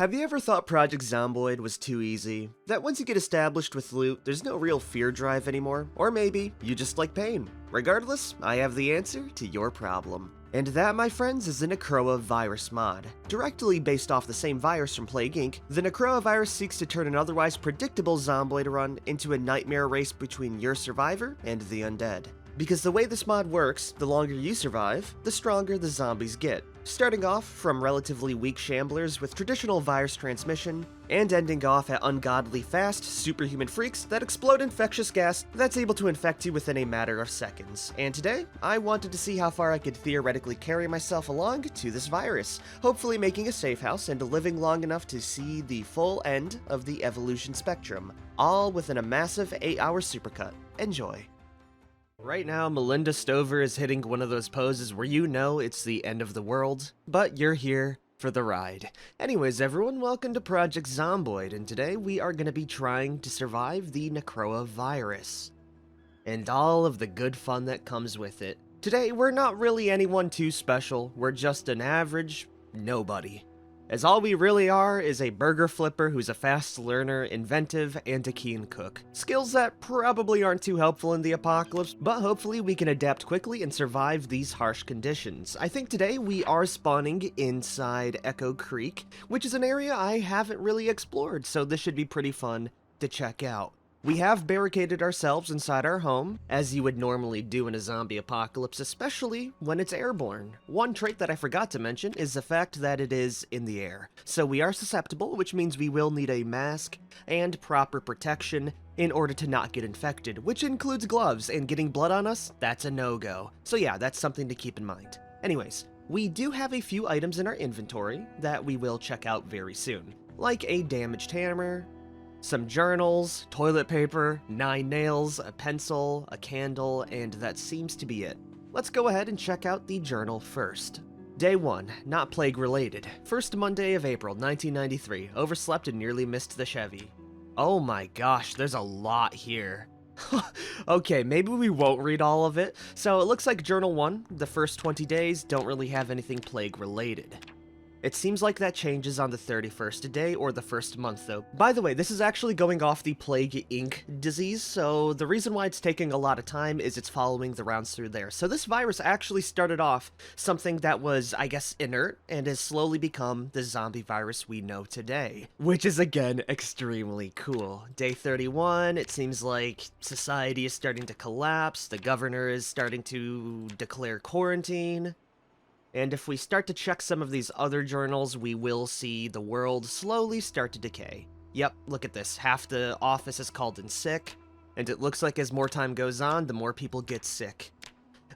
Have you ever thought Project Zomboid was too easy? That once you get established with loot, there's no real fear drive anymore? Or maybe you just like pain. Regardless, I have the answer to your problem. And that, my friends, is the Necroa virus mod. Directly based off the same virus from Plague Inc., the Necroa virus seeks to turn an otherwise predictable Zomboid run into a nightmare race between your survivor and the undead. Because the way this mod works, the longer you survive, the stronger the zombies get. Starting off from relatively weak shamblers with traditional virus transmission, and ending off at ungodly fast, superhuman freaks that explode infectious gas that's able to infect you within a matter of seconds. And today, I wanted to see how far I could theoretically carry myself along to this virus, hopefully making a safe house and living long enough to see the full end of the evolution spectrum, all within a massive 8-hour supercut. Enjoy. Right now, Melinda Stover is hitting one of those poses where you know it's the end of the world, but you're here for the ride. Anyways, everyone, welcome to Project Zomboid, and today we are going to be trying to survive the Necroa virus. And all of the good fun that comes with it. Today, we're not really anyone too special, we're just an average nobody. As all we really are is a burger flipper who's a fast learner, inventive, and a keen cook. Skills that probably aren't too helpful in the apocalypse, but hopefully we can adapt quickly and survive these harsh conditions. I think today we are spawning inside Echo Creek, which is an area I haven't really explored, so this should be pretty fun to check out. We have barricaded ourselves inside our home, as you would normally do in a zombie apocalypse, especially when it's airborne. One trait that I forgot to mention is the fact that it is in the air. So we are susceptible, which means we will need a mask and proper protection in order to not get infected, which includes gloves, and getting blood on us, that's a no-go. So yeah, that's something to keep in mind. Anyways, we do have a few items in our inventory that we will check out very soon, like a damaged hammer, some journals, toilet paper, 9 nails, a pencil, a candle, and that seems to be it. Let's go ahead and check out the journal first. Day 1, not plague related. First Monday of April, 1993. Overslept and nearly missed the Chevy. Oh my gosh, there's a lot here. Okay, maybe we won't read all of it. So it looks like Journal 1, the first 20 days, don't really have anything plague related. It seems like that changes on the 31st day or the first month though. By the way, this is actually going off the Plague Inc. disease, so the reason why it's taking a lot of time is it's following the rounds through there. So this virus actually started off something that was, I guess, inert, and has slowly become the zombie virus we know today. Which is, again, extremely cool. Day 31, it seems like society is starting to collapse, the governor is starting to declare quarantine. And if we start to check some of these other journals, we will see the world slowly start to decay. Yep, look at this. Half the office is called in sick, and it looks like as more time goes on, the more people get sick.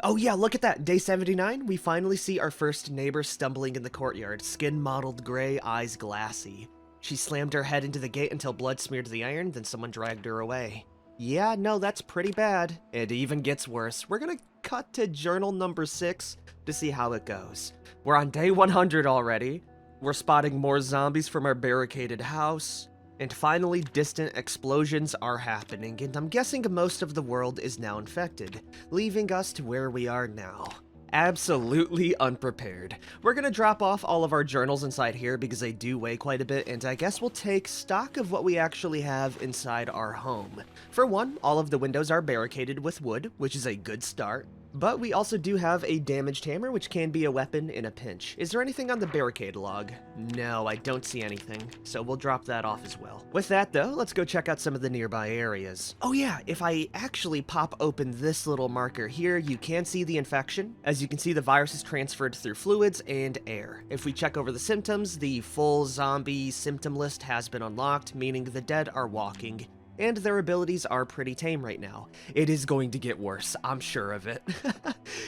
Oh yeah, look at that. Day 79, we finally see our first neighbor stumbling in the courtyard, skin mottled gray, eyes glassy. She slammed her head into the gate until blood smeared the iron, then someone dragged her away. Yeah, no, that's pretty bad. It even gets worse. We're gonna cut to journal number 6 to see how it goes. We're on day 100 already. We're spotting more zombies from our barricaded house. And finally, distant explosions are happening, and I'm guessing most of the world is now infected, leaving us to where we are now. Absolutely unprepared. We're gonna drop off all of our journals inside here because they do weigh quite a bit, and I guess we'll take stock of what we actually have inside our home. For one, all of the windows are barricaded with wood, which is a good start. But we also do have a damaged hammer, which can be a weapon in a pinch. Is there anything on the barricade log? No, I don't see anything, so we'll drop that off as well. With that though, let's go check out some of the nearby areas. Oh yeah, if I actually pop open this little marker here, you can see the infection. As you can see, the virus is transferred through fluids and air. If we check over the symptoms, the full zombie symptom list has been unlocked, meaning the dead are walking. And their abilities are pretty tame right now. It is going to get worse, I'm sure of it.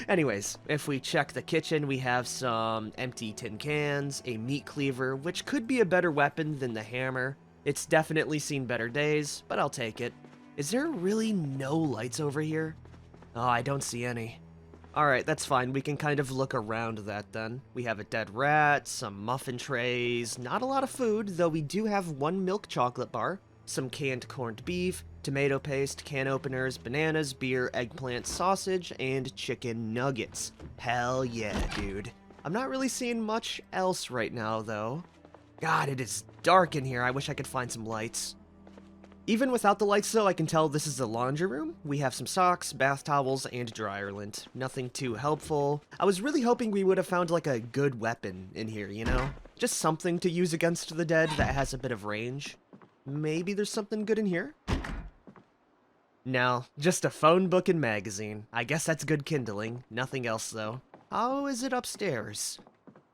Anyways, if we check the kitchen, we have some empty tin cans, a meat cleaver, which could be a better weapon than the hammer. It's definitely seen better days, but I'll take it. Is there really no lights over here? Oh, I don't see any. Alright, that's fine. We can kind of look around that then. We have a dead rat, some muffin trays, not a lot of food, though we do have one milk chocolate bar. Some canned corned beef, tomato paste, can openers, bananas, beer, eggplant, sausage, and chicken nuggets. Hell yeah, dude. I'm not really seeing much else right now, though. God, it is dark in here. I wish I could find some lights. Even without the lights, though, I can tell this is the laundry room. We have some socks, bath towels, and dryer lint. Nothing too helpful. I was really hoping we would have found, like, a good weapon in here, you know? Just something to use against the dead that has a bit of range. Maybe there's something good in here? No, just a phone book and magazine. I guess that's good kindling. Nothing else, though. How is it upstairs?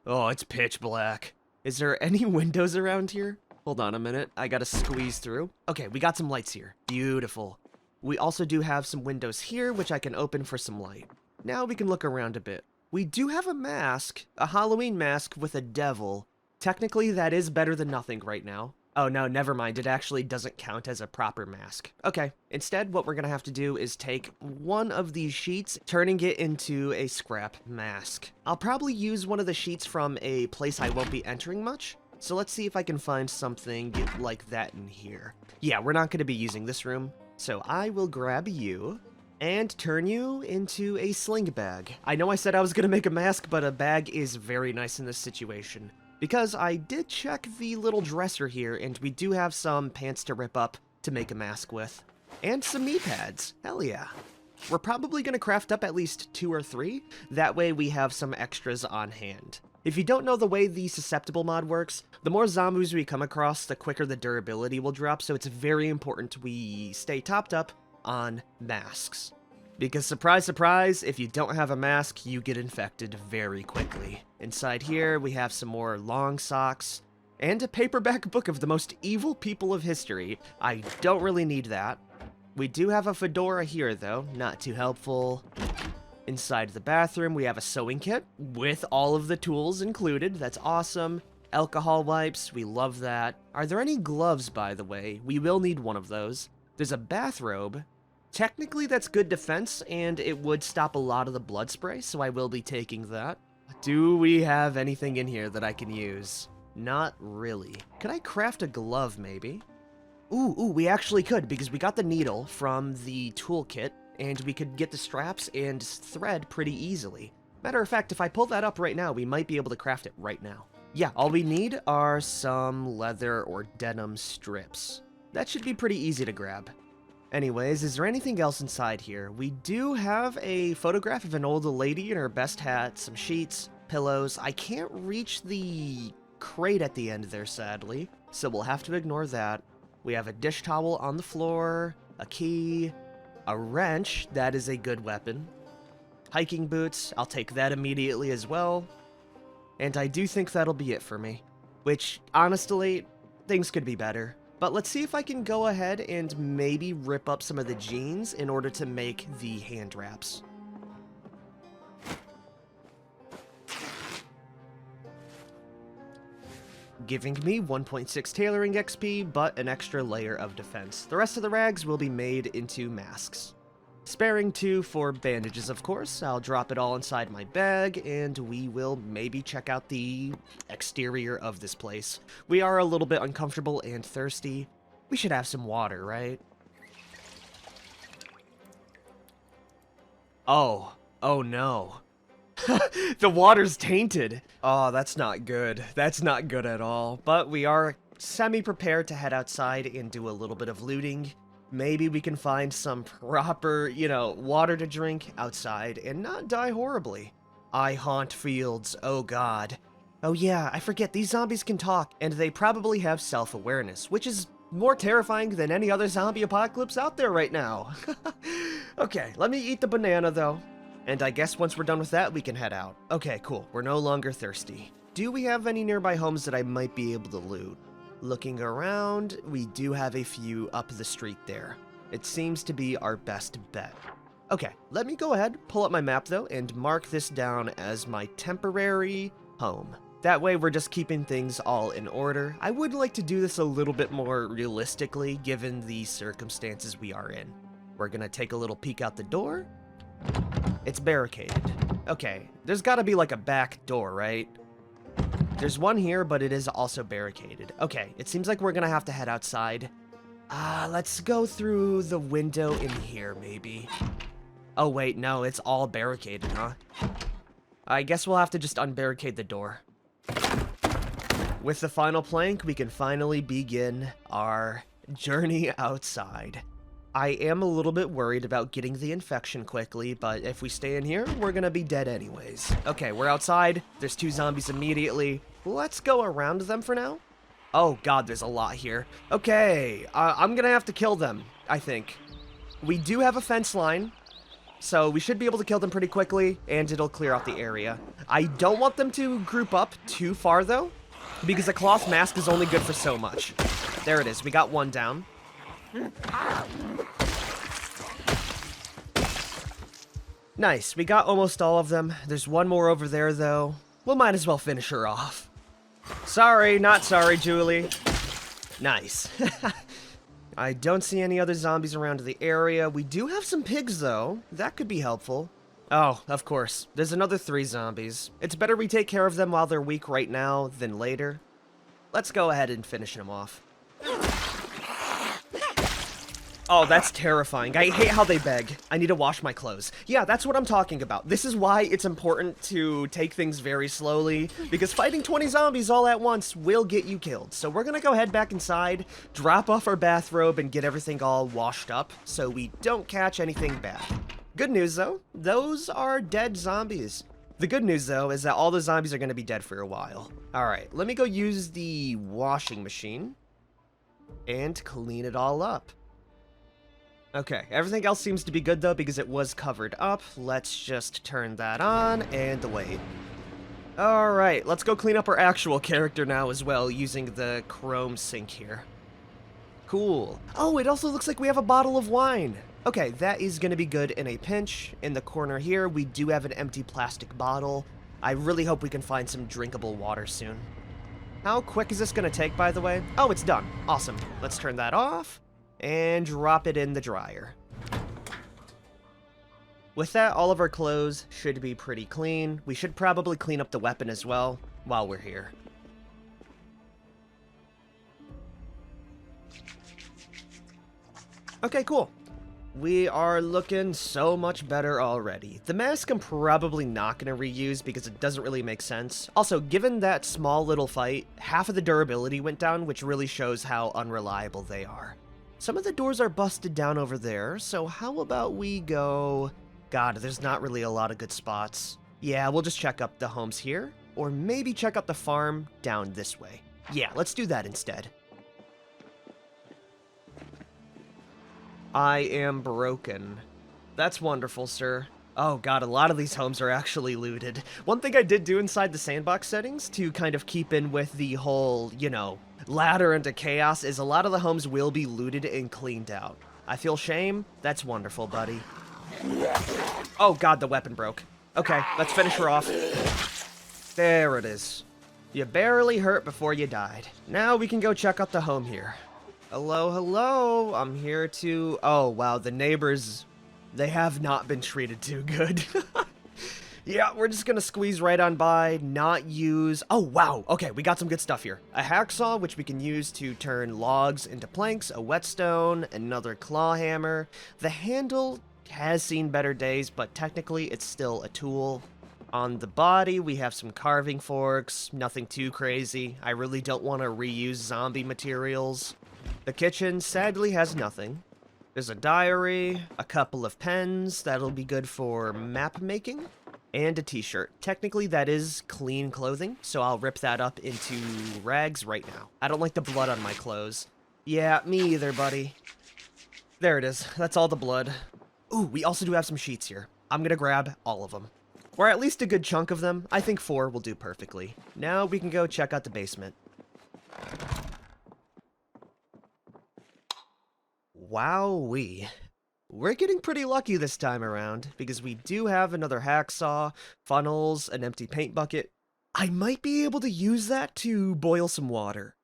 Oh, it's pitch black. Is there any windows around here? Hold on a minute, I gotta squeeze through. Okay, we got some lights here. Beautiful. We also do have some windows here, which I can open for some light. Now we can look around a bit. We do have a mask, a Halloween mask with a devil. Technically, that is better than nothing right now. Oh no, never mind, it actually doesn't count as a proper mask. Okay, instead what we're gonna have to do is take one of these sheets, turning it into a scrap mask. I'll probably use one of the sheets from a place I won't be entering much. So let's see if I can find something like that in here. Yeah, we're not going to be using this room, so I will grab you and turn you into a sling bag. I know I said I was going to make a mask, but a bag is very nice in this situation. Because I did check the little dresser here, and we do have some pants to rip up to make a mask with. And some knee pads. Hell yeah. We're probably going to craft up at least 2 or 3. That way we have some extras on hand. If you don't know the way the susceptible mod works, the more zombies we come across, the quicker the durability will drop, so it's very important we stay topped up on masks. Because surprise, surprise, if you don't have a mask, you get infected very quickly. Inside here, we have some more long socks, and a paperback book of the most evil people of history. I don't really need that. We do have a fedora here, though, not too helpful. Inside the bathroom, we have a sewing kit with all of the tools included. That's awesome. Alcohol wipes, we love that. Are there any gloves, by the way? We will need one of those. There's a bathrobe. Technically, that's good defense, and it would stop a lot of the blood spray, so I will be taking that. Do we have anything in here that I can use? Not really. Could I craft a glove, maybe? Ooh, we actually could, because we got the needle from the toolkit, and we could get the straps and thread pretty easily. Matter of fact, if I pull that up right now, we might be able to craft it right now. Yeah, all we need are some leather or denim strips. That should be pretty easy to grab. Anyways, is there anything else inside here? We do have a photograph of an old lady in her best hat, some sheets, pillows. I can't reach the crate at the end there, sadly, so we'll have to ignore that. We have a dish towel on the floor, a key, a wrench, that is a good weapon. Hiking boots, I'll take that immediately as well. And I do think that'll be it for me. Which, honestly, things could be better. But let's see if I can go ahead and maybe rip up some of the jeans in order to make the hand wraps. Giving me 1.6 tailoring XP, but an extra layer of defense. The rest of the rags will be made into masks. Sparing 2 for bandages, of course. I'll drop it all inside my bag, and we will maybe check out the exterior of this place. We are a little bit uncomfortable and thirsty. We should have some water, right? Oh no. The water's tainted. Oh, that's not good. That's not good at all. But we are semi-prepared to head outside and do a little bit of looting. Maybe we can find some proper, water to drink outside and not die horribly. I haunt fields, oh god. Oh yeah, I forget, these zombies can talk, and they probably have self-awareness, which is more terrifying than any other zombie apocalypse out there right now. Okay, let me eat the banana though. And I guess once we're done with that, we can head out. Okay, cool, we're no longer thirsty. Do we have any nearby homes that I might be able to loot? Looking around, we do have a few up the street there. It seems to be our best bet. Okay, let me go ahead, pull up my map though, and mark this down as my temporary home. That way we're just keeping things all in order. I would like to do this a little bit more realistically, given the circumstances we are in. We're gonna take a little peek out the door. It's barricaded. Okay, there's gotta be like a back door, right? There's one here, but it is also barricaded. Okay, it seems like we're gonna have to head outside. Let's go through the window in here, maybe. Oh wait, no, it's all barricaded, huh? I guess we'll have to just unbarricade the door. With the final plank, we can finally begin our journey outside. I am a little bit worried about getting the infection quickly, but if we stay in here, we're gonna be dead anyways. Okay, we're outside. There's 2 zombies immediately. Let's go around them for now. Oh god, there's a lot here. Okay, I'm gonna have to kill them, I think. We do have a fence line, so we should be able to kill them pretty quickly, and it'll clear out the area. I don't want them to group up too far, though, because a cloth mask is only good for so much. There it is, we got 1 down. Nice, we got almost all of them. There's 1 more over there, though. We'll might as well finish her off. Sorry, not sorry, Julie. Nice. I don't see any other zombies around the area. We do have some pigs, though. That could be helpful. Oh, of course. There's another 3 zombies. It's better we take care of them while they're weak right now than later. Let's go ahead and finish them off. Oh, that's terrifying. I hate how they beg. I need to wash my clothes. Yeah, that's what I'm talking about. This is why it's important to take things very slowly, because fighting 20 zombies all at once will get you killed. So we're gonna go head back inside, drop off our bathrobe, and get everything all washed up so we don't catch anything bad. Good news, though. Those are dead zombies. The good news, though, is that all the zombies are gonna be dead for a while. Alright, let me go use the washing machine and clean it all up. Okay, everything else seems to be good, though, because it was covered up. Let's just turn that on and wait. Alright, let's go clean up our actual character now as well, using the chrome sink here. Cool. Oh, it also looks like we have a bottle of wine. Okay, that is going to be good in a pinch. In the corner here, we do have an empty plastic bottle. I really hope we can find some drinkable water soon. How quick is this going to take, by the way? Oh, it's done. Awesome. Let's turn that off and drop it in the dryer. With that, all of our clothes should be pretty clean. We should probably clean up the weapon as well while we're here. Okay, cool. We are looking so much better already. The mask I'm probably not going to reuse because it doesn't really make sense. Also, given that small little fight, half of the durability went down, which really shows how unreliable they are. Some of the doors are busted down over there, so how about we go... God, there's not really a lot of good spots. Yeah, we'll just check up the homes here, or maybe check up the farm down this way. Yeah, let's do that instead. I am broken. That's wonderful, sir. Oh god, a lot of these homes are actually looted. One thing I did do inside the sandbox settings to kind of keep in with the whole, you know, ladder into chaos is a lot of the homes will be looted and cleaned out. I feel shame. That's wonderful, buddy. Oh god, the weapon broke. Okay, let's finish her off. There it is. You barely hurt before you died. Now we can go check out the home here. Hello, hello. I'm here to... Oh, wow, the neighbors, they have not been treated too good. Yeah, we're just gonna squeeze right on by, not use... Oh, wow. Okay, we got some good stuff here. A hacksaw, which we can use to turn logs into planks, a whetstone, another claw hammer. The handle has seen better days, but technically it's still a tool. On the body, we have some carving forks, nothing too crazy. I really don't want to reuse zombie materials. The kitchen sadly has nothing. There's a diary, a couple of pens, that'll be good for map making, and a t-shirt. Technically that is clean clothing, so I'll rip that up into rags right now. I don't like the blood on my clothes. Yeah, me either, buddy. There it is, that's all the blood. Ooh, we also do have some sheets here. I'm gonna grab all of them. Or at least a good chunk of them. I think 4 will do perfectly. Now we can go check out the basement. Wowee. We're getting pretty lucky this time around, because we do have another hacksaw, funnels, an empty paint bucket. I might be able to use that to boil some water.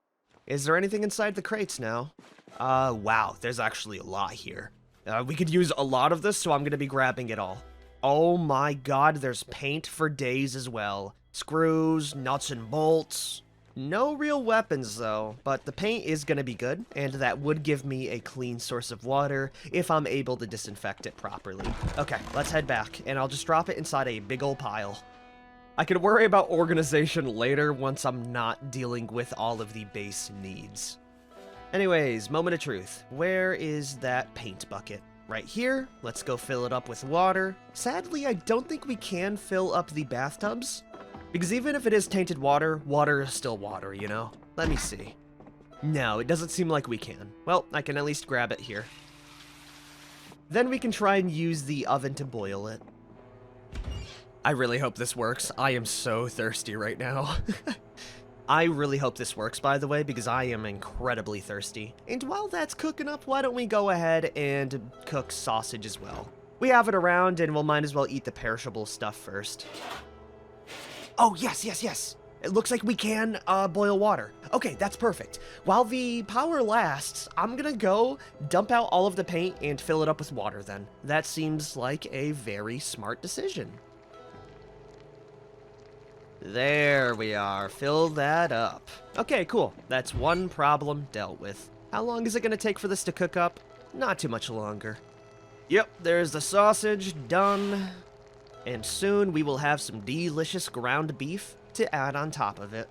Is there anything inside the crates now? Wow, there's actually a lot here. We could use a lot of this, so I'm gonna be grabbing it all. Oh my god, there's paint for days as well. Screws, nuts and bolts. No real weapons though, but the paint is gonna be good, and that would give me a clean source of water if I'm able to disinfect it properly. Okay, let's head back, and I'll just drop it inside a big ol' pile. I can worry about organization later once I'm not dealing with all of the base needs. Anyways, moment of truth. Where is that paint bucket? Right here. Let's go fill it up with water. Sadly, I don't think we can fill up the bathtubs, because even if it is tainted water, water is still water, you know? Let me see. No, it doesn't seem like we can. Well, I can at least grab it here. Then we can try and use the oven to boil it. I really hope this works. I am so thirsty right now. I really hope this works, by the way, because I am incredibly thirsty. And while that's cooking up, why don't we go ahead and cook sausage as well? We have it around, and we'll might as well eat the perishable stuff first. Oh, yes, yes, yes! It looks like we can boil water. Okay, that's perfect. While the power lasts, I'm gonna go dump out all of the paint and fill it up with water then. That seems like a very smart decision. There we are. Fill that up. Okay, cool. That's one problem dealt with. How long is it gonna take for this to cook up? Not too much longer. Yep, there's the sausage done. And soon we will have some delicious ground beef to add on top of it.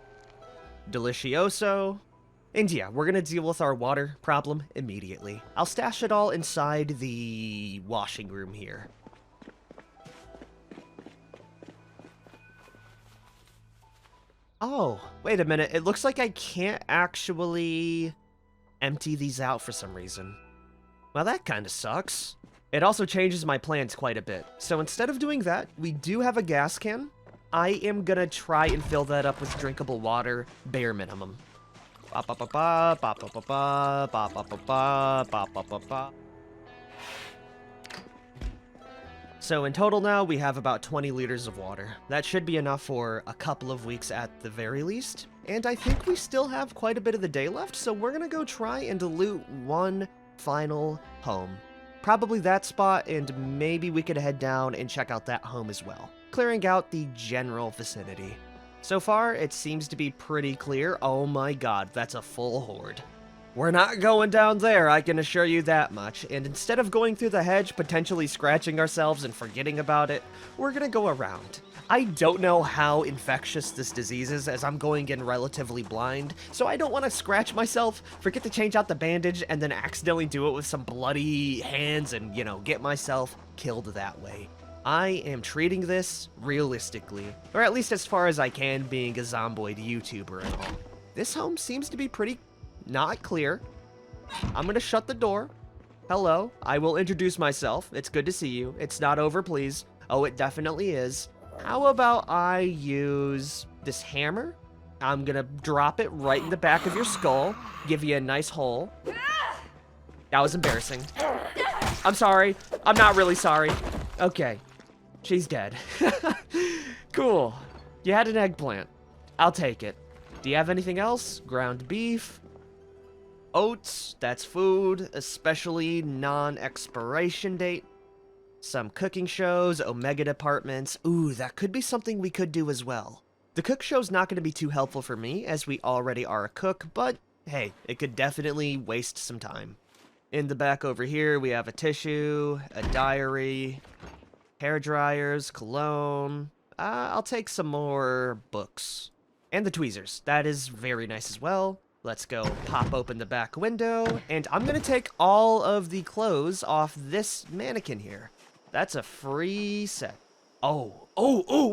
Delicioso. And yeah, we're gonna deal with our water problem immediately. I'll stash it all inside the washing room here. Oh, wait a minute. It looks like I can't actually empty these out for some reason. Well, that kind of sucks. It also changes my plans quite a bit. So instead of doing that, we do have a gas can. I am gonna try and fill that up with drinkable water, bare minimum. Ba ba ba ba ba ba ba ba ba ba ba ba ba ba ba. So in total now, we have about 20 liters of water. That should be enough for a couple of weeks at the very least. And I think we still have quite a bit of the day left, so we're gonna go try and loot one final home. Probably that spot, and maybe we could head down and check out that home as well, clearing out the general vicinity. So far, it seems to be pretty clear. Oh my god, that's a full horde. We're not going down there, I can assure you that much, and instead of going through the hedge, potentially scratching ourselves and forgetting about it, we're gonna go around. I don't know how infectious this disease is, as I'm going in relatively blind, so I don't want to scratch myself, forget to change out the bandage, and then accidentally do it with some bloody hands and, you know, get myself killed that way. I am treating this realistically, or at least as far as I can, being a Zomboid YouTuber and all. This home seems to be pretty not clear. I'm gonna shut the door. Hello, I will introduce myself. It's good to see you. It's not over, please. Oh, it definitely is. How about I use this hammer? I'm gonna drop it right in the back of your skull, give you a nice hole. That was embarrassing. I'm sorry. I'm not really sorry. Okay, she's dead. Cool. You had an eggplant. I'll take it. Do you have anything else? Ground beef? Oats, that's food, especially non-expiration date. Some cooking shows, Omega departments. Ooh, that could be something we could do as well. The cook show's not going to be too helpful for me, as we already are a cook, but hey, it could definitely waste some time. In the back over here, we have a tissue, a diary, hair dryers, cologne. I'll take some more books. And the tweezers. That is very nice as well. Let's go pop open the back window, and I'm gonna take all of the clothes off this mannequin here. That's a free set. Oh,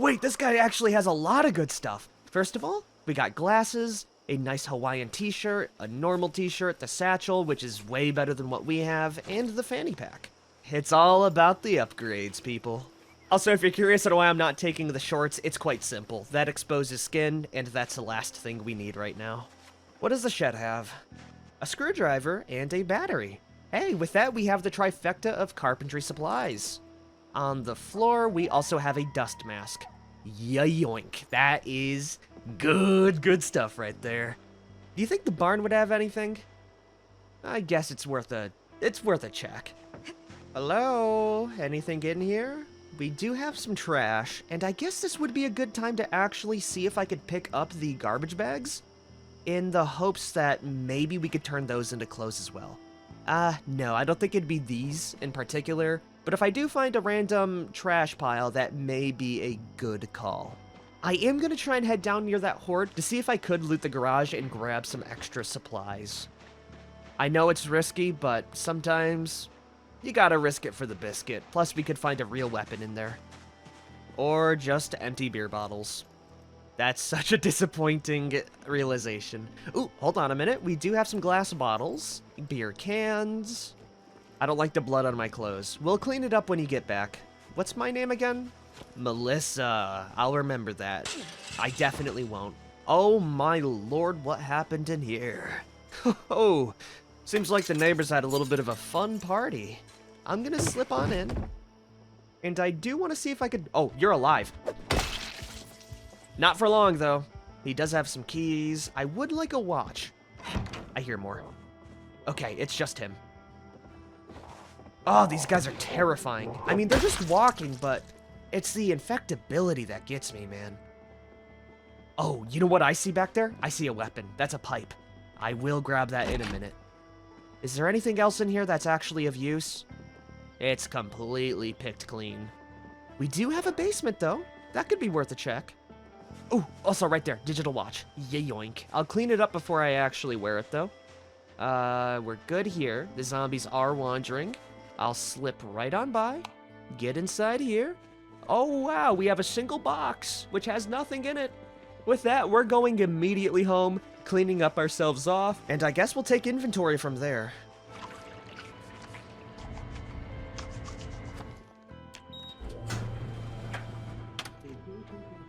wait, this guy actually has a lot of good stuff. First of all, we got glasses, a nice Hawaiian t-shirt, a normal t-shirt, the satchel, which is way better than what we have, and the fanny pack. It's all about the upgrades, people. Also, if you're curious on why I'm not taking the shorts, it's quite simple. That exposes skin, and that's the last thing we need right now. What does the shed have? A screwdriver and a battery. Hey, with that, we have the trifecta of carpentry supplies. On the floor, we also have a dust mask. Yoink. That is good stuff right there. Do you think the barn would have anything? I guess it's worth a check. Hello? Anything in here? We do have some trash, and I guess this would be a good time to actually see if I could pick up the garbage bags, in the hopes that maybe we could turn those into clothes as well. No, I don't think it'd be these in particular, but if I do find a random trash pile, that may be a good call. I am going to try and head down near that horde to see if I could loot the garage and grab some extra supplies. I know it's risky, but sometimes you gotta risk it for the biscuit. Plus, we could find a real weapon in there. Or just empty beer bottles. That's such a disappointing realization. Ooh, hold on a minute. We do have some glass bottles, beer cans. I don't like the blood on my clothes. We'll clean it up when you get back. What's my name again? Melissa. I'll remember that. I definitely won't. Oh my lord, what happened in here? Oh, seems like the neighbors had a little bit of a fun party. I'm gonna slip on in. And I do want to see if I could... Oh, you're alive. Not for long, though. He does have some keys. I would like a watch. I hear more. Okay, it's just him. Oh, these guys are terrifying. I mean, they're just walking, but it's the infectability that gets me, man. Oh, you know what I see back there? I see a weapon. That's a pipe. I will grab that in a minute. Is there anything else in here that's actually of use? It's completely picked clean. We do have a basement, though. That could be worth a check. Oh, also right there, digital watch. Yoink. I'll clean it up before I actually wear it, though. We're good here. The zombies are wandering. I'll slip right on by. Get inside here. Oh, wow, we have a single box, which has nothing in it. With that, we're going immediately home, cleaning up ourselves off, and I guess we'll take inventory from there.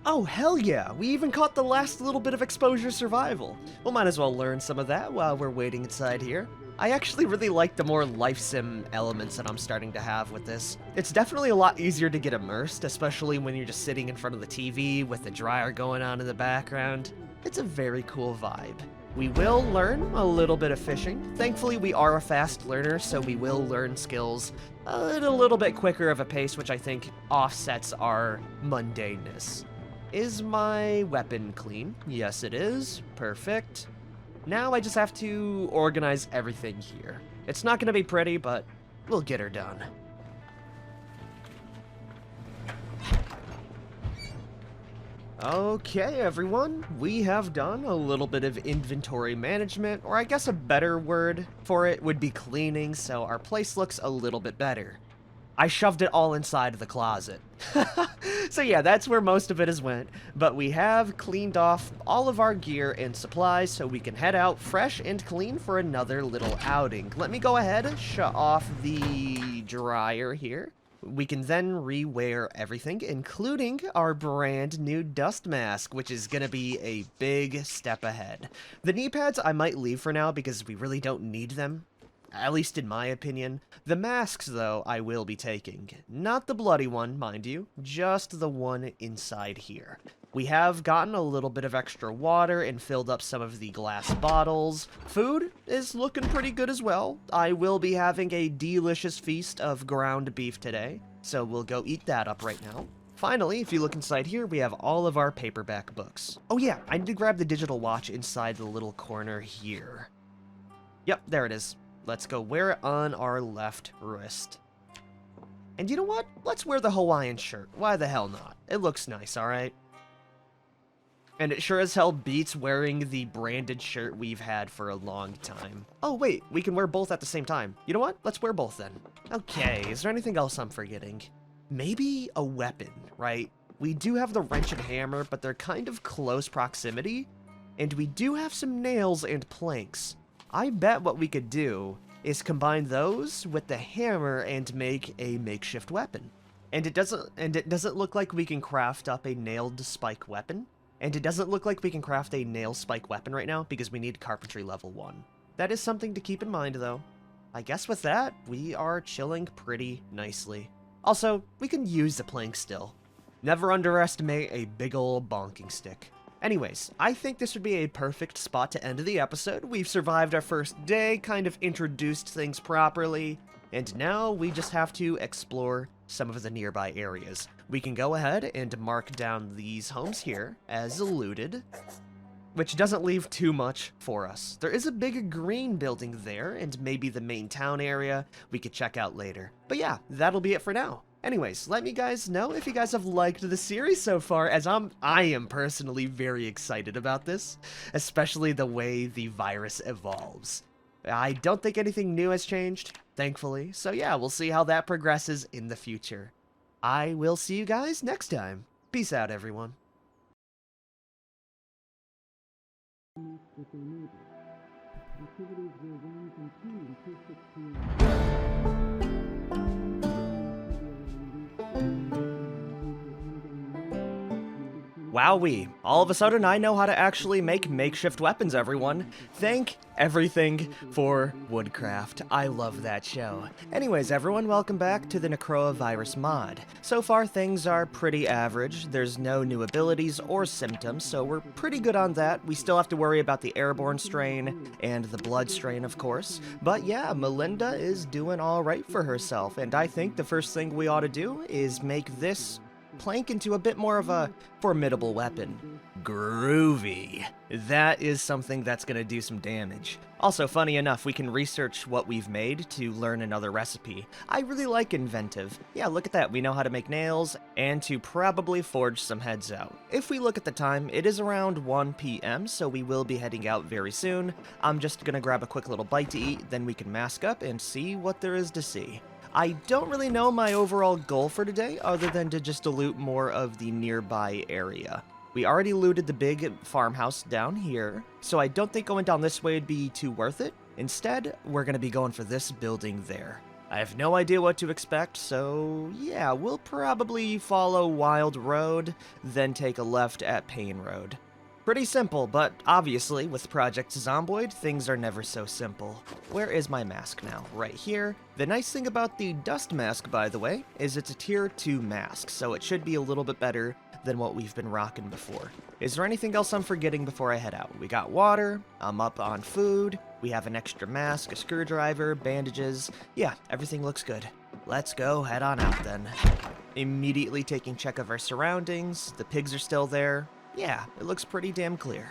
Oh, hell yeah! We even caught the last little bit of exposure survival. We'll might as well learn some of that while we're waiting inside here. I actually really like the more life sim elements that I'm starting to have with this. It's definitely a lot easier to get immersed, especially when you're just sitting in front of the TV with the dryer going on in the background. It's a very cool vibe. We will learn a little bit of fishing. Thankfully, we are a fast learner, so we will learn skills at a little bit quicker of a pace, which I think offsets our mundaneness. Is my weapon clean? Yes, it is. Perfect. Now I just have to organize everything here. It's not going to be pretty, but we'll get her done. Okay, everyone. We have done a little bit of inventory management, or I guess a better word for it would be cleaning, so our place looks a little bit better. I shoved it all inside the closet. So yeah, that's where most of it has went. But we have cleaned off all of our gear and supplies so we can head out fresh and clean for another little outing. Let me go ahead and shut off the dryer here. We can then rewear everything, including our brand new dust mask, which is going to be a big step ahead. The knee pads I might leave for now because we really don't need them. At least in my opinion. The masks, though, I will be taking. Not the bloody one, mind you, just the one inside here. We have gotten a little bit of extra water and filled up some of the glass bottles. Food is looking pretty good as well. I will be having a delicious feast of ground beef today, so we'll go eat that up right now. Finally, if you look inside here, we have all of our paperback books. Oh yeah, I need to grab the digital watch inside the little corner here. Yep, there it is. Let's go wear it on our left wrist. And you know what? Let's wear the Hawaiian shirt. Why the hell not? It looks nice, alright? And it sure as hell beats wearing the branded shirt we've had for a long time. Oh wait, we can wear both at the same time. You know what? Let's wear both then. Okay, is there anything else I'm forgetting? Maybe a weapon, right? We do have the wrench and hammer, but they're kind of close proximity. And we do have some nails and planks. I bet what we could do is combine those with the hammer and make a makeshift weapon. And it doesn't look like we can craft up a nailed spike weapon. And it doesn't look like we can craft a nail spike weapon right now because we need carpentry level 1. That is something to keep in mind though. I guess with that, we are chilling pretty nicely. Also, we can use the plank still. Never underestimate a big ol' bonking stick. Anyways, I think this would be a perfect spot to end the episode. We've survived our first day, kind of introduced things properly, and now we just have to explore some of the nearby areas. We can go ahead and mark down these homes here as looted. which doesn't leave too much for us. There is a big green building there, and maybe the main town area we could check out later. But yeah, that'll be it for now. Anyways, let me guys know if you guys have liked the series so far, as I am personally very excited about this, especially the way the virus evolves. I don't think anything new has changed, thankfully, so yeah, we'll see how that progresses in the future. I will see you guys next time. Peace out, everyone. Wowee, all of a sudden I know how to actually make makeshift weapons, everyone. Thank everything for Woodcraft. I love that show. Anyways, everyone, welcome back to the Necroa virus mod. So far, things are pretty average. There's no new abilities or symptoms, so we're pretty good on that. We still have to worry about the airborne strain and the blood strain, of course. But yeah, Melinda is doing alright for herself, and I think the first thing we ought to do is make this plank into a bit more of a formidable weapon. Groovy. That is something that's gonna do some damage. Also, funny enough, we can research what we've made to learn another recipe. I really like inventive. Yeah, look at that, we know how to make nails, and to probably forge some heads out. If we look at the time, it is around 1 p.m., so we will be heading out very soon. I'm just gonna grab a quick little bite to eat, then we can mask up and see what there is to see. I don't really know my overall goal for today, other than to just loot more of the nearby area. We already looted the big farmhouse down here, so I don't think going down this way would be too worth it. Instead, we're going to be going for this building there. I have no idea what to expect, so yeah, we'll probably follow Wild Road, then take a left at Payne Road. Pretty simple, but obviously, with Project Zomboid, things are never so simple. Where is my mask now? Right here. The nice thing about the dust mask, by the way, is it's a tier 2 mask, so it should be a little bit better than what we've been rocking before. Is there anything else I'm forgetting before I head out? We got water, I'm up on food, we have an extra mask, a screwdriver, bandages. Yeah, everything looks good. Let's go head on out then. Immediately taking check of our surroundings, the pigs are still there. Yeah, it looks pretty damn clear.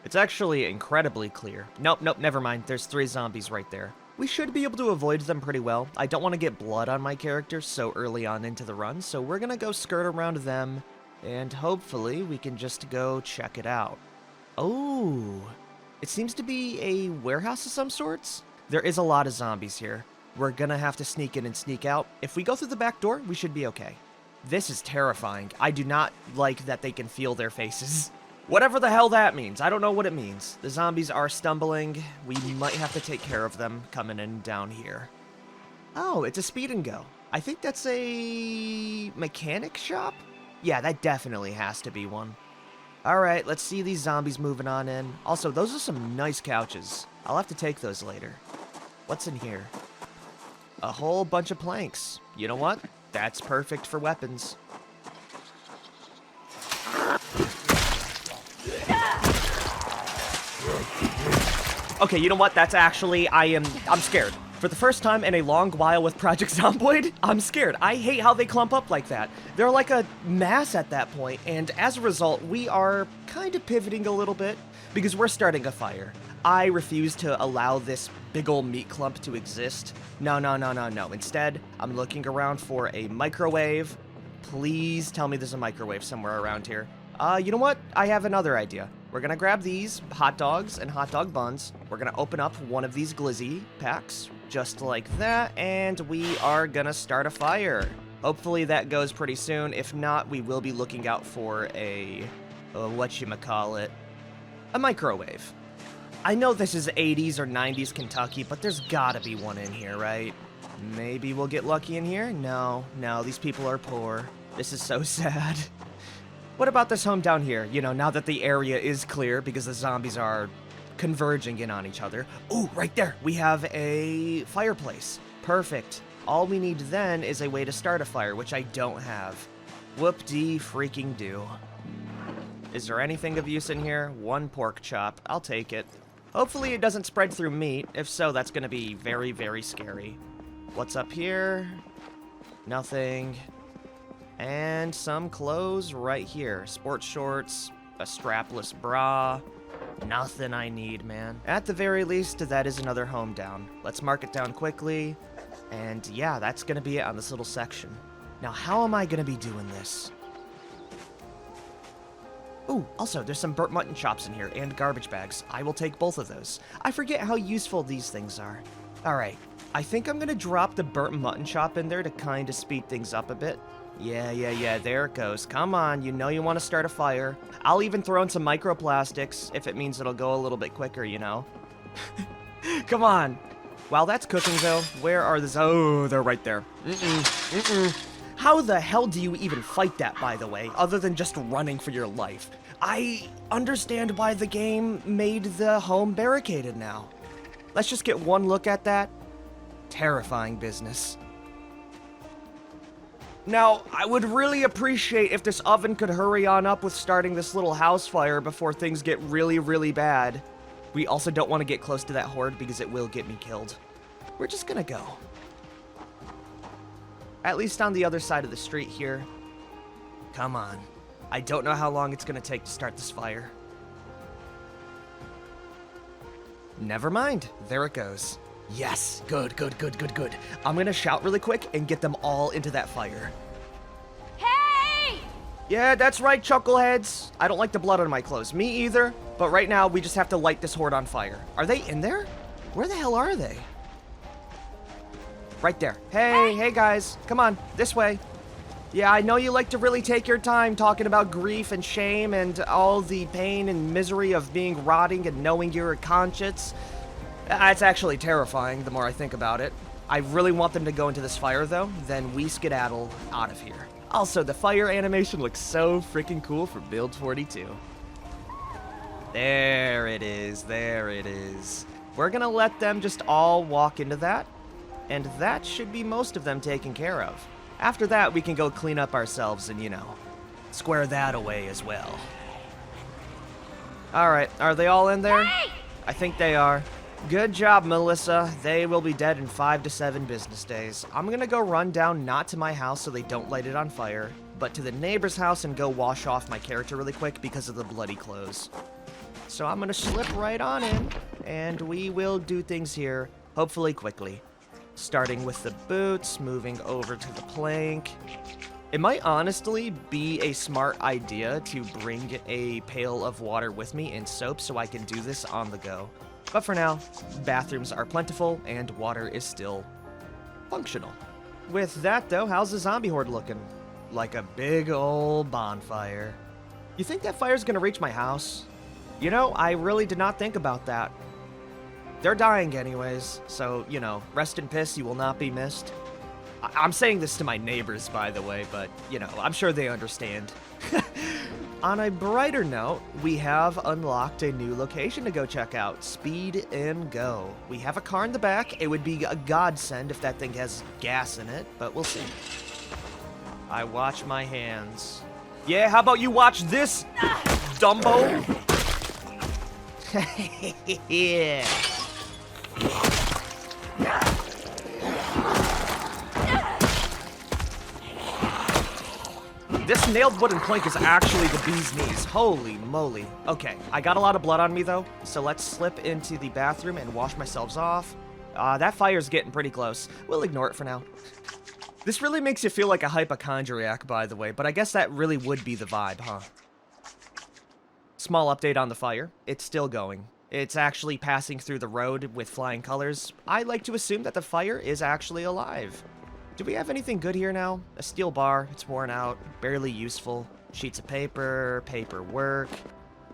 It's actually incredibly clear. Nope, never mind. There's 3 zombies right there. We should be able to avoid them pretty well. I don't want to get blood on my character so early on into the run, so we're gonna go skirt around them, and hopefully we can just go check it out. Oh, it seems to be a warehouse of some sorts. There is a lot of zombies here. We're gonna have to sneak in and sneak out. If we go through the back door, we should be okay. This is terrifying. I do not like that they can feel their faces. Whatever the hell that means. I don't know what it means. The zombies are stumbling. We might have to take care of them coming in down here. Oh, it's a speed and go. I think that's a mechanic shop? Yeah, that definitely has to be one. Alright, let's see these zombies moving on in. Also, those are some nice couches. I'll have to take those later. What's in here? A whole bunch of planks. You know what? That's perfect for weapons. Okay, you know what? That's actually, I'm scared. For the first time in a long while with Project Zomboid, I'm scared. I hate how they clump up like that. They're like a mass at that point, and as a result, we are kind of pivoting a little bit because we're starting a fire. I refuse to allow this big ol' meat clump to exist. No. Instead, I'm looking around for a microwave. Please tell me there's a microwave somewhere around here. You know what? I have another idea. We're gonna grab these hot dogs and hot dog buns. We're gonna open up one of these glizzy packs, just like that, and we are gonna start a fire. Hopefully that goes pretty soon. If not, we will be looking out for a whatchamacallit, a microwave. I know this is 80s or 90s Kentucky, but there's gotta be one in here, right? Maybe we'll get lucky in here? No, these people are poor. This is so sad. What about this home down here? You know, now that the area is clear because the zombies are converging in on each other. Ooh, right there, we have a fireplace. Perfect. All we need then is a way to start a fire, which I don't have. Whoop-dee-freaking-do. Is there anything of use in here? One pork chop. I'll take it. Hopefully it doesn't spread through meat. If so, that's going to be very, very scary. What's up here? Nothing. And some clothes right here. Sports shorts, a strapless bra. Nothing I need, man. At the very least, that is another home down. Let's mark it down quickly. And yeah, that's gonna be it on this little section. Now, how am I gonna be doing this? Ooh, also, there's some burnt mutton chops in here and garbage bags. I will take both of those. I forget how useful these things are. Alright, I think I'm gonna drop the burnt mutton chop in there to kind of speed things up a bit. Yeah, there it goes. Come on, you know you want to start a fire. I'll even throw in some microplastics if it means it'll go a little bit quicker, you know? Come on. While that's cooking, though, where are the... Oh, they're right there. How the hell do you even fight that, by the way, other than just running for your life? I understand why the game made the home barricaded now. Let's just get one look at that. Terrifying business. Now, I would really appreciate if this oven could hurry on up with starting this little house fire before things get really, really bad. We also don't want to get close to that horde because it will get me killed. We're just gonna go. At least on the other side of the street here. Come on. I don't know how long it's gonna take to start this fire. Never mind. There it goes. Yes, good. I'm gonna shout really quick and get them all into that fire. Hey! Yeah, that's right, chuckleheads. I don't like the blood on my clothes. Me either. But right now, we just have to light this horde on fire. Are they in there? Where the hell are they? Right there. Hey guys. Come on, this way. Yeah, I know you like to really take your time talking about grief and shame and all the pain and misery of being rotting and knowing you're a conscience. It's actually terrifying the more I think about it. I really want them to go into this fire, though, then we skedaddle out of here. Also, the fire animation looks so freaking cool for Build 42. There it is. We're gonna let them just all walk into that, and that should be most of them taken care of. After that, we can go clean up ourselves and, you know, square that away as well. Alright, are they all in there? Hey! I think they are. Good job, Melissa. They will be dead in 5 to 7 business days. I'm gonna go run down not to my house so they don't light it on fire, but to the neighbor's house and go wash off my character really quick because of the bloody clothes. So I'm gonna slip right on in, and we will do things here, hopefully quickly. Starting with the boots, moving over to the plank. It might honestly be a smart idea to bring a pail of water with me and soap so I can do this on the go. But for now, bathrooms are plentiful and water is still functional. With that though, how's the zombie horde looking? Like a big old bonfire. You think that fire's gonna reach my house? You know, I really did not think about that. They're dying anyways, so, you know, rest in piss, you will not be missed. I'm saying this to my neighbors, by the way, but, you know, I'm sure they understand. On a brighter note, we have unlocked a new location to go check out. Speed and Go. We have a car in the back. It would be a godsend if that thing has gas in it, but we'll see. I watch my hands. Yeah, how about you watch this, Dumbo? Yeah. This nailed wooden plank is actually the bee's knees. Holy moly. Okay, I got a lot of blood on me though, so let's slip into the bathroom and wash myself off. That fire's getting pretty close. We'll ignore it for now. This really makes you feel like a hypochondriac, by the way, but I guess that really would be the vibe, huh? Small update on the fire. It's still going. It's actually passing through the road with flying colors. I like to assume that the fire is actually alive. Do we have anything good here now? A steel bar, it's worn out, barely useful. Sheets of paper, paperwork.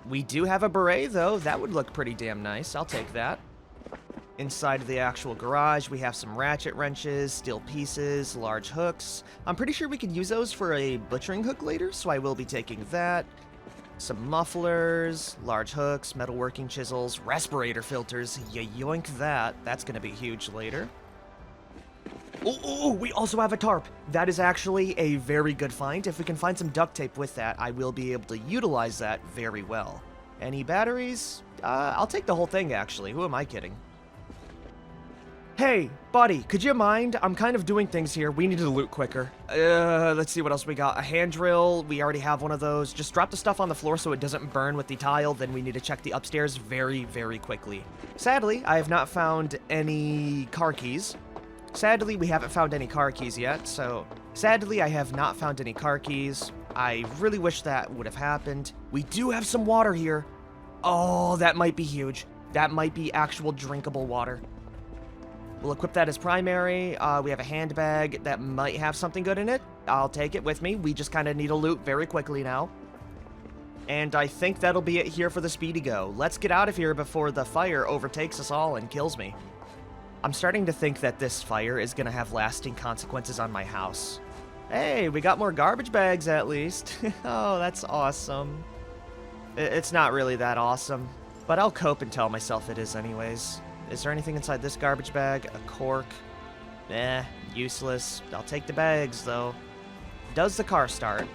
We do have a beret though, that would look pretty damn nice, I'll take that. Inside of the actual garage, we have some ratchet wrenches, steel pieces, large hooks. I'm pretty sure we could use those for a butchering hook later, so I will be taking that. Some mufflers, large hooks, metalworking chisels, respirator filters. You yoink that. That's gonna be huge later. Oh, we also have a tarp. That is actually a very good find. If we can find some duct tape with that, I will be able to utilize that very well. Any batteries? I'll take the whole thing, actually. Who am I kidding? Hey, buddy, could you mind? I'm kind of doing things here. We need to loot quicker. Let's see what else we got. A hand drill. We already have one of those. Just drop the stuff on the floor so it doesn't burn with the tile. Then we need to check the upstairs very, very quickly. Sadly, I have not found any car keys. Sadly, we haven't found any car keys yet, so... Sadly, I have not found any car keys. I really wish that would have happened. We do have some water here. Oh, that might be huge. That might be actual drinkable water. We'll equip that as primary. We have a handbag that might have something good in it. I'll take it with me. We just kind of need to loot very quickly now. And I think that'll be it here for the Speedy Go. Let's get out of here before the fire overtakes us all and kills me. I'm starting to think that this fire is going to have lasting consequences on my house. Hey, we got more garbage bags at least. Oh, that's awesome. It's not really that awesome, but I'll cope and tell myself it is anyways. Is there anything inside this garbage bag? A cork? Useless. I'll take the bags, though. Does the car start?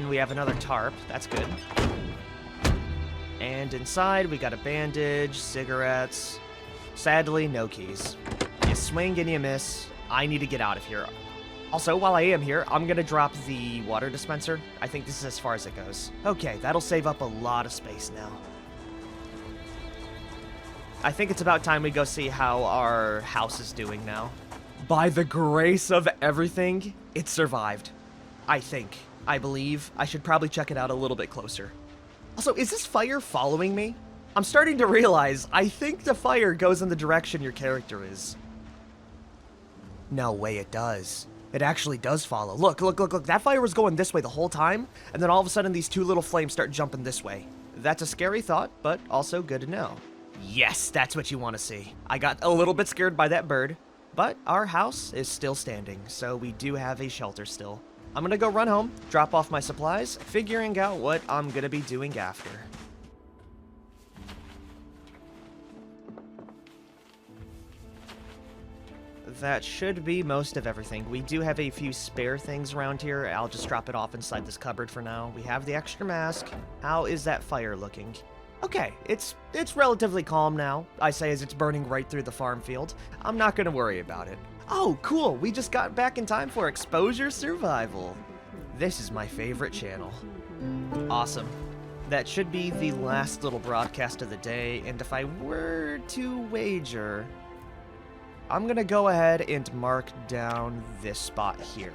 We have another tarp. That's good. And inside, we got a bandage, cigarettes. Sadly, no keys. You swing and you miss. I need to get out of here. Also, while I am here, I'm going to drop the water dispenser. I think this is as far as it goes. Okay, that'll save up a lot of space now. I think it's about time we go see how our house is doing now. By the grace of everything, it survived. I think. I believe. I should probably check it out a little bit closer. Also, is this fire following me? I'm starting to realize I think the fire goes in the direction your character is. No way it does. It actually does follow. Look. That fire was going this way the whole time, and then all of a sudden these two little flames start jumping this way. That's a scary thought, but also good to know. Yes, that's what you want to see. I got a little bit scared by that bird, but our house is still standing, so we do have a shelter still. I'm gonna go run home, drop off my supplies, figuring out what I'm gonna be doing after. That should be most of everything. We do have a few spare things around here. I'll just drop it off inside this cupboard for now. We have the extra mask. How is that fire looking? Okay, it's relatively calm now, I say as it's burning right through the farm field. I'm not gonna worry about it. Oh, cool, we just got back in time for Exposure Survival. This is my favorite channel. Awesome. That should be the last little broadcast of the day, and if I were to wager, I'm gonna go ahead and mark down this spot here.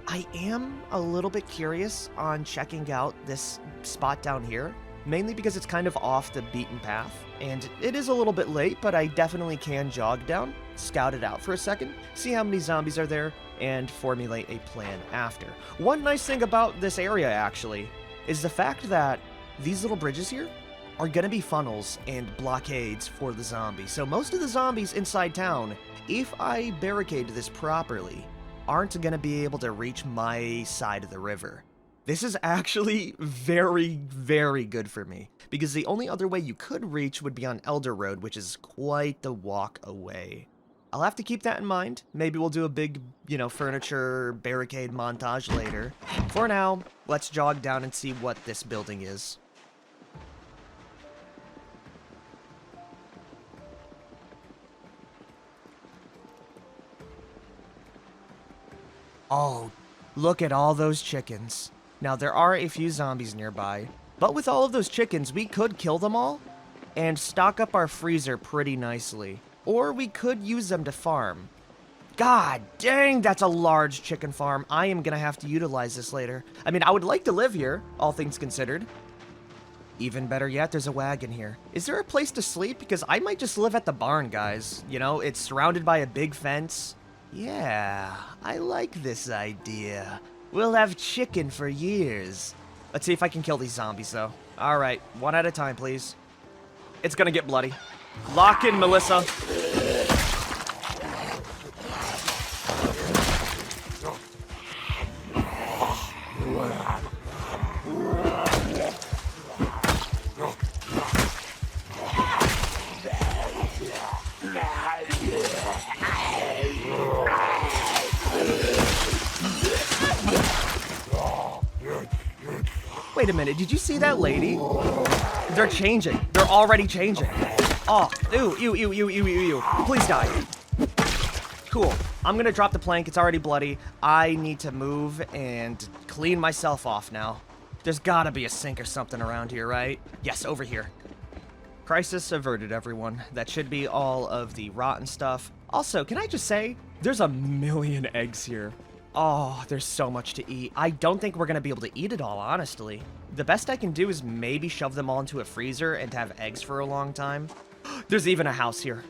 I am a little bit curious on checking out this spot down here. Mainly because it's kind of off the beaten path, and it is a little bit late, but I definitely can jog down, scout it out for a second, see how many zombies are there, and formulate a plan after. One nice thing about this area, actually, is the fact that these little bridges here are gonna be funnels and blockades for the zombies. So most of the zombies inside town, if I barricade this properly, aren't gonna be able to reach my side of the river. This is actually very, very good for me, because the only other way you could reach would be on Elder Road, which is quite the walk away. I'll have to keep that in mind. Maybe we'll do a big, furniture barricade montage later. For now, let's jog down and see what this building is. Oh, look at all those chickens. Now, there are a few zombies nearby, but with all of those chickens, we could kill them all and stock up our freezer pretty nicely. Or we could use them to farm. God dang, that's a large chicken farm. I am gonna have to utilize this later. I mean, I would like to live here, all things considered. Even better yet, there's a wagon here. Is there a place to sleep? Because I might just live at the barn, guys. It's surrounded by a big fence. Yeah, I like this idea. We'll have chicken for years. Let's see if I can kill these zombies, though. All right, one at a time, please. It's gonna get bloody. Lock in, Melissa. Wait a minute, did you see that lady? They're changing. They're already changing. Oh, ew. Please die. Cool. I'm gonna drop the plank. It's already bloody. I need to move and clean myself off now. There's gotta be a sink or something around here, right? Yes, over here. Crisis averted, everyone. That should be all of the rotten stuff. Also, can I just say, there's a million eggs here. Oh, there's so much to eat. I don't think we're gonna be able to eat it all, honestly. The best I can do is maybe shove them all into a freezer and have eggs for a long time. There's even a house here.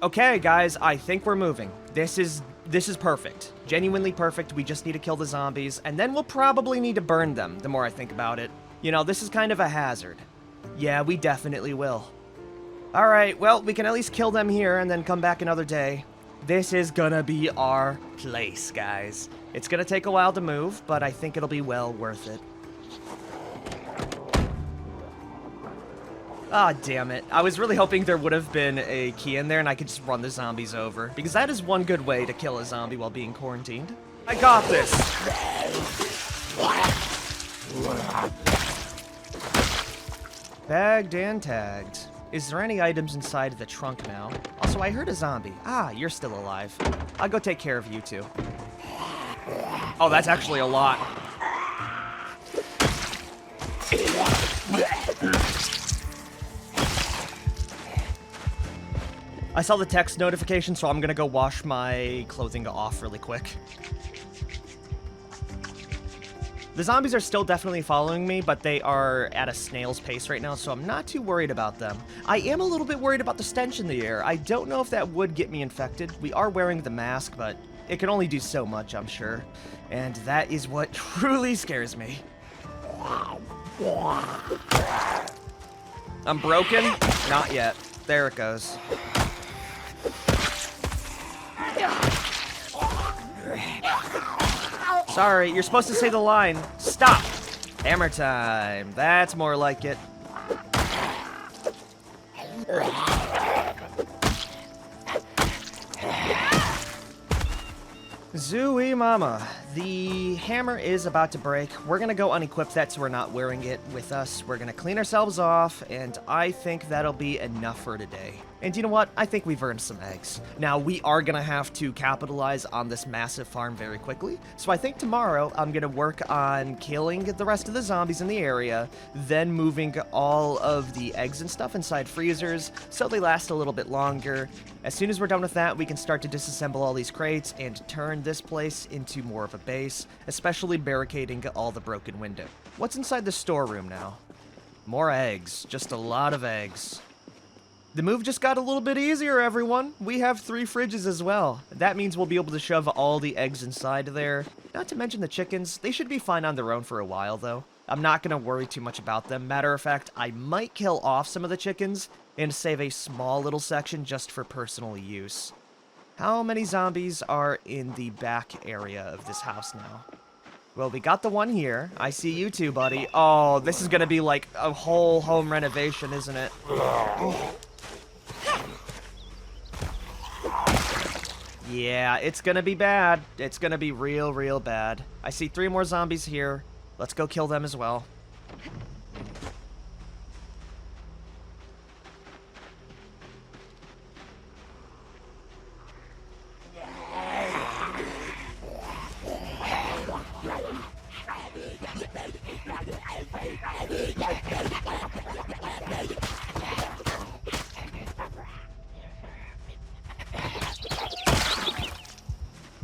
Okay, guys, I think we're moving. This is perfect. Genuinely perfect. We just need to kill the zombies, and then we'll probably need to burn them, the more I think about it. You know, this is kind of a hazard. Yeah, we definitely will. Alright, well, we can at least kill them here and then come back another day. This is gonna be our place, guys. It's gonna take a while to move, but I think it'll be well worth it. Ah, damn it. I was really hoping there would have been a key in there and I could just run the zombies over, because that is one good way to kill a zombie while being quarantined. I got this! Bagged and tagged. Is there any items inside the trunk now? Also, I heard a zombie. Ah, you're still alive. I'll go take care of you two. Oh, that's actually a lot. I saw the text notification, so I'm gonna go wash my clothing off really quick. The zombies are still definitely following me, but they are at a snail's pace right now, so I'm not too worried about them. I am a little bit worried about the stench in the air. I don't know if that would get me infected. We are wearing the mask, but it can only do so much, I'm sure. And that is what truly scares me. I'm broken? Not yet. There it goes. Sorry, you're supposed to say the line. Stop! Hammer time. That's more like it. Zooey mama. The hammer is about to break. We're gonna go unequip that so we're not wearing it with us. We're gonna clean ourselves off, and I think that'll be enough for today. And you know what? I think we've earned some eggs. Now, we are gonna have to capitalize on this massive farm very quickly, so I think tomorrow I'm gonna work on killing the rest of the zombies in the area, then moving all of the eggs and stuff inside freezers so they last a little bit longer. As soon as we're done with that, we can start to disassemble all these crates and turn this place into more of a base, especially barricading all the broken window. What's inside the storeroom now? More eggs. Just a lot of eggs. The move just got a little bit easier, everyone. We have 3 fridges as well. That means we'll be able to shove all the eggs inside there. Not to mention the chickens. They should be fine on their own for a while, though. I'm not going to worry too much about them. Matter of fact, I might kill off some of the chickens and save a small little section just for personal use. How many zombies are in the back area of this house now? Well, we got the one here. I see you too, buddy. Oh, this is going to be like a whole home renovation, isn't it? Yeah, it's gonna be bad. It's gonna be real, real bad. I see 3 more zombies here. Let's go kill them as well.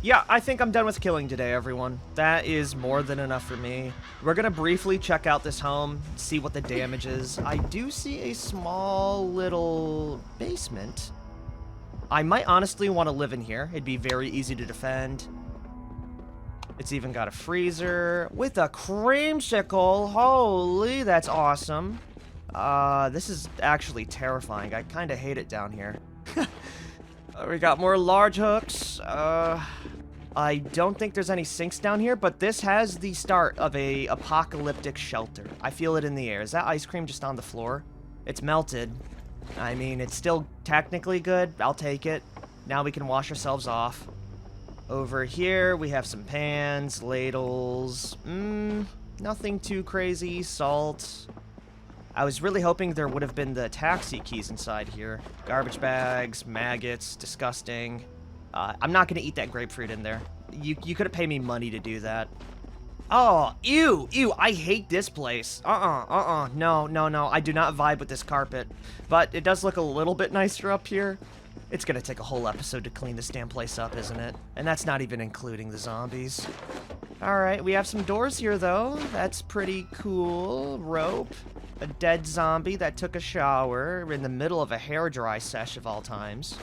Yeah, I think I'm done with killing today, everyone. That is more than enough for me. We're gonna briefly check out this home, see what the damage is. I do see a small little basement. I might honestly want to live in here. It'd be very easy to defend. It's even got a freezer with a creamsicle. Holy, that's awesome. This is actually terrifying. I kind of hate it down here. We got more large hooks. I don't think there's any sinks down here, but this has the start of a apocalyptic shelter. I feel it in the air. Is that ice cream just on the floor? It's melted. I mean, it's still technically good. I'll take it. Now we can wash ourselves off. Over here, we have some pans, ladles. Nothing too crazy. Salt. I was really hoping there would have been the taxi keys inside here. Garbage bags, maggots, disgusting. I'm not gonna eat that grapefruit in there. You couldn't pay me money to do that. Oh, ew, I hate this place. No, I do not vibe with this carpet. But it does look a little bit nicer up here. It's gonna take a whole episode to clean this damn place up, isn't it? And that's not even including the zombies. Alright, we have some doors here, though. That's pretty cool. Rope. A dead zombie that took a shower in the middle of a hairdry sesh of all times.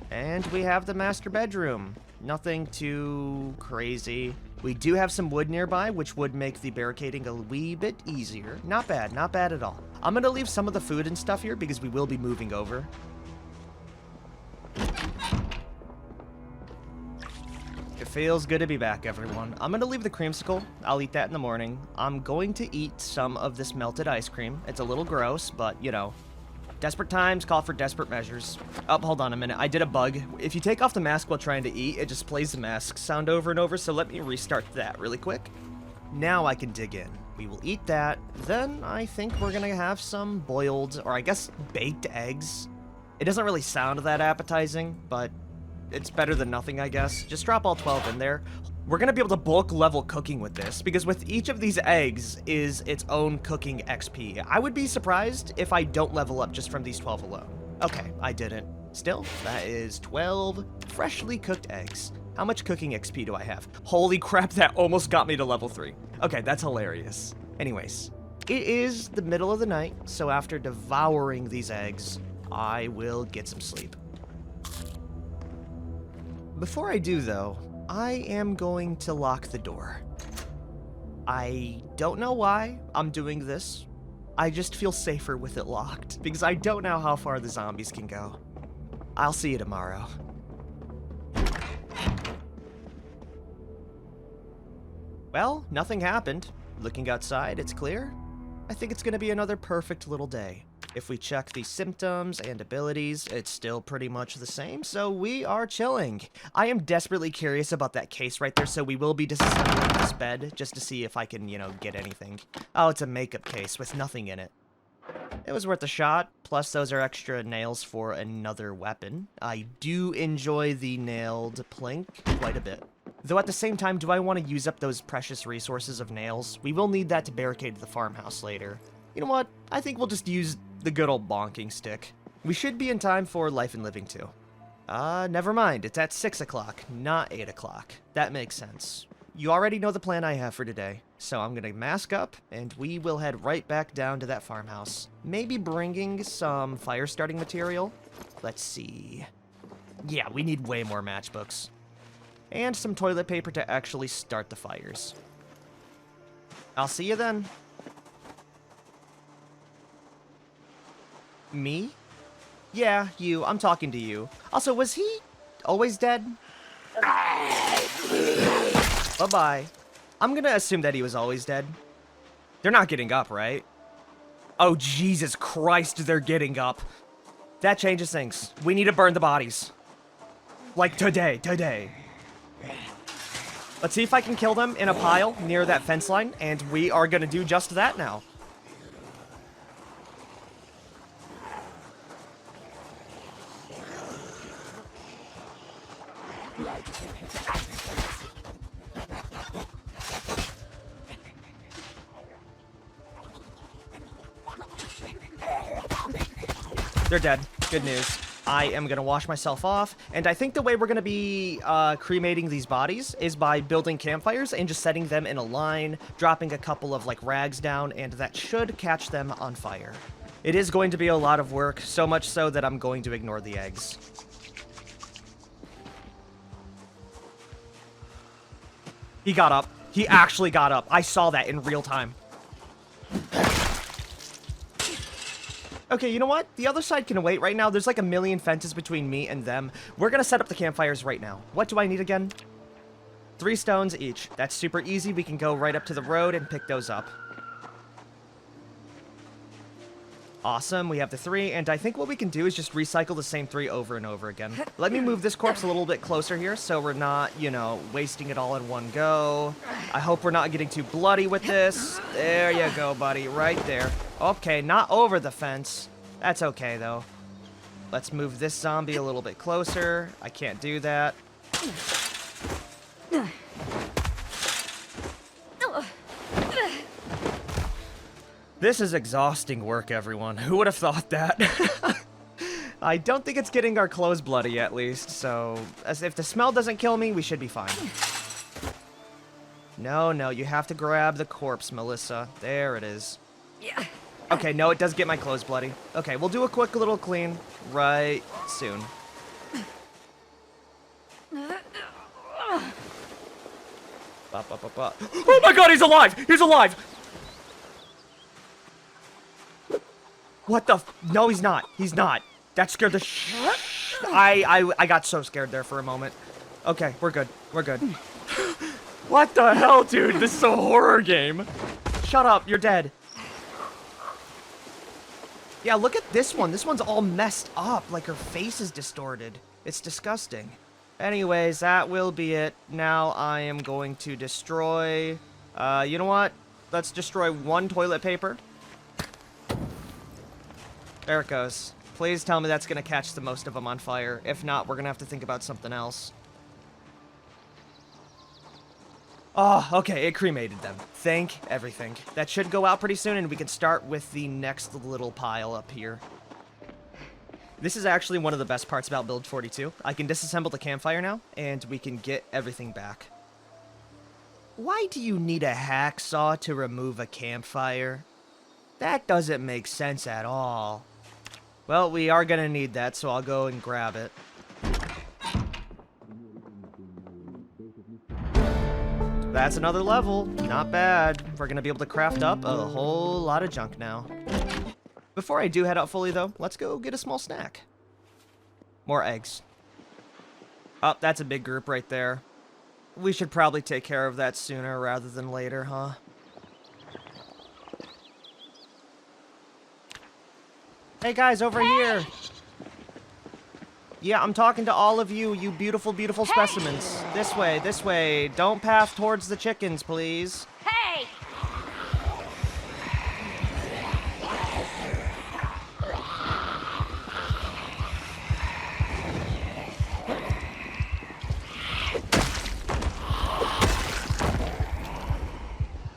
And we have the master bedroom. Nothing too crazy. We do have some wood nearby, which would make the barricading a wee bit easier. Not bad at all. I'm gonna leave some of the food and stuff here because we will be moving over. It feels good to be back, everyone. I'm gonna leave the creamsicle. I'll eat that in the morning. I'm going to eat some of this melted ice cream. It's a little gross, but, you know, desperate times call for desperate measures. Oh, hold on a minute. I did a bug. If you take off the mask while trying to eat, it just plays the mask sound over and over, so let me restart that really quick. Now I can dig in. We will eat that. Then I think we're gonna have some boiled, or I guess baked eggs. It doesn't really sound that appetizing, but it's better than nothing, I guess. Just drop all 12 in there. We're gonna be able to bulk level cooking with this, because with each of these eggs is its own cooking XP. I would be surprised if I don't level up just from these 12 alone. Okay, I didn't. Still, that is 12 freshly cooked eggs. How much cooking XP do I have? Holy crap, that almost got me to level 3. Okay, that's hilarious. Anyways, it is the middle of the night, so after devouring these eggs, I will get some sleep. Before I do, though, I am going to lock the door. I don't know why I'm doing this. I just feel safer with it locked, because I don't know how far the zombies can go. I'll see you tomorrow. Well, nothing happened. Looking outside, it's clear. I think it's gonna be another perfect little day. If we check the symptoms and abilities, it's still pretty much the same, so we are chilling. I am desperately curious about that case right there, so we will be disassembling this bed just to see if I can, you know, get anything. Oh, it's a makeup case with nothing in it. It was worth a shot, plus those are extra nails for another weapon. I do enjoy the nailed plank quite a bit. Though at the same time, do I want to use up those precious resources of nails? We will need that to barricade the farmhouse later. You know what? I think we'll just use the good old bonking stick. We should be in time for Life and Living too. Never mind. It's at 6 o'clock, not 8 o'clock. That makes sense. You already know the plan I have for today, so I'm gonna mask up, and we will head right back down to that farmhouse. Maybe bringing some fire starting material. Let's see. Yeah, we need way more matchbooks. And some toilet paper to actually start the fires. I'll see you then. Me? Yeah, you. I'm talking to you. Also, was he always dead? Bye-bye. I'm gonna assume that he was always dead. They're not getting up, right? Oh, Jesus Christ, they're getting up. That changes things. We need to burn the bodies. Like today. Let's see if I can kill them in a pile near that fence line, and we are gonna do just that now. They're dead. Good news. I am going to wash myself off, and I think the way we're going to be cremating these bodies is by building campfires and just setting them in a line, dropping a couple of, like, rags down, and that should catch them on fire. It is going to be a lot of work, so much so that I'm going to ignore the eggs. He got up. He actually got up. I saw that in real time. Okay, you know what? The other side can wait right now. There's like a million fences between me and them. We're gonna set up the campfires right now. What do I need again? 3 stones each. That's super easy. We can go right up to the road and pick those up. Awesome, we have the 3, and I think what we can do is just recycle the same 3 over and over again. Let me move this corpse a little bit closer here so we're not, you know, wasting it all in one go. I hope we're not getting too bloody with this. There you go, buddy, right there. Okay, not over the fence. That's okay, though. Let's move this zombie a little bit closer. I can't do that. This is exhausting work, everyone. Who would have thought that? I don't think it's getting our clothes bloody, at least, so as if the smell doesn't kill me, we should be fine. No, you have to grab the corpse, Melissa. There it is. Yeah. Okay, no, it does get my clothes bloody. Okay, we'll do a quick little clean right soon. Oh my god, he's alive! He's alive! What the no, he's not. He's not. That scared the I got so scared there for a moment. Okay, we're good. We're good. What the hell, dude? This is a horror game. Shut up, you're dead. Yeah, look at this one. This one's all messed up, like her face is distorted. It's disgusting. Anyways, that will be it. Now I am going to destroy... you know what? Let's destroy one toilet paper. There it goes. Please tell me that's going to catch the most of them on fire. If not, we're going to have to think about something else. Oh, okay, it cremated them. Thank everything. That should go out pretty soon, and we can start with the next little pile up here. This is actually one of the best parts about Build 42. I can disassemble the campfire now, and we can get everything back. Why do you need a hacksaw to remove a campfire? That doesn't make sense at all. Well, we are gonna need that, so I'll go and grab it. That's another level. Not bad. We're gonna be able to craft up a whole lot of junk now. Before I do head out fully, though, let's go get a small snack. More eggs. Oh, that's a big group right there. We should probably take care of that sooner rather than later, huh? Hey guys, over here! Yeah, I'm talking to all of you, you beautiful, beautiful specimens. This way, this way. Don't pass towards the chickens, please. Hey!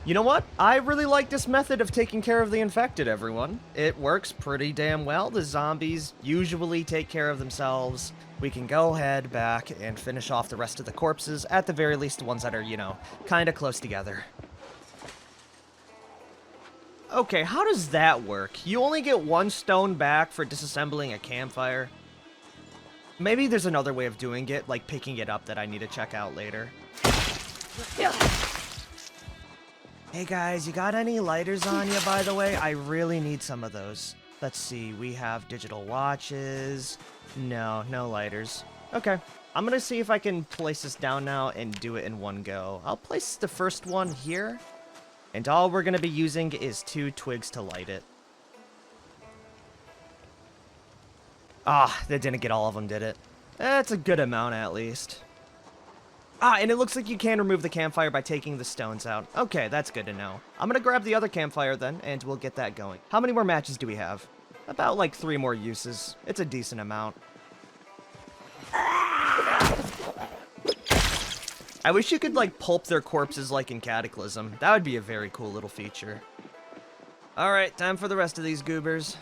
You know what? I really like this method of taking care of the infected, everyone. It works pretty damn well. The zombies usually take care of themselves. We can go ahead back and finish off the rest of the corpses, at the very least the ones that are, you know, kind of close together. Okay, how does that work? You only get 1 stone back for disassembling a campfire. Maybe there's another way of doing it, like picking it up, that I need to check out later. Hey guys, you got any lighters on you, by the way? I really need some of those. Let's see, we have digital watches. No lighters. Okay, I'm gonna see if I can place this down now and do it in one go. I'll place the first one here, and all we're gonna be using is 2 twigs to light it. Ah, that didn't get all of them, did it? That's a good amount, at least. Ah, and it looks like you can remove the campfire by taking the stones out. Okay, that's good to know. I'm gonna grab the other campfire then, and we'll get that going. How many more matches do we have? About like 3 more uses. It's a decent amount. I wish you could like pulp their corpses like in Cataclysm. That would be a very cool little feature. Alright, time for the rest of these goobers.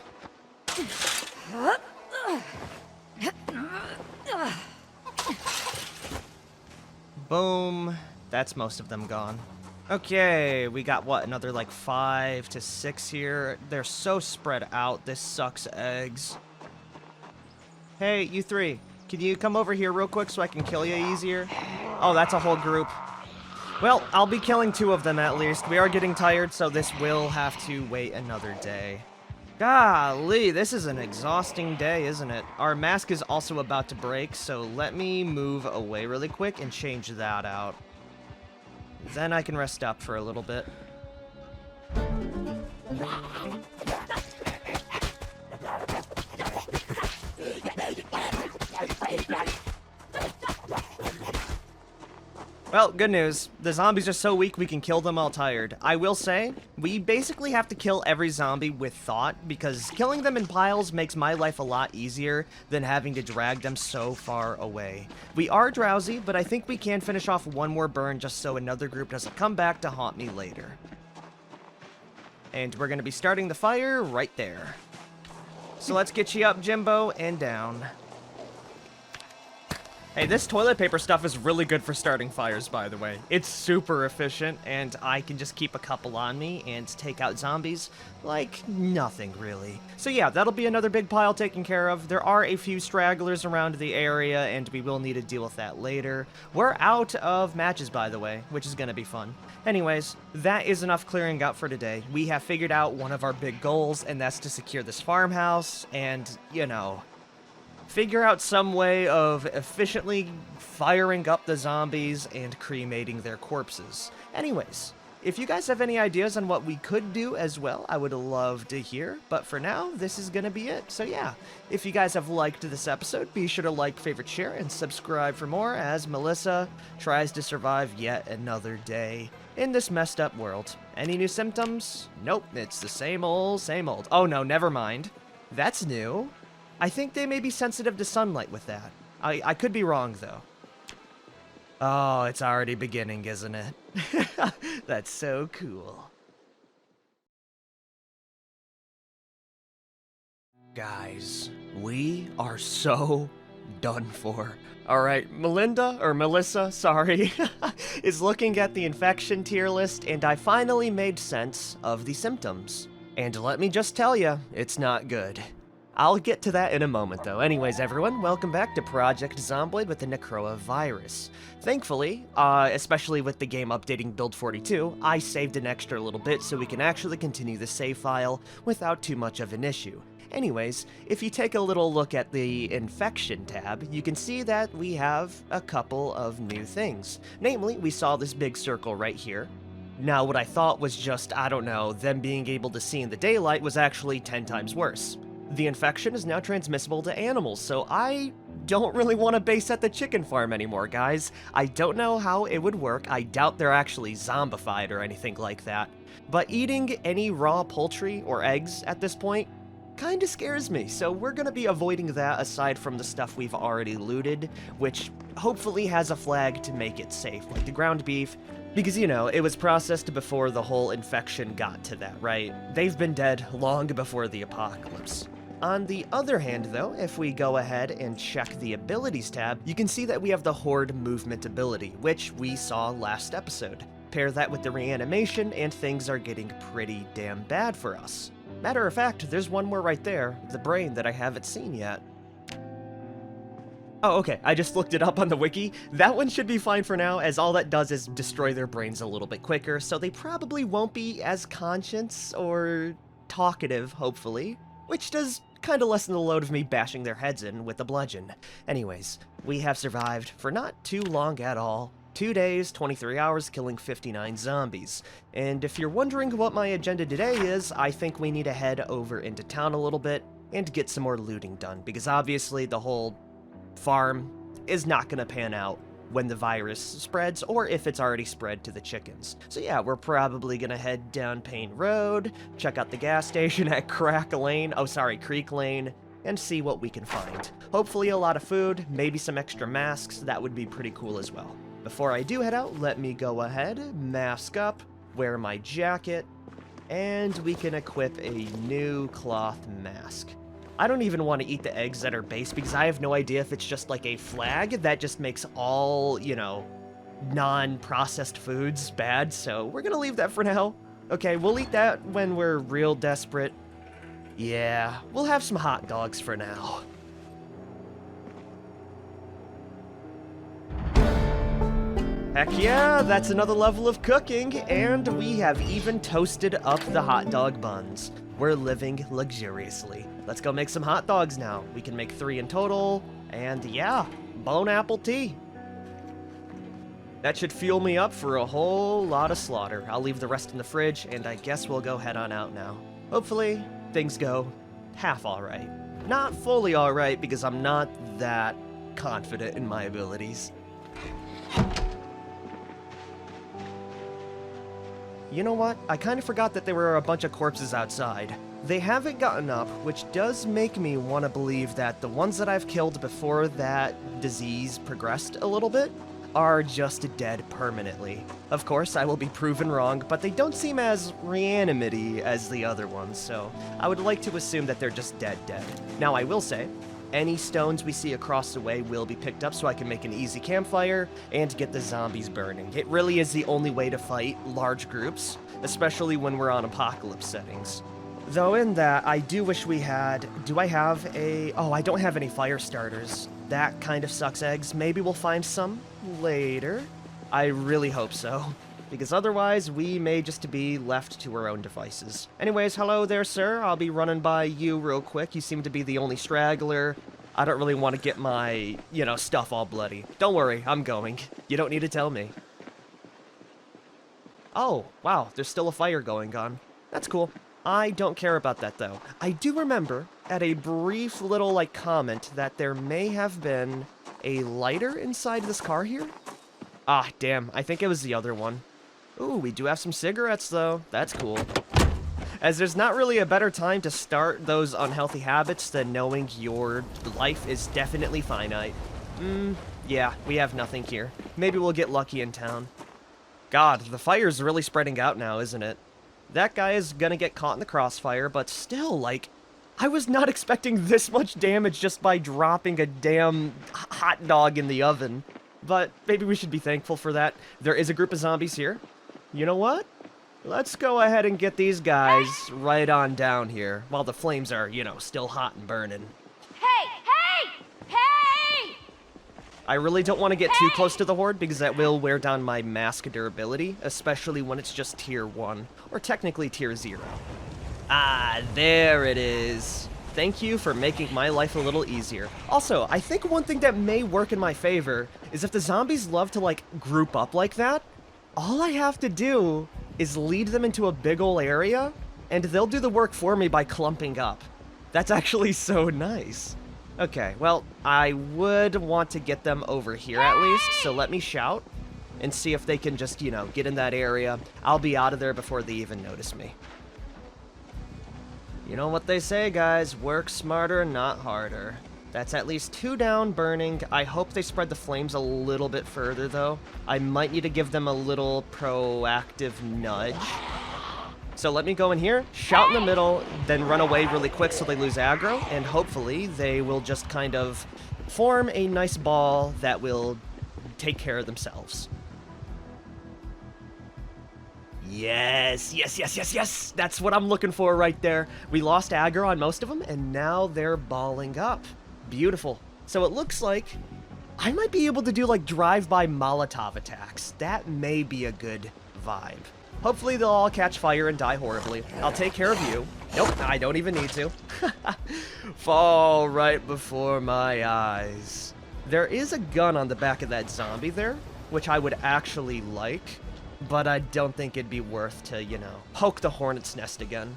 Boom. That's most of them gone. Okay, we got what, another like 5 to 6 here. They're so spread out. This sucks eggs. Hey, you 3. Can you come over here real quick so I can kill you easier? Oh, that's a whole group. Well, I'll be killing 2 of them at least. We are getting tired, so this will have to wait another day. Golly, this is an exhausting day, isn't it? Our mask is also about to break, so let me move away really quick and change that out. Then I can rest up for a little bit. Well, good news. The zombies are so weak we can kill them all tired. I will say, we basically have to kill every zombie with thought, because killing them in piles makes my life a lot easier than having to drag them so far away. We are drowsy, but I think we can finish off one more burn just so another group doesn't come back to haunt me later. And we're going to be starting the fire right there. So let's get you up, Jimbo, and down. Hey, this toilet paper stuff is really good for starting fires, by the way. It's super efficient, and I can just keep a couple on me and take out zombies like nothing, really. So yeah, that'll be another big pile taken care of. There are a few stragglers around the area, and we will need to deal with that later. We're out of matches, by the way, which is gonna be fun. Anyways, that is enough clearing out for today. We have figured out one of our big goals, and that's to secure this farmhouse, and, you know, figure out some way of efficiently firing up the zombies and cremating their corpses. Anyways, if you guys have any ideas on what we could do as well, I would love to hear. But for now, this is gonna be it. So yeah, if you guys have liked this episode, be sure to like, favorite, share, and subscribe for more as Melissa tries to survive yet another day in this messed up world. Any new symptoms? Nope, it's the same old, same old. Oh no, never mind. That's new. I think they may be sensitive to sunlight with that. I could be wrong, though. Oh, it's already beginning, isn't it? That's so cool. Guys, we are so done for. Alright, Melissa, sorry, is looking at the infection tier list, and I finally made sense of the symptoms. And let me just tell you, it's not good. I'll get to that in a moment, though. Anyways, everyone, welcome back to Project Zomboid with the Necroa virus. Thankfully, especially with the game updating Build 42, I saved an extra little bit so we can actually continue the save file without too much of an issue. Anyways, if you take a little look at the Infection tab, you can see that we have a couple of new things. Namely, we saw this big circle right here. Now, what I thought was just, I don't know, them being able to see in the daylight was actually 10 times worse. The infection is now transmissible to animals, so I don't really want to base at the chicken farm anymore, guys. I don't know how it would work. I doubt they're actually zombified or anything like that. But eating any raw poultry or eggs at this point kinda scares me, so we're gonna be avoiding that aside from the stuff we've already looted, which hopefully has a flag to make it safe, like the ground beef, because, you know, it was processed before the whole infection got to that, right? They've been dead long before the apocalypse. On the other hand, though, if we go ahead and check the Abilities tab, you can see that we have the Horde Movement ability, which we saw last episode. Pair that with the reanimation, and things are getting pretty damn bad for us. Matter of fact, there's one more right there, the brain, that I haven't seen yet. Oh, okay, I just looked it up on the wiki. That one should be fine for now, as all that does is destroy their brains a little bit quicker, so they probably won't be as conscious or talkative, hopefully, which does kind of lessen the load of me bashing their heads in with a bludgeon. Anyways, we have survived for not too long at all. 2 days, 23 hours, killing 59 zombies. And if you're wondering what my agenda today is, I think we need to head over into town a little bit and get some more looting done, because obviously the whole farm is not going to pan out when the virus spreads, or if it's already spread to the chickens. So yeah, we're probably gonna head down Payne Road, check out the gas station at Creek Lane, and see what we can find. Hopefully a lot of food, maybe some extra masks, that would be pretty cool as well. Before I do head out, let me go ahead, mask up, wear my jacket, and we can equip a new cloth mask. I don't even want to eat the eggs that are based because I have no idea if it's just like a flag that just makes all, you know, non-processed foods bad, so we're gonna leave that for now. Okay, we'll eat that when we're real desperate. Yeah, we'll have some hot dogs for now. Heck yeah, that's another level of cooking, and we have even toasted up the hot dog buns. We're living luxuriously. Let's go make some hot dogs now. We can make 3 in total, and yeah, bone apple tea. That should fuel me up for a whole lot of slaughter. I'll leave the rest in the fridge, and I guess we'll go head on out now. Hopefully, things go half alright. Not fully alright, because I'm not that confident in my abilities. You know what? I kind of forgot that there were a bunch of corpses outside. They haven't gotten up, which does make me want to believe that the ones that I've killed before that disease progressed a little bit are just dead permanently. Of course, I will be proven wrong, but they don't seem as reanimity as the other ones, so I would like to assume that they're just dead. Now, I will say, any stones we see across the way will be picked up so I can make an easy campfire and get the zombies burning. It really is the only way to fight large groups, especially when we're on apocalypse settings. Though in that, I do wish we had... Do I have a... Oh, I don't have any fire starters. That kind of sucks eggs. Maybe we'll find some later. I really hope so, because otherwise we may just be left to our own devices. Anyways, hello there, sir. I'll be running by you real quick. You seem to be the only straggler. I don't really want to get my, stuff all bloody. Don't worry, I'm going. You don't need to tell me. Oh, wow, there's still a fire going on. That's cool. I don't care about that, though. I do remember, at a brief little, comment, that there may have been a lighter inside this car here. Ah, damn, I think it was the other one. Ooh, we do have some cigarettes, though. That's cool. As there's not really a better time to start those unhealthy habits than knowing your life is definitely finite. Yeah, we have nothing here. Maybe we'll get lucky in town. God, the fire's really spreading out now, isn't it? That guy is gonna get caught in the crossfire, but still, I was not expecting this much damage just by dropping a damn hot dog in the oven. But maybe we should be thankful for that. There is a group of zombies here. You know what? Let's go ahead and get these guys right on down here, while the flames are, still hot and burning. Hey! I really don't want to get too close to the horde because that will wear down my mask durability, especially when it's just tier 1, or technically tier 0. Ah, there it is. Thank you for making my life a little easier. Also, I think one thing that may work in my favor is if the zombies love to, group up like that, all I have to do is lead them into a big ol' area, and they'll do the work for me by clumping up. That's actually so nice. Okay, well, I would want to get them over here at least, so let me shout and see if they can just, get in that area. I'll be out of there before they even notice me. You know what they say, guys, work smarter, not harder. That's at least 2 down burning. I hope they spread the flames a little bit further, though. I might need to give them a little proactive nudge. So let me go in here, shout in the middle, then run away really quick so they lose aggro, and hopefully they will just kind of form a nice ball that will take care of themselves. Yes. That's what I'm looking for right there. We lost aggro on most of them, and now they're balling up. Beautiful. So it looks like I might be able to do drive-by Molotov attacks. That may be a good vibe. Hopefully they'll all catch fire and die horribly. I'll take care of you. Nope, I don't even need to. Fall right before my eyes. There is a gun on the back of that zombie there, which I would actually like, but I don't think it'd be worth to, poke the hornet's nest again.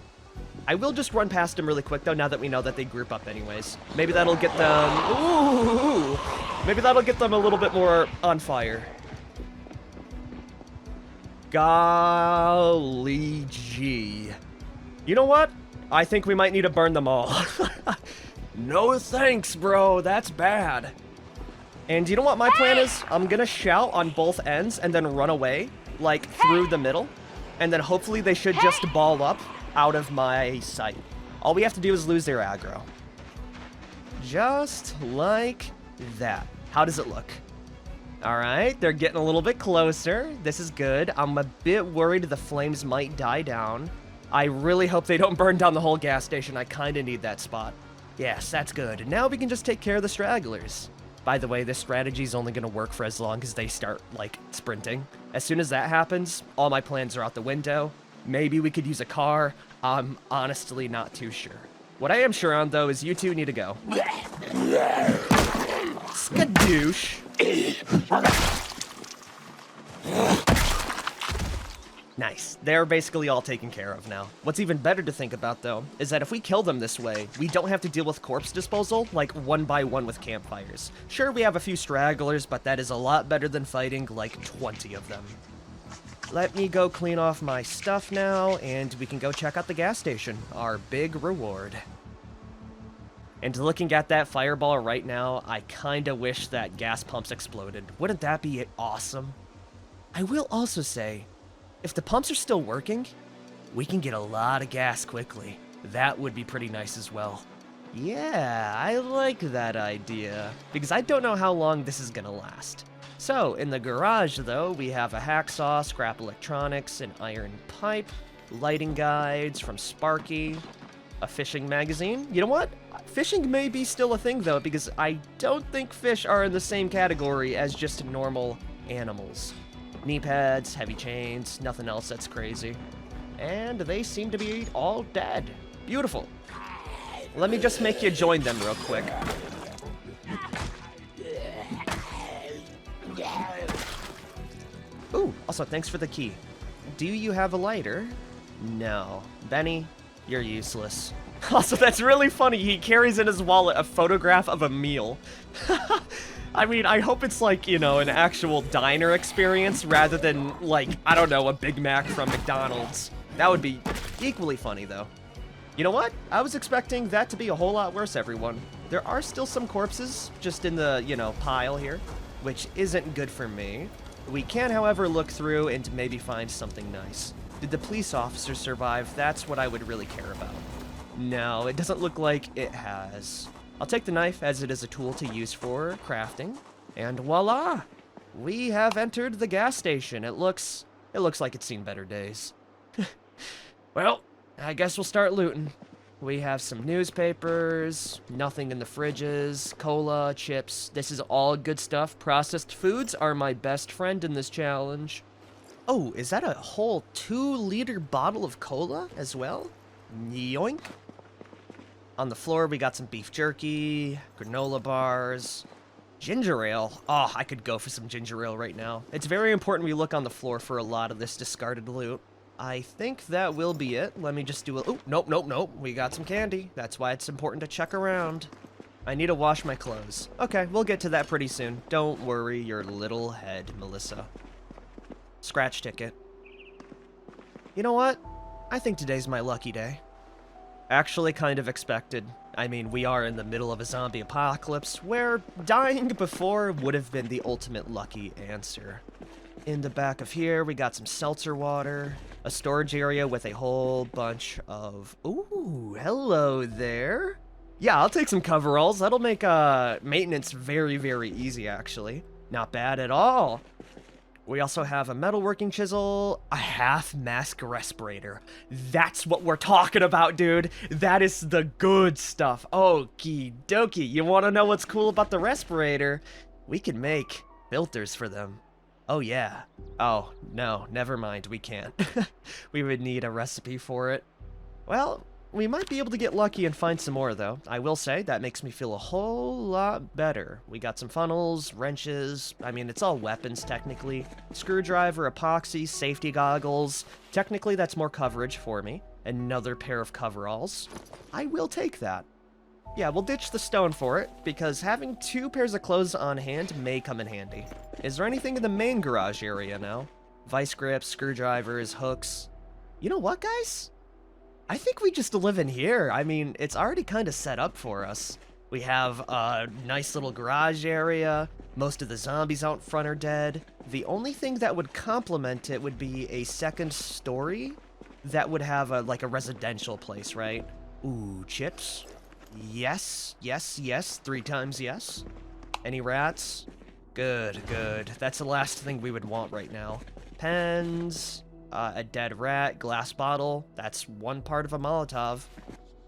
I will just run past him really quick, though, now that we know that they group up anyways. Maybe that'll get them... Ooh! Maybe that'll get them a little bit more on fire. Golly gee. You know what? I think we might need to burn them all. No thanks, bro. That's bad. And you know what my plan is? I'm gonna shout on both ends and then run away, through the middle. And then hopefully they should just ball up out of my sight. All we have to do is lose their aggro. Just like that. How does it look? Alright, they're getting a little bit closer. This is good. I'm a bit worried the flames might die down. I really hope they don't burn down the whole gas station. I kinda need that spot. Yes, that's good. Now we can just take care of the stragglers. By the way, this strategy is only gonna work for as long as they start, sprinting. As soon as that happens, all my plans are out the window. Maybe we could use a car. I'm honestly not too sure. What I am sure on, though, is you two need to go. Skadoosh. Nice. They're basically all taken care of now. What's even better to think about, though, is that if we kill them this way, we don't have to deal with corpse disposal, one by one with campfires. Sure, we have a few stragglers, but that is a lot better than fighting, 20 of them. let me go clean off my stuff now, and we can go check out the gas station, our big reward. And looking at that fireball right now, I kinda wish that gas pumps exploded. Wouldn't that be awesome? I will also say, if the pumps are still working, we can get a lot of gas quickly. That would be pretty nice as well. Yeah, I like that idea, because I don't know how long this is gonna last. So, in the garage though, we have a hacksaw, scrap electronics, an iron pipe, lighting guides from Sparky, a fishing magazine. You know what? Fishing may be still a thing though, because I don't think fish are in the same category as just normal animals. Knee pads, heavy chains, nothing else that's crazy. And they seem to be all dead. Beautiful. Let me just make you join them real quick. Ooh, also thanks for the key. Do you have a lighter? No. Benny, you're useless. Also, that's really funny. He carries in his wallet a photograph of a meal. I mean, I hope it's like, you know, an actual diner experience rather than, like, I don't know, a Big Mac from McDonald's. That would be equally funny, though. You know what? I was expecting that to be a whole lot worse, everyone. There are still some corpses just in the, you know, pile here, which isn't good for me. We can, however, look through and maybe find something nice. Did the police officer survive? That's what I would really care about. No, it doesn't look like it has. I'll take the knife as it is a tool to use for crafting. And voila! We have entered the gas station. It looks like it's seen better days. Well, I guess we'll start looting. We have some newspapers, nothing in the fridges, cola, chips. This is all good stuff. Processed foods are my best friend in this challenge. Oh, is that a whole 2-liter bottle of cola as well? Yoink. On the floor, we got some beef jerky, granola bars, ginger ale. Oh, I could go for some ginger ale right now. It's very important we look on the floor for a lot of this discarded loot. I think that will be it. Let me just do a... Oh, nope. We got some candy. That's why it's important to check around. I need to wash my clothes. Okay, we'll get to that pretty soon. Don't worry your little head, Melissa. Scratch ticket. You know what? I think today's my lucky day. Actually kind of expected. I mean, we are in the middle of a zombie apocalypse where dying before would have been the ultimate lucky answer. In the back of here, we got some seltzer water, a storage area with a whole bunch of... Ooh, hello there. Yeah, I'll take some coveralls. That'll make maintenance very, very easy, actually. Not bad at all. We also have a metalworking chisel, a half-mask respirator. That's what we're talking about, dude. That is the good stuff. Okie dokie. You want to know what's cool about the respirator? We can make filters for them. Oh, yeah. Oh, no, never mind. We can't. We would need a recipe for it. Well, we might be able to get lucky and find some more, though. I will say, that makes me feel a whole lot better. We got some funnels, wrenches. I mean, it's all weapons, technically. Screwdriver, epoxy, safety goggles. Technically, that's more coverage for me. Another pair of coveralls. I will take that. Yeah, we'll ditch the stone for it, because having 2 pairs of clothes on hand may come in handy. Is there anything in the main garage area now? Vice grips, screwdrivers, hooks. You know what, guys? I think we just live in here. I mean, it's already kind of set up for us. We have a nice little garage area. Most of the zombies out front are dead. The only thing that would complement it would be a second story that would have like a residential place, right? Ooh, chips. Yes. 3 times yes. Any rats? Good. That's the last thing we would want right now. Pens, a dead rat, glass bottle. That's one part of a Molotov.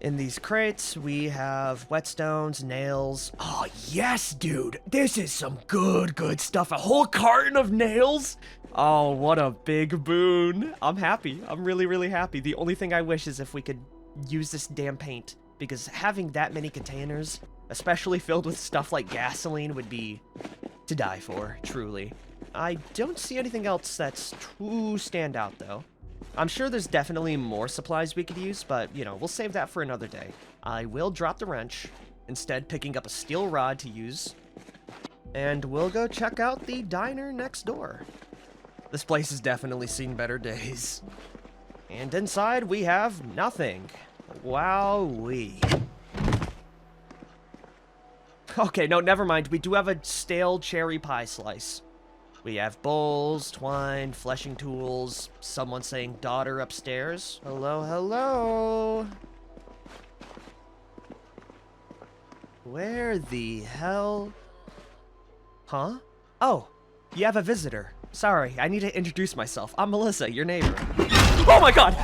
In these crates, we have whetstones, nails. Oh, yes, dude. This is some good stuff. A whole carton of nails? Oh, what a big boon. I'm happy. I'm really happy. The only thing I wish is if we could use this damn paint, because having that many containers, especially filled with stuff like gasoline, would be to die for, truly. I don't see anything else that's too standout, though. I'm sure there's definitely more supplies we could use, but, you know, we'll save that for another day. I will drop the wrench, instead picking up a steel rod to use, and we'll go check out the diner next door. This place has definitely seen better days. And inside, we have nothing. Wowee. Okay, no, never mind. We do have a stale cherry pie slice. We have bowls, twine, fleshing tools, someone saying daughter upstairs. Hello, hello. Where the hell? Huh? Oh, you have a visitor. Sorry, I need to introduce myself. I'm Melissa, your neighbor. Oh my god!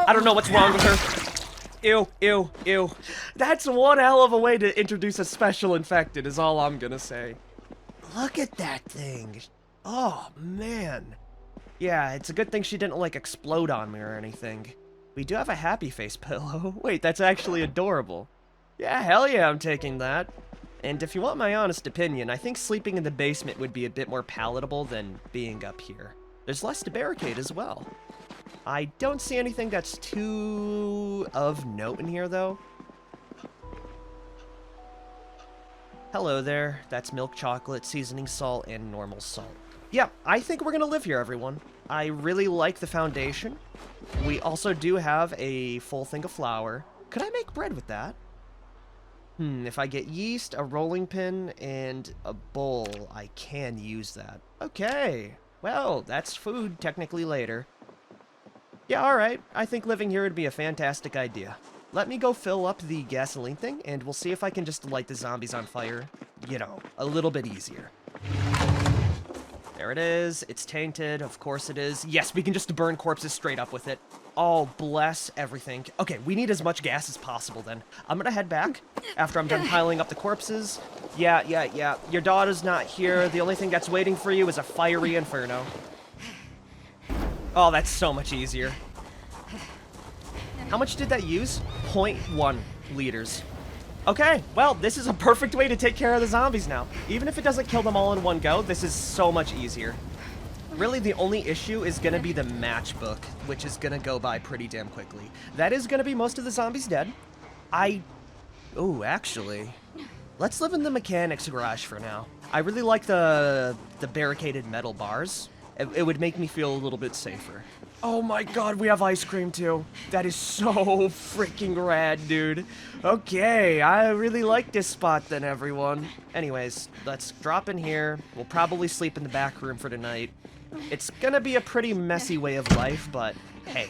I don't know what's wrong with her. Ew, ew, ew. That's one hell of a way to introduce a special infected, is all I'm gonna say. Look at that thing. Oh, man. Yeah, it's a good thing she didn't, like, explode on me or anything. We do have a happy face pillow. Wait, that's actually adorable. Yeah, hell yeah, I'm taking that. And if you want my honest opinion, I think sleeping in the basement would be a bit more palatable than being up here. There's less to barricade as well. I don't see anything that's too of note in here, though. Hello there. That's milk chocolate, seasoning salt, and normal salt. Yeah, I think we're gonna live here, everyone. I really like the foundation. We also do have a full thing of flour. Could I make bread with that? If I get yeast, a rolling pin, and a bowl, I can use that. Okay. Well, that's food technically later. Yeah, alright. I think living here would be a fantastic idea. Let me go fill up the gasoline thing, and we'll see if I can just light the zombies on fire, you know, a little bit easier. There it is. It's tainted. Of course it is. Yes, we can just burn corpses straight up with it. Oh, bless everything. Okay, we need as much gas as possible then. I'm gonna head back after I'm done piling up the corpses. Yeah. Your daughter's not here. The only thing that's waiting for you is a fiery inferno. Oh, that's so much easier. How much did that use? 0.1 liters. Okay, well, this is a perfect way to take care of the zombies now. Even if it doesn't kill them all in one go, this is so much easier. Really, the only issue is gonna be the matchbook, which is gonna go by pretty damn quickly. That is gonna be most of the zombies dead. Oh, actually, let's live in the mechanics garage for now. I really like the barricaded metal bars. It would make me feel a little bit safer. Oh my god, we have ice cream too. That is so freaking rad, dude. Okay, I really like this spot then, everyone. Anyways, let's drop in here. We'll probably sleep in the back room for tonight. It's gonna be a pretty messy way of life, but hey,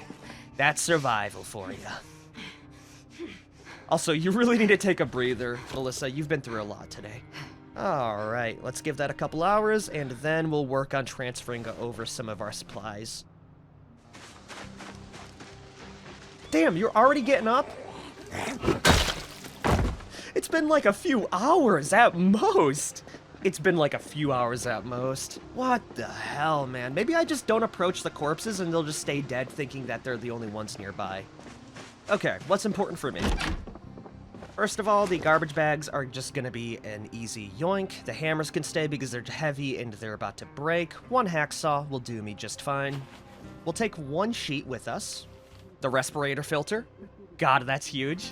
that's survival for you. Also, you really need to take a breather, Melissa. You've been through a lot today. Alright, let's give that a couple hours, and then we'll work on transferring over some of our supplies. Damn, you're already getting up? It's been like a few hours at most. It's been like a few hours at most. What the hell, man? Maybe I just don't approach the corpses and they'll just stay dead thinking that they're the only ones nearby. Okay, what's important for me? First of all, the garbage bags are just gonna be an easy yoink. The hammers can stay because they're heavy and they're about to break. One hacksaw will do me just fine. We'll take one sheet with us. The respirator filter. God, that's huge.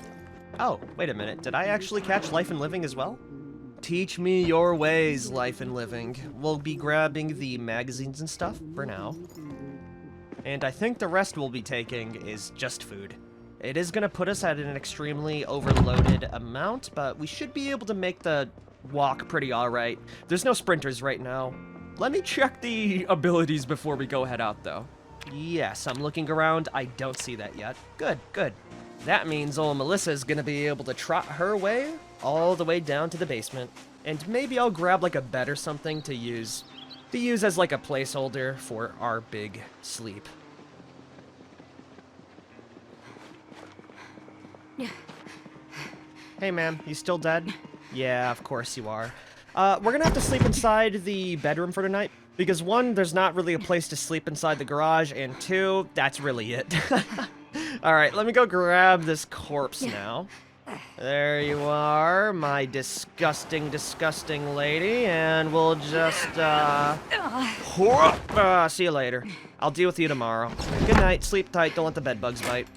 Oh, wait a minute. Did I actually catch Life and Living as well? Teach me your ways, Life and Living. We'll be grabbing the magazines and stuff for now. And I think the rest we'll be taking is just food. It is going to put us at an extremely overloaded amount, but we should be able to make the walk pretty alright. There's no sprinters right now. Let me check the abilities before we go head out, though. Yes, I'm looking around. I don't see that yet. Good, good. That means old Melissa is going to be able to trot her way all the way down to the basement. And maybe I'll grab like a bed or something to use as like a placeholder for our big sleep. Hey, ma'am, you still dead? Yeah, of course you are. We're gonna have to sleep inside the bedroom for tonight. Because one, there's not really a place to sleep inside the garage, and two, that's really it. Alright, let me go grab this corpse now. There you are, my disgusting, disgusting lady, and we'll just, see you later. I'll deal with you tomorrow. Good night, sleep tight, don't let the bed bugs bite.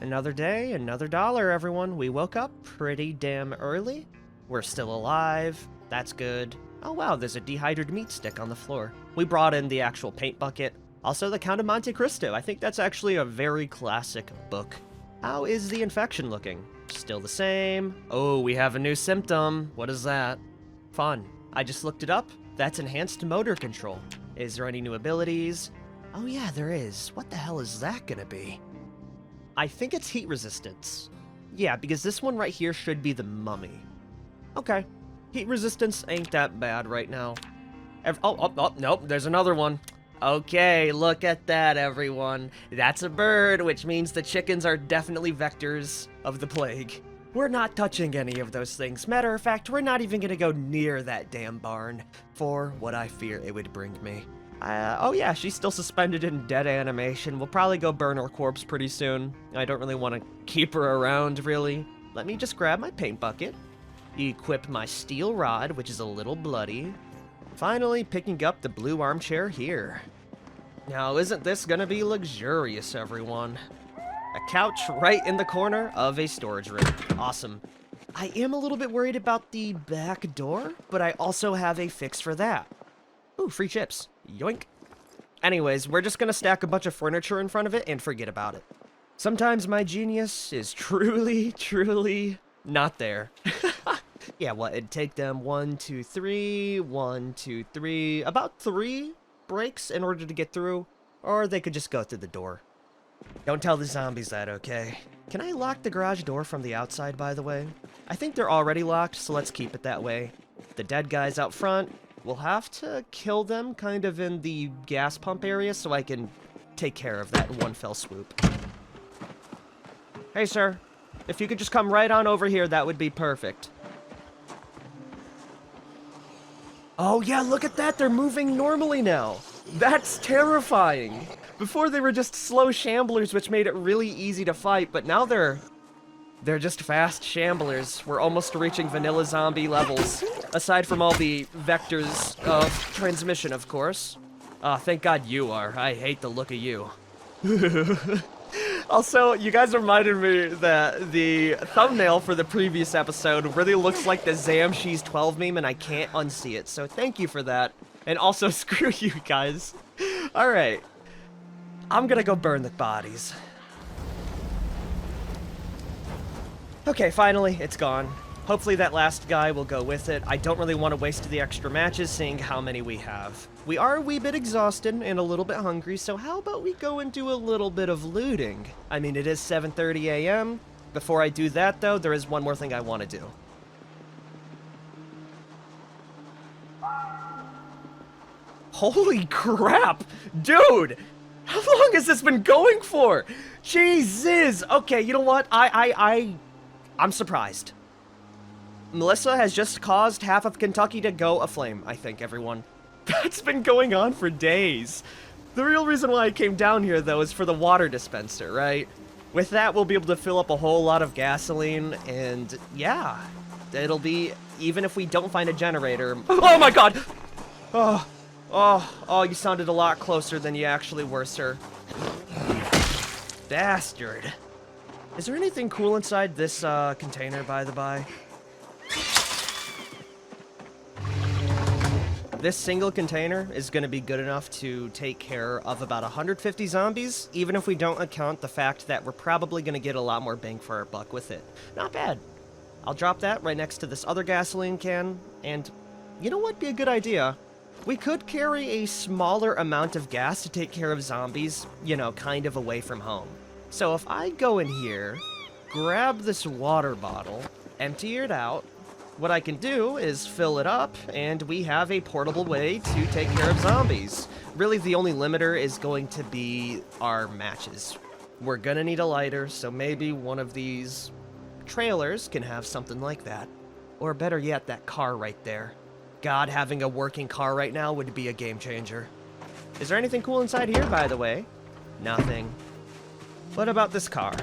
Another day, another dollar, everyone. We woke up pretty damn early. We're still alive. That's good. Oh wow, there's a dehydrated meat stick on the floor. We brought in the actual paint bucket. Also the Count of Monte Cristo. I think that's actually a very classic book. How is the infection looking? Still the same. Oh, we have a new symptom. What is that? Fun. I just looked it up. That's enhanced motor control. Is there any new abilities? Oh yeah, there is. What the hell is that gonna be? I think it's heat resistance. Yeah, because this one right here should be the mummy. Okay. Heat resistance ain't that bad right now. Nope, there's another one. Okay, look at that, everyone. That's a bird, which means the chickens are definitely vectors of the plague. We're not touching any of those things. Matter of fact, we're not even gonna go near that damn barn for what I fear it would bring me. Oh yeah, she's still suspended in dead animation. We'll probably go burn her corpse pretty soon. I don't really want to keep her around, really. Let me just grab my paint bucket, equip my steel rod, which is a little bloody. Finally, picking up the blue armchair here. Now, isn't this gonna be luxurious, everyone? A couch right in the corner of a storage room. Awesome. I am a little bit worried about the back door, but I also have a fix for that. Ooh, free chips. Yoink. Anyways, we're just gonna stack a bunch of furniture in front of it and forget about it. Sometimes my genius is truly not there. Yeah, what, it'd take them 1, 2, 3, 1, 2, 3, about 3 breaks in order to get through, or they could just go through the door. Don't tell the zombies that, okay? Can I lock the garage door from the outside, by the way? I think they're already locked, so let's keep it that way. The dead guys out front, we'll have to kill them kind of in the gas pump area so I can take care of that in one fell swoop. Hey, sir. If you could just come right on over here, that would be perfect. Oh, yeah, look at that. They're moving normally now. That's terrifying. Before they were just slow shamblers, which made it really easy to fight, but now they're just fast shamblers. We're almost reaching vanilla zombie levels, aside from all the vectors of transmission, of course. Thank God you are. I hate the look of you. Also, you guys reminded me that the thumbnail for the previous episode really looks like the She's 12 meme, and I can't unsee it, so thank you for that. And also, screw you guys. Alright. I'm gonna go burn the bodies. Okay, finally, it's gone. Hopefully that last guy will go with it. I don't really want to waste the extra matches, seeing how many we have. We are a wee bit exhausted and a little bit hungry, so how about we go and do a little bit of looting? I mean, it is 7:30 a.m. Before I do that, though, there is one more thing I want to do. Holy crap! Dude! How long has this been going for? Jesus! Okay, you know what? I'm surprised. Melissa has just caused half of Kentucky to go aflame, I think, everyone. That's been going on for days. The real reason why I came down here, though, is for the water dispenser, right? With that, we'll be able to fill up a whole lot of gasoline, and yeah, it'll be, even if we don't find a generator. Oh my god! Oh, you sounded a lot closer than you actually were, sir. Bastard. Is there anything cool inside this container, by the by? This single container is going to be good enough to take care of about 150 zombies, even if we don't account the fact that we're probably going to get a lot more bang for our buck with it. Not bad. I'll drop that right next to this other gasoline can, and you know what'd be a good idea? We could carry a smaller amount of gas to take care of zombies, you know, kind of away from home. So if I go in here, grab this water bottle, empty it out, what I can do is fill it up, and we have a portable way to take care of zombies. Really, the only limiter is going to be our matches. We're gonna need a lighter, so maybe one of these trailers can have something like that. Or better yet, that car right there. God, having a working car right now would be a game changer. Is there anything cool inside here, by the way? Nothing. What about this car?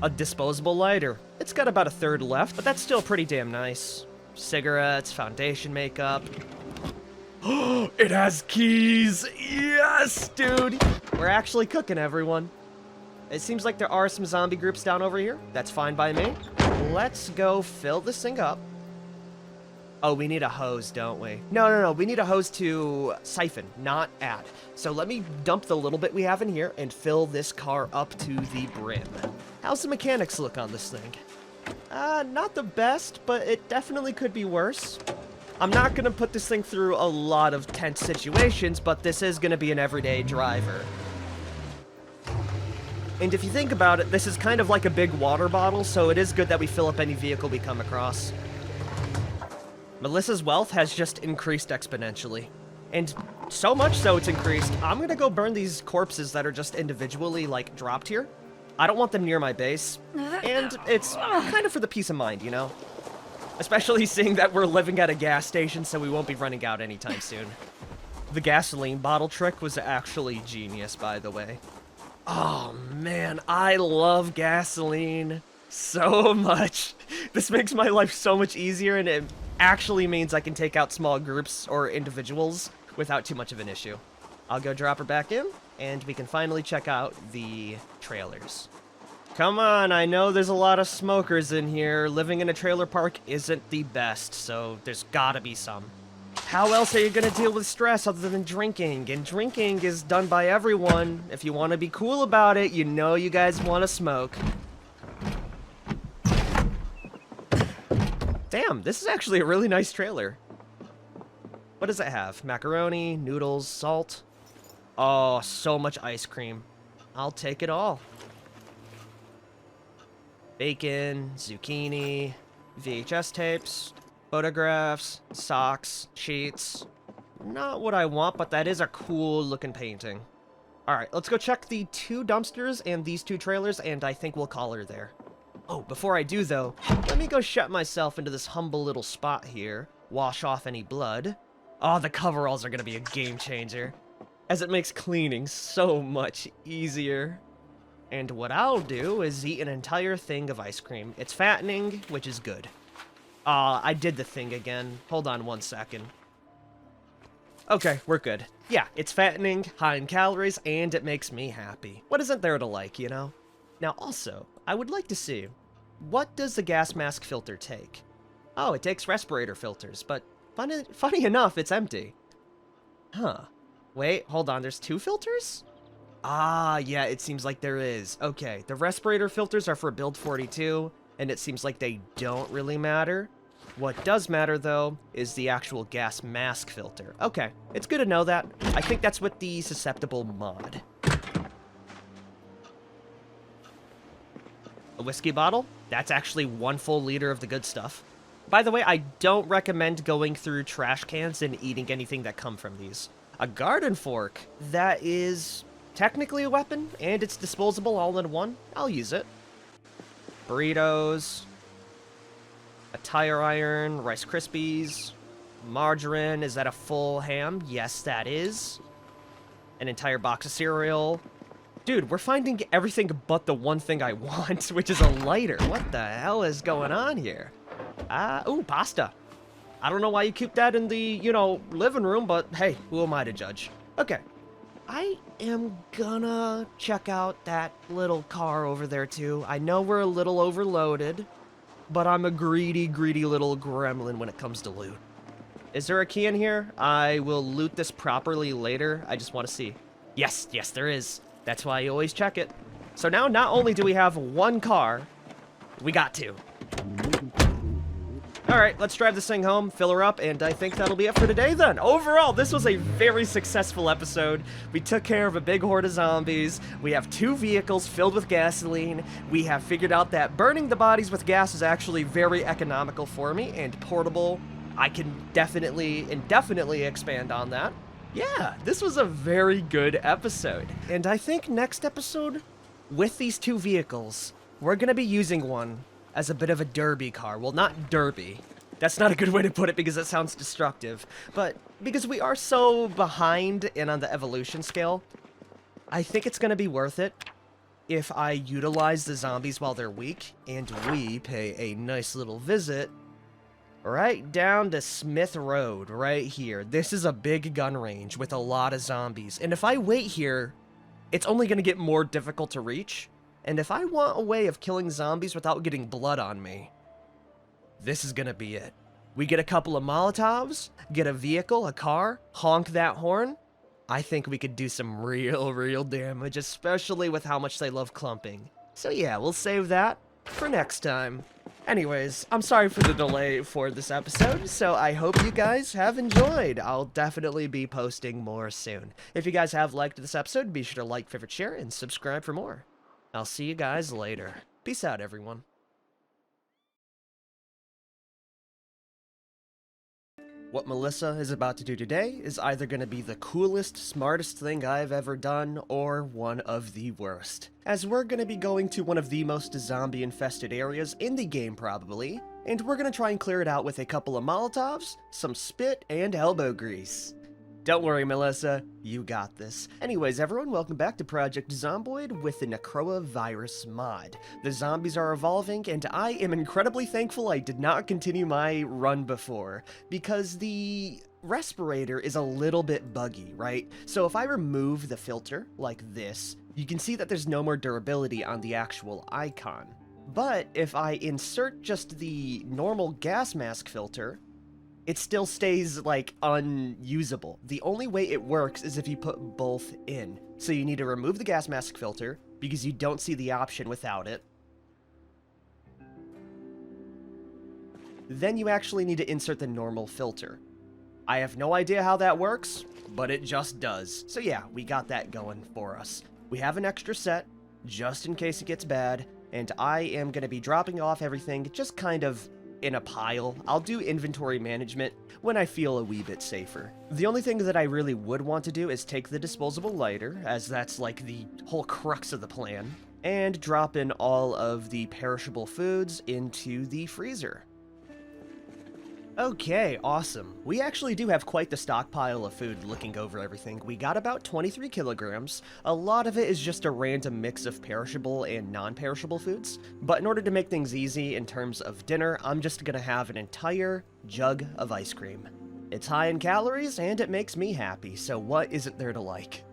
A disposable lighter. It's got about a third left, but that's still pretty damn nice. Cigarettes, foundation makeup. Oh, it has keys! Yes, dude! We're actually cooking, everyone. It seems like there are some zombie groups down over here. That's fine by me. Let's go fill this thing up. Oh, we need a hose, don't we? No. We need a hose to siphon, not add. So let me dump the little bit we have in here and fill this car up to the brim. How's the mechanics look on this thing? Not the best, but it definitely could be worse. I'm not gonna put this thing through a lot of tense situations, but this is gonna be an everyday driver. And if you think about it, this is kind of like a big water bottle, so it is good that we fill up any vehicle we come across. Melissa's wealth has just increased exponentially. And so much so it's increased, I'm gonna go burn these corpses that are just individually, like, dropped here. I don't want them near my base, and it's kind of for the peace of mind, you know? Especially seeing that we're living at a gas station, so we won't be running out anytime soon. The gasoline bottle trick was actually genius, by the way. Oh man, I love gasoline so much. This makes my life so much easier, and it actually means I can take out small groups or individuals without too much of an issue. I'll go drop her back in, and we can finally check out the trailers. Come on, I know there's a lot of smokers in here. Living in a trailer park isn't the best, so there's gotta be some. How else are you gonna deal with stress other than drinking? And drinking is done by everyone. If you want to be cool about it, you know you guys want to smoke. Damn, this is actually a really nice trailer. What does it have? Macaroni, noodles, salt. Oh, so much ice cream. I'll take it all. Bacon, zucchini, VHS tapes, photographs, socks, sheets. Not what I want, but that is a cool looking painting. Alright, let's go check the 2 dumpsters and these 2 trailers, and I think we'll call her there. Oh, before I do though, let me go shut myself into this humble little spot here, wash off any blood. Oh, the coveralls are gonna be a game changer, as it makes cleaning so much easier. And what I'll do is eat an entire thing of ice cream. It's fattening, which is good. I did the thing again. Hold on 1 second. Okay, we're good. Yeah, it's fattening, high in calories, and it makes me happy. What isn't there to like, you know? Now also, I would like to see, what does the gas mask filter take? Oh, it takes respirator filters, but funny enough, it's empty. Huh. Wait, hold on, there's 2 filters? Ah, yeah, it seems like there is. Okay, the respirator filters are for build 42, and it seems like they don't really matter. What does matter, though, is the actual gas mask filter. Okay, it's good to know that. I think that's with the susceptible mod. A whiskey bottle? That's actually 1 full liter of the good stuff. By the way, I don't recommend going through trash cans and eating anything that come from these. A garden fork, that is technically a weapon, and it's disposable all in one. I'll use it. Burritos. A tire iron, Rice Krispies. Margarine, is that a full ham? Yes, that is. An entire box of cereal. Dude, we're finding everything but the one thing I want, which is a lighter. What the hell is going on here? Ooh, pasta. I don't know why you keep that in the, living room, but hey, who am I to judge? Okay. I am gonna check out that little car over there, too. I know we're a little overloaded, but I'm a greedy, greedy little gremlin when it comes to loot. Is there a key in here? I will loot this properly later. I just want to see. Yes, there is. That's why you always check it. So now, not only do we have 1 car, we got 2. Alright, let's drive this thing home, fill her up, and I think that'll be it for today then. Overall, this was a very successful episode. We took care of a big horde of zombies. We have 2 vehicles filled with gasoline. We have figured out that burning the bodies with gas is actually very economical for me and portable. I can definitely, indefinitely expand on that. Yeah, this was a very good episode. And I think next episode, with these 2 vehicles, we're gonna be using one as a bit of a derby car. Well, not derby. That's not a good way to put it because it sounds destructive. But because we are so behind and on the evolution scale, I think it's gonna be worth it if I utilize the zombies while they're weak, and we pay a nice little visit right down to Smith Road, right here. This is a big gun range with a lot of zombies. And if I wait here, it's only gonna get more difficult to reach. And if I want a way of killing zombies without getting blood on me, this is gonna be it. We get a couple of Molotovs, get a vehicle, a car, honk that horn. I think we could do some real damage, especially with how much they love clumping. So yeah, we'll save that for next time. Anyways, I'm sorry for the delay for this episode, so I hope you guys have enjoyed. I'll definitely be posting more soon. If you guys have liked this episode, be sure to like, favorite, share, and subscribe for more. I'll see you guys later. Peace out, everyone. What Melissa is about to do today is either going to be the coolest, smartest thing I've ever done, or one of the worst. As we're going to be going to one of the most zombie-infested areas in the game, probably, and we're going to try and clear it out with a couple of Molotovs, some spit, and elbow grease. Don't worry, Melissa, you got this. Anyways, everyone, welcome back to Project Zomboid with the Necroa virus mod. The zombies are evolving, and I am incredibly thankful I did not continue my run before, because the respirator is a little bit buggy, right? So if I remove the filter, like this, you can see that there's no more durability on the actual icon. But if I insert just the normal gas mask filter, it still stays, like, unusable. The only way it works is if you put both in. So you need to remove the gas mask filter, because you don't see the option without it. Then you actually need to insert the normal filter. I have no idea how that works, but it just does. So yeah, we got that going for us. We have an extra set, just in case it gets bad, and I am going to be dropping off everything just kind of in a pile. I'll do inventory management when I feel a wee bit safer. The only thing that I really would want to do is take the disposable lighter, as that's like the whole crux of the plan, and drop in all of the perishable foods into the freezer. Okay, awesome. We actually do have quite the stockpile of food looking over everything. We got about 23 kilograms. A lot of it is just a random mix of perishable and non-perishable foods. But in order to make things easy in terms of dinner, I'm just gonna have an entire jug of ice cream. It's high in calories and it makes me happy, so what isn't there to like?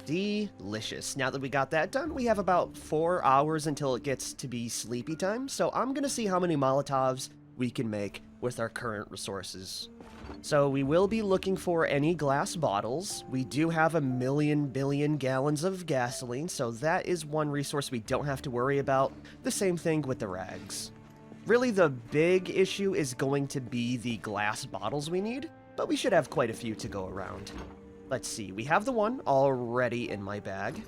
Delicious. Now that we got that done, we have about 4 hours until it gets to be sleepy time, so I'm gonna see how many Molotovs we can make with our current resources. So we will be looking for any glass bottles. We do have 1 billion gallons of gasoline, so that is one resource we don't have to worry about. The same thing with the rags. Really, the big issue is going to be the glass bottles we need, but we should have quite a few to go around. Let's see, we have the one already in my bag.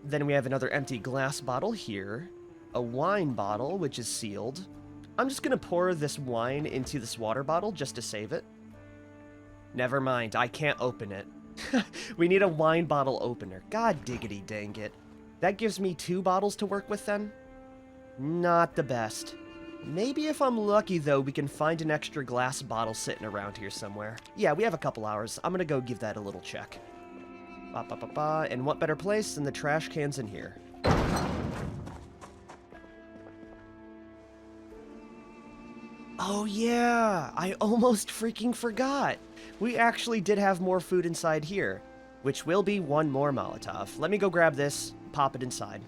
Then we have another empty glass bottle here. A wine bottle, which is sealed. I'm just gonna pour this wine into this water bottle just to save it. Never mind, I can't open it. We need a wine bottle opener. God diggity dang it. That gives me 2 bottles to work with then? Not the best. Maybe if I'm lucky though, we can find an extra glass bottle sitting around here somewhere. Yeah, we have a couple hours. I'm gonna go give that a little check. And what better place than the trash cans in here? Oh yeah, I almost freaking forgot. We actually did have more food inside here, which will be 1 more Molotov. Let me go grab this, pop it inside.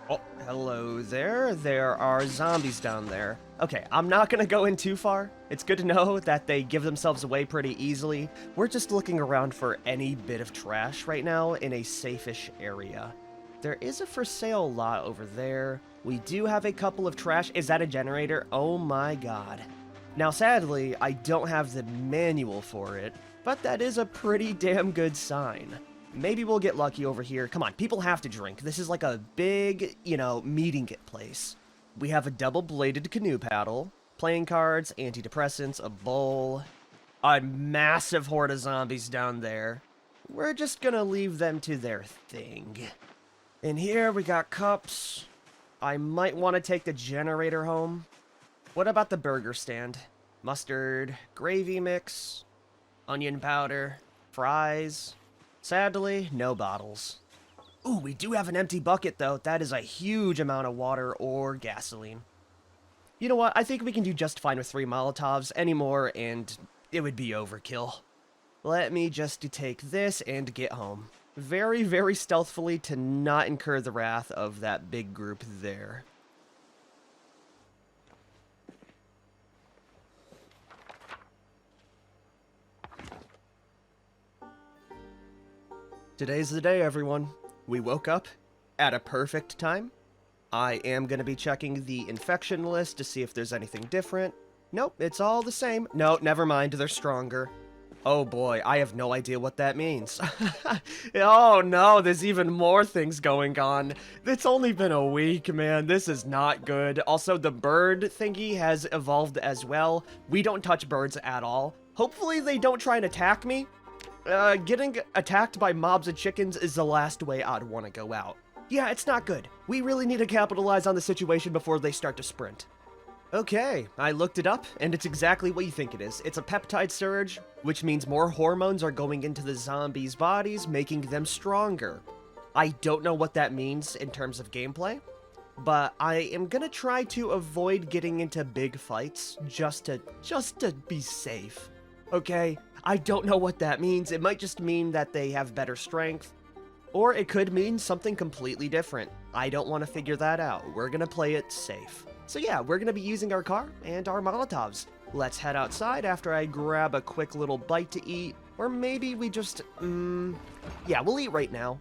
Oh, hello there. There are zombies down there. Okay, I'm not gonna go in too far. It's good to know that they give themselves away pretty easily. We're just looking around for any bit of trash right now in a safe-ish area. There is a for sale lot over there. We do have a couple of trash. Is that a generator? Oh my god. Now sadly, I don't have the manual for it, but that is a pretty damn good sign. Maybe we'll get lucky over here. Come on, people have to drink. This is like a big, meeting place. We have a double-bladed canoe paddle, playing cards, antidepressants, a bowl, a massive horde of zombies down there. We're just gonna leave them to their thing. In here, we got cups. I might want to take the generator home. What about the burger stand? Mustard, gravy mix, onion powder, fries. Sadly, no bottles. Ooh, we do have an empty bucket, though. That is a huge amount of water or gasoline. You know what? I think we can do just fine with 3 Molotovs anymore, and it would be overkill. Let me just take this and get home. Very stealthily to not incur the wrath of that big group there. Today's the day, everyone. We woke up at a perfect time. I am going to be checking the infection list to see if there's anything different. Nope, it's all the same. No, never mind, they're stronger. Oh boy, I have no idea what that means. Oh no, there's even more things going on. It's only been a week, man. This is not good. Also, the bird thingy has evolved as well. We don't touch birds at all. Hopefully they don't try and attack me. Getting attacked by mobs of chickens is the last way I'd want to go out. Yeah, it's not good. We really need to capitalize on the situation before they start to sprint. Okay, I looked it up, and it's exactly what you think it is. It's a peptide surge, which means more hormones are going into the zombies' bodies, making them stronger. I don't know what that means in terms of gameplay, but I am gonna try to avoid getting into big fights just to be safe. Okay? I don't know what that means. It might just mean that they have better strength, or it could mean something completely different. I don't want to figure that out. We're gonna play it safe. So yeah, we're gonna be using our car and our Molotovs. Let's head outside after I grab a quick little bite to eat, or maybe we just, yeah, we'll eat right now.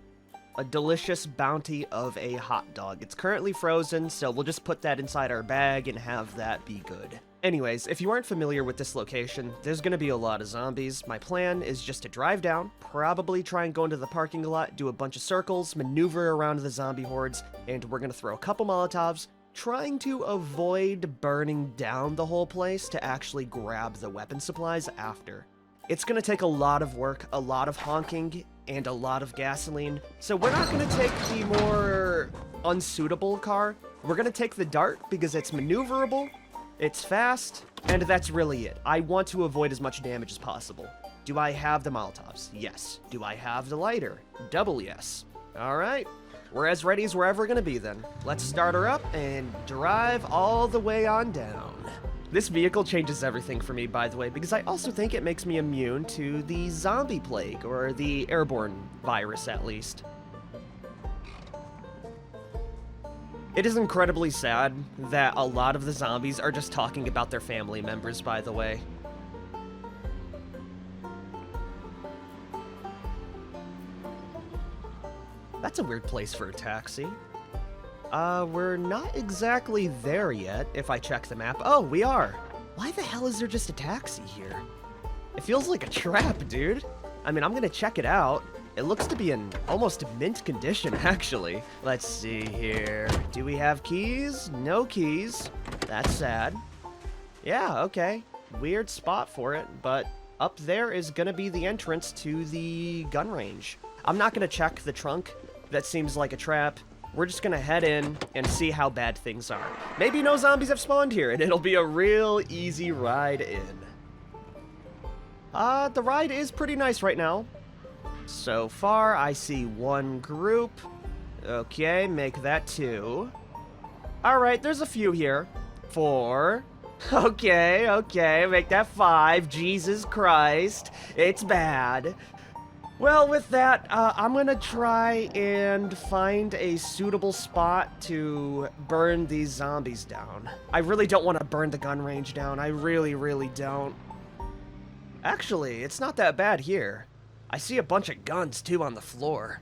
A delicious bounty of a hot dog. It's currently frozen, so we'll just put that inside our bag and have that be good. Anyways, if you aren't familiar with this location, there's gonna be a lot of zombies. My plan is just to drive down, probably try and go into the parking lot, do a bunch of circles, maneuver around the zombie hordes, and we're gonna throw a couple Molotovs, trying to avoid burning down the whole place to actually grab the weapon supplies after. It's gonna take a lot of work, a lot of honking, and a lot of gasoline, so we're not gonna take the more unsuitable car. We're gonna take the Dart because it's maneuverable, it's fast, and that's really it. I want to avoid as much damage as possible. Do I have the Molotovs? Yes. Do I have the lighter? Double yes. Alright. We're as ready as we're ever gonna be then. Let's start her up and drive all the way on down. This vehicle changes everything for me, by the way, because I also think it makes me immune to the zombie plague, or the airborne virus at least. It is incredibly sad that a lot of the zombies are just talking about their family members, by the way. That's a weird place for a taxi. We're not exactly there yet, if I check the map. Oh, we are. Why the hell is there just a taxi here? It feels like a trap, dude. I mean, I'm gonna check it out. It looks to be in almost mint condition, actually. Let's see here. Do we have keys? No keys. That's sad. Yeah, okay. Weird spot for it, but up there is gonna be the entrance to the gun range. I'm not gonna check the trunk. That seems like a trap. We're just gonna head in and see how bad things are. Maybe no zombies have spawned here, and it'll be a real easy ride in. The ride is pretty nice right now. So far, I see one group. Okay, make that 2. Alright, there's a few here. 4. Okay, make that 5. Jesus Christ. It's bad. Well, with that, I'm gonna try and find a suitable spot to burn these zombies down. I really don't want to burn the gun range down. I really don't. Actually, it's not that bad here. I see a bunch of guns, too, on the floor.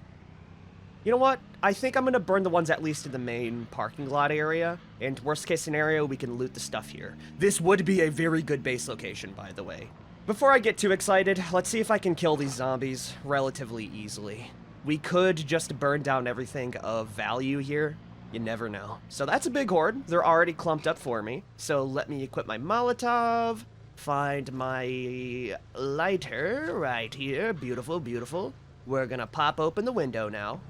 You know what? I think I'm gonna burn the ones at least in the main parking lot area, and worst case scenario, we can loot the stuff here. This would be a very good base location, by the way. Before I get too excited, let's see if I can kill these zombies relatively easily. We could just burn down everything of value here. You never know. So that's a big horde. They're already clumped up for me. So let me equip my Molotov. Find my lighter right here. Beautiful, beautiful. We're gonna pop open the window now.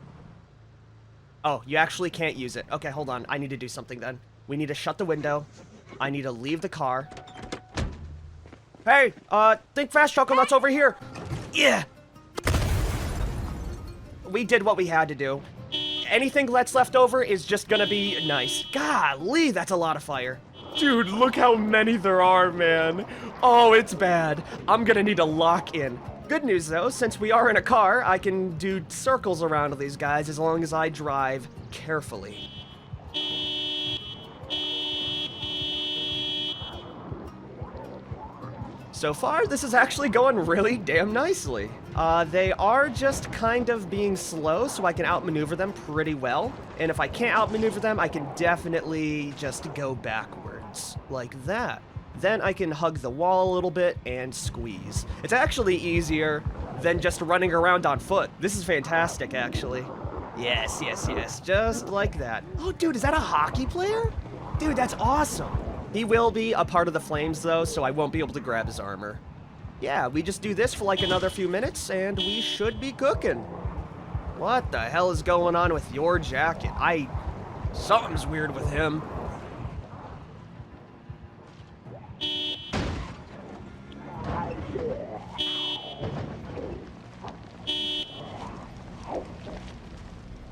Oh, you actually can't use it. Okay, hold on. I need to do something then. We need to shut the window. I need to leave the car. Hey, think fast, Choconuts over here. Yeah. We did what we had to do. Anything that's left over is just gonna be nice. Golly, that's a lot of fire. Dude, look how many there are, man. Oh, it's bad. I'm gonna need to lock in. Good news, though, since we are in a car, I can do circles around these guys as long as I drive carefully. So far, this is actually going really damn nicely. They are just kind of being slow, so I can outmaneuver them pretty well. And if I can't outmaneuver them, I can definitely just go backwards, like that. Then I can hug the wall a little bit and squeeze. It's actually easier than just running around on foot. This is fantastic, actually. Yes, yes, yes, just like that. Oh, dude, is that a hockey player? Dude, that's awesome. He will be a part of the flames, though, so I won't be able to grab his armor. Yeah, we just do this for like another few minutes, and we should be cooking. What the hell is going on with your jacket? Something's weird with him.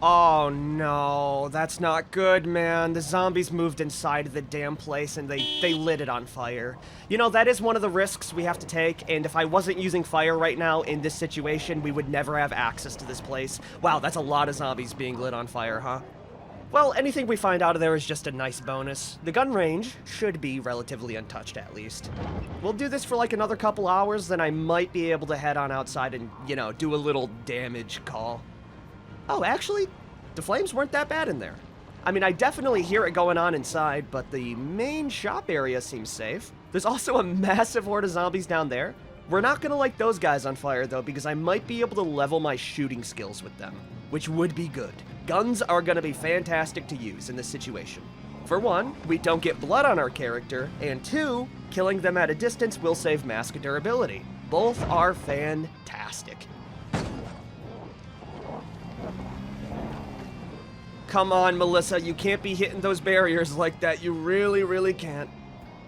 Oh no, that's not good, man. The zombies moved inside the damn place and they lit it on fire. You know, that is one of the risks we have to take, and if I wasn't using fire right now in this situation, we would never have access to this place. Wow, that's a lot of zombies being lit on fire, huh? Well, anything we find out of there is just a nice bonus. The gun range should be relatively untouched, at least. We'll do this for like another couple hours, then I might be able to head on outside and, you know, do a little damage call. Oh, actually, the flames weren't that bad in there. I mean, I definitely hear it going on inside, but the main shop area seems safe. There's also a massive horde of zombies down there. We're not gonna light those guys on fire, though, because I might be able to level my shooting skills with them, which would be good. Guns are gonna be fantastic to use in this situation. For one, we don't get blood on our character, and two, killing them at a distance will save mask durability. Both are fantastic. Come on, Melissa, you can't be hitting those barriers like that. You really, really can't.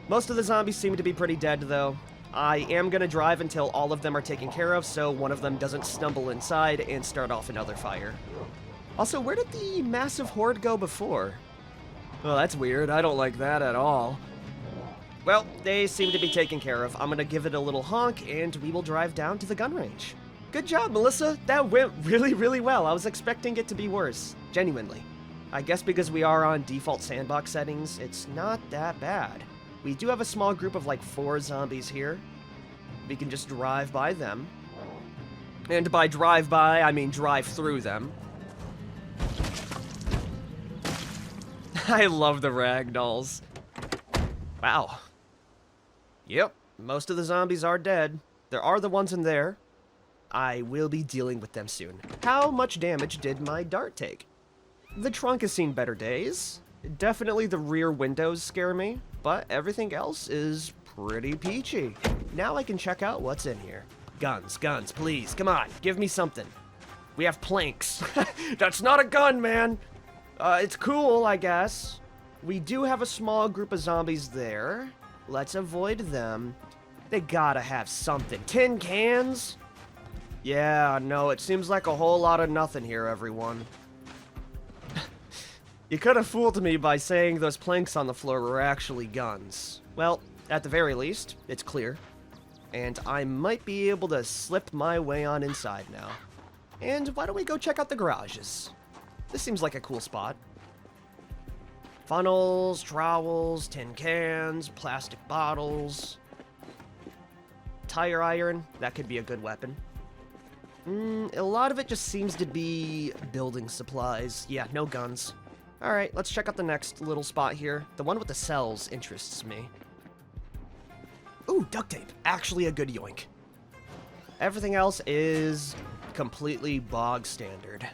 Most of the zombies seem to be pretty dead, though. I am gonna drive until all of them are taken care of, so one of them doesn't stumble inside and start off another fire. Also, where did the massive horde go before? Oh, that's weird. I don't like that at all. Well, they seem to be taken care of. I'm gonna give it a little honk, and we will drive down to the gun range. Good job, Melissa. That went really, really well. I was expecting it to be worse. Genuinely. I guess because we are on default sandbox settings, it's not that bad. We do have a small group of like 4 zombies here. We can just drive by them. And by drive by, I mean drive through them. I love the ragdolls. Wow. Yep, most of the zombies are dead. There are the ones in there. I will be dealing with them soon. How much damage did my dart take? The trunk has seen better days. Definitely the rear windows scare me, but everything else is pretty peachy. Now I can check out what's in here. Guns, guns, please, come on, give me something. We have planks. That's not a gun, man! It's cool, I guess. We do have a small group of zombies there. Let's avoid them. They gotta have something. Tin cans? Yeah, no, it seems like a whole lot of nothing here, everyone. You could have fooled me by saying those planks on the floor were actually guns. Well, at the very least, it's clear. And I might be able to slip my way on inside now. And why don't we go check out the garages? This seems like a cool spot. Funnels, trowels, tin cans, plastic bottles. Tire iron, that could be a good weapon. A lot of it just seems to be building supplies. Yeah, no guns. Alright, let's check out the next little spot here. The one with the cells interests me. Ooh, duct tape. Actually a good yoink. Everything else is completely bog standard.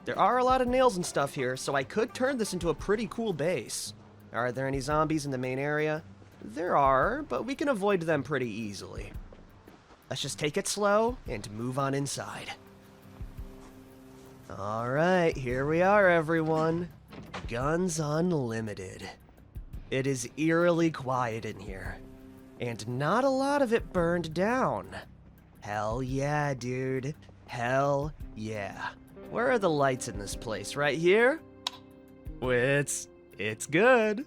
There are a lot of nails and stuff here, so I could turn this into a pretty cool base. Are there any zombies in the main area? There are, but we can avoid them pretty easily. Let's just take it slow and move on inside. Alright, here we are, everyone. Guns Unlimited. It is eerily quiet in here. And not a lot of it burned down. Hell yeah, dude. Hell yeah. Where are the lights in this place? Right here? It's good.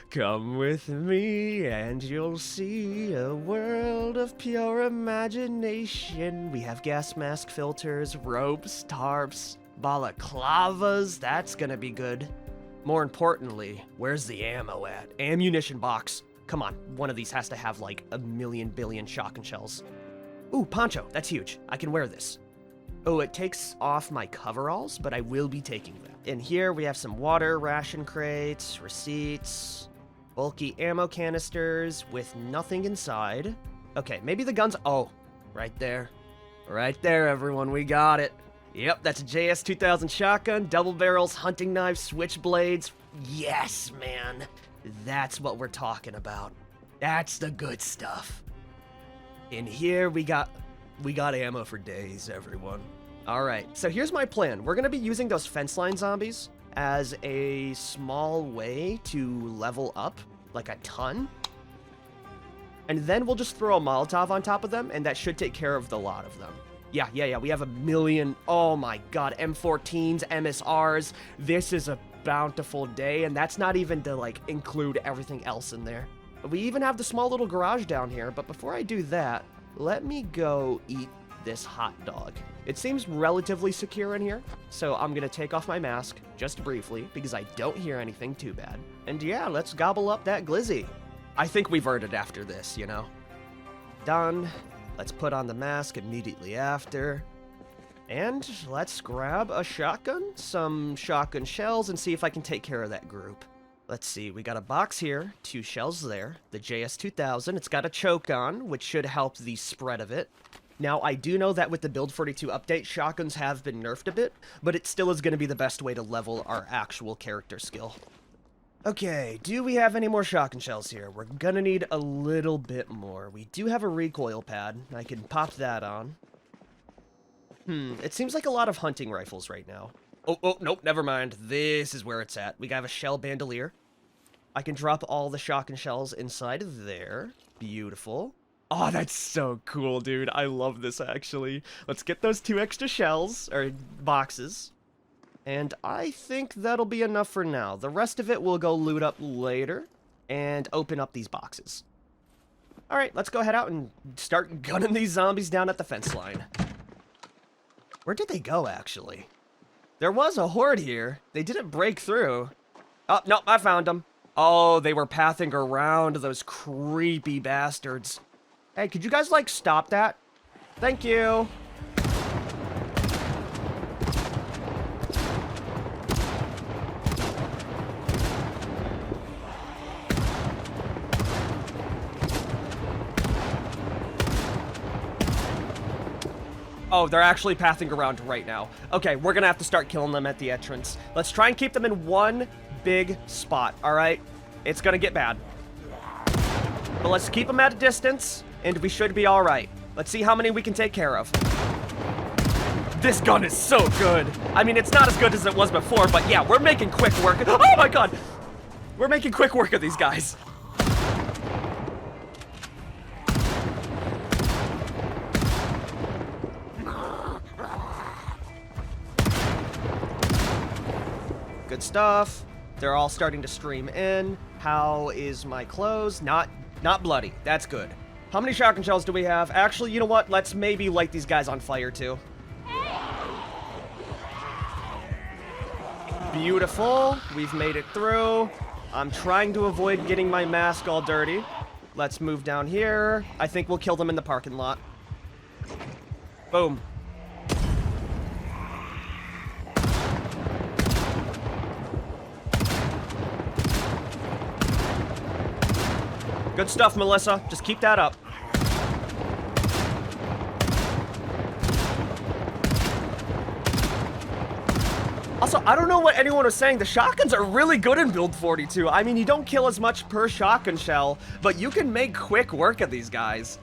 Come with me and you'll see a world of pure imagination. We have gas mask filters, ropes, tarps, balaclavas. That's gonna be good. More importantly, where's the ammo at? Ammunition box. Come on, one of these has to have like a million billion shotgun shells. Ooh, poncho, that's huge. I can wear this. Oh, it takes off my coveralls, but I will be taking them. In here, we have some water ration crates, receipts, bulky ammo canisters with nothing inside. Okay, maybe the guns. Oh, right there. Right there, everyone. We got it. Yep, that's a JS-2000 shotgun, double barrels, hunting knives, switchblades. Yes, man. That's what we're talking about. That's the good stuff. In here, we got ammo for days, everyone. All right, so here's my plan. We're gonna be using those fence line zombies as a small way to level up, like a ton. And then we'll just throw a Molotov on top of them, and that should take care of the lot of them. Yeah, we have a million, oh my god, M14s, MSRs. This is a bountiful day, and that's not even to, like, include everything else in there. We even have the small little garage down here, but before I do that, let me go eat this hot dog. It seems relatively secure in here, so I'm gonna take off my mask, just briefly, because I don't hear anything too bad. And yeah, let's gobble up that glizzy. I think we've earned it after this, you know? Done. Let's put on the mask immediately after. And let's grab a shotgun, some shotgun shells, and see if I can take care of that group. Let's see, we got a box here, 2 shells there, the JS-2000. It's got a choke on, which should help the spread of it. Now, I do know that with the Build 42 update, shotguns have been nerfed a bit, but it still is going to be the best way to level our actual character skill. Okay, do we have any more shotgun shells here? We're gonna need a little bit more. We do have a recoil pad. I can pop that on. It seems like a lot of hunting rifles right now. Oh, nope, never mind. This is where it's at. We have a shell bandolier. I can drop all the shotgun shells inside of there. Beautiful. Oh, that's so cool, dude. I love this, actually. Let's get those 2 extra shells, or boxes. And I think that'll be enough for now. The rest of it we'll go loot up later and open up these boxes. All right, let's go head out and start gunning these zombies down at the fence line. Where did they go, actually? There was a horde here. They didn't break through. Oh, no, I found them. Oh, they were pathing around, those creepy bastards. Hey, could you guys, like, stop that? Thank you. Oh, they're actually pathing around right now. Okay, we're gonna have to start killing them at the entrance. Let's try and keep them in one big spot, all right? It's gonna get bad. But let's keep them at a distance, and we should be all right. Let's see how many we can take care of. This gun is so good. I mean, it's not as good as it was before, but yeah, we're making quick work. Oh my god! We're making quick work of these guys. Good stuff. They're all starting to stream in. How is my clothes? Not bloody. That's good. How many shotgun shells do we have? Actually, you know what? Let's maybe light these guys on fire too. Beautiful. We've made it through. I'm trying to avoid getting my mask all dirty. Let's move down here. I think we'll kill them in the parking lot. Boom. Good stuff, Melissa. Just keep that up. Also, I don't know what anyone was saying. The shotguns are really good in Build 42. I mean, you don't kill as much per shotgun shell, but you can make quick work of these guys.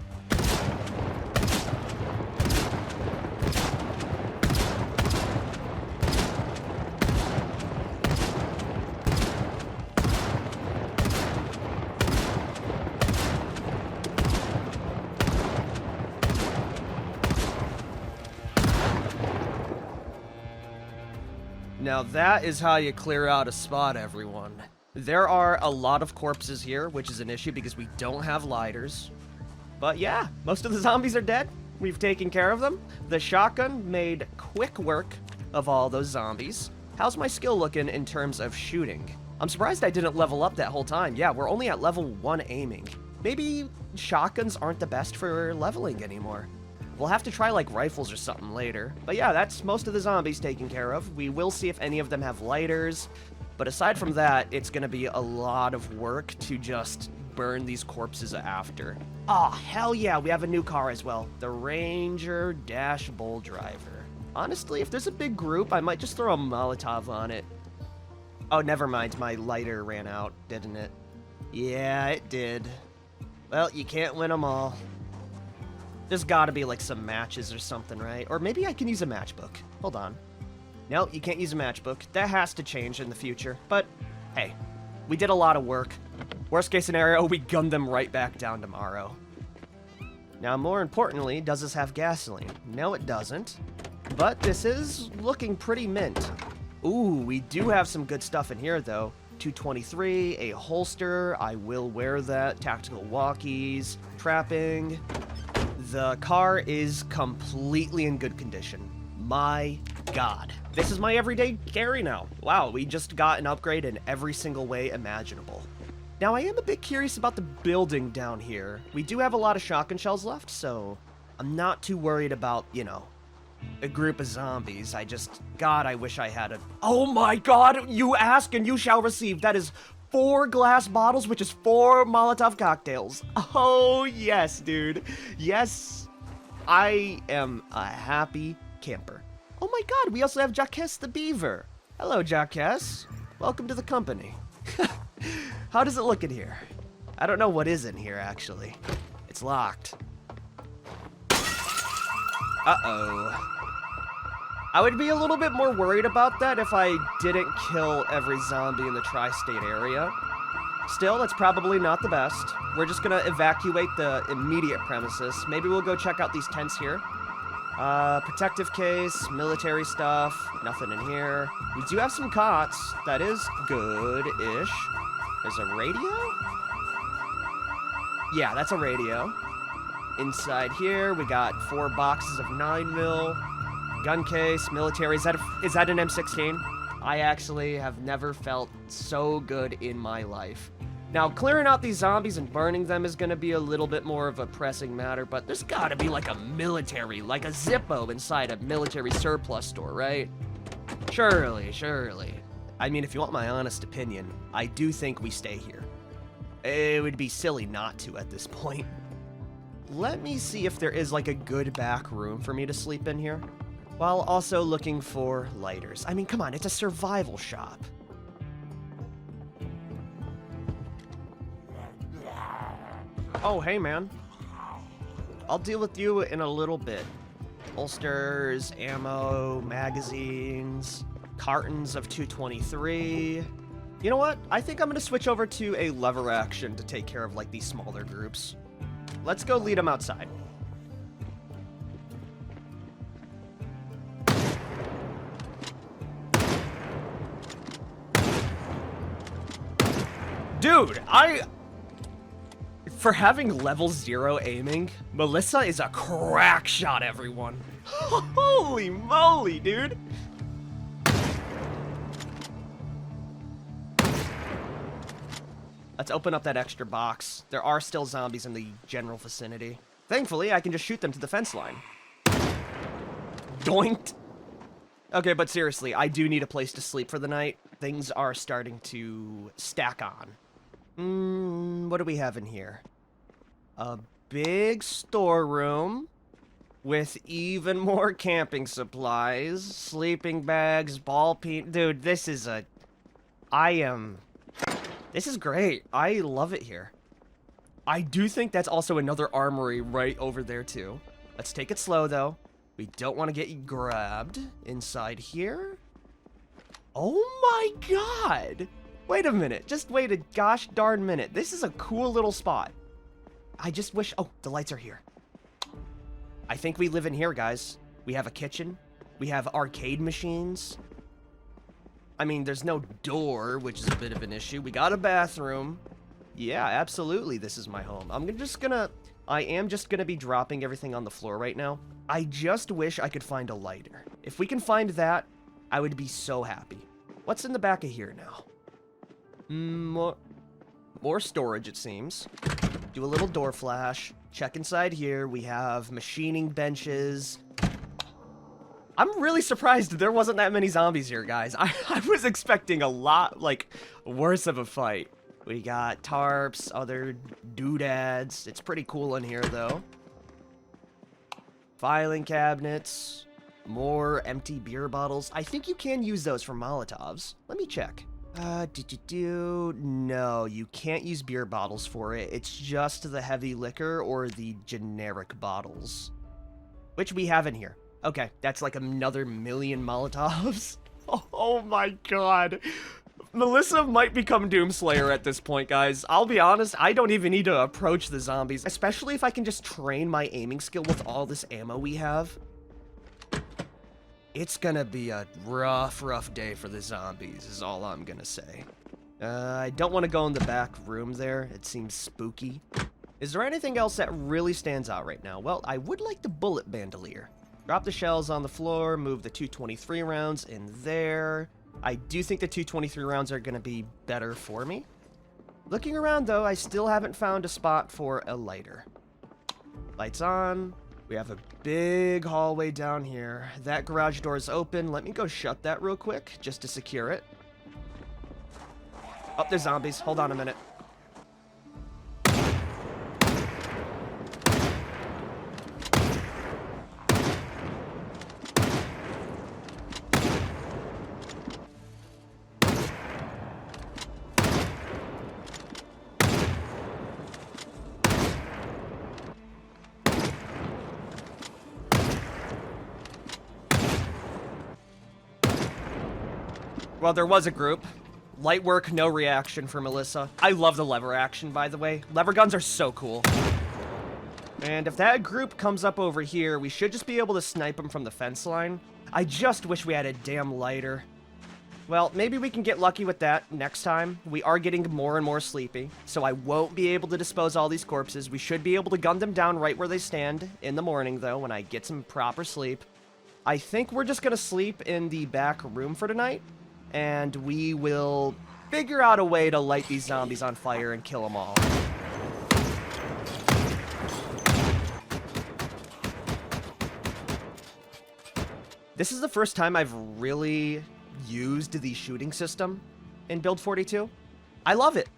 Now that is how you clear out a spot, everyone. There are a lot of corpses here, which is an issue because we don't have lighters. But yeah, most of the zombies are dead. We've taken care of them. The shotgun made quick work of all those zombies. How's my skill looking in terms of shooting? I'm surprised I didn't level up that whole time. Yeah, we're only at level 1 aiming. Maybe shotguns aren't the best for leveling anymore. We'll have to try like rifles or something later. But yeah, that's most of the zombies taken care of. We will see if any of them have lighters. But aside from that, it's gonna be a lot of work to just burn these corpses after. Oh, hell yeah, we have a new car as well. The Ranger Dash Bull Driver. Honestly, if there's a big group, I might just throw a Molotov on it. Oh, never mind, my lighter ran out, didn't it? Yeah, it did. Well, you can't win them all. There's gotta be like some matches or something, right? Or maybe I can use a matchbook. Hold on. No, you can't use a matchbook. That has to change in the future. But, hey, we did a lot of work. Worst case scenario, we gun them right back down tomorrow. Now, more importantly, does this have gasoline? No, it doesn't. But this is looking pretty mint. Ooh, we do have some good stuff in here, though. 223, a holster, I will wear that, tactical walkies, trapping. The car is completely in good condition. My God. This is my everyday carry now. Wow, we just got an upgrade in every single way imaginable. Now, I am a bit curious about the building down here. We do have a lot of shotgun shells left, so I'm not too worried about, you know, a group of zombies. God, I wish I had a... Oh my God, you ask and you shall receive. That is 4 glass bottles, which is 4 Molotov cocktails. Oh, yes, dude. Yes, I am a happy camper. Oh my God, we also have Jacques the Beaver. Hello, Jacques. Welcome to the company. How does it look in here? I don't know what is in here, actually. It's locked. Uh-oh. I would be a little bit more worried about that if I didn't kill every zombie in the tri-state area. Still, that's probably not the best. We're just gonna evacuate the immediate premises. Maybe we'll go check out these tents here. Protective case, military stuff, nothing in here. We do have some cots. That is good-ish. There's a radio? Yeah, that's a radio. Inside here, we got 4 boxes of 9mm. Gun case, military. Is that an M16? I actually have never felt so good in my life. Now, clearing out these zombies and burning them is gonna be a little bit more of a pressing matter, but there's gotta be like a military, like a Zippo inside a military surplus store, right? Surely. I mean, if you want my honest opinion, I do think we stay here. It would be silly not to at this point. Let me see if there is like a good back room for me to sleep in here, while also looking for lighters. I mean, come on, it's a survival shop. Oh, hey, man. I'll deal with you in a little bit. Holsters, ammo, magazines, cartons of 223. You know what? I think I'm gonna switch over to a lever action to take care of, like, these smaller groups. Let's go lead them outside. Dude, for having level 0 aiming, Melissa is a crack shot, everyone. Holy moly, dude. Let's open up that extra box. There are still zombies in the general vicinity. Thankfully, I can just shoot them to the fence line. Doinked. Okay, but seriously, I do need a place to sleep for the night. Things are starting to stack on. What do we have in here? A big storeroom with even more camping supplies, sleeping bags, ball peen. Dude, this is great. I love it here. I do think that's also another armory right over there too. Let's take it slow though. We don't want to get grabbed inside here. Oh my God. Wait a minute. Just wait a gosh darn minute. This is a cool little spot. I just wish... Oh, the lights are here. I think we live in here, guys. We have a kitchen. We have arcade machines. I mean, there's no door, which is a bit of an issue. We got a bathroom. Yeah, absolutely, this is my home. I am just gonna be dropping everything on the floor right now. I just wish I could find a lighter. If we can find that, I would be so happy. What's in the back of here now? More storage, it seems. Do a little door flash. Check inside here. We have machining benches. I'm really surprised there wasn't that many zombies here, guys. I was expecting a lot, like, worse of a fight. We got tarps, other doodads. It's pretty cool in here, though. Filing cabinets. More empty beer bottles. I think you can use those for Molotovs. Let me check. No, you can't use beer bottles for it. It's just the heavy liquor or the generic bottles. Which we have in here. Okay, that's like another million Molotovs. Oh my god. Melissa might become Doomslayer at this point, guys. I'll be honest, I don't even need to approach the zombies, especially if I can just train my aiming skill with all this ammo we have. It's gonna be a rough day for the zombies, is all I'm gonna say. I don't want to go in the back room there. It seems spooky. Is there anything else that really stands out right now? Well, I would like the bullet bandolier. Drop the shells on the floor, move the 223 rounds in there. I do think the 223 rounds are gonna be better for me. Looking around though, I still haven't found a spot for a lighter. Lights on. We have a big hallway down here. That garage door is open. Let me go shut that real quick, just to secure it. Oh, there's zombies. Hold on a minute. Well, there was a group. Light work, no reaction for Melissa. I love the lever action, by the way. Lever guns are so cool. And if that group comes up over here, we should just be able to snipe them from the fence line. I just wish we had a damn lighter. Well, maybe we can get lucky with that next time. We are getting more and more sleepy, so I won't be able to dispose all these corpses. We should be able to gun them down right where they stand in the morning, though, when I get some proper sleep. I think we're just gonna sleep in the back room for tonight. And we will figure out a way to light these zombies on fire and kill them all. This is the first time I've really used the shooting system in Build 42. I love it.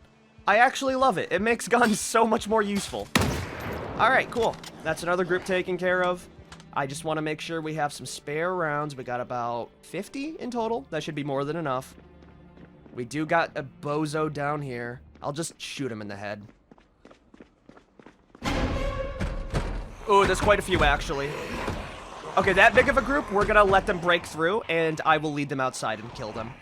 I actually love it. It makes guns so much more useful. Alright, cool. That's another group taken care of. I just want to make sure we have some spare rounds. We got about 50 in total. That should be more than enough. We do got a bozo down here. I'll just shoot him in the head. Ooh, there's quite a few, actually. Okay, that big of a group, we're gonna let them break through, and I will lead them outside and kill them.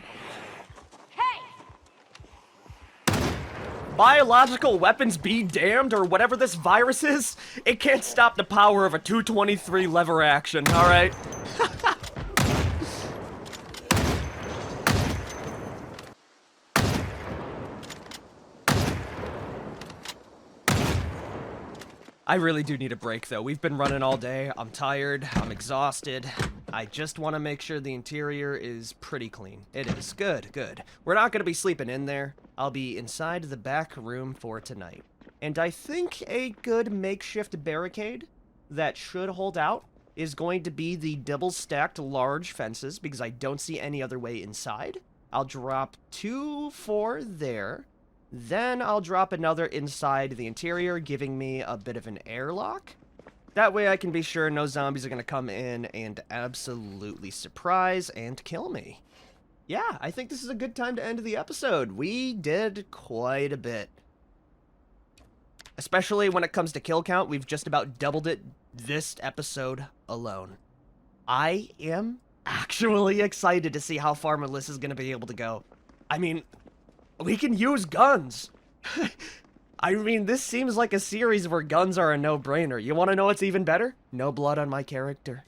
Biological weapons be damned, or whatever this virus is, it can't stop the power of a 223 lever action, alright? I really do need a break, though. We've been running all day. I'm tired. I'm exhausted. I just want to make sure the interior is pretty clean. It is. Good, good. We're not going to be sleeping in there. I'll be inside the back room for tonight. And I think a good makeshift barricade that should hold out is going to be the double-stacked large fences, because I don't see any other way inside. I'll drop 2 for there. Then I'll drop another inside the interior, giving me a bit of an airlock. That way I can be sure no zombies are going to come in and absolutely surprise and kill me. Yeah, I think this is a good time to end the episode. We did quite a bit. Especially when it comes to kill count, we've just about doubled it this episode alone. I am actually excited to see how far Melissa's going to be able to go. I mean, we can use guns. I mean, this seems like a series where guns are a no-brainer. You want to know what's even better? No blood on my character.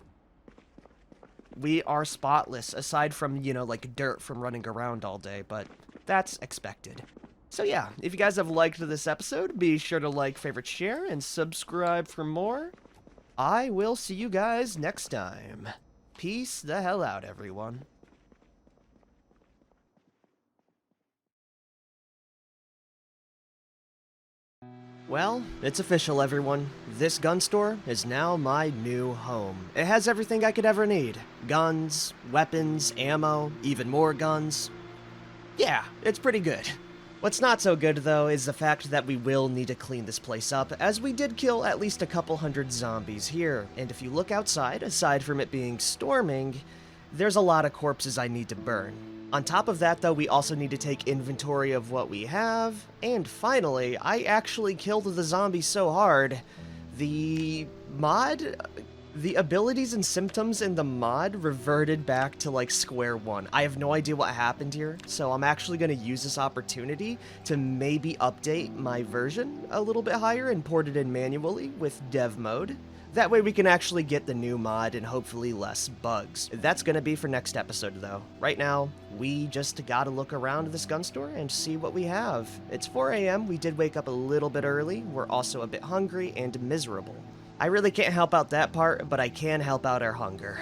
We are spotless, aside from, you know, like dirt from running around all day, but that's expected. So yeah, if you guys have liked this episode, be sure to like, favorite, share, and subscribe for more. I will see you guys next time. Peace the hell out, everyone. Well, it's official, everyone. This gun store is now my new home. It has everything I could ever need. Guns, weapons, ammo, even more guns. Yeah, it's pretty good. What's not so good, though, is the fact that we will need to clean this place up, as we did kill at least a couple hundred zombies here, and if you look outside, aside from it being storming, there's a lot of corpses I need to burn. On top of that, though, we also need to take inventory of what we have, and finally, I actually killed the zombies so hard, the abilities and symptoms in the mod reverted back to like square one. I have no idea what happened here, so I'm actually going to use this opportunity to maybe update my version a little bit higher and port it in manually with dev mode. That way we can actually get the new mod and hopefully less bugs. That's going to be for next episode though. Right now, we just gotta look around this gun store and see what we have. It's 4 a.m. We did wake up a little bit early. We're also a bit hungry and miserable. I really can't help out that part, but I can help out our hunger.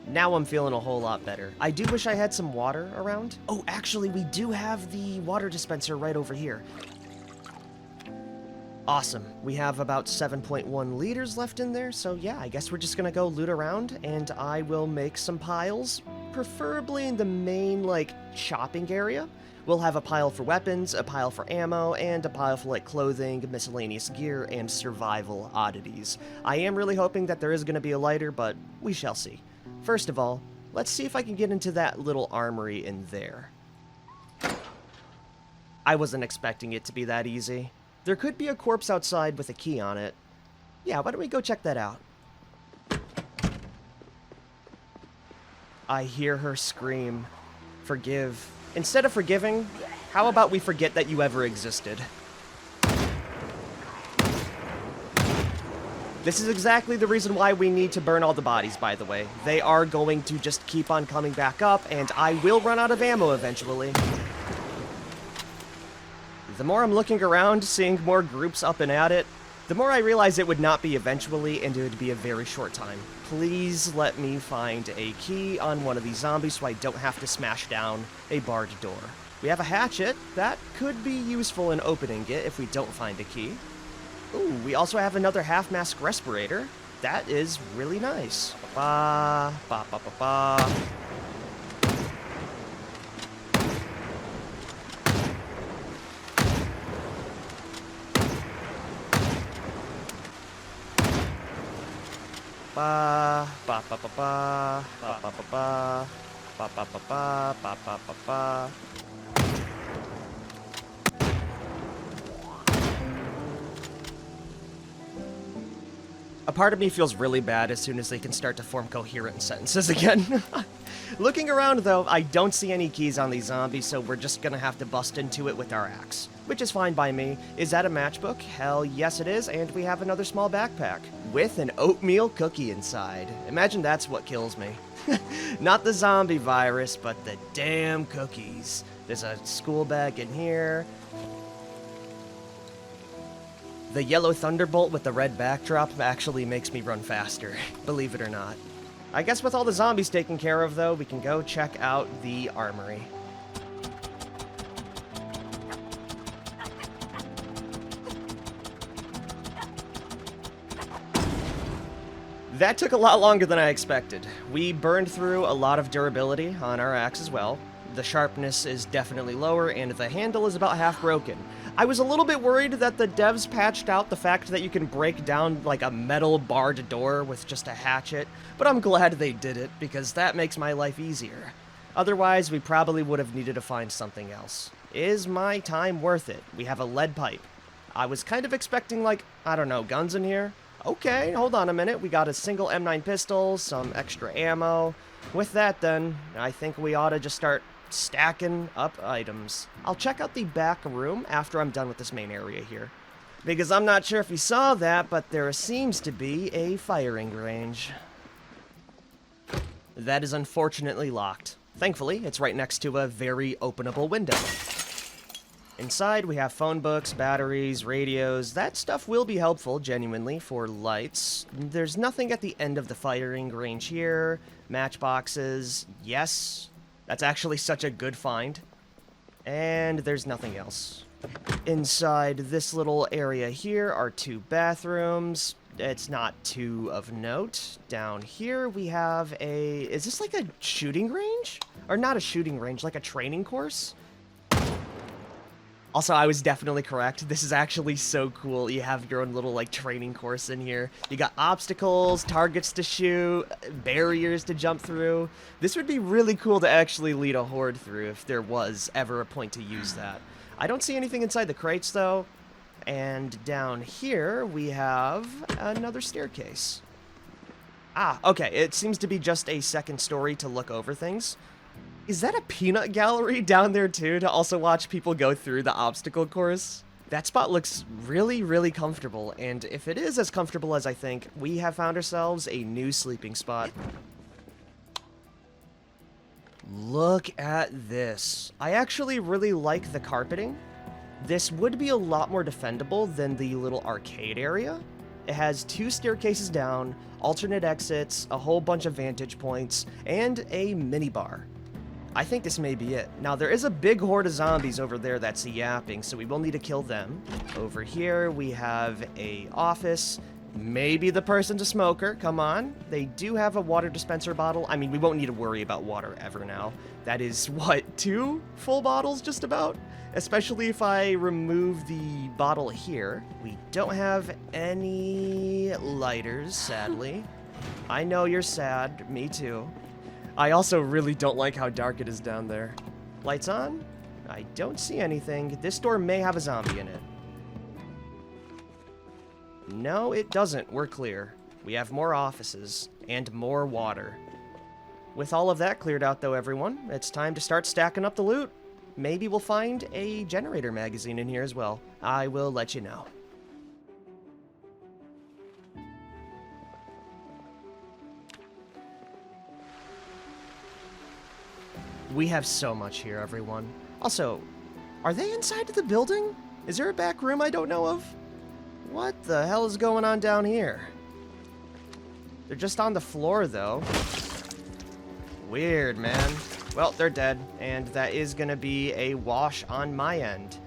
Now I'm feeling a whole lot better. I do wish I had some water around. Oh, actually, we do have the water dispenser right over here. Awesome. We have about 7.1 liters left in there, so yeah, I guess we're just gonna go loot around, and I will make some piles, preferably in the main, like, shopping area. We'll have a pile for weapons, a pile for ammo, and a pile for like clothing, miscellaneous gear, and survival oddities. I am really hoping that there is going to be a lighter, but we shall see. First of all, let's see if I can get into that little armory in there. I wasn't expecting it to be that easy. There could be a corpse outside with a key on it. Yeah, why don't we go check that out? I hear her scream, "Forgive." Instead of forgiving, how about we forget that you ever existed? This is exactly the reason why we need to burn all the bodies, by the way. They are going to just keep on coming back up, and I will run out of ammo eventually. The more I'm looking around, seeing more groups up and at it, the more I realize it would not be eventually, and it would be a very short time. Please let me find a key on one of these zombies so I don't have to smash down a barred door. We have a hatchet. That could be useful in opening it if we don't find a key. Ooh, we also have another half-mask respirator. That is really nice. Ba ba ba ba ba. Ba ba ba ba ba ba ba ba ba ba ba ba ba ba ba ba. A part of me feels really bad as soon as they can start to form coherent sentences again. Looking around though, I don't see any keys on these zombies, so we're just gonna have to bust into it with our axe. Which is fine by me. Is that a matchbook? Hell yes it is, and we have another small backpack. With an oatmeal cookie inside. Imagine that's what kills me. Not the zombie virus, but the damn cookies. There's a school bag in here. The yellow thunderbolt with the red backdrop actually makes me run faster, believe it or not. I guess with all the zombies taken care of though, we can go check out the armory. That took a lot longer than I expected. We burned through a lot of durability on our axe as well. The sharpness is definitely lower, and the handle is about half broken. I was a little bit worried that the devs patched out the fact that you can break down like a metal barred door with just a hatchet, but I'm glad they did it, because that makes my life easier. Otherwise, we probably would have needed to find something else. Is my time worth it? We have a lead pipe. I was kind of expecting, like, I don't know, guns in here? Okay, hold on a minute. We got a single M9 pistol, some extra ammo. With that, then, I think we ought to just start stacking up items. I'll check out the back room after I'm done with this main area here. Because I'm not sure if you saw that, but there seems to be a firing range. That is unfortunately locked. Thankfully, it's right next to a very openable window. Inside, we have phone books, batteries, radios. That stuff will be helpful, genuinely, for lights. There's nothing at the end of the firing range here. Matchboxes. Yes, that's actually such a good find. And there's nothing else. Inside this little area here are 2 bathrooms. It's not too of note. Down here we have a... Is this like a shooting range? Or not a shooting range, like a training course? Also, I was definitely correct. This is actually so cool. You have your own little, like, training course in here. You got obstacles, targets to shoot, barriers to jump through. This would be really cool to actually lead a horde through if there was ever a point to use that. I don't see anything inside the crates, though. And down here, we have another staircase. Ah, okay. It seems to be just a second story to look over things. Is that a peanut gallery down there too, to also watch people go through the obstacle course? That spot looks really, really comfortable, and if it is as comfortable as I think, we have found ourselves a new sleeping spot. Look at this. I actually really like the carpeting. This would be a lot more defendable than the little arcade area. It has 2 staircases down, alternate exits, a whole bunch of vantage points, and a minibar. I think this may be it. Now, there is a big horde of zombies over there that's yapping, so we will need to kill them. Over here, we have a office. Maybe the person's a smoker. Come on. They do have a water dispenser bottle. I mean, we won't need to worry about water ever now. That is, what, 2 full bottles just about? Especially if I remove the bottle here. We don't have any lighters, sadly. I know you're sad. Me too. I also really don't like how dark it is down there. Lights on? I don't see anything. This door may have a zombie in it. No, it doesn't. We're clear. We have more offices and more water. With all of that cleared out, though, everyone, it's time to start stacking up the loot. Maybe we'll find a generator magazine in here as well. I will let you know. We have so much here, everyone. Also, are they inside of the building? Is there a back room I don't know of? What the hell is going on down here? They're just on the floor, though. Weird, man. Well, they're dead, and that is gonna be a wash on my end.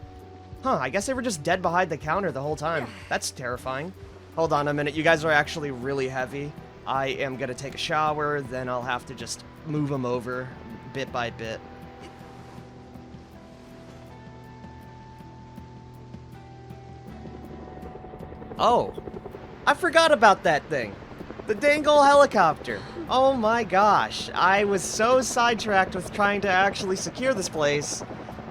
Huh, I guess they were just dead behind the counter the whole time. That's terrifying. Hold on a minute, you guys are actually really heavy. I am gonna take a shower, then I'll have to just move them over bit by bit. Oh, I forgot about that thing. The dang old helicopter. Oh my gosh. I was so sidetracked with trying to actually secure this place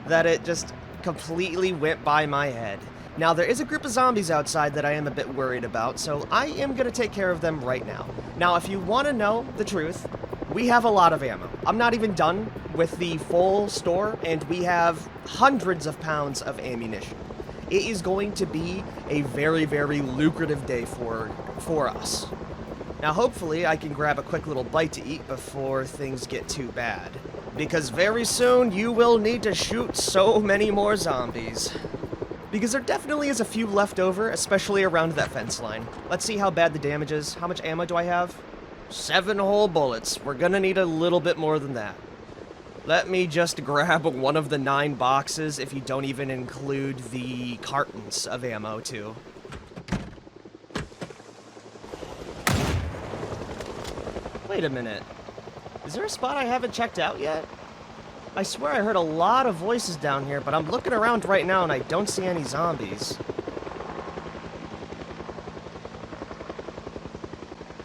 that it just completely went by my head. Now, there is a group of zombies outside that I am a bit worried about, so I am going to take care of them right now. Now, if you want to know the truth, we have a lot of ammo. I'm not even done with the full store, and we have hundreds of pounds of ammunition. It is going to be a very, very lucrative day for us. Now, hopefully, I can grab a quick little bite to eat before things get too bad. Because very soon, you will need to shoot so many more zombies. Because there definitely is a few left over, especially around that fence line. Let's see how bad the damage is. How much ammo do I have? 7 whole bullets. We're gonna need a little bit more than that. Let me just grab one of the 9 boxes, if you don't even include the cartons of ammo, too. Wait a minute. Is there a spot I haven't checked out yet? I swear I heard a lot of voices down here, but I'm looking around right now and I don't see any zombies.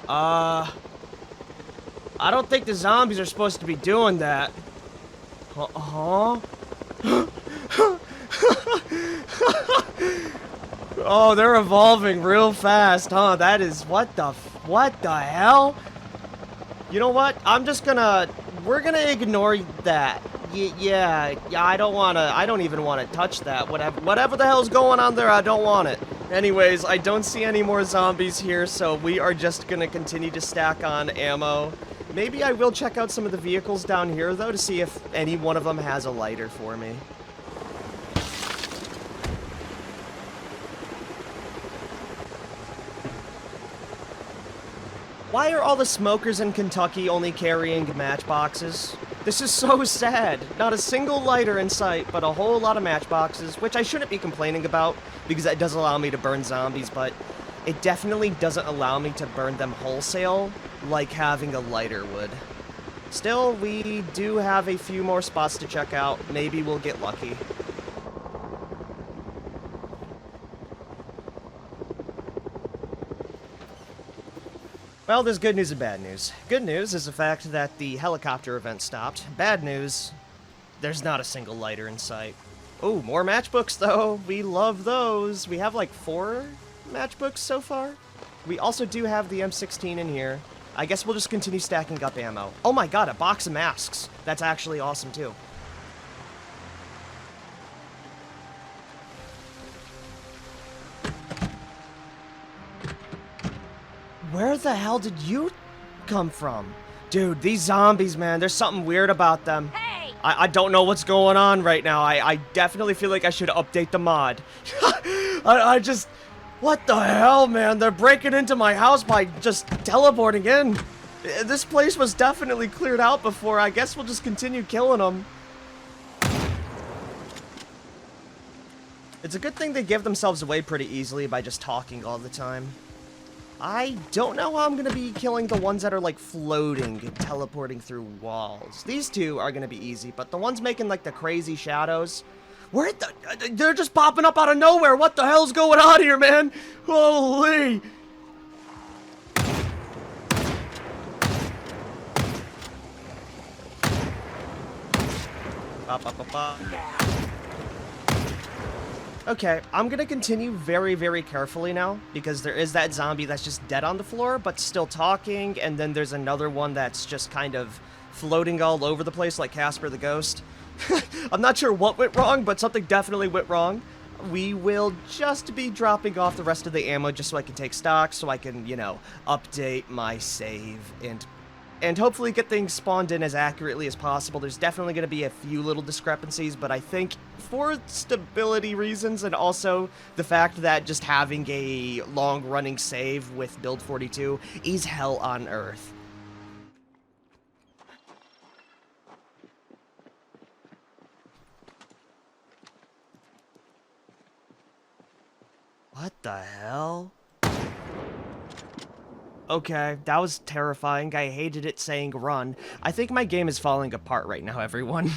I don't think the zombies are supposed to be doing that. Huh? Oh, they're evolving real fast, huh? That is, what the hell? You know what? We're gonna ignore that. Yeah, I don't even want to touch that. Whatever the hell's going on there, I don't want it. Anyways, I don't see any more zombies here, so we are just gonna continue to stack on ammo. Maybe I will check out some of the vehicles down here, though, to see if any one of them has a lighter for me. Why are all the smokers in Kentucky only carrying matchboxes? This is so sad. Not a single lighter in sight, but a whole lot of matchboxes, which I shouldn't be complaining about, because that does allow me to burn zombies, but it definitely doesn't allow me to burn them wholesale like having a lighter would. Still, we do have a few more spots to check out. Maybe we'll get lucky. Well, there's good news and bad news. Good news is the fact that the helicopter event stopped. Bad news, there's not a single lighter in sight. Oh, more matchbooks though. We love those. We have like 4 matchbooks so far. We also do have the M16 in here. I guess we'll just continue stacking up ammo. Oh my god, a box of masks. That's actually awesome too. Where the hell did you come from? Dude, these zombies, man, there's something weird about them. Hey! I don't know what's going on right now. I definitely feel like I should update the mod. I just... What the hell, man? They're breaking into my house by just teleporting in. This place was definitely cleared out before. I guess we'll just continue killing them. It's a good thing they give themselves away pretty easily by just talking all the time. I don't know how I'm going to be killing the ones that are, like, floating and teleporting through walls. These two are going to be easy, but the ones making, like, the crazy shadows... They're just popping up out of nowhere! What the hell's going on here, man? Holy... Okay, I'm gonna continue very, very carefully now, because there is that zombie that's just dead on the floor, but still talking, and then there's another one that's just kind of floating all over the place like Casper the Ghost. I'm not sure what went wrong, but something definitely went wrong. We will just be dropping off the rest of the ammo just so I can take stock, so I can, you know, update my save and hopefully get things spawned in as accurately as possible. There's definitely going to be a few little discrepancies, but I think for stability reasons and also the fact that just having a long-running save with Build 42 is hell on earth. What the hell? Okay, that was terrifying. I hated it saying run. I think my game is falling apart right now, everyone.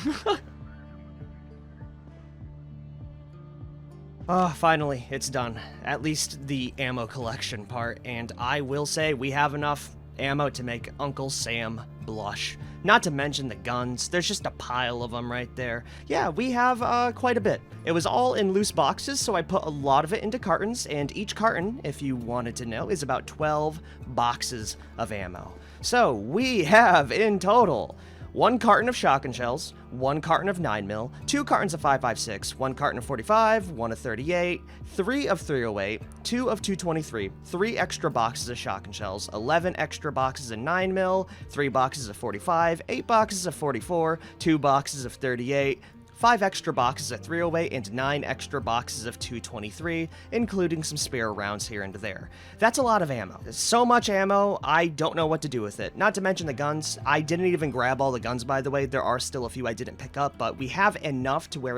Oh, finally, it's done. At least the ammo collection part, and I will say we have enough ammo to make Uncle Sam blush. Not to mention the guns. There's just a pile of them right there. Yeah, we have quite a bit. It was all in loose boxes, so I put a lot of it into cartons, and each carton, if you wanted to know, is about 12 boxes of ammo. So we have in total 1 carton of shotgun shells, 1 carton of 9mm, 2 cartons of 5.56, 1 carton of 45, 1 of 38, 3 of 308, 2 of 223, 3 extra boxes of shotgun shells, 11 extra boxes of 9mm, 3 boxes of 45, 8 boxes of 44, 2 boxes of 38, 5 extra boxes of 308, and 9 extra boxes of 223, including some spare rounds here and there. That's a lot of ammo. There's so much ammo, I don't know what to do with it. Not to mention the guns. I didn't even grab all the guns, by the way. There are still a few I didn't pick up, but we have enough to where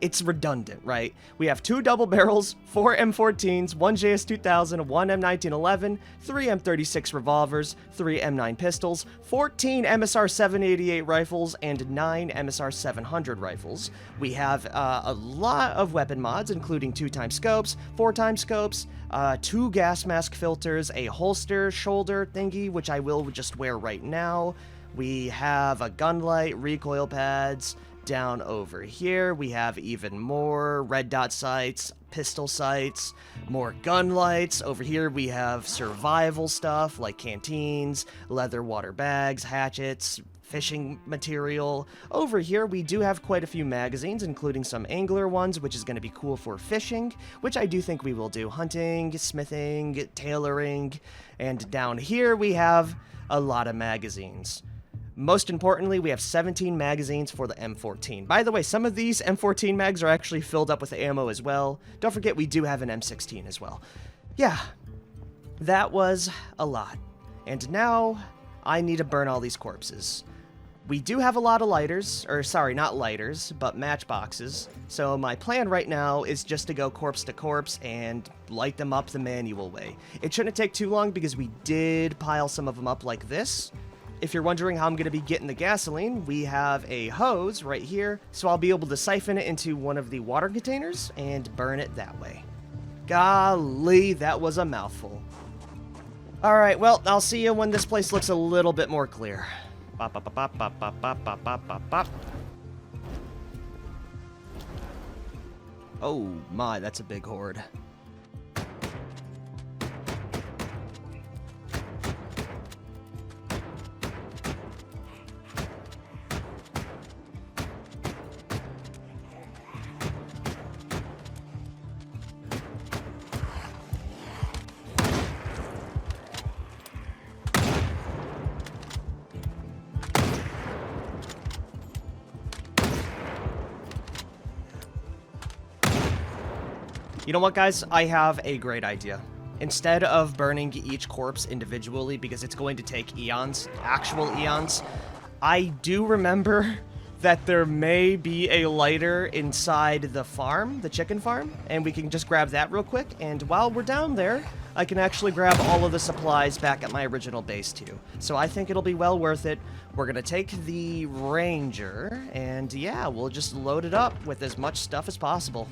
it's redundant, right? We have 2 double barrels, 4 M14s, 1 JS2000, 1 M1911, 3 M36 revolvers, 3 M9 pistols, 14 MSR 788 rifles, and 9 MSR 700 rifles. We have a lot of weapon mods, including 2x scopes, 4x scopes, 2 gas mask filters, a holster shoulder thingy, which I will just wear right now. We have a gun light, recoil pads. Down over here, we have even more red dot sights, pistol sights, more gun lights. Over here, we have survival stuff like canteens, leather water bags, hatchets, fishing material. Over here, we do have quite a few magazines, including some angler ones, which is going to be cool for fishing, which I do think we will do. Hunting, smithing, tailoring, and down here, we have a lot of magazines. Most importantly, we have 17 magazines for the M14. By the way, some of these M14 mags are actually filled up with ammo as well. Don't forget, we do have an M16 as well. Yeah, that was a lot. And now, I need to burn all these corpses. We do have a lot of lighters, or sorry, not lighters, but matchboxes. So my plan right now is just to go corpse to corpse and light them up the manual way. It shouldn't take too long because we did pile some of them up like this. If you're wondering how I'm going to be getting the gasoline, we have a hose right here, so I'll be able to siphon it into one of the water containers and burn it that way. Golly, that was a mouthful. Alright, well, I'll see you when this place looks a little bit more clear. Bop, bop, bop, bop, bop, bop, bop, bop, bop, bop. Oh my, that's a big horde. You know what, guys? I have a great idea. Instead of burning each corpse individually, because it's going to take eons, actual eons, I do remember that there may be a lighter inside the farm, the chicken farm, and we can just grab that real quick, and while we're down there, I can actually grab all of the supplies back at my original base too. So I think it'll be well worth it. We're gonna take the Ranger, and yeah, we'll just load it up with as much stuff as possible.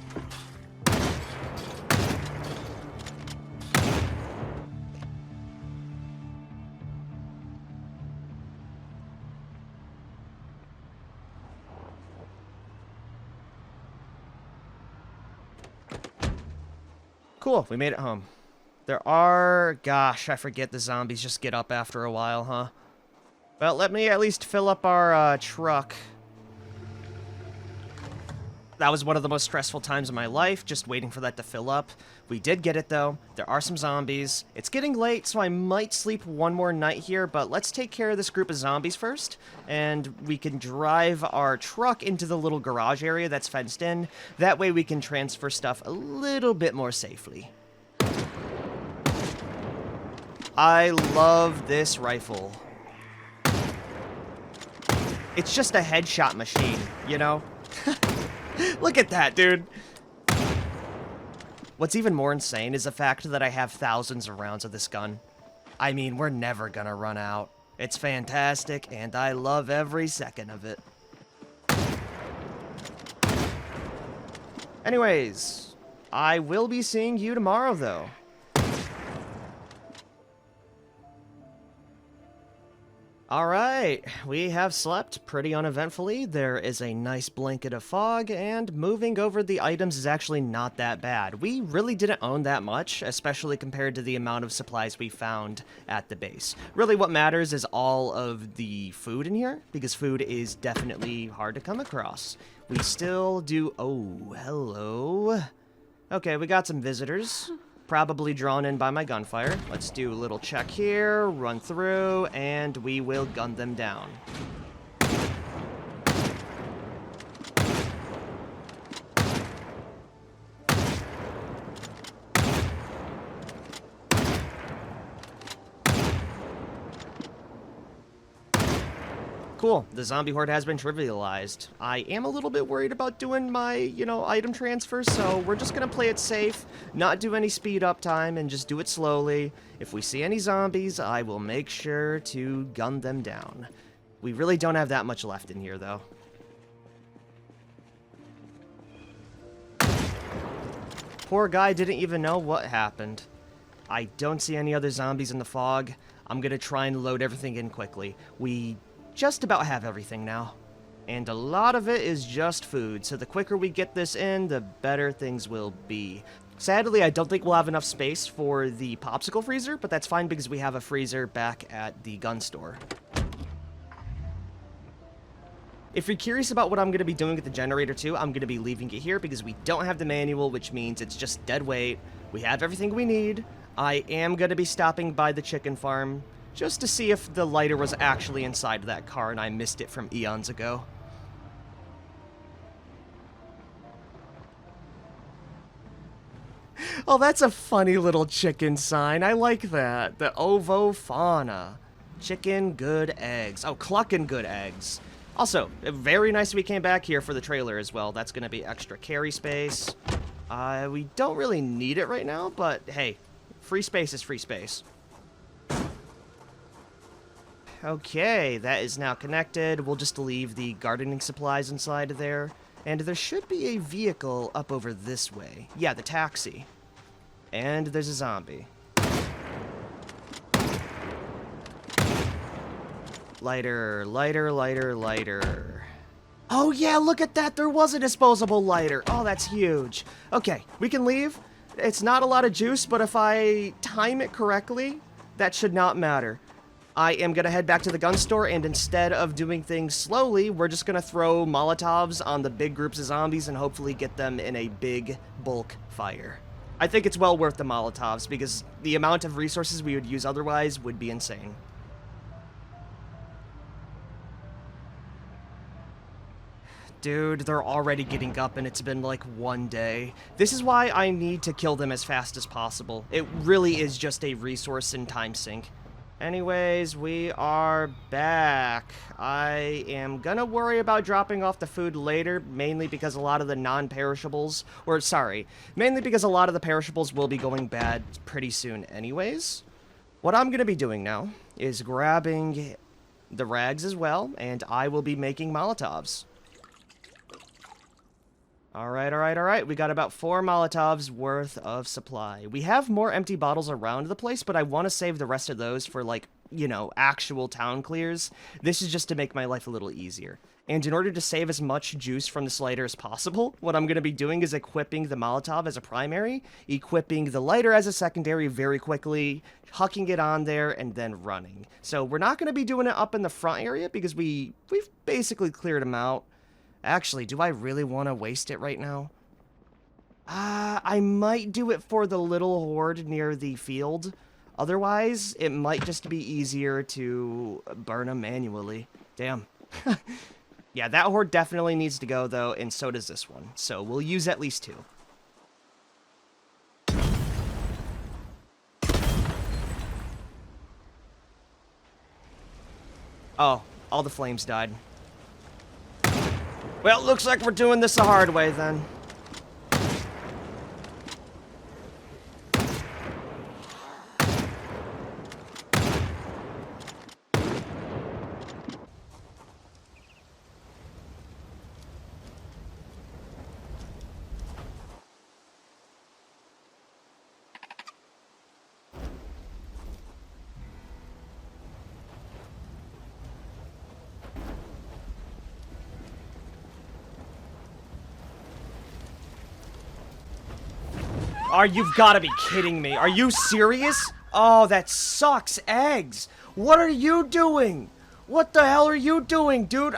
Cool, we made it home. There are... gosh, I forget the zombies just get up after a while, huh? Well, let me at least fill up our truck. That was one of the most stressful times of my life, just waiting for that to fill up. We did get it, though. There are some zombies. It's getting late, so I might sleep one more night here, but let's take care of this group of zombies first, and we can drive our truck into the little garage area that's fenced in. That way we can transfer stuff a little bit more safely. I love this rifle. It's just a headshot machine, you know? Look at that, dude. What's even more insane is the fact that I have thousands of rounds of this gun. I mean, we're never gonna run out. It's fantastic, and I love every second of it. Anyways, I will be seeing you tomorrow, though. Alright, we have slept pretty uneventfully. There is a nice blanket of fog, and moving over the items is actually not that bad. We really didn't own that much, especially compared to the amount of supplies we found at the base. Really what matters is all of the food in here, because food is definitely hard to come across. We still do... oh, hello. Okay, we got some visitors. Probably drawn in by my gunfire. Let's do a little check here, run through, and we will gun them down. Cool, the zombie horde has been trivialized. I am a little bit worried about doing my, item transfer, so we're just gonna play it safe, not do any speed up time, and just do it slowly. If we see any zombies, I will make sure to gun them down. We really don't have that much left in here, though. Poor guy didn't even know what happened. I don't see any other zombies in the fog. I'm gonna try and load everything in quickly. We just about have everything now. And a lot of it is just food, so the quicker we get this in, the better things will be. Sadly, I don't think we'll have enough space for the popsicle freezer, but that's fine because we have a freezer back at the gun store. If you're curious about what I'm going to be doing with the generator too, I'm going to be leaving it here because we don't have the manual, which means it's just dead weight. We have everything we need. I am going to be stopping by the chicken farm just to see if the lighter was actually inside that car and I missed it from eons ago. Oh, that's a funny little chicken sign. I like that. The ovo fauna. Chicken, good eggs. Oh, clucking good eggs. Also, very nice we came back here for the trailer as well. That's going to be extra carry space. We don't really need it right now, but hey, free space is free space. Okay, that is now connected. We'll just leave the gardening supplies inside of there. And there should be a vehicle up over this way. Yeah, the taxi. And there's a zombie. Lighter, lighter, lighter, lighter. Oh yeah, look at that. There was a disposable lighter. Oh, that's huge. Okay, we can leave. It's not a lot of juice, but if I time it correctly, that should not matter. I am going to head back to the gun store, and instead of doing things slowly, we're just going to throw Molotovs on the big groups of zombies and hopefully get them in a big bulk fire. I think it's well worth the Molotovs, because the amount of resources we would use otherwise would be insane. Dude, they're already getting up and it's been like 1 day. This is why I need to kill them as fast as possible. It really is just a resource and time sink. Anyways, we are back. I am gonna worry about dropping off the food later, mainly because a lot of the non-perishables, mainly because a lot of the perishables will be going bad pretty soon anyways. What I'm gonna be doing now is grabbing the rags as well, and I will be making Molotovs. Alright. We got about 4 Molotovs worth of supply. We have more empty bottles around the place, but I want to save the rest of those for, like, you know, actual town clears. This is just to make my life a little easier. And in order to save as much juice from this lighter as possible, what I'm going to be doing is equipping the Molotov as a primary, equipping the lighter as a secondary very quickly, hucking it on there, and then running. So we're not going to be doing it up in the front area because we've basically cleared them out. Actually, do I really want to waste it right now? I might do it for the little horde near the field. Otherwise, it might just be easier to burn them manually. Damn. Yeah, that horde definitely needs to go, though, and so does this one. So we'll use at least 2. Oh, all the flames died. Well, looks like we're doing this the hard way, then. You've got to be kidding me. Are you serious? Oh, that sucks. Eggs. What are you doing? What the hell are you doing, dude?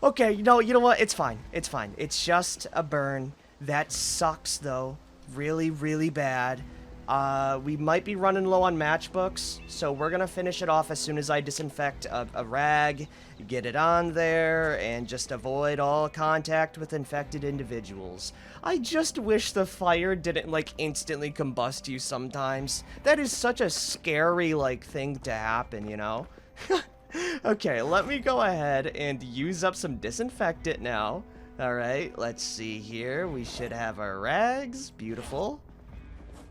Okay, you know what? It's fine. It's fine. It's just a burn. That sucks, though. Really, really bad. We might be running low on matchbooks, so we're gonna finish it off as soon as I disinfect a rag, get it on there, and just avoid all contact with infected individuals. I just wish the fire didn't, like, instantly combust you sometimes. That is such a scary, like, thing to happen, you know? Okay, let me go ahead and use up some disinfectant now. Alright, let's see here. We should have our rags. Beautiful.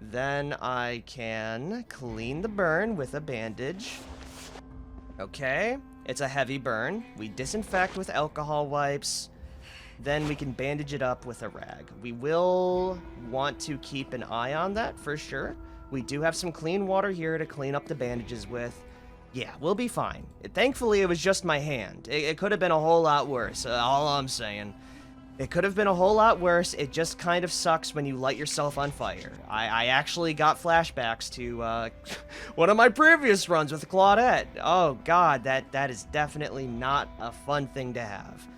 Then I can clean the burn with a bandage. Okay, it's a heavy burn. We disinfect with alcohol wipes. Then we can bandage it up with a rag. We will want to keep an eye on that for sure. We do have some clean water here to clean up the bandages with. Yeah, we'll be fine. Thankfully, it was just my hand. It could have been a whole lot worse, all I'm saying. It could have been a whole lot worse. It just kind of sucks when you light yourself on fire. I actually got flashbacks to one of my previous runs with Claudette. Oh god, that is definitely not a fun thing to have.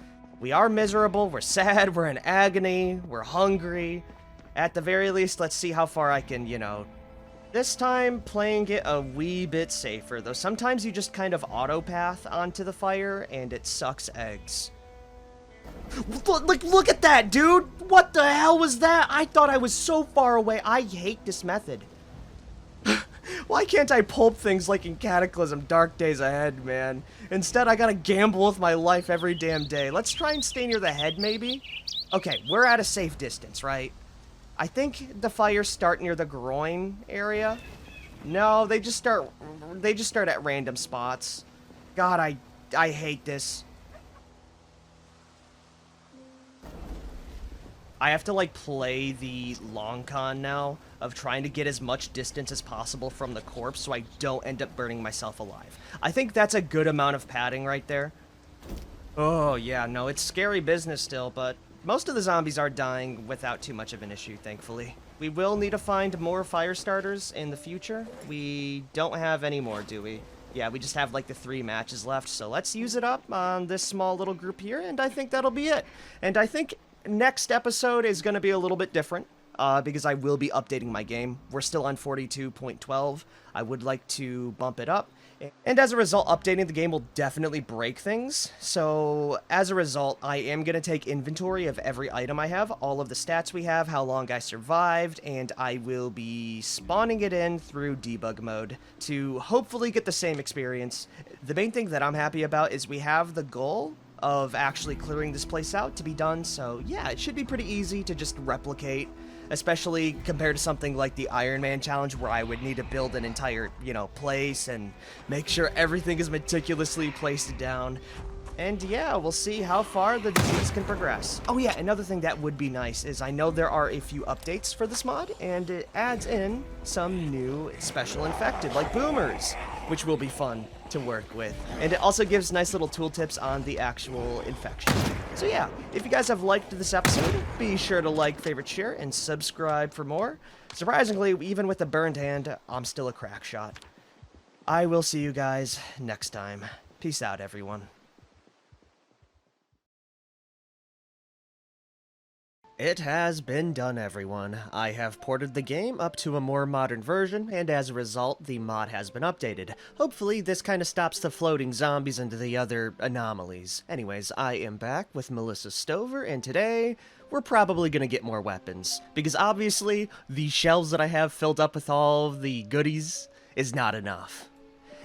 We are miserable, we're sad, we're in agony, we're hungry. At the very least, let's see how far I can, you know... This time, playing it a wee bit safer, though sometimes you just kind of auto-path onto the fire, and it sucks eggs. Like, look at that, dude! What the hell was that? I thought I was so far away. I hate this method. Why can't I pulp things like in Cataclysm Dark Days Ahead, man? Instead, I gotta gamble with my life every damn day. Let's try and stay near the head, maybe? Okay, we're at a safe distance, right? I think the fires start near the groin area. No, they just start at random spots. God, I hate this. I have to, like, play the long con now of trying to get as much distance as possible from the corpse so I don't end up burning myself alive. I think that's a good amount of padding right there. Oh, yeah, no, it's scary business still, but most of the zombies are dying without too much of an issue, thankfully. We will need to find more fire starters in the future. We don't have any more, do we? Yeah, we just have, like, the 3 matches left, so let's use it up on this small little group here, and I think that'll be it. And I think next episode is going to be a little bit different, because I will be updating my game. We're still on 42.12. I would like to bump it up. And as a result, updating the game will definitely break things. So as a result, I am going to take inventory of every item I have, all of the stats we have, how long I survived, and I will be spawning it in through debug mode to hopefully get the same experience. The main thing that I'm happy about is we have the goal of actually clearing this place out to be done, so yeah, it should be pretty easy to just replicate, especially compared to something like the Iron Man challenge where I would need to build an entire, place and make sure everything is meticulously placed down. And yeah, we'll see how far the disease can progress. Oh yeah, another thing that would be nice is I know there are a few updates for this mod, and it adds in some new special infected, like boomers, which will be fun to work with. And it also gives nice little tooltips on the actual infection. So yeah, if you guys have liked this episode, be sure to like, favorite, share, and subscribe for more. Surprisingly, even with a burned hand, I'm still a crack shot. I will see you guys next time. Peace out, everyone. It has been done, everyone. I have ported the game up to a more modern version, and as a result, the mod has been updated. Hopefully, this kind of stops the floating zombies and the other anomalies. Anyways, I am back with Melissa Stover, and today, we're probably gonna get more weapons. Because obviously, the shelves that I have filled up with all of the goodies is not enough.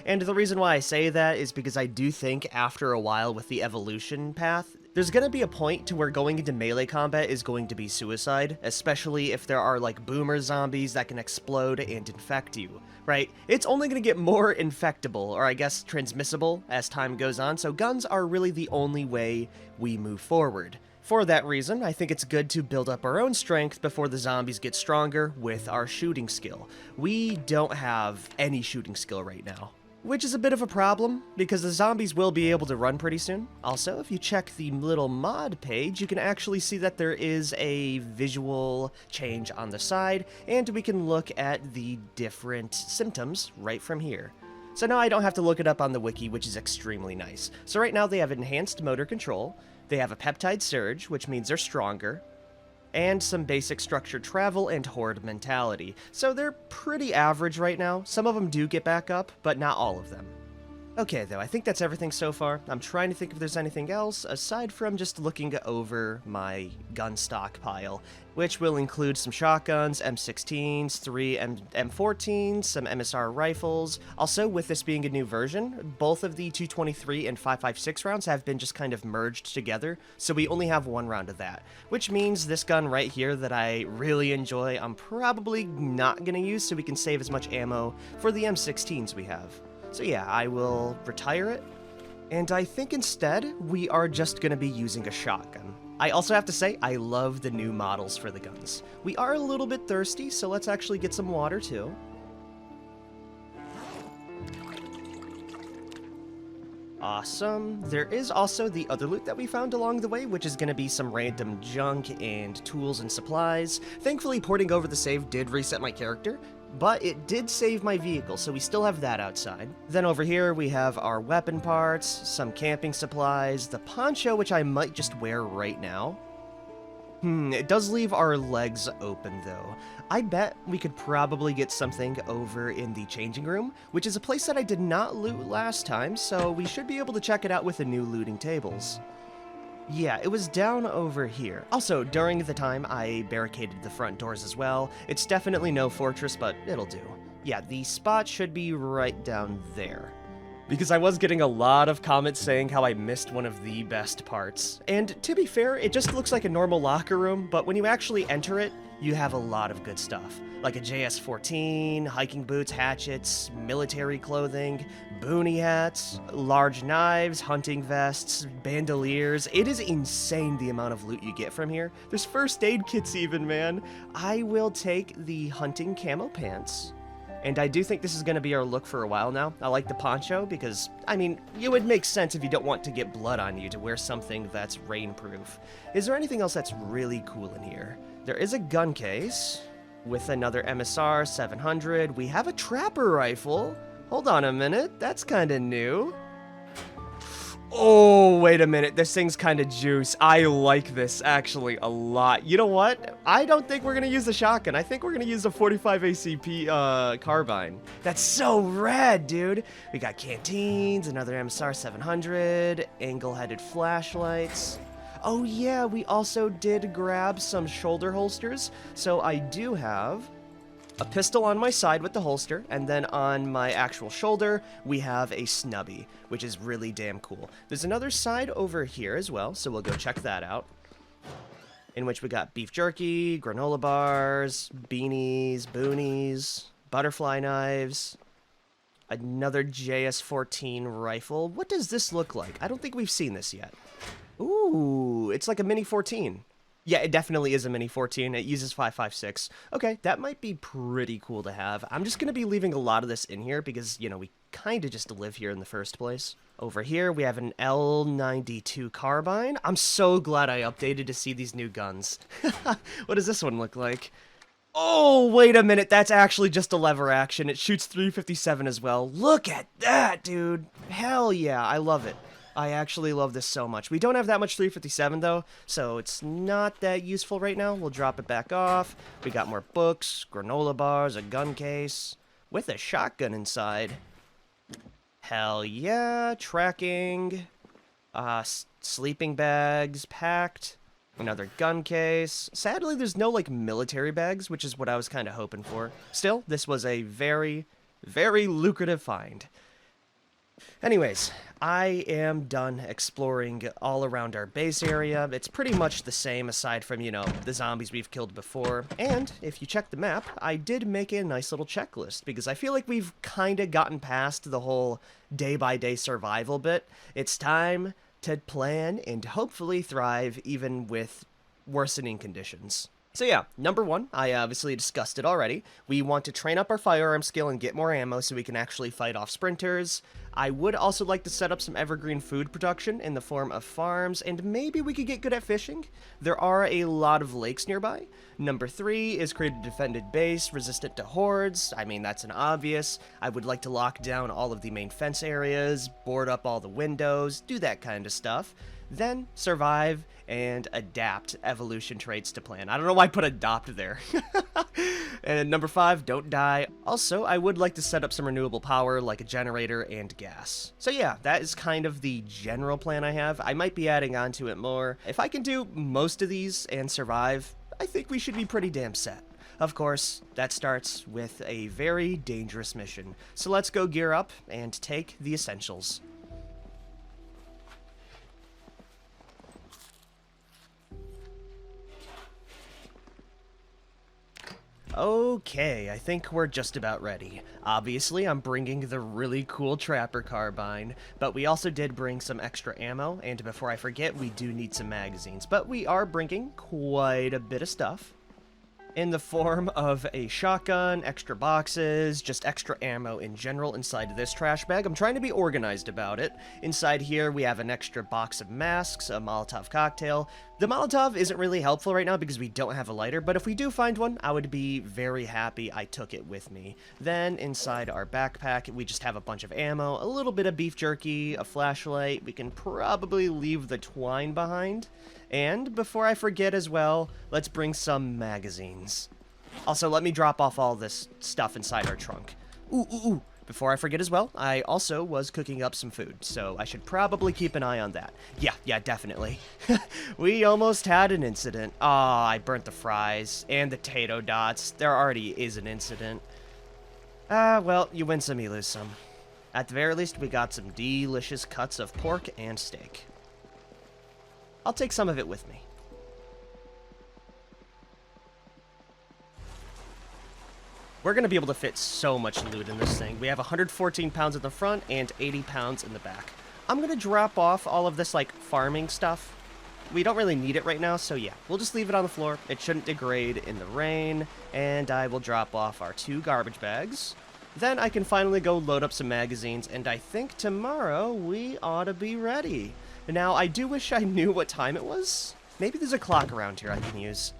And the reason why I say that is because I do think after a while with the evolution path, there's going to be a point to where going into melee combat is going to be suicide, especially if there are like boomer zombies that can explode and infect you, right? It's only going to get more infectable, or I guess transmissible, as time goes on, so guns are really the only way we move forward. For that reason, I think it's good to build up our own strength before the zombies get stronger with our shooting skill. We don't have any shooting skill right now, which is a bit of a problem, because the zombies will be able to run pretty soon. Also, if you check the little mod page, you can actually see that there is a visual change on the side, and we can look at the different symptoms right from here. So now I don't have to look it up on the wiki, which is extremely nice. So right now they have enhanced motor control, they have a peptide surge, which means they're stronger, and some basic structured travel and horde mentality. So they're pretty average right now. Some of them do get back up, but not all of them. Okay, though, I think that's everything so far. I'm trying to think if there's anything else, aside from just looking over my gun stockpile, which will include some shotguns, M16s, 3 M14s, some MSR rifles. Also, with this being a new version, both of the 223 and 5.56 rounds have been just kind of merged together, so we only have 1 round of that, which means this gun right here that I really enjoy, I'm probably not going to use so we can save as much ammo for the M16s we have. So yeah, I will retire it, and I think instead we are just going to be using a shotgun. I also have to say, I love the new models for the guns. We are a little bit thirsty, so let's actually get some water too. Awesome. There is also the other loot that we found along the way, which is going to be some random junk and tools and supplies. Thankfully, porting over the save did reset my character, but it did save my vehicle, so we still have that outside. Then over here, we have our weapon parts, some camping supplies, the poncho, which I might just wear right now. It does leave our legs open, though. I bet we could probably get something over in the changing room, which is a place that I did not loot last time, so we should be able to check it out with the new looting tables. Yeah, it was down over here. Also, during the time, I barricaded the front doors as well. It's definitely no fortress, but it'll do. Yeah, the spot should be right down there. Because I was getting a lot of comments saying how I missed one of the best parts. And to be fair, it just looks like a normal locker room, but when you actually enter it, you have a lot of good stuff. Like a JS-14, hiking boots, hatchets, military clothing, boonie hats, large knives, hunting vests, bandoliers. It is insane the amount of loot you get from here. There's first aid kits even, man. I will take the hunting camo pants. And I do think this is going to be our look for a while now. I like the poncho because, I mean, it would make sense if you don't want to get blood on you to wear something that's rainproof. Is there anything else that's really cool in here? There is a gun case with another MSR 700. We have a trapper rifle. Hold on a minute, that's kind of new. Oh, wait a minute, this thing's kind of juice. I like this actually a lot. You know what? I don't think we're gonna use the shotgun. I think we're gonna use a 45 ACP carbine. That's so rad, dude. We got canteens, another MSR 700, angle-headed flashlights. Oh yeah, we also did grab some shoulder holsters. So I do have a pistol on my side with the holster, and then on my actual shoulder, we have a snubby, which is really damn cool. There's another side over here as well, so we'll go check that out. In which we got beef jerky, granola bars, beanies, boonies, butterfly knives, another JS-14 rifle. What does this look like? I don't think we've seen this yet. Ooh, it's like a mini 14. Yeah, it definitely is a mini 14. It uses 5.56. Okay, that might be pretty cool to have. I'm just going to be leaving a lot of this in here because, you know, we kind of just live here in the first place. Over here, we have an L92 carbine. I'm so glad I updated to see these new guns. What does this one look like? Oh, wait a minute. That's actually just a lever action. It shoots 357 as well. Look at that, dude. Hell yeah, I love it. I actually love this so much. We don't have that much 357 though, so it's not that useful right now. We'll drop it back off. We got more books, granola bars, a gun case, with a shotgun inside. Hell yeah, tracking, sleeping bags packed, another gun case. Sadly, there's no like military bags, which is what I was kind of hoping for. Still, this was a very, very lucrative find. Anyways, I am done exploring all around our base area. It's pretty much the same aside from, you know, the zombies we've killed before. And if you check the map, I did make a nice little checklist because I feel like we've kind of gotten past the whole day-by-day survival bit. It's time to plan and hopefully thrive even with worsening conditions. So yeah, number one, I obviously discussed it already. We want to train up our firearm skill and get more ammo so we can actually fight off sprinters. I would also like to set up some evergreen food production in the form of farms, and maybe we could get good at fishing. There are a lot of lakes nearby. Number three is create a defended base resistant to hordes. I mean, that's an obvious. I would like to lock down all of the main fence areas, board up all the windows, do that kind of stuff. Then survive and adapt evolution traits to plan. I don't know why I put adopt there. And number five, don't die. Also, I would like to set up some renewable power like a generator and gas. So yeah, that is kind of the general plan I have. I might be adding on to it more. If I can do most of these and survive, I think we should be pretty damn set. Of course, that starts with a very dangerous mission. So let's go gear up and take the essentials. Okay, I think we're just about ready. Obviously, I'm bringing the really cool trapper carbine, but we also did bring some extra ammo, and before I forget, we do need some magazines, but we are bringing quite a bit of stuff. In the form of a shotgun, extra boxes, just extra ammo in general inside this trash bag. I'm trying to be organized about it. Inside here, we have an extra box of masks, a Molotov cocktail. The Molotov isn't really helpful right now because we don't have a lighter, but if we do find one, I would be very happy I took it with me. Then, inside our backpack, we just have a bunch of ammo, a little bit of beef jerky, a flashlight. We can probably leave the twine behind. And before I forget as well, let's bring some magazines. Also, let me drop off all this stuff inside our trunk. Ooh, before I forget as well, I also was cooking up some food, so I should probably keep an eye on that. Yeah, definitely. We almost had an incident. Ah, I burnt the fries and the potato dots. There already is an incident. Well, you win some, you lose some. At the very least, we got some delicious cuts of pork and steak. I'll take some of it with me. We're going to be able to fit so much loot in this thing. We have 114 pounds in the front and 80 pounds in the back. I'm going to drop off all of this, like, farming stuff. We don't really need it right now, so yeah, we'll just leave it on the floor. It shouldn't degrade in the rain, and I will drop off our 2 garbage bags. Then I can finally go load up some magazines, and I think tomorrow we ought to be ready. Now, I do wish I knew what time it was. Maybe there's a clock around here I can use.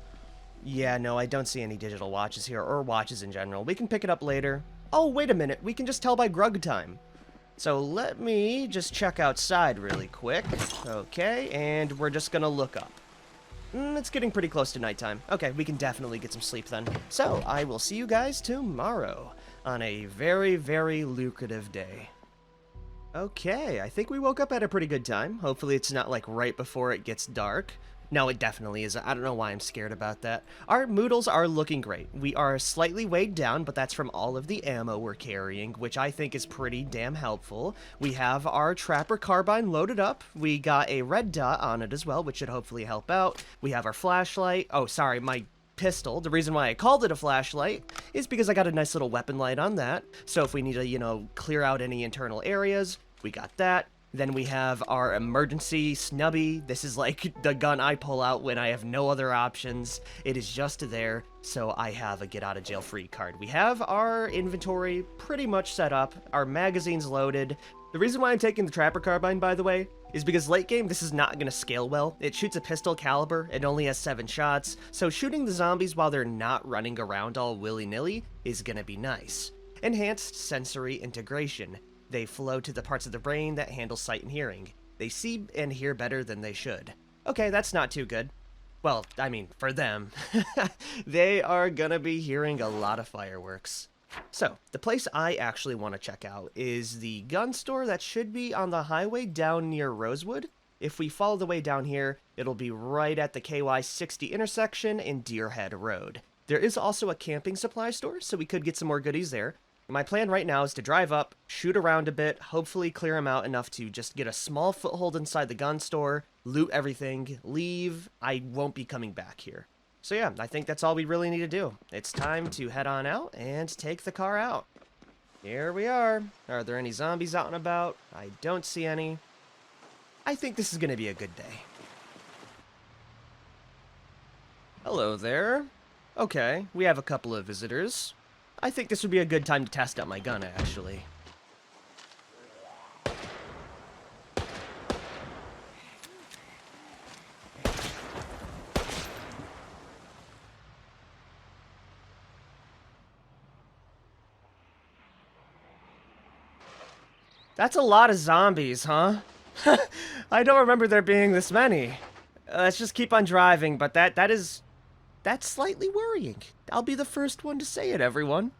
Yeah, no, I don't see any digital watches here, or watches in general. We can pick it up later. Oh, wait a minute, we can just tell by grug time. So let me just check outside really quick. Okay, and we're just gonna look up. It's getting pretty close to nighttime. Okay, we can definitely get some sleep then. So, I will see you guys tomorrow on a very, very lucrative day. Okay, I think we woke up at a pretty good time. Hopefully it's not like right before it gets dark. No, it definitely is. I don't know why I'm scared about that. Our moodles are looking great. We are slightly weighed down, but that's from all of the ammo we're carrying, which I think is pretty damn helpful. We have our trapper carbine loaded up. We got a red dot on it as well, which should hopefully help out. We have our flashlight. Oh, sorry, my pistol. The reason why I called it a flashlight is because I got a nice little weapon light on that. So if we need to, you know, clear out any internal areas, we got that. Then we have our emergency snubby. This is like the gun I pull out when I have no other options. It is just there, so I have a get out of jail free card. We have our inventory pretty much set up, our magazines loaded. The reason why I'm taking the trapper carbine, by the way, is because late game this is not going to scale well. It shoots a pistol caliber, it only has 7 shots, so shooting the zombies while they're not running around all willy-nilly is going to be nice. Enhanced sensory integration. They flow to the parts of the brain that handle sight and hearing. They see and hear better than they should. Okay, that's not too good. Well, I mean, for them. They are gonna be hearing a lot of fireworks. So, the place I actually want to check out is the gun store that should be on the highway down near Rosewood. If we follow the way down here, it'll be right at the KY60 intersection in Deerhead Road. There is also a camping supply store, so we could get some more goodies there. My plan right now is to drive up, shoot around a bit, hopefully clear them out enough to just get a small foothold inside the gun store, loot everything, leave. I won't be coming back here. So yeah, I think that's all we really need to do. It's time to head on out and take the car out. Here we are. Are there any zombies out and about? I don't see any. I think this is going to be a good day. Hello there. Okay, we have a couple of visitors. I think this would be a good time to test out my gun, actually. That's a lot of zombies, huh? I don't remember there being this many. Let's just keep on driving, but that's slightly worrying. I'll be the first one to say it, everyone.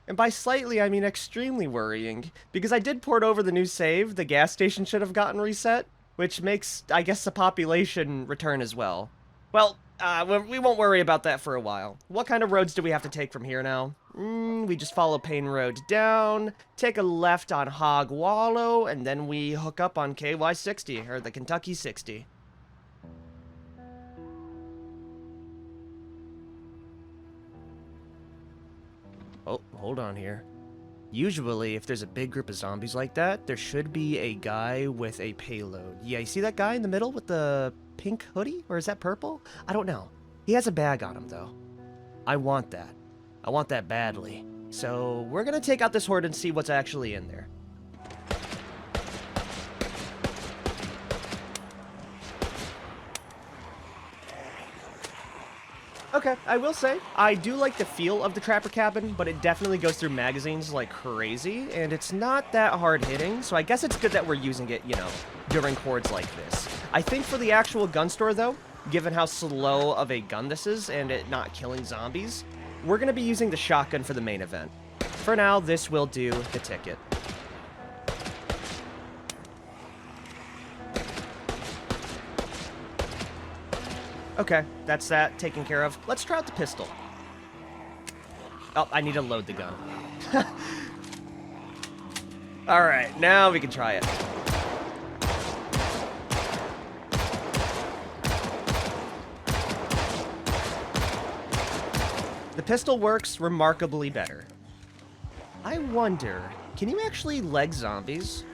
And by slightly, I mean extremely worrying. Because I did port over the new save, the gas station should have gotten reset, which makes, I guess, the population return as well. Well, we won't worry about that for a while. What kind of roads do we have to take from here now? We just follow Payne Road down, take a left on Hog Wallow, and then we hook up on KY60, or the Kentucky 60. Oh, hold on here. Usually, if there's a big group of zombies like that, there should be a guy with a payload. Yeah, you see that guy in the middle with the pink hoodie? Or is that purple? I don't know. He has a bag on him, though. I want that. I want that badly. So, we're gonna take out this horde and see what's actually in there. Okay, I will say, I do like the feel of the Trapper Cabin, but it definitely goes through magazines like crazy, and it's not that hard-hitting, so I guess it's good that we're using it, you know, during hordes like this. I think for the actual gun store, though, given how slow of a gun this is, and it not killing zombies, we're going to be using the shotgun for the main event. For now, this will do the ticket. Okay, that's that taken care of. Let's try out the pistol. Oh, I need to load the gun. Alright, now we can try it. The pistol works remarkably better. I wonder, can you actually leg zombies?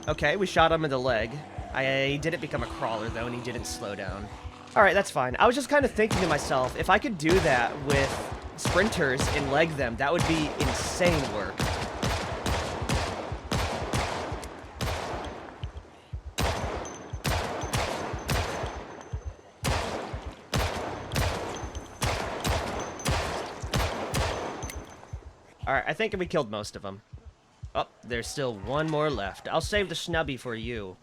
Okay, we shot him in the leg. I didn't become a crawler, though, and he didn't slow down. Alright, that's fine. I was just kind of thinking to myself, if I could do that with sprinters and leg them, that would be insane work. Alright, I think we killed most of them. Oh, there's still one more left. I'll save the snubby for you.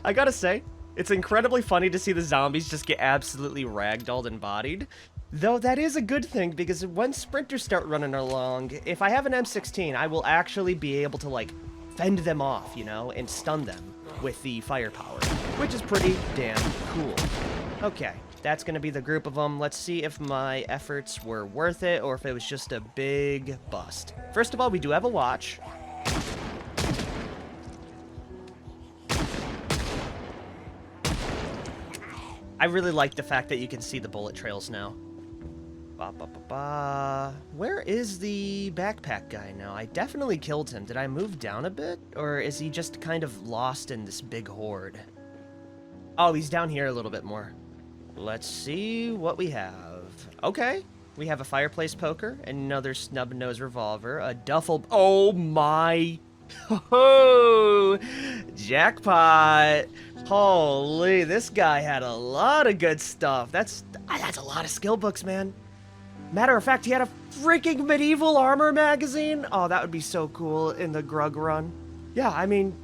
I gotta say, it's incredibly funny to see the zombies just get absolutely ragdolled and bodied. Though that is a good thing, because when sprinters start running along, if I have an M16, I will actually be able to, like, fend them off, you know, and stun them with the firepower, which is pretty damn cool. Okay, that's gonna be the group of them. Let's see if my efforts were worth it, or if it was just a big bust. First of all, we do have a watch. I really like the fact that you can see the bullet trails now. Where is the backpack guy now? I definitely killed him. Did I move down a bit? Or is he just kind of lost in this big horde? Oh, he's down here a little bit more. Let's see what we have. Okay. We have a fireplace poker, another snub-nosed revolver, a duffel... Oh my... Oh, jackpot. Holy, this guy had a lot of good stuff. That's a lot of skill books, man. Matter of fact, he had a freaking medieval armor magazine. Oh, that would be so cool in the Grug run. Yeah, I mean,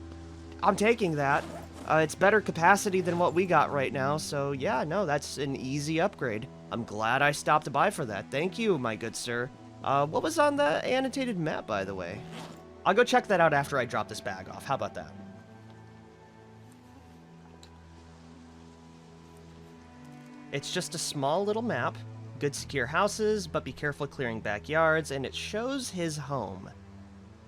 I'm taking that. It's better capacity than what we got right now, so yeah, no, that's an easy upgrade. I'm glad I stopped by for that. Thank you, my good sir. What was on the annotated map, by the way? I'll go check that out after I drop this bag off. How about that? It's just a small little map. Good secure houses, but be careful clearing backyards, and it shows his home.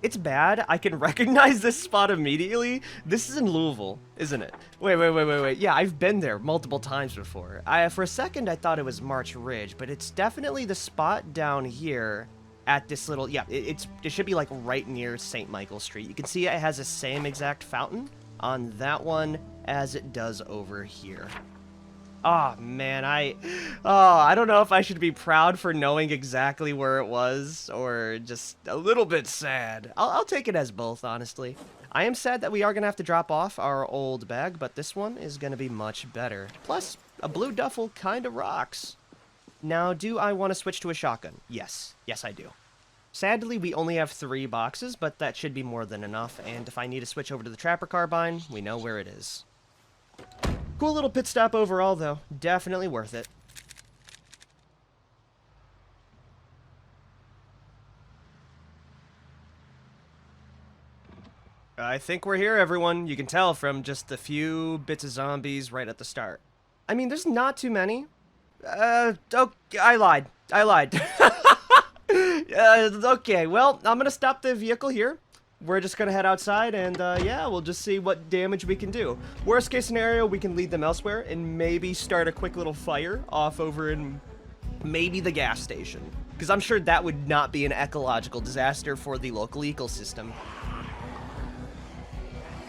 It's bad. I can recognize this spot immediately. This is in Louisville, isn't it? Wait. Yeah, I've been there multiple times before. For a second, I thought it was March Ridge, but it's definitely the spot down here at this little... Yeah, it should be, like, right near St. Michael Street. You can see it has the same exact fountain on that one as it does over here. Oh, man, I don't know if I should be proud for knowing exactly where it was, or just a little bit sad. I'll take it as both, honestly. I am sad that we are going to have to drop off our old bag, but this one is going to be much better. Plus, a blue duffel kind of rocks. Now, do I want to switch to a shotgun? Yes. Yes, I do. Sadly, we only have 3 boxes, but that should be more than enough, and if I need to switch over to the Trapper Carbine, we know where it is. Cool little pit stop overall, though. Definitely worth it. I think we're here, everyone. You can tell from just the few bits of zombies right at the start. I mean, there's not too many. Oh, I lied. Okay, well, I'm gonna stop the vehicle here. We're just gonna head outside and, yeah, we'll just see what damage we can do. Worst case scenario, we can lead them elsewhere and maybe start a quick little fire off over in maybe the gas station. Because I'm sure that would not be an ecological disaster for the local ecosystem.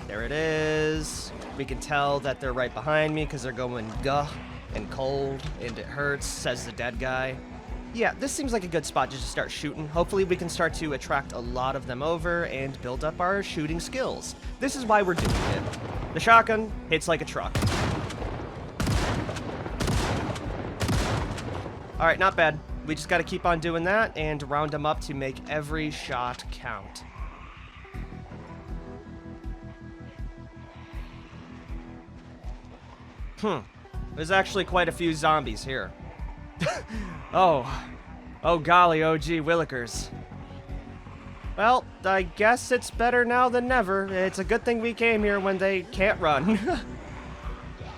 There it is. We can tell that they're right behind me because they're going guh and cold and it hurts, says the dead guy. Yeah, this seems like a good spot just to start shooting. Hopefully we can start to attract a lot of them over and build up our shooting skills. This is why we're doing it. The shotgun hits like a truck. Alright, not bad. We just gotta keep on doing that and round them up to make every shot count. There's actually quite a few zombies here. Oh, Oh golly, oh gee, Willikers. Well, I guess it's better now than never. It's a good thing we came here when they can't run.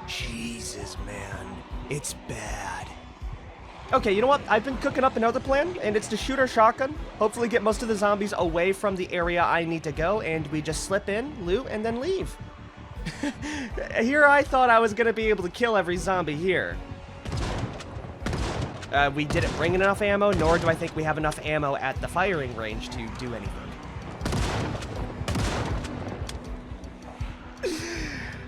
Jesus, man. It's bad. Okay, you know what? I've been cooking up another plan, and it's to shoot our shotgun, hopefully get most of the zombies away from the area I need to go, and we just slip in, loot, and then leave. Here I thought I was gonna be able to kill every zombie here. We didn't bring enough ammo, nor do I think we have enough ammo at the firing range to do anything.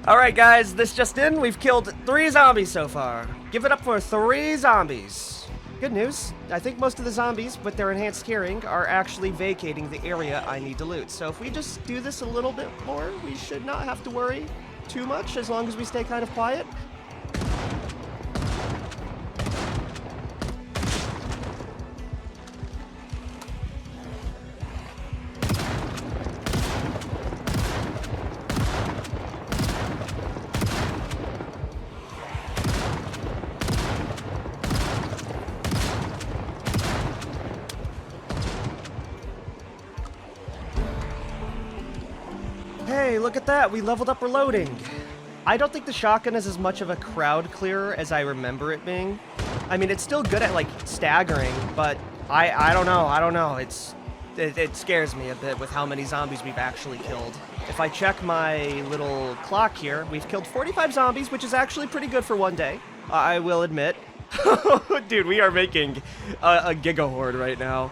Alright guys, this just in, we've killed 3 zombies so far. Give it up for 3 zombies. Good news, I think most of the zombies, with their enhanced hearing, are actually vacating the area I need to loot. So if we just do this a little bit more, we should not have to worry too much as long as we stay kind of quiet. Hey, look at that, we leveled up reloading. I don't think the shotgun is as much of a crowd clearer as I remember it being. I mean, it's still good at, like, staggering, but I don't know, it scares me a bit with how many zombies we've actually killed. If I check my little clock here, we've killed 45 zombies, which is actually pretty good for one day, I will admit. Dude, we are making a giga horde right now.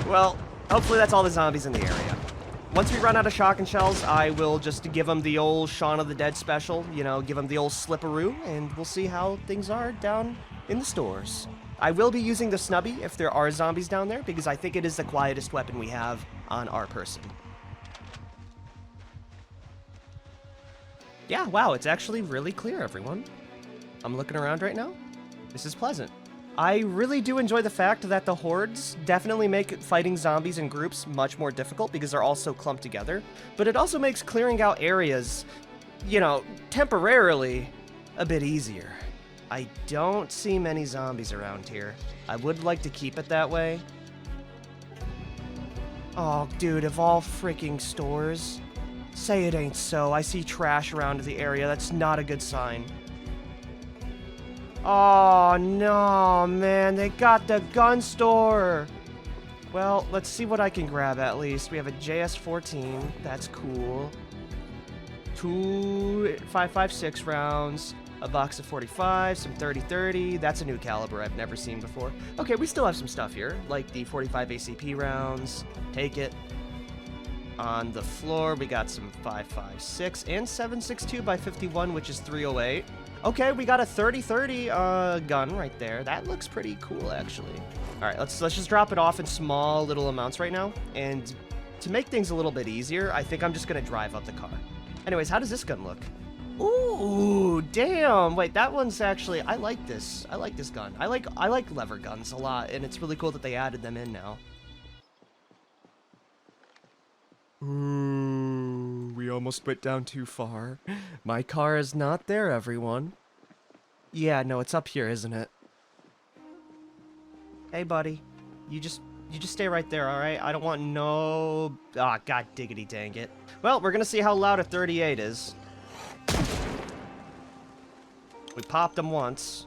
Well, hopefully that's all the zombies in the area. Once we run out of shotgun shells, I will just give them the old Shaun of the Dead special, you know, give them the old slipperoo, and we'll see how things are down in the stores. I will be using the snubby if there are zombies down there, because I think it is the quietest weapon we have on our person. Yeah, wow, it's actually really clear, everyone. I'm looking around right now. This is pleasant. I really do enjoy the fact that the hordes definitely make fighting zombies in groups much more difficult because they're all so clumped together, but it also makes clearing out areas, you know, temporarily a bit easier. I don't see many zombies around here. I would like to keep it that way. Oh, dude, of all freaking stores. Say it ain't so. I see trash around the area. That's not a good sign. Oh, no, man. They got the gun store. Well, let's see what I can grab at least. We have a JS-14. That's cool. 2 5.56 rounds. A box of 45, some 30-30. That's a new caliber I've never seen before. Okay, we still have some stuff here, like the 45 ACP rounds. Take it. On the floor, we got some 5.56 and 7.62 by 51, which is 308. Okay, we got a 30-30 gun right there. That looks pretty cool, actually. All right, let's just drop it off in small little amounts right now. And to make things a little bit easier, I think I'm just gonna drive up the car. Anyways, how does this gun look? Ooh, damn. Wait, that one's actually, I like this. I like this gun. I like lever guns a lot, and it's really cool that they added them in now. Ooh, we almost went down too far. My car is not there, everyone. Yeah, no, it's up here, isn't it? Hey, buddy. You just stay right there, alright? I don't want no... Ah, god diggity dang it. Well, we're gonna see how loud a 38 is. We popped them once.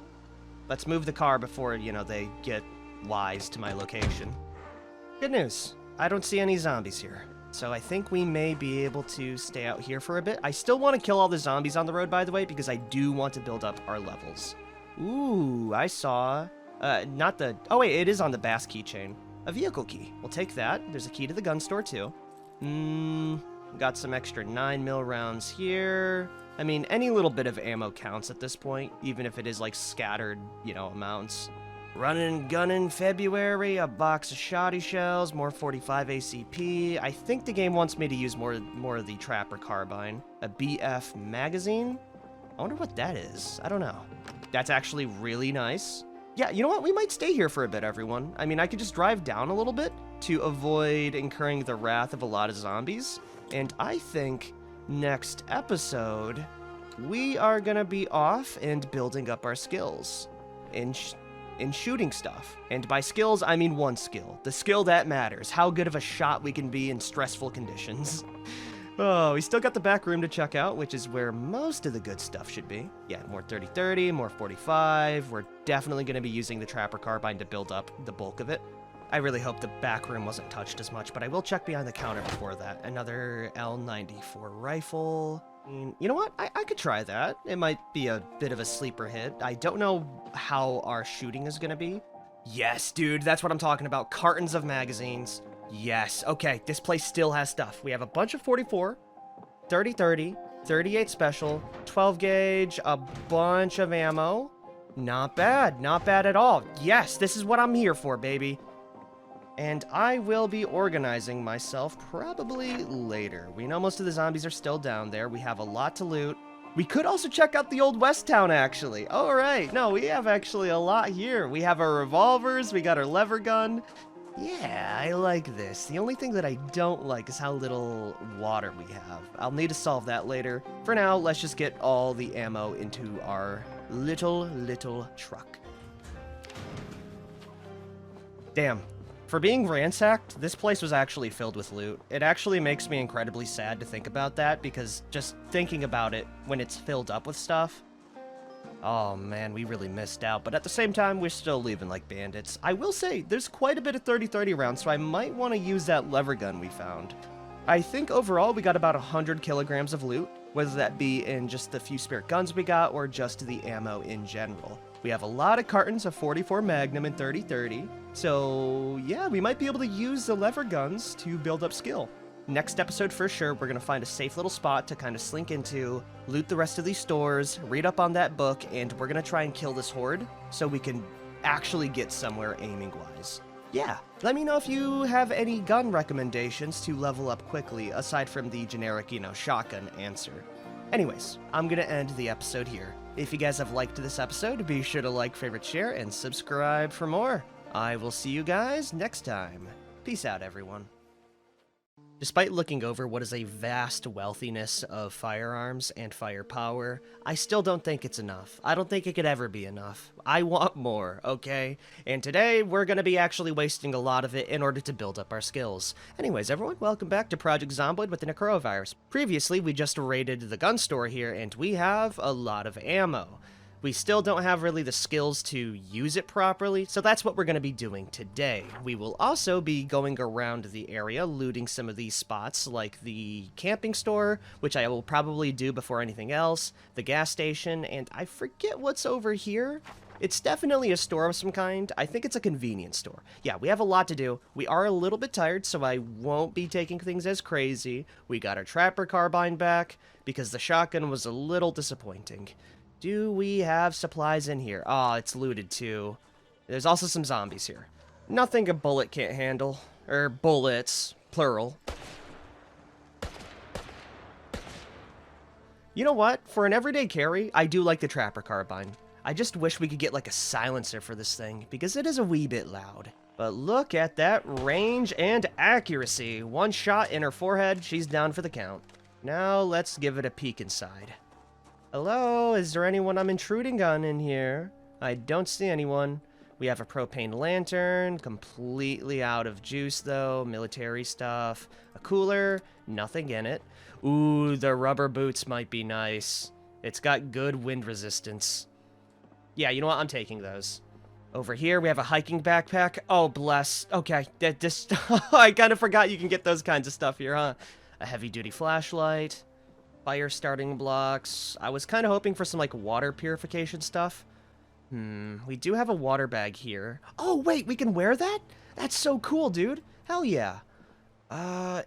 Let's move the car before, you know, they get wise to my location. Good news. I don't see any zombies here. So I think we may be able to stay out here for a bit. I still want to kill all the zombies on the road, by the way, because I do want to build up our levels. Ooh, I saw... not the... Oh, wait, it is on the bass keychain. A vehicle key. We'll take that. There's a key to the gun store, too. Got some extra 9mm rounds here. I mean, any little bit of ammo counts at this point, even if it is, like, scattered, you know, amounts. Running and gunning February, a box of shoddy shells, more 45 ACP. I think the game wants me to use more of the Trapper carbine. A BF magazine? I wonder what that is. I don't know. That's actually really nice. Yeah, you know what? We might stay here for a bit, everyone. I mean, I could just drive down a little bit to avoid incurring the wrath of a lot of zombies. And I think next episode, we are gonna be off and building up our skills. in shooting stuff. And by skills, I mean one skill. The skill that matters. How good of a shot we can be in stressful conditions. Oh, we still got the back room to check out, which is where most of the good stuff should be. Yeah, more 30-30, more 45. We're definitely going to be using the Trapper Carbine to build up the bulk of it. I really hope the back room wasn't touched as much, but I will check behind the counter before that. Another L94 rifle. You know what? I could try that. It might be a bit of a sleeper hit. I don't know how our shooting is going to be. Yes, dude, that's what I'm talking about. Cartons of magazines. Yes. Okay, this place still has stuff. We have a bunch of 44, 30-30, 38 special, 12 gauge, a bunch of ammo. Not bad. Not bad at all. Yes, this is what I'm here for, baby. And I will be organizing myself probably later. We know most of the zombies are still down there. We have a lot to loot. We could also check out the old West Town, actually. All right. No, we have actually a lot here. We have our revolvers. We got our lever gun. Yeah, I like this. The only thing that I don't like is how little water we have. I'll need to solve that later. For now, let's just get all the ammo into our little truck. Damn. For being ransacked, this place was actually filled with loot. It actually makes me incredibly sad to think about that, because just thinking about it when it's filled up with stuff, oh man, we really missed out. But at the same time, we're still leaving like bandits. I will say, there's quite a bit of 30-30 rounds, so I might want to use that lever gun we found. I think overall we got about 100 kilograms of loot, whether that be in just the few spare guns we got or just the ammo in general. We have a lot of cartons of 44 Magnum and 30-30, so yeah, we might be able to use the lever guns to build up skill. Next episode for sure, we're going to find a safe little spot to kind of slink into, loot the rest of these stores, read up on that book, and we're going to try and kill this horde so we can actually get somewhere aiming-wise. Yeah, let me know if you have any gun recommendations to level up quickly, aside from the generic, shotgun answer. Anyways, I'm going to end the episode here. If you guys have liked this episode, be sure to like, favorite, share, and subscribe for more. I will see you guys next time. Peace out, everyone. Despite looking over what is a vast wealthiness of firearms and firepower, I still don't think it's enough. I don't think it could ever be enough. I want more, okay? And today, we're gonna be actually wasting a lot of it in order to build up our skills. Anyways, everyone, welcome back to Project Zomboid with the Necroa virus. Previously, we just raided the gun store here, and we have a lot of ammo. We still don't have really the skills to use it properly, so that's what we're going to be doing today. We will also be going around the area, looting some of these spots, like the camping store, which I will probably do before anything else, the gas station, and I forget what's over here. It's definitely a store of some kind. I think it's a convenience store. Yeah, we have a lot to do. We are a little bit tired, so I won't be taking things as crazy. We got our Trapper Carbine back, because the shotgun was a little disappointing. Do we have supplies in here? Oh, it's looted too. There's also some zombies here. Nothing a bullet can't handle. Or bullets, plural. You know what? For an everyday carry, I do like the Trapper Carbine. I just wish we could get like a silencer for this thing, because it is a wee bit loud. But look at that range and accuracy. One shot in her forehead, she's down for the count. Now let's give it a peek inside. Hello, is there anyone I'm intruding on in here? I don't see anyone. We have a propane lantern, completely out of juice though, military stuff. A cooler, nothing in it. Ooh, the rubber boots might be nice. It's got good wind resistance. Yeah, you know what? I'm taking those. Over here, we have a hiking backpack. Oh, bless. Okay, I kind of forgot you can get those kinds of stuff here, huh? A heavy-duty flashlight. Fire starting blocks. I was kind of hoping for some, like, water purification stuff. We do have a water bag here. Oh, wait, we can wear that? That's so cool, dude. Hell yeah.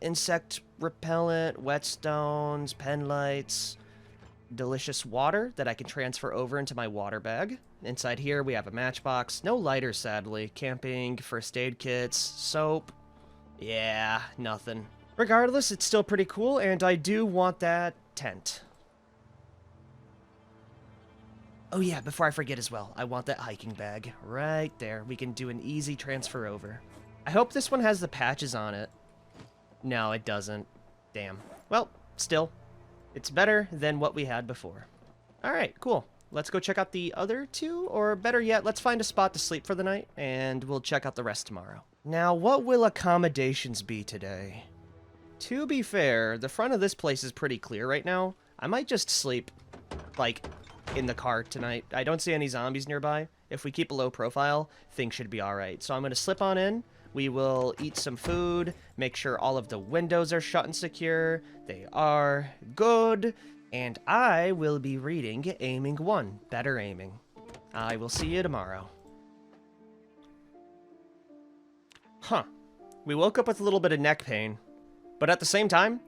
Insect repellent, whetstones, pen lights, delicious water that I can transfer over into my water bag. Inside here, we have a matchbox. No lighter, sadly. Camping, first aid kits, soap. Yeah, nothing. Regardless, it's still pretty cool, and I do want that tent. Oh yeah, before I forget as well, I want that hiking bag. Right there. We can do an easy transfer over. I hope this one has the patches on it. No, it doesn't. Damn. Well, still, it's better than what we had before. Alright, cool. let's go check out the other two, or better yet, let's find a spot to sleep for the night, and we'll check out the rest tomorrow. Now, what will accommodations be today? To be fair, the front of this place is pretty clear right now. I might just sleep, like, in the car tonight. I don't see any zombies nearby. If we keep a low profile, things should be alright. So I'm going to slip on in. We will eat some food, make sure all of the windows are shut and secure. They are good. And I will be reading Aiming 1, Better Aiming. I will see you tomorrow. Huh. We woke up with a little bit of neck pain. But at the same time,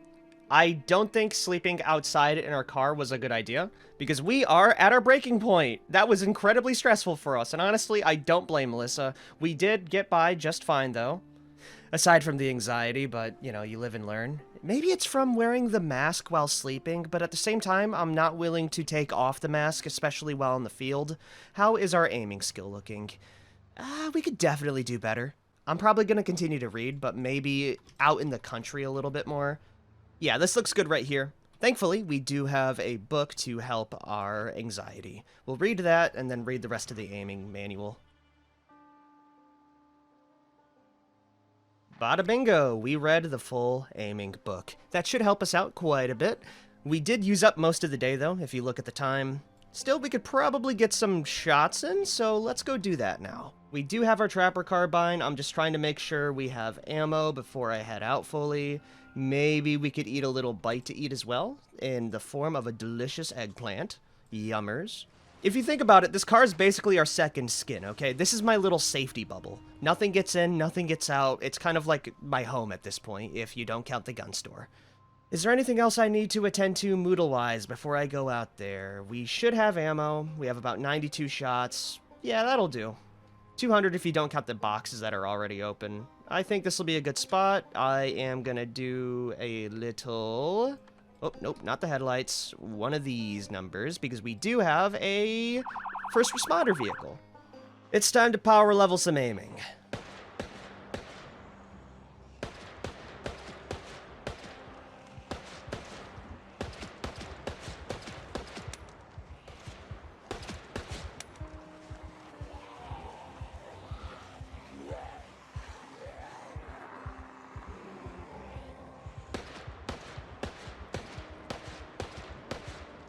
I don't think sleeping outside in our car was a good idea, because we are at our breaking point. That was incredibly stressful for us, and honestly, I don't blame Melissa. We did get by just fine, though. Aside from the anxiety, but, you know, you live and learn. Maybe it's from wearing the mask while sleeping, but at the same time, I'm not willing to take off the mask, especially while in the field. How is our aiming skill looking? We could definitely do better. I'm probably going to continue to read, but maybe out in the country a little bit more. Yeah, this looks good right here. Thankfully, we do have a book to help our anxiety. We'll read that and then read the rest of the aiming manual. Bada bingo! We read the full aiming book. That should help us out quite a bit. We did use up most of the day, though, if you look at the time. Still, we could probably get some shots in, so let's go do that now. We do have our trapper carbine. I'm just trying to make sure we have ammo before I head out fully. Maybe we could eat a little bite to eat as well, in the form of a delicious eggplant. Yummers. If you think about it, this car is basically our second skin, okay? This is my little safety bubble. Nothing gets in, nothing gets out. It's kind of like my home at this point, if you don't count the gun store. Is there anything else I need to attend to Moodle-wise before I go out there? We should have ammo. We have about 92 shots. Yeah, that'll do. 200 if you don't count the boxes that are already open. I think this will be a good spot. I am gonna do a little... Oh, nope, not the headlights. One of these numbers, because we do have a first responder vehicle. It's time to power level some aiming.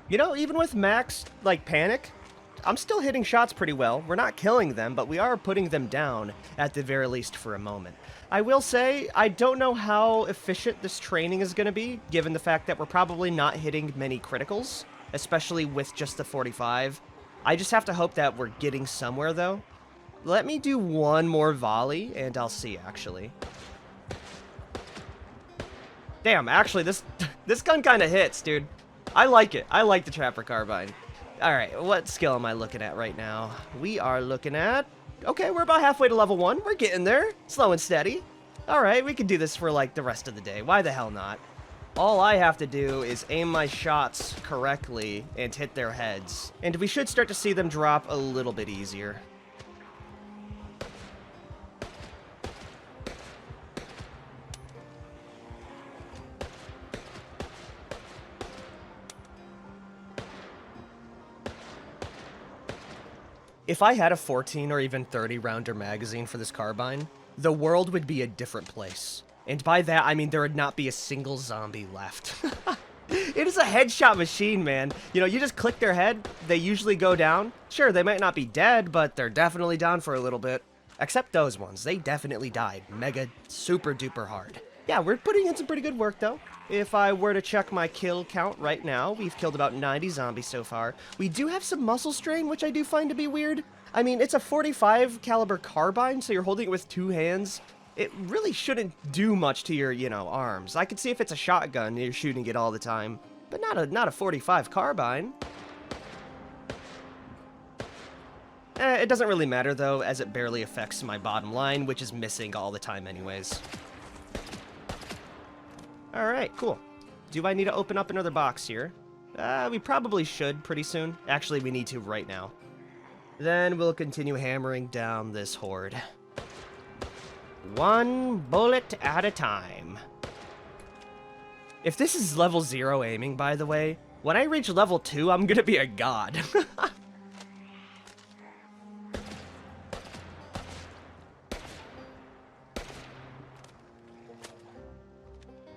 You know, even with max, like, panic, I'm still hitting shots pretty well. We're not killing them, but we are putting them down, at the very least for a moment. I will say, I don't know how efficient this training is going to be, given the fact that we're probably not hitting many criticals, especially with just the 45. I just have to hope that we're getting somewhere, though. Let me do one more volley, and I'll see, actually. Damn, actually, this gun kind of hits, dude. I like it. I like the trapper carbine. Alright, what skill am I looking at right now? We are looking at... Okay, we're about halfway to level 1. We're getting there. Slow and steady. Alright, we can do this for, like, the rest of the day. Why the hell not? All I have to do is aim my shots correctly and hit their heads. And we should start to see them drop a little bit easier. If I had a 14 or even 30 rounder magazine for this carbine, the world would be a different place. And by that, I mean there would not be a single zombie left. It is a headshot machine, man. You know, you just click their head, they usually go down. Sure, they might not be dead, but they're definitely down for a little bit. Except those ones, they definitely died mega super duper hard. Yeah, we're putting in some pretty good work though. If I were to check my kill count right now, we've killed about 90 zombies so far. We do have some muscle strain, which I do find to be weird. I mean, it's a 45 caliber carbine, so you're holding it with two hands. It really shouldn't do much to your, you know, arms. I could see if it's a shotgun, you're shooting it all the time, but not a 45 carbine. It doesn't really matter though, as it barely affects my bottom line, which is missing all the time anyways. Alright, cool. Do I need to open up another box here? We probably should pretty soon. Actually, we need to right now. Then we'll continue hammering down this horde. One bullet at a time. If this is level 0 aiming, by the way, when I reach level 2, I'm gonna be a god.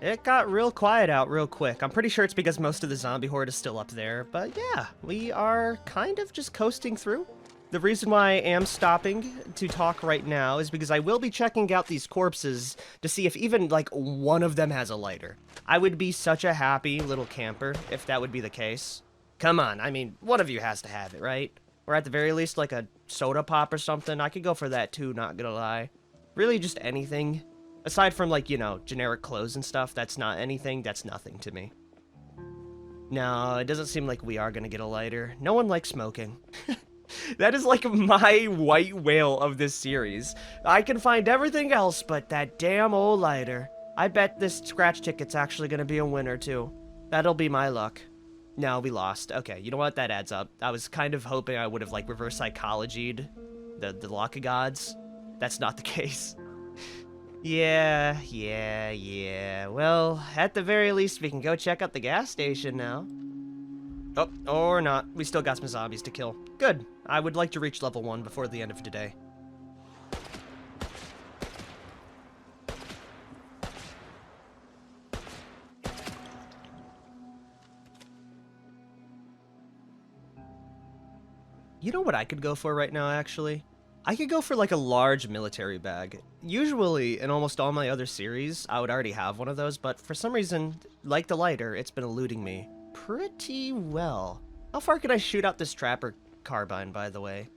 It got real quiet out real quick. I'm pretty sure it's because most of the zombie horde is still up there, but yeah, we are kind of just coasting through. The reason why I am stopping to talk right now is because I will be checking out these corpses to see if even, like, one of them has a lighter. I would be such a happy little camper if that would be the case. Come on, I mean, one of you has to have it, right? Or at the very least, like a soda pop or something. I could go for that too, not gonna lie. Really just anything. Aside from, like, you know, generic clothes and stuff, that's not anything, that's nothing to me. No, it doesn't seem like we are gonna get a lighter. No one likes smoking. That is like my white whale of this series. I can find everything else but that damn old lighter. I bet this scratch ticket's actually gonna be a winner too. That'll be my luck. No, we lost. Okay, you know what? That adds up. I was kind of hoping I would have, like, reverse psychologied the luck of gods. That's not the case. Yeah. Well, at the very least, we can go check out the gas station now. Oh, or not. We still got some zombies to kill. Good. I would like to reach level 1 before the end of today. You know what I could go for right now, actually? I could go for, like, a large military bag. Usually, in almost all my other series, I would already have one of those, but for some reason, like the lighter, it's been eluding me pretty well. How far can I shoot out this trapper carbine, by the way?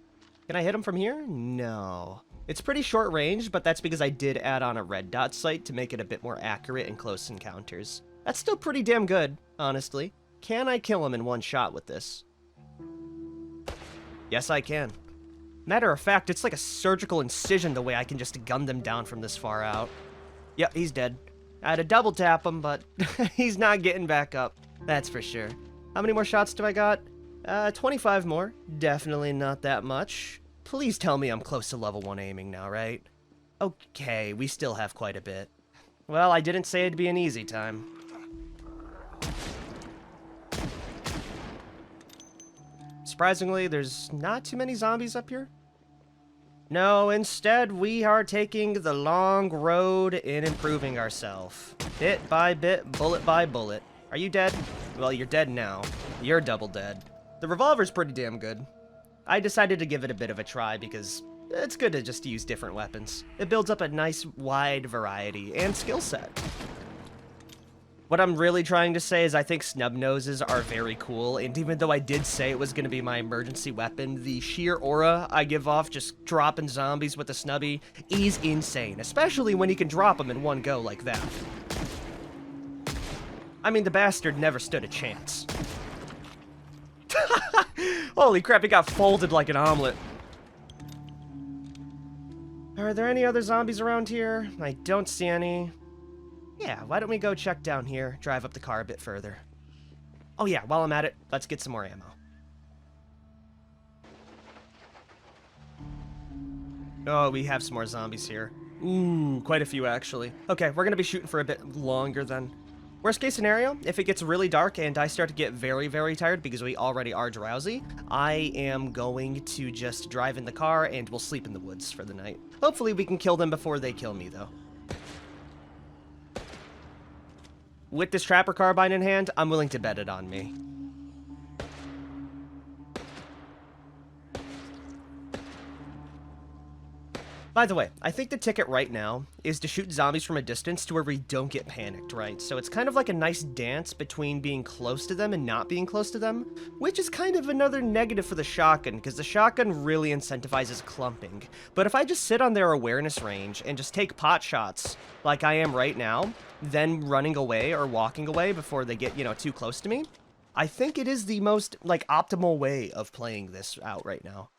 Can I hit him from here? No. It's pretty short range, but that's because I did add on a red dot sight to make it a bit more accurate in close encounters. That's still pretty damn good, honestly. Can I kill him in one shot with this? Yes, I can. Matter of fact, it's like a surgical incision the way I can just gun them down from this far out. Yep, he's dead. I had to double tap him, but he's not getting back up. That's for sure. How many more shots do I got? 25 more. Definitely not that much. Please tell me I'm close to level 1 aiming now, right? Okay, we still have quite a bit. Well, I didn't say it'd be an easy time. Surprisingly, there's not too many zombies up here. No, instead, we are taking the long road in improving ourselves. Bit by bit, bullet by bullet. Are you dead? Well, you're dead now. You're double dead. The revolver's pretty damn good. I decided to give it a bit of a try because it's good to just use different weapons. It builds up a nice wide variety and skill set. What I'm really trying to say is I think snub noses are very cool, and even though I did say it was going to be my emergency weapon, the sheer aura I give off just dropping zombies with a snubby is insane, especially when you can drop them in one go like that. I mean, the bastard never stood a chance. Holy crap, he got folded like an omelet. Are there any other zombies around here? I don't see any. Yeah, why don't we go check down here, drive up the car a bit further. Oh yeah, while I'm at it, let's get some more ammo. Oh, we have some more zombies here. Ooh, quite a few actually. Okay, we're gonna be shooting for a bit longer then. Worst case scenario, if it gets really dark and I start to get very, very tired because we already are drowsy, I am going to just drive in the car and we'll sleep in the woods for the night. Hopefully we can kill them before they kill me though. With this trapper carbine in hand, I'm willing to bet it on me. By the way, I think the ticket right now is to shoot zombies from a distance to where we don't get panicked, right? So it's kind of like a nice dance between being close to them and not being close to them, which is kind of another negative for the shotgun, because the shotgun really incentivizes clumping. But if I just sit on their awareness range and just take pot shots, like I am right now, then running away or walking away before they get, you know, too close to me, I think it is the most, like, optimal way of playing this out right now.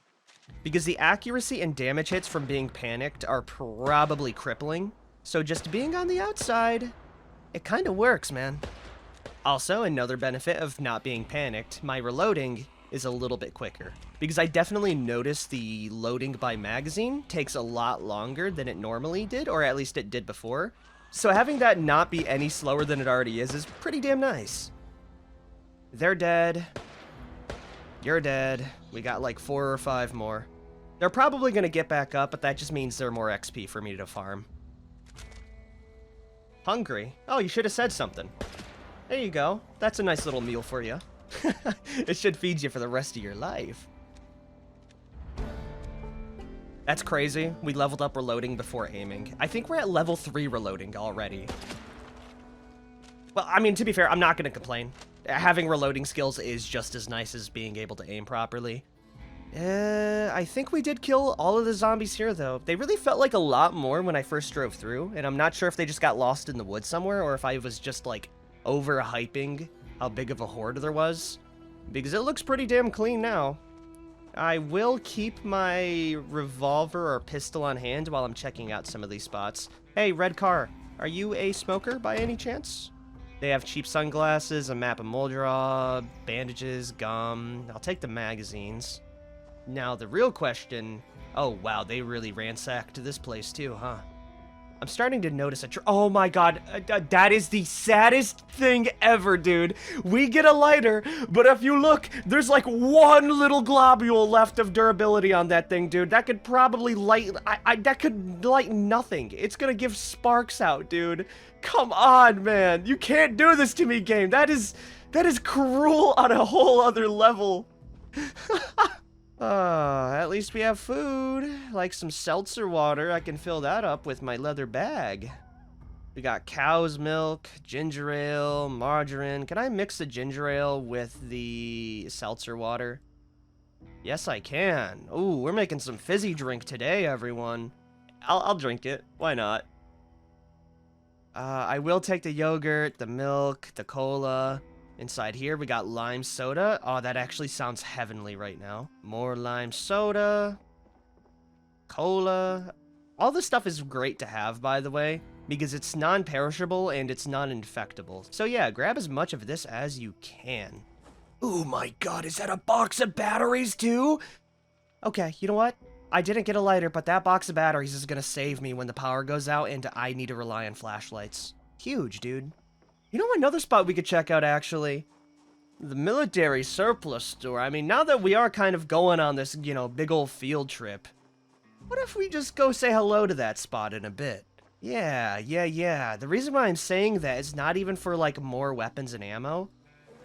Because the accuracy and damage hits from being panicked are probably crippling, so just being on the outside, it kind of works, man. Also, another benefit of not being panicked, my reloading is a little bit quicker. Because I definitely noticed the loading by magazine takes a lot longer than it normally did, or at least it did before. So having that not be any slower than it already is pretty damn nice. They're dead. You're dead. We got like 4 or 5 more. They're probably going to get back up, but that just means they're more XP for me to farm. Hungry. Oh, you should have said something. There you go. That's a nice little meal for you. It should feed you for the rest of your life. That's crazy. We leveled up reloading before aiming. I think we're at level 3 reloading already. Well, I mean, to be fair, I'm not going to complain. Having reloading skills is just as nice as being able to aim properly. I think we did kill all of the zombies here, though. They really felt like a lot more when I first drove through, and I'm not sure if they just got lost in the woods somewhere, or if I was just, like, overhyping how big of a horde there was. Because it looks pretty damn clean now. I will keep my revolver or pistol on hand while I'm checking out some of these spots. Hey, red car, are you a smoker by any chance? They have cheap sunglasses, a map of Moldraw, bandages, gum. I'll take the magazines. Now, the real question... Oh, wow, they really ransacked this place too, huh? I'm starting to notice oh my god, that is the saddest thing ever, dude. We get a lighter, but if you look, there's like one little globule left of durability on that thing, dude. That could probably light... that could light nothing. It's gonna give sparks out, dude. Come on, man. You can't do this to me, game. That is cruel on a whole other level. At least we have food, like some seltzer water. I can fill that up with my leather bag. We got cow's milk, ginger ale, margarine. Can I mix the ginger ale with the seltzer water? Yes, I can. Ooh, we're making some fizzy drink today, everyone. I'll drink it. Why not? I will take the yogurt, the milk, the cola. Inside here, we got lime soda. Oh, that actually sounds heavenly right now. More lime soda. Cola. All this stuff is great to have, by the way, because it's non-perishable and it's non-infectable. So yeah, grab as much of this as you can. Oh my god, is that a box of batteries too? Okay, you know what? I didn't get a lighter, but that box of batteries is gonna save me when the power goes out and I need to rely on flashlights. Huge, dude. You know another spot we could check out, actually? The military surplus store. I mean, now that we are kind of going on this, you know, big old field trip, what if we just go say hello to that spot in a bit? Yeah. The reason why I'm saying that is not even for, like, more weapons and ammo.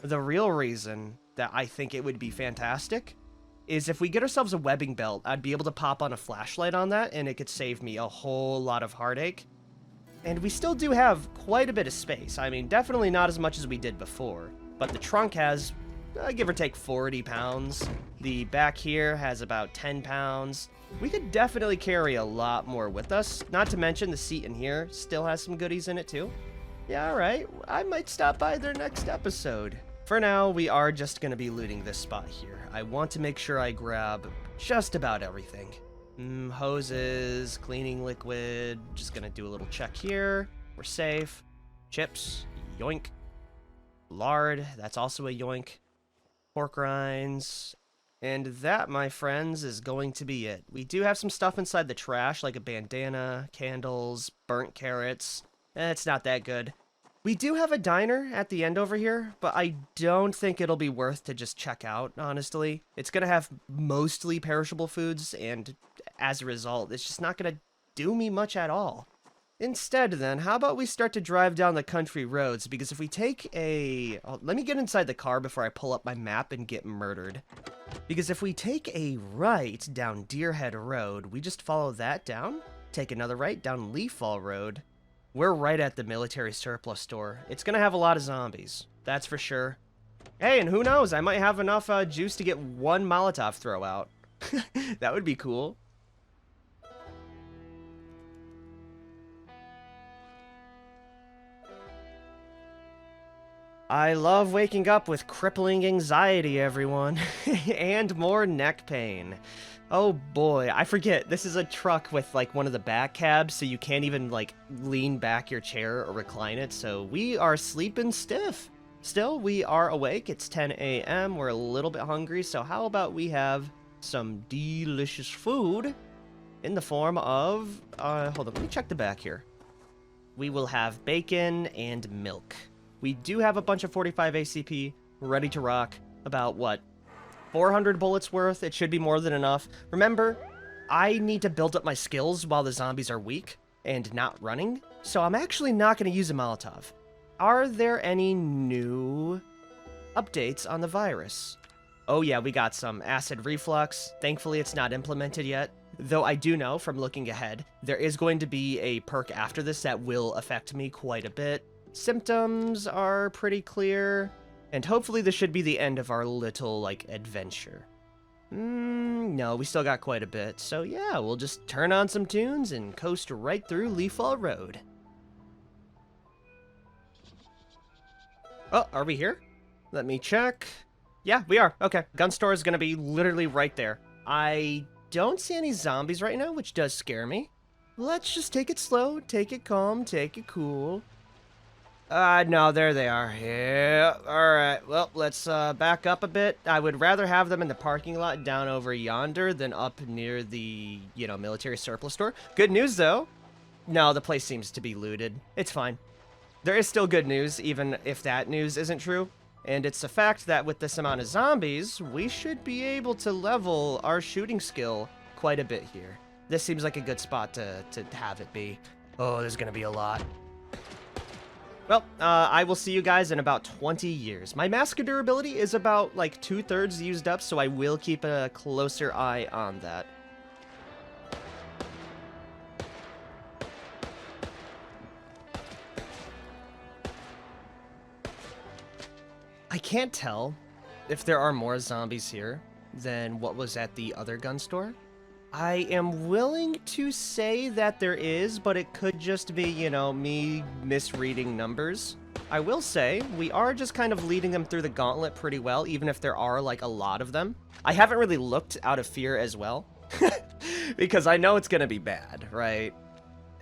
The real reason that I think it would be fantastic is if we get ourselves a webbing belt, I'd be able to pop on a flashlight on that, and it could save me a whole lot of heartache. And we still do have quite a bit of space. I mean, definitely not as much as we did before. But the trunk has, give or take, 40 pounds. The back here has about 10 pounds. We could definitely carry a lot more with us. Not to mention the seat in here still has some goodies in it too. Yeah, alright. I might stop by there next episode. For now, we are just going to be looting this spot here. I want to make sure I grab just about everything. Hoses, cleaning liquid, just gonna do a little check here. We're safe. Chips, yoink. Lard, that's also a yoink. Pork rinds. And that, my friends, is going to be it. We do have some stuff inside the trash, like a bandana, candles, burnt carrots. It's not that good. We do have a diner at the end over here, but I don't think it'll be worth to just check out, honestly. It's gonna have mostly perishable foods, and as a result, it's just not gonna do me much at all. Instead, then, how about we start to drive down the country roads, because if we take a... let me get inside the car before I pull up my map and get murdered. Because if we take a right down Deerhead Road, we just follow that down, take another right down Leafall Road, we're right at the military surplus store. It's gonna have a lot of zombies, that's for sure. Hey, and who knows, I might have enough juice to get one Molotov throw out. That would be cool. I love waking up with crippling anxiety, everyone. And more neck pain. Oh boy, I forget, this is a truck with like one of the back cabs, so you can't even like lean back your chair or recline it, so we are sleeping stiff. Still, we are awake, it's 10 a.m., we're a little bit hungry, so how about we have some delicious food in the form of, hold on, let me check the back here. We will have bacon and milk. We do have a bunch of 45 ACP ready to rock, about what? 400 bullets worth. It should be more than enough. Remember, I need to build up my skills while the zombies are weak and not running. so I'm actually not going to use a Molotov. Are there any new updates on the virus? Oh yeah, we got some acid reflux. Thankfully, it's not implemented yet. Though I do know from looking ahead, there is going to be a perk after this that will affect me quite a bit. Symptoms are pretty clear, and hopefully this should be the end of our little, adventure. No, we still got quite a bit, so yeah, we'll just turn on some tunes and coast right through Leafall Road. Oh, are we here? Let me check. Yeah, we are. Okay, gun store is gonna be literally right there. I don't see any zombies right now, which does scare me. Let's just take it slow, take it calm, take it cool. No, there they are. Yeah, alright. Well, let's back up a bit. I would rather have them in the parking lot down over yonder than up near the, military surplus store. Good news, though. No, the place seems to be looted. It's fine. There is still good news, even if that news isn't true. And it's the fact that with this amount of zombies, we should be able to level our shooting skill quite a bit here. This seems like a good spot to have it be. Oh, there's gonna be a lot. Well, I will see you guys in about 20 years. My mask durability is about, 2/3 used up, so I will keep a closer eye on that. I can't tell if there are more zombies here than what was at the other gun store. I am willing to say that there is, but it could just be, me misreading numbers. I will say, we are just kind of leading them through the gauntlet pretty well, even if there are, a lot of them. I haven't really looked out of fear as well, because I know it's gonna be bad, right?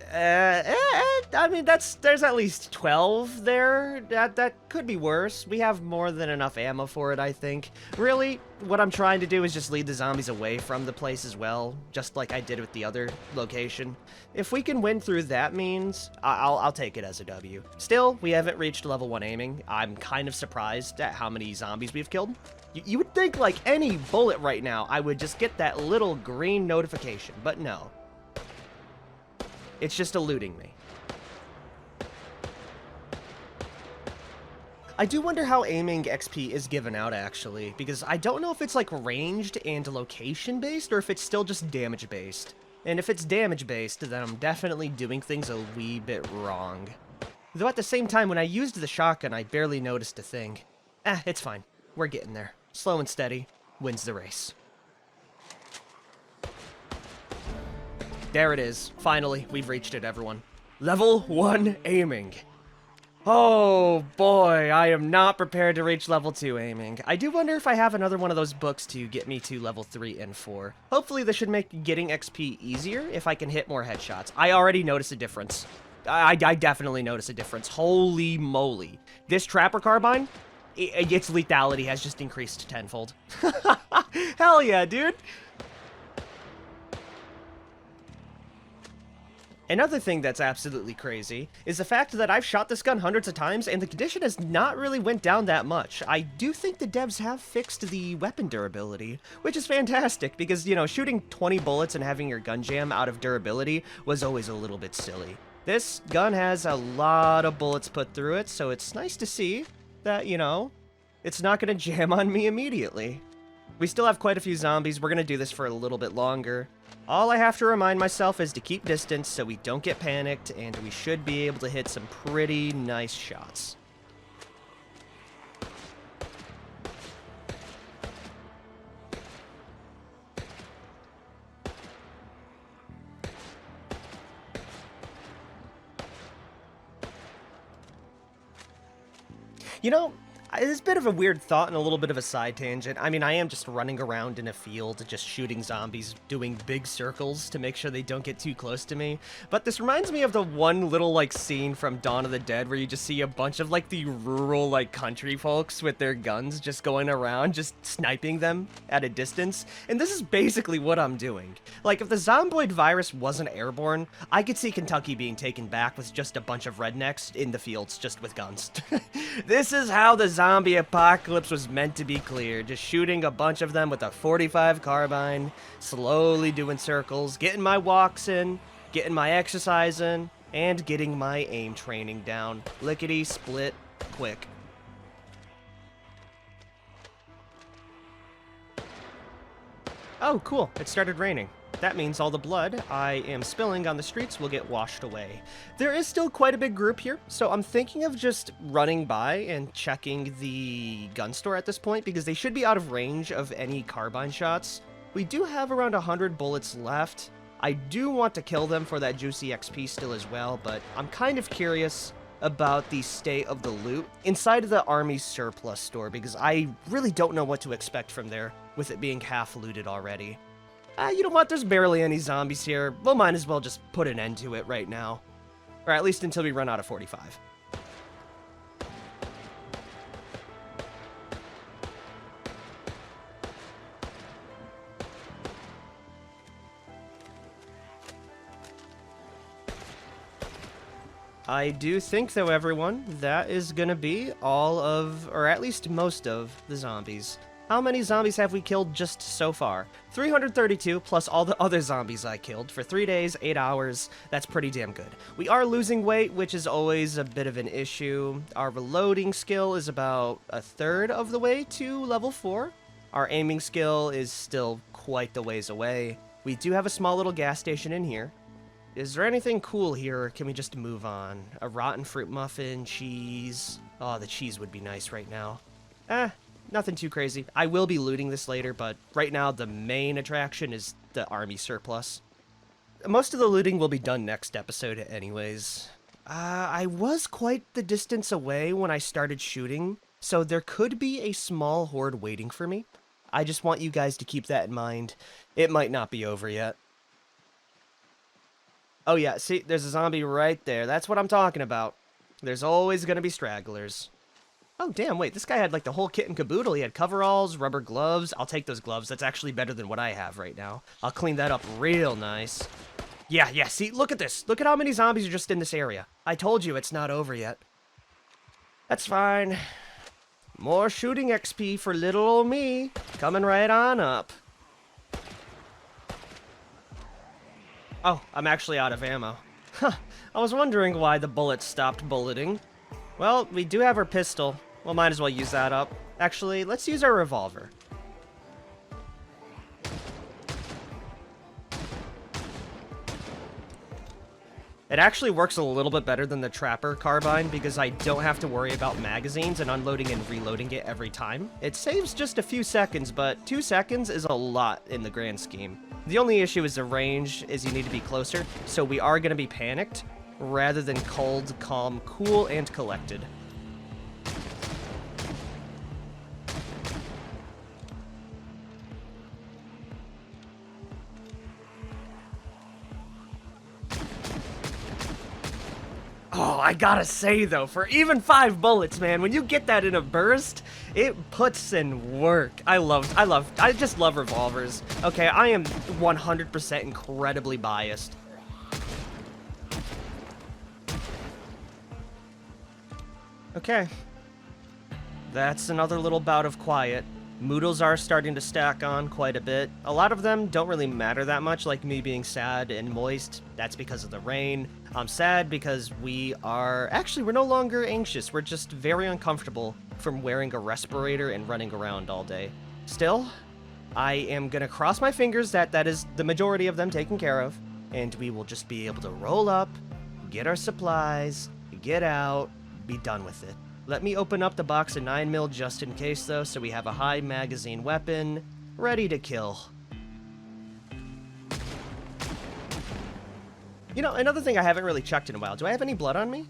I mean, there's at least 12 there. That could be worse. We have more than enough ammo for it, I think. Really, what I'm trying to do is just lead the zombies away from the place as well, just like I did with the other location. If we can win through that means, I'll take it as a W. Still, we haven't reached level 1 aiming. I'm kind of surprised at how many zombies we've killed. You would think, any bullet right now, I would just get that little green notification, but no. It's just eluding me. I do wonder how aiming XP is given out, actually, because I don't know if it's, ranged and location-based, or if it's still just damage-based. And if it's damage-based, then I'm definitely doing things a wee bit wrong. Though at the same time, when I used the shotgun, I barely noticed a thing. It's fine. We're getting there. Slow and steady wins the race. There it is. Finally, we've reached it, everyone. Level 1 aiming. Oh boy, I am not prepared to reach level 2 aiming. I do wonder if I have another one of those books to get me to level 3 and 4. Hopefully this should make getting XP easier if I can hit more headshots. I already noticed a difference. I definitely noticed a difference. Holy moly. This Trapper Carbine, its lethality has just increased tenfold. Hell yeah, dude. Another thing that's absolutely crazy is the fact that I've shot this gun hundreds of times and the condition has not really went down that much. I do think the devs have fixed the weapon durability, which is fantastic because, shooting 20 bullets and having your gun jam out of durability was always a little bit silly. This gun has a lot of bullets put through it, so it's nice to see that, it's not going to jam on me immediately. We still have quite a few zombies. We're going to do this for a little bit longer. All I have to remind myself is to keep distance so we don't get panicked, and we should be able to hit some pretty nice shots. It's a bit of a weird thought and a little bit of a side tangent. I mean, I am just running around in a field, just shooting zombies, doing big circles to make sure they don't get too close to me. But this reminds me of the one little, scene from Dawn of the Dead where you just see a bunch of, the rural, country folks with their guns just going around, just sniping them at a distance. And this is basically what I'm doing. If the Zomboid virus wasn't airborne, I could see Kentucky being taken back with just a bunch of rednecks in the fields, just with guns. This is how the zombie apocalypse was meant to be cleared. Just shooting a bunch of them with a .45 carbine, slowly doing circles, getting my walks in, getting my exercise in, and getting my aim training down. Lickety split quick. Oh, cool. It started raining. That means all the blood I am spilling on the streets will get washed away. There is still quite a big group here, so I'm thinking of just running by and checking the gun store at this point, because they should be out of range of any carbine shots. We do have around 100 bullets left. I do want to kill them for that juicy XP still as well, but I'm kind of curious about the state of the loot inside of the army surplus store, because I really don't know what to expect from there with it being half looted already. You know what, there's barely any zombies here. We'll might as well just put an end to it right now. Or at least until we run out of 45. I do think, though, everyone, that is gonna be all of, or at least most of, the zombies. How many zombies have we killed just so far? 332 plus all the other zombies I killed for 3 days, 8 hours. That's pretty damn good. We are losing weight, which is always a bit of an issue. Our reloading skill is about a third of the way to level 4. Our aiming skill is still quite the ways away. We do have a small little gas station in here. Is there anything cool here, or can we just move on? A rotten fruit muffin, cheese. Oh, the cheese would be nice right now. Nothing too crazy. I will be looting this later, but right now the main attraction is the army surplus. Most of the looting will be done next episode anyways. I was quite the distance away when I started shooting, so there could be a small horde waiting for me. I just want you guys to keep that in mind. It might not be over yet. Oh yeah, see, there's a zombie right there. That's what I'm talking about. There's always gonna be stragglers. Oh, damn, wait, this guy had, like, the whole kit and caboodle. He had coveralls, rubber gloves. I'll take those gloves. That's actually better than what I have right now. I'll clean that up real nice. Yeah, see, look at this. Look at how many zombies are just in this area. I told you it's not over yet. That's fine. More shooting XP for little old me. Coming right on up. Oh, I'm actually out of ammo. Huh, I was wondering why the bullets stopped bulleting. Well, we do have our pistol. We'll might as well use that up. Actually, let's use our revolver. It actually works a little bit better than the Trapper carbine because I don't have to worry about magazines and unloading and reloading it every time. It saves just a few seconds, but 2 seconds is a lot in the grand scheme. The only issue is the range, is you need to be closer, so we are going to be panicked rather than cold, calm, cool, and collected. Oh, I gotta say though, for even 5 bullets, man, when you get that in a burst, it puts in work. I just love revolvers. Okay, I am 100% incredibly biased. Okay. That's another little bout of quiet. Moodles are starting to stack on quite a bit. A lot of them don't really matter that much, like me being sad and moist. That's because of the rain. I'm sad because we're no longer anxious. We're just very uncomfortable from wearing a respirator and running around all day. Still, I am gonna cross my fingers that is the majority of them taken care of, and we will just be able to roll up, get our supplies, get out, be done with it. Let me open up the box of 9mm just in case, though, so we have a high magazine weapon ready to kill. You know, another thing I haven't really checked in a while. Do I have any blood on me?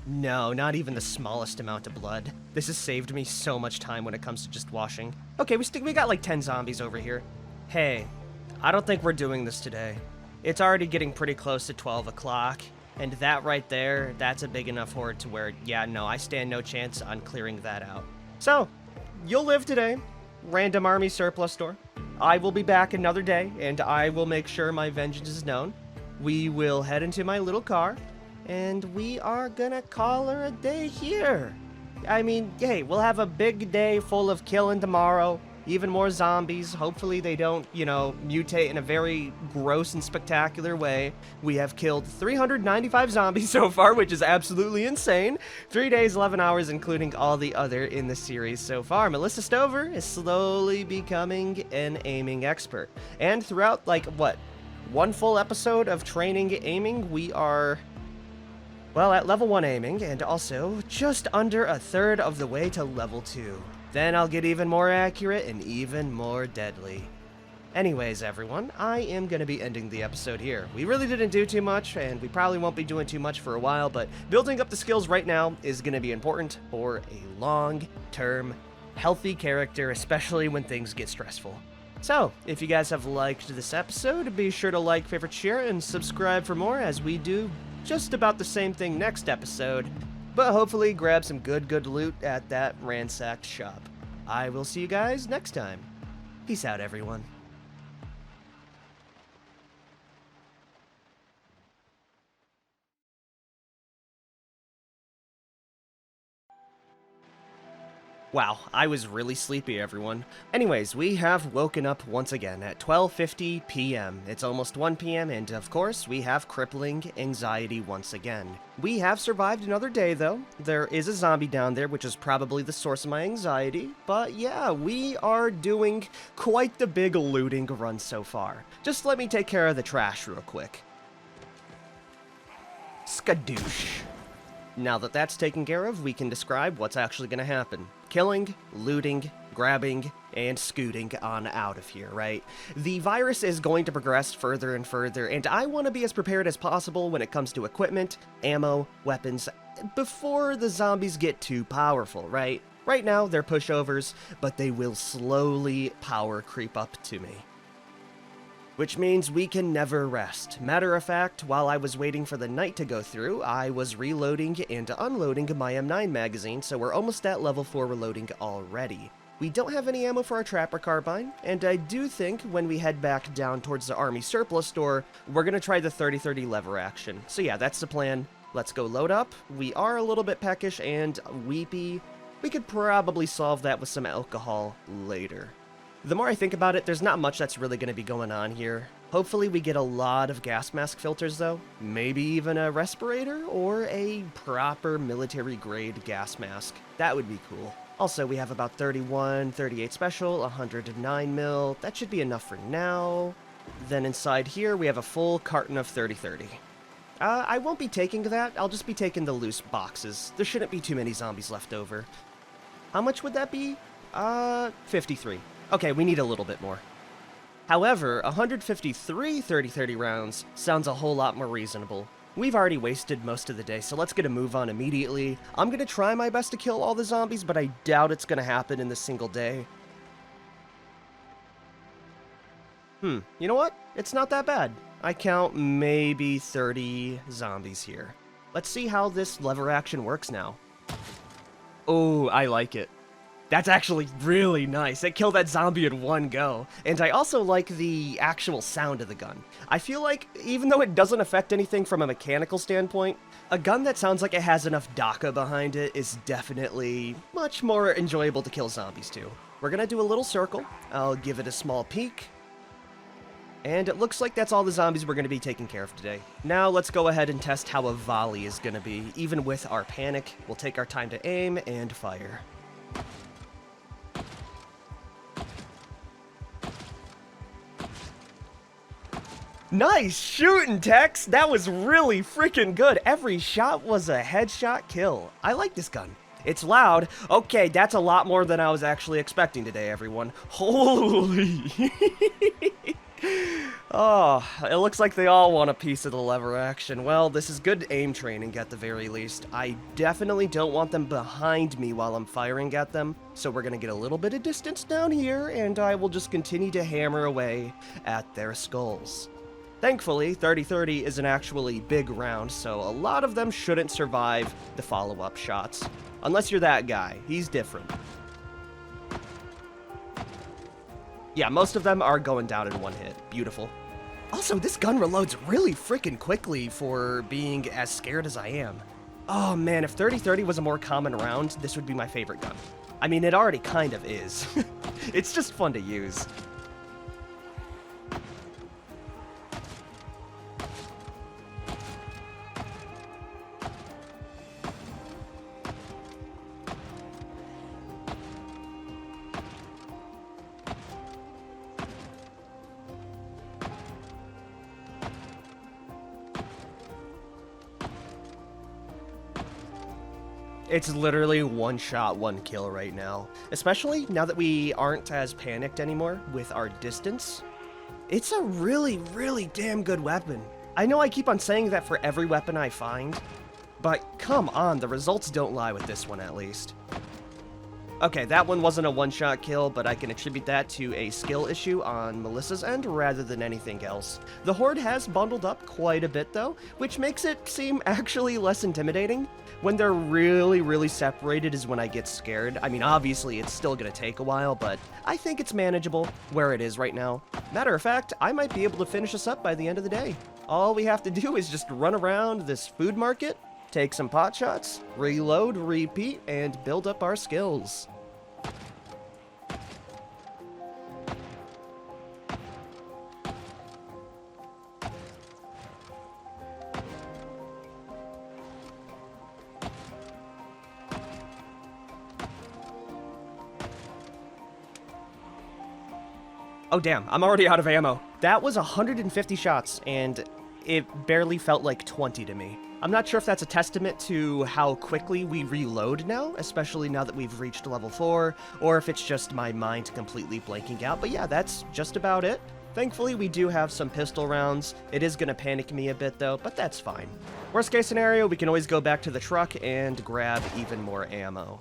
No, not even the smallest amount of blood. This has saved me so much time when it comes to just washing. Okay, we got like 10 zombies over here. Hey, I don't think we're doing this today. It's already getting pretty close to 12 o'clock. And that right there, that's a big enough horde to where, yeah, no, I stand no chance on clearing that out. So, you'll live today. Random army surplus store. I will be back another day, and I will make sure my vengeance is known. We will head into my little car, and we are gonna call her a day here. I mean, hey, we'll have a big day full of killing tomorrow. even more zombies. Hopefully they don't, mutate in a very gross and spectacular way. We have killed 395 zombies so far, which is absolutely insane. 3 days, 11 hours, including all the other in the series so far. Melissa Stover is slowly becoming an aiming expert. And throughout, one full episode of training aiming, we are, well, at level 1 aiming, and also just under a third of the way to level 2. Then I'll get even more accurate and even more deadly. Anyways, everyone, I am going to be ending the episode here. We really didn't do too much, and we probably won't be doing too much for a while, but building up the skills right now is going to be important for a long-term, healthy character, especially when things get stressful. So, if you guys have liked this episode, be sure to like, favorite, share, and subscribe for more as we do just about the same thing next episode, but hopefully grab some good loot at that ransacked shop. I will see you guys next time. Peace out, everyone. Wow, I was really sleepy, everyone. Anyways, we have woken up once again at 12:50 p.m. It's almost 1 p.m., and of course, we have crippling anxiety once again. We have survived another day, though. There is a zombie down there, which is probably the source of my anxiety. But yeah, we are doing quite the big looting run so far. Just let me take care of the trash real quick. Skadoosh. Now that that's taken care of, we can describe what's actually going to happen. Killing, looting, grabbing, and scooting on out of here, right? The virus is going to progress further and further, and I want to be as prepared as possible when it comes to equipment, ammo, weapons, before the zombies get too powerful, right? Right now, they're pushovers, but they will slowly power creep up to me. Which means we can never rest. Matter of fact, while I was waiting for the night to go through, I was reloading and unloading my M9 magazine, so we're almost at level 4 reloading already. We don't have any ammo for our trapper carbine, and I do think when we head back down towards the army surplus store, we're gonna try the 30-30 lever action. So yeah, that's the plan. Let's go load up. We are a little bit peckish and weepy. We could probably solve that with some alcohol later. The more I think about it, there's not much that's really going to be going on here. Hopefully we get a lot of gas mask filters though. Maybe even a respirator or a proper military grade gas mask. That would be cool. Also, we have about 31, 38 special, 109 mil. That should be enough for now. Then inside here, we have a full carton of 30-30. I won't be taking that. I'll just be taking the loose boxes. There shouldn't be too many zombies left over. How much would that be? 53. Okay, we need a little bit more. However, 153 30-30 rounds sounds a whole lot more reasonable. We've already wasted most of the day, so let's get a move on immediately. I'm gonna try my best to kill all the zombies, but I doubt it's gonna happen in this single day. You know what? It's not that bad. I count maybe 30 zombies here. Let's see how this lever action works now. Oh, I like it. That's actually really nice. It killed that zombie in one go. And I also like the actual sound of the gun. I feel like, even though it doesn't affect anything from a mechanical standpoint, a gun that sounds like it has enough DACA behind it is definitely much more enjoyable to kill zombies to. We're gonna do a little circle. I'll give it a small peek. And it looks like that's all the zombies we're going to be taking care of today. Now let's go ahead and test how a volley is going to be. Even with our panic, we'll take our time to aim and fire. Nice shooting, Tex! That was really freaking good. Every shot was a headshot kill. I like this gun. It's loud. Okay, that's a lot more than I was actually expecting today, everyone. Holy! Oh, it looks like they all want a piece of the lever action. Well, this is good aim training at the very least. I definitely don't want them behind me while I'm firing at them, so we're gonna get a little bit of distance down here, and I will just continue to hammer away at their skulls. Thankfully, 30-30 is an actually big round, so a lot of them shouldn't survive the follow-up shots. Unless you're that guy. He's different. Yeah, most of them are going down in one hit. Beautiful. Also, this gun reloads really freaking quickly for being as scared as I am. Oh man, if 30-30 was a more common round, this would be my favorite gun. I mean, it already kind of is. It's just fun to use. It's literally one shot, one kill right now. Especially now that we aren't as panicked anymore with our distance. It's a really, really damn good weapon. I know I keep on saying that for every weapon I find, but come on, the results don't lie with this one at least. Okay, that one wasn't a one-shot kill, but I can attribute that to a skill issue on Melissa's end rather than anything else. The Horde has bundled up quite a bit though, which makes it seem actually less intimidating. When they're really, really separated is when I get scared. I mean, obviously it's still gonna take a while, but I think it's manageable where it is right now. Matter of fact, I might be able to finish this up by the end of the day. All we have to do is just run around this food market, take some pot shots, reload, repeat, and build up our skills. Oh damn, I'm already out of ammo. That was 150 shots, and it barely felt like 20 to me. I'm not sure if that's a testament to how quickly we reload now, especially now that we've reached level 4, or if it's just my mind completely blanking out, but yeah, that's just about it. Thankfully, we do have some pistol rounds. It is gonna panic me a bit though, but that's fine. Worst case scenario, we can always go back to the truck and grab even more ammo.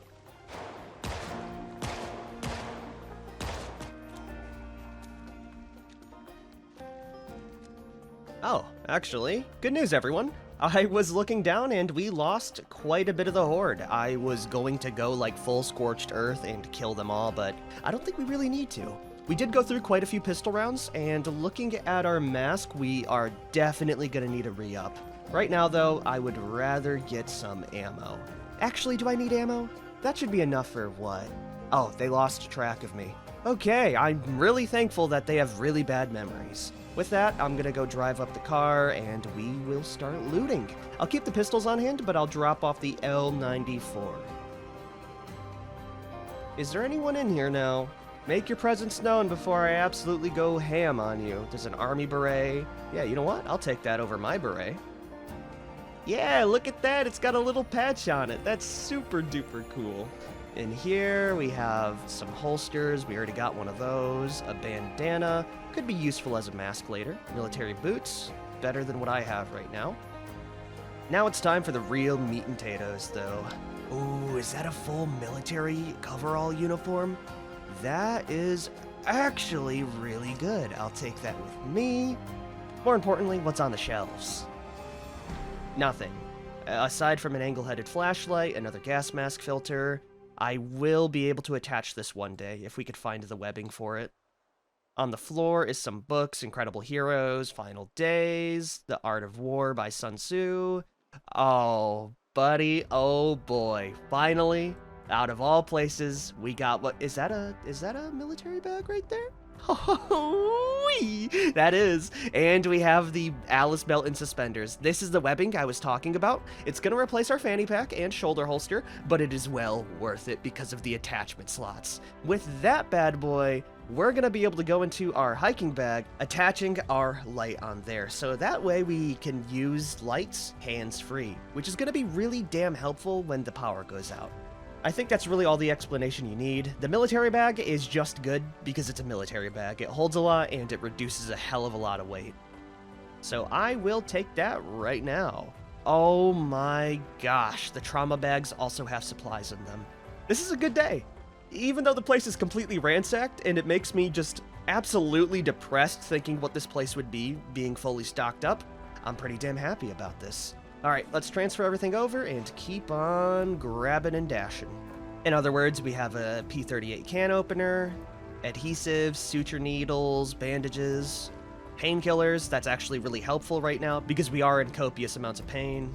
Oh, actually, good news everyone. I was looking down and we lost quite a bit of the Horde. I was going to go like full scorched earth and kill them all, but I don't think we really need to. We did go through quite a few pistol rounds, and looking at our mask, we are definitely gonna need a re-up. Right now though, I would rather get some ammo. Actually, do I need ammo? That should be enough for what? Oh, they lost track of me. Okay, I'm really thankful that they have really bad memories. With that, I'm gonna go drive up the car and we will start looting. I'll keep the pistols on hand, but I'll drop off the L94. Is there anyone in here now? Make your presence known before I absolutely go ham on you. There's an army beret. Yeah, you know what? I'll take that over my beret. Yeah, look at that. It's got a little patch on it. That's super duper cool. In here, we have some holsters. We already got one of those. A bandana. Could be useful as a mask later. Military boots. Better than what I have right now. Now it's time for the real meat and potatoes, though. Ooh, is that a full military coverall uniform? That is actually really good. I'll take that with me. More importantly, what's on the shelves? Nothing. Aside from an angle-headed flashlight, another gas mask filter. I will be able to attach this one day if we could find the webbing for it. On the floor is some books, Incredible Heroes, Final Days, The Art of War by Sun Tzu. Oh, buddy, oh boy. Finally, out of all places, we got what is that a military bag right there? Oh, that is. And we have the Alice belt and suspenders. This is the webbing I was talking about. It's going to replace our fanny pack and shoulder holster, but it is well worth it because of the attachment slots. With that bad boy, we're going to be able to go into our hiking bag, attaching our light on there. So that way we can use lights hands-free, which is going to be really damn helpful when the power goes out. I think that's really all the explanation you need. The military bag is just good because it's a military bag. It holds a lot and it reduces a hell of a lot of weight. So I will take that right now. Oh my gosh, the trauma bags also have supplies in them. This is a good day. Even though the place is completely ransacked and it makes me just absolutely depressed thinking what this place would be being fully stocked up, I'm pretty damn happy about this. Alright, let's transfer everything over and keep on grabbing and dashing. In other words, we have a P38 can opener, adhesives, suture needles, bandages, painkillers. That's actually really helpful right now because we are in copious amounts of pain.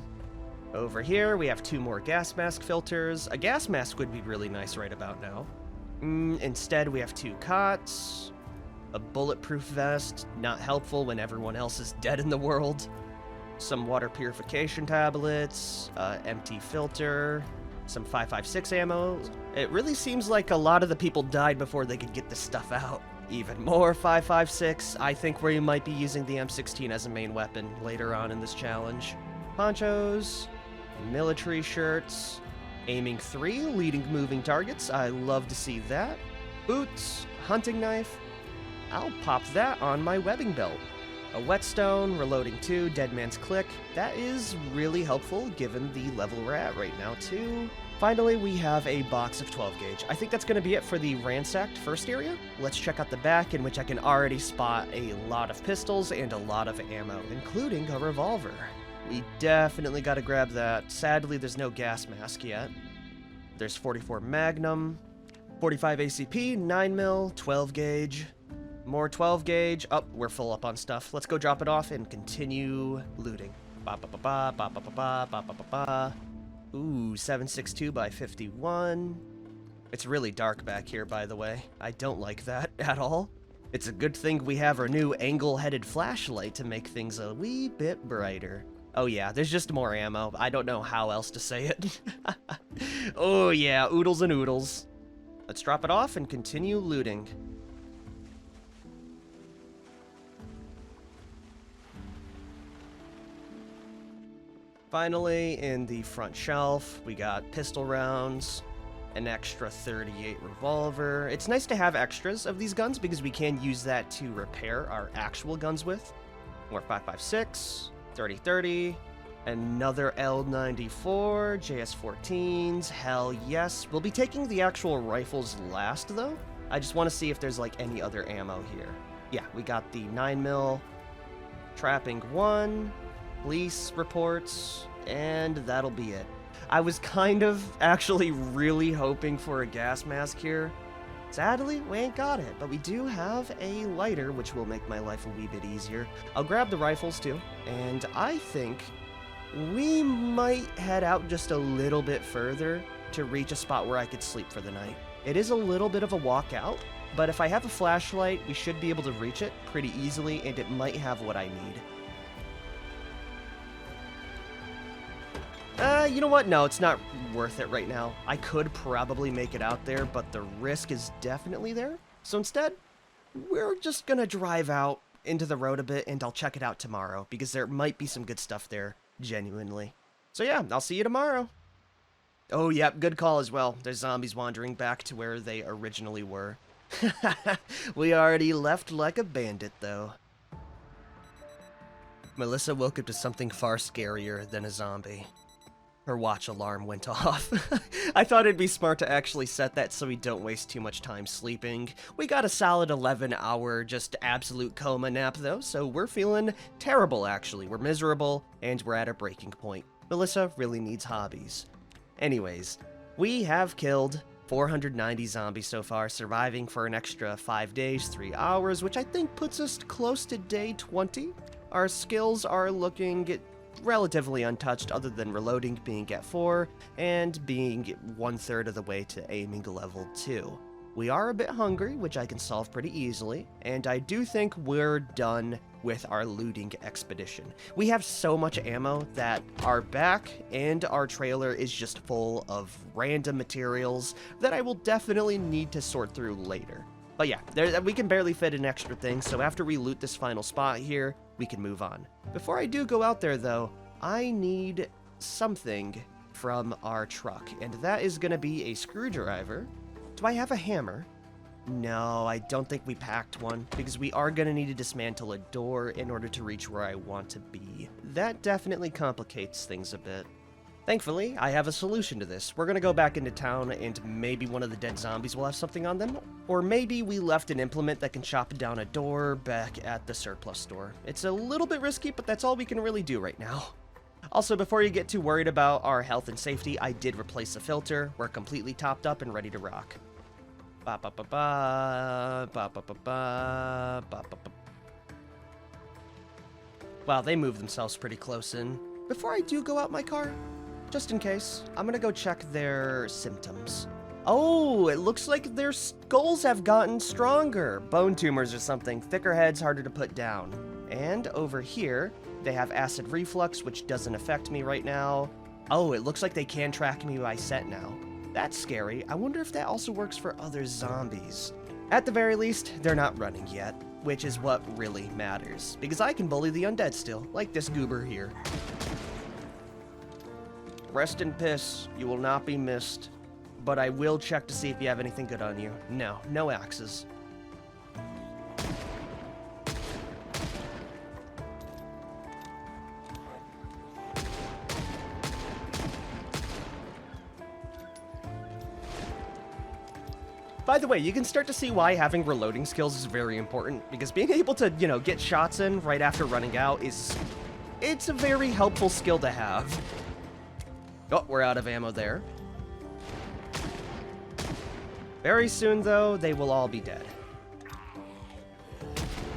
Over here, we have 2 more gas mask filters. A gas mask would be really nice right about now. Instead, we have 2 cots, a bulletproof vest, not helpful when everyone else is dead in the world, some water purification tablets, empty filter, some 5.56 ammo. It really seems like a lot of the people died before they could get this stuff out. Even more 5.56. I think we might be using the M16 as a main weapon later on in this challenge. Ponchos, military shirts, aiming 3, leading moving targets. I love to see that. Boots, hunting knife. I'll pop that on my webbing belt. A whetstone, reloading 2, dead man's click. That is really helpful given the level we're at right now too. Finally, we have a box of 12 gauge. I think that's going to be it for the ransacked first area. Let's check out the back, in which I can already spot a lot of pistols and a lot of ammo, including a revolver. We definitely got to grab that. Sadly, there's no gas mask yet. There's 44 Magnum, 45 ACP, 9mm, 12 gauge. More 12 gauge. Oh, we're full up on stuff. Let's go drop it off and continue looting. Ba ba ba ba ba ba ba ba ba ba ba. Ooh, 7.62 by 51. It's really dark back here, by the way. I don't like that at all. It's a good thing we have our new angle-headed flashlight to make things a wee bit brighter. Oh yeah, there's just more ammo. I don't know how else to say it. Oh yeah, oodles and oodles. Let's drop it off and continue looting. Finally, in the front shelf, we got pistol rounds, an extra 38 revolver. It's nice to have extras of these guns because we can use that to repair our actual guns with. More 5.56, 30-30, another L94, JS14s, hell yes. We'll be taking the actual rifles last though. I just want to see if there's like any other ammo here. Yeah, we got the 9mm, trapping 1, police reports, and that'll be it. I was kind of actually really hoping for a gas mask here. Sadly, we ain't got it, but we do have a lighter, which will make my life a wee bit easier. I'll grab the rifles too, and I think we might head out just a little bit further to reach a spot where I could sleep for the night. It is a little bit of a walk out, but if I have a flashlight, we should be able to reach it pretty easily, and it might have what I need. You know what? No, it's not worth it right now. I could probably make it out there, but the risk is definitely there. So instead, we're just gonna drive out into the road a bit, and I'll check it out tomorrow, because there might be some good stuff there, genuinely. So yeah, I'll see you tomorrow. Oh, yep, good call as well. There's zombies wandering back to where they originally were. We already left like a bandit, though. Melissa woke up to something far scarier than a zombie. Her watch alarm went off. I thought it'd be smart to actually set that so we don't waste too much time sleeping. We got a solid 11-hour just absolute coma nap though, so we're feeling terrible actually. We're miserable, and we're at a breaking point. Melissa really needs hobbies. Anyways, we have killed 490 zombies so far, surviving for an extra 5 days, 3 hours, which I think puts us close to day 20. Our skills are looking relatively untouched other than reloading being at 4 and being 1/3 of the way to aiming level 2. We are a bit hungry, which I can solve pretty easily, and I do think we're done with our looting expedition. We have so much ammo that our back and our trailer is just full of random materials that I will definitely need to sort through later. But yeah, we can barely fit an extra thing, so after we loot this final spot here, we can move on. Before I do go out there though, I need something from our truck, and that is gonna be a screwdriver. Do I have a hammer? No, I don't think we packed one, because we are gonna need to dismantle a door in order to reach where I want to be. That definitely complicates things a bit. Thankfully, I have a solution to this. We're gonna go back into town, and maybe one of the dead zombies will have something on them, or maybe we left an implement that can chop down a door back at the surplus store. It's a little bit risky, but that's all we can really do right now. Also, before you get too worried about our health and safety, I did replace the filter. We're completely topped up and ready to rock. Ba ba ba ba, ba ba ba ba, ba ba ba. Wow, they move themselves pretty close in. Before I do go out my car, just in case, I'm gonna go check their symptoms. Oh, it looks like their skulls have gotten stronger. Bone tumors or something. Thicker heads, harder to put down. And over here, they have acid reflux, which doesn't affect me right now. Oh, it looks like they can track me by scent now. That's scary. I wonder if that also works for other zombies. At the very least, they're not running yet, which is what really matters. Because I can bully the undead still, like this goober here. Rest in piss. You will not be missed. But I will check to see if you have anything good on you. No, no axes. By the way, you can start to see why having reloading skills is very important, because being able to, get shots in right after running out it's a very helpful skill to have. Oh, we're out of ammo there. Very soon, though, they will all be dead.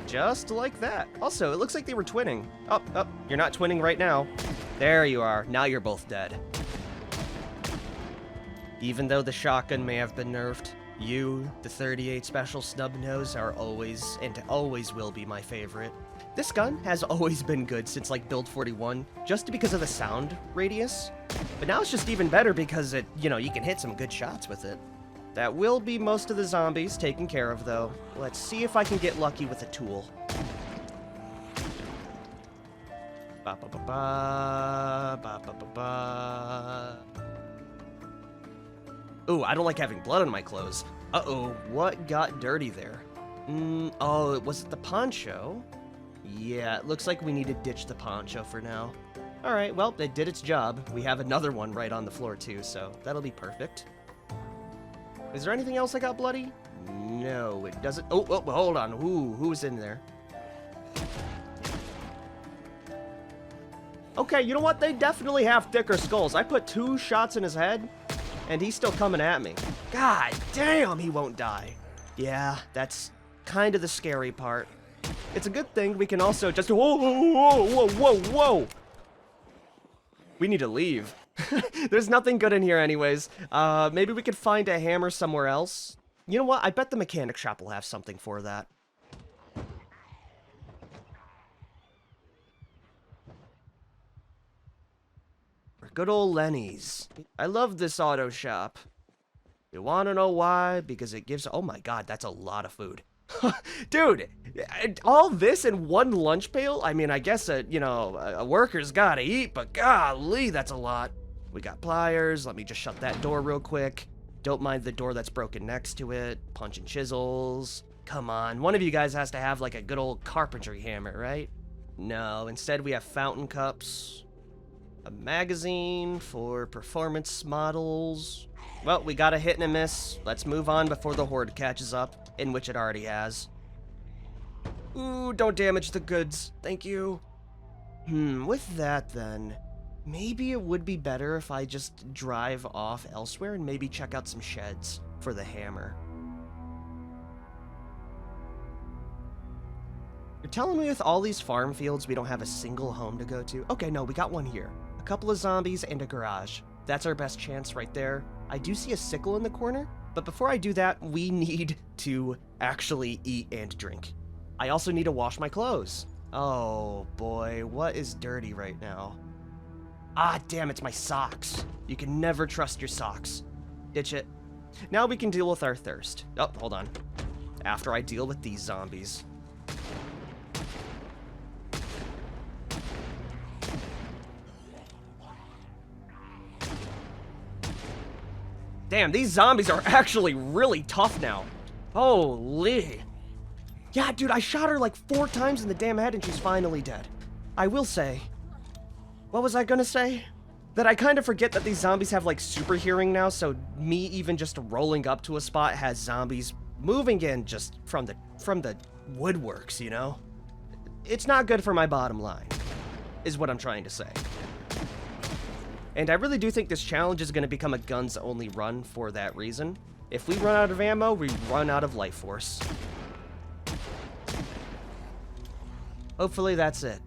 Just like that. Also, it looks like they were twinning. Oh, you're not twinning right now. There you are. Now you're both dead. Even though the shotgun may have been nerfed, you, the 38 Special Snub Nose, are always and always will be my favorite. This gun has always been good since like build 41, just because of the sound radius. But now it's just even better because you can hit some good shots with it. That will be most of the zombies taken care of, though. Let's see if I can get lucky with a tool. Ba ba ba ba ba ba ba ba. Ooh, I don't like having blood on my clothes. Uh-oh, what got dirty there? Oh, was it the poncho? Yeah, it looks like we need to ditch the poncho for now. Alright, well, it did its job. We have another one right on the floor, too, so that'll be perfect. Is there anything else I got bloody? No, it doesn't. Oh, hold on. Ooh, who's in there? Okay, you know what? They definitely have thicker skulls. I put 2 shots in his head, and he's still coming at me. God damn, he won't die. Yeah, that's kind of the scary part. It's a good thing we can also just... Whoa, whoa, whoa, whoa, whoa! We need to leave. There's nothing good in here anyways. Maybe we could find a hammer somewhere else. You know what? I bet the mechanic shop will have something for that. Good old Lenny's. I love this auto shop. You want to know why? Because it gives... Oh my god, that's a lot of food. Dude, all this in one lunch pail? I mean, I guess a worker's gotta eat, but golly, that's a lot. We got pliers. Let me just shut that door real quick. Don't mind the door that's broken next to it. Punch and chisels. Come on, one of you guys has to have like a good old carpentry hammer, right? No, instead we have fountain cups. A magazine for performance models. Well, we got a hit and a miss. Let's move on before the horde catches up, in which it already has. Ooh, don't damage the goods. Thank you. With that then, maybe it would be better if I just drive off elsewhere and maybe check out some sheds for the hammer. You're telling me with all these farm fields we don't have a single home to go to? Okay, no, we got one here. A couple of zombies and a garage. That's our best chance right there. I do see a sickle in the corner, but before I do that, we need to actually eat and drink. I also need to wash my clothes. Oh boy, what is dirty right now? Ah, damn, it's my socks. You can never trust your socks. Ditch it. Now we can deal with our thirst. Oh, hold on. After I deal with these zombies. Damn, these zombies are actually really tough now. Holy. Yeah, dude, I shot her like 4 times in the damn head and she's finally dead. I will say... What was I gonna say? That I kind of forget that these zombies have like super hearing now, so me even just rolling up to a spot has zombies moving in just from the woodworks, you know? It's not good for my bottom line, is what I'm trying to say. And I really do think this challenge is going to become a guns-only run for that reason. If we run out of ammo, we run out of life force. Hopefully that's it.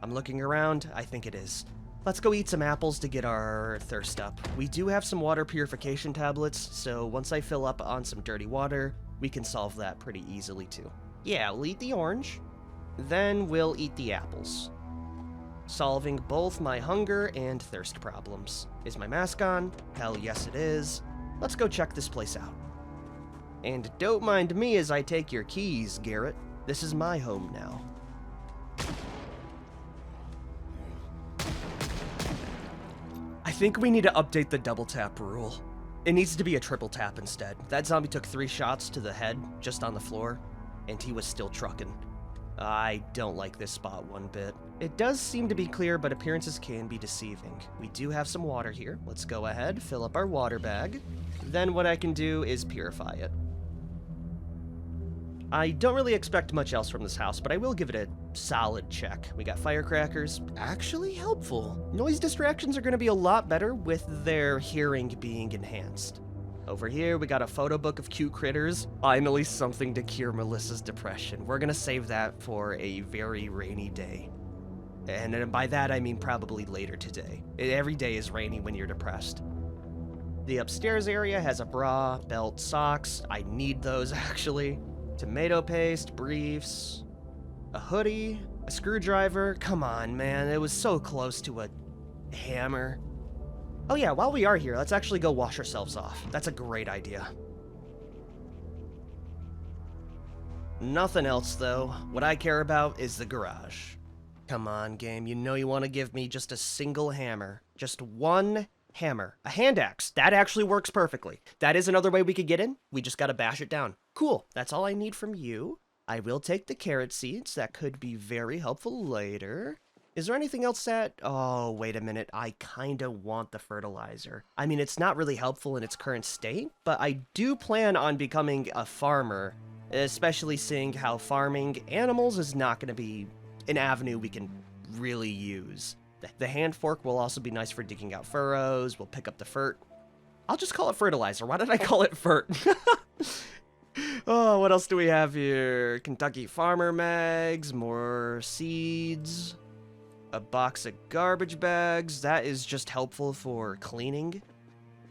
I'm looking around. I think it is. Let's go eat some apples to get our thirst up. We do have some water purification tablets, so once I fill up on some dirty water, we can solve that pretty easily too. Yeah, we'll eat the orange, then we'll eat the apples. Solving both my hunger and thirst problems. Is my mask on? Hell yes it is. Let's go check this place out. And don't mind me as I take your keys, Garrett. This is my home now. I think we need to update the double tap rule. It needs to be a triple tap instead. That zombie took 3 shots to the head just on the floor, and he was still trucking. I don't like this spot one bit. It does seem to be clear, but appearances can be deceiving. We do have some water here. Let's go ahead, fill up our water bag. Then what I can do is purify it. I don't really expect much else from this house, but I will give it a solid check. We got firecrackers. Actually helpful. Noise distractions are going to be a lot better with their hearing being enhanced. Over here, we got a photo book of cute critters. Finally something to cure Melissa's depression. We're going to save that for a very rainy day. And by that, I mean probably later today. Every day is rainy when you're depressed. The upstairs area has a bra, belt, socks. I need those, actually. Tomato paste, briefs, a hoodie, a screwdriver. Come on, man. It was so close to a hammer. Oh yeah, while we are here, let's actually go wash ourselves off. That's a great idea. Nothing else, though. What I care about is the garage. Come on, game. You know you want to give me just a single hammer. Just one hammer. A hand axe. That actually works perfectly. That is another way we could get in. We just gotta bash it down. Cool. That's all I need from you. I will take the carrot seeds. That could be very helpful later. Is there anything else that... Oh, wait a minute. I kinda want the fertilizer. I mean, it's not really helpful in its current state, but I do plan on becoming a farmer, especially seeing how farming animals is not gonna be an avenue we can really use. The hand fork will also be nice for digging out furrows. We'll pick up the fert. I'll just call it fertilizer. Why did I call it fert? Oh, what else do we have here? Kentucky Farmer Mags, more seeds, a box of garbage bags. That is just helpful for cleaning.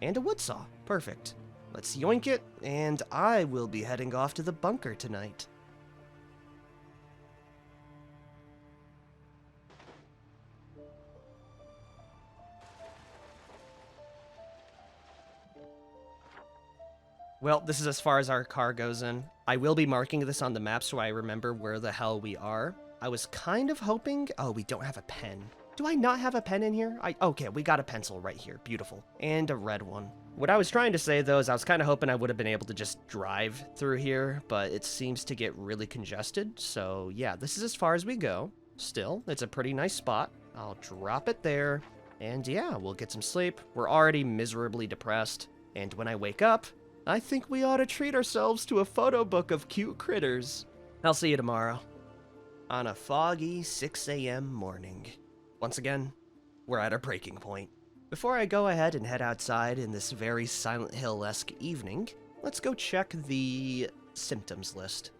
And a wood saw. Perfect. Let's yoink it, and I will be heading off to the bunker tonight. Well, this is as far as our car goes in. I will be marking this on the map so I remember where the hell we are. I was kind of hoping... Oh, we don't have a pen. Do I not have a pen in here? Okay, we got a pencil right here. Beautiful. And a red one. What I was trying to say, though, is I was kind of hoping I would have been able to just drive through here, but it seems to get really congested. So, yeah, this is as far as we go. Still, it's a pretty nice spot. I'll drop it there. And yeah, we'll get some sleep. We're already miserably depressed. And when I wake up... I think we ought to treat ourselves to a photo book of cute critters. I'll see you tomorrow. On a foggy 6 a.m. morning. Once again, we're at our breaking point. Before I go ahead and head outside in this very Silent Hill-esque evening, let's go check the symptoms list.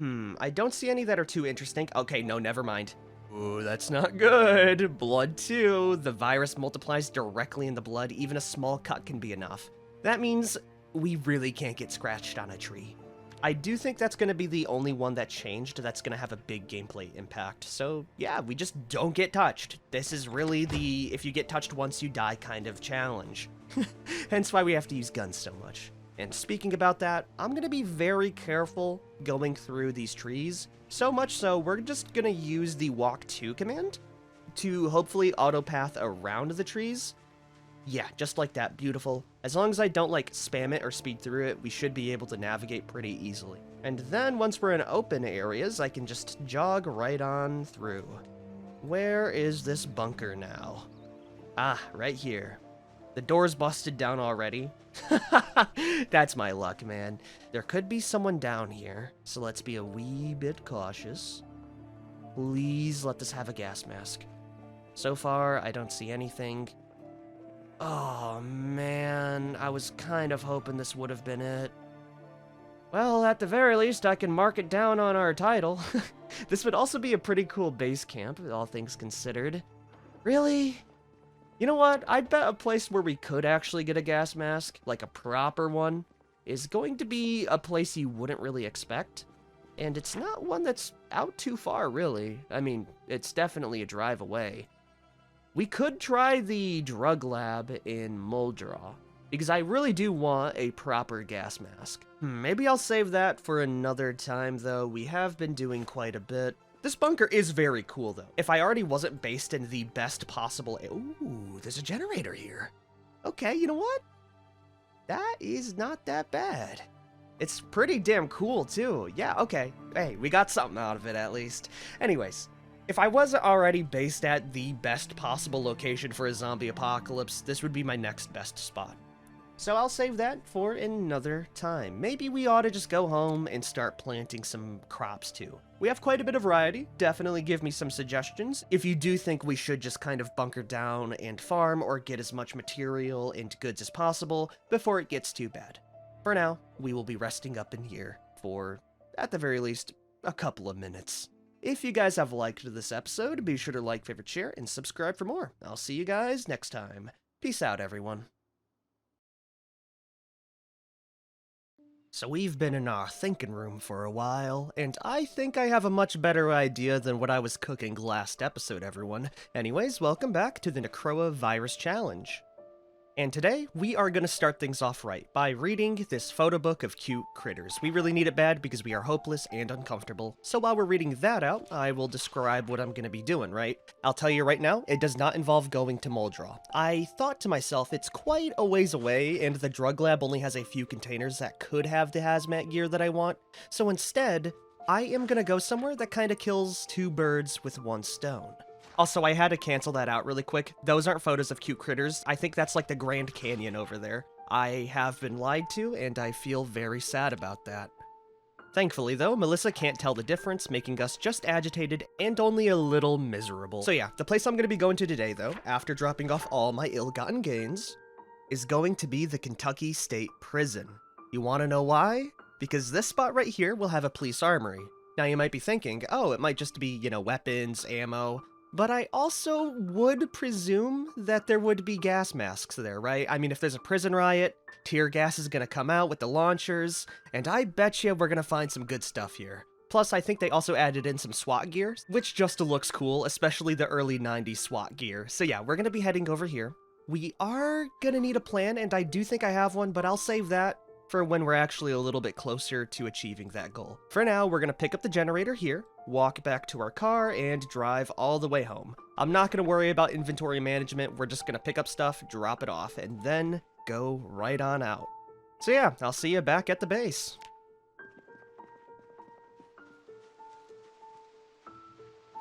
I don't see any that are too interesting. Okay, no, never mind. Ooh, that's not good. Blood too. The virus multiplies directly in the blood. Even a small cut can be enough. That means... we really can't get scratched on a tree. I do think that's going to be the only one that changed that's going to have a big gameplay impact. So yeah, we just don't get touched. This is really the if you get touched once you die kind of challenge. Hence why we have to use guns so much. And speaking about that, I'm going to be very careful going through these trees. So much so, we're just going to use the walk to command to hopefully autopath around the trees. Yeah, just like that. Beautiful. As long as I don't, like, spam it or speed through it, we should be able to navigate pretty easily. And then, once we're in open areas, I can just jog right on through. Where is this bunker now? Ah, right here. The door's busted down already. That's my luck, man. There could be someone down here, so let's be a wee bit cautious. Please let this have a gas mask. So far, I don't see anything. Oh, man, I was kind of hoping this would have been it. Well, at the very least, I can mark it down on our title. This would also be a pretty cool base camp, all things considered. Really? You know what? I bet a place where we could actually get a gas mask, like a proper one, is going to be a place you wouldn't really expect. And it's not one that's out too far, really. I mean, it's definitely a drive away. We could try the drug lab in Moldraw, because I really do want a proper gas mask. Maybe I'll save that for another time, though. We have been doing quite a bit. This bunker is very cool, though. If I already wasn't based in the best possible... Ooh, there's a generator here. Okay, you know what? That is not that bad. It's pretty damn cool, too. Yeah, okay. Hey, we got something out of it, at least. Anyways, if I wasn't already based at the best possible location for a zombie apocalypse, this would be my next best spot. So I'll save that for another time. Maybe we ought to just go home and start planting some crops too. We have quite a bit of variety. Definitely give me some suggestions if you do think we should just kind of bunker down and farm or get as much material and goods as possible before it gets too bad. For now, we will be resting up in here for, at the very least, a couple of minutes. If you guys have liked this episode, be sure to like, favorite, share, and subscribe for more. I'll see you guys next time. Peace out, everyone. So we've been in our thinking room for a while, and I think I have a much better idea than what I was cooking last episode, everyone. Anyways, welcome back to the Necroa Virus Challenge. And today, we are going to start things off right by reading this photo book of cute critters. We really need it bad because we are hopeless and uncomfortable. So while we're reading that out, I will describe what I'm going to be doing, right? I'll tell you right now, it does not involve going to Moldraw. I thought to myself, it's quite a ways away, and the drug lab only has a few containers that could have the hazmat gear that I want. So instead, I am going to go somewhere that kind of kills two birds with one stone. Also, I had to cancel that out really quick. Those aren't photos of cute critters. I think that's like the Grand Canyon over there. I have been lied to, and I feel very sad about that. Thankfully, though, Melissa can't tell the difference, making us just agitated and only a little miserable. So yeah, the place I'm going to be going to today, though, after dropping off all my ill-gotten gains, is going to be the Kentucky State Prison. You want to know why? Because this spot right here will have a police armory. Now, you might be thinking, oh, it might just be, you know, weapons, ammo... But I also would presume that there would be gas masks there, right? I mean, if there's a prison riot, tear gas is gonna come out with the launchers, and I bet you we're gonna find some good stuff here. Plus, I think they also added in some SWAT gear, which just looks cool, especially the early 90s SWAT gear. So yeah, we're gonna be heading over here. We are gonna need a plan, and I do think I have one, but I'll save that for when we're actually a little bit closer to achieving that goal. For now, we're gonna pick up the generator here, walk back to our car, and drive all the way home. I'm not gonna worry about inventory management, we're just gonna pick up stuff, drop it off, and then go right on out. So yeah, I'll see you back at the base.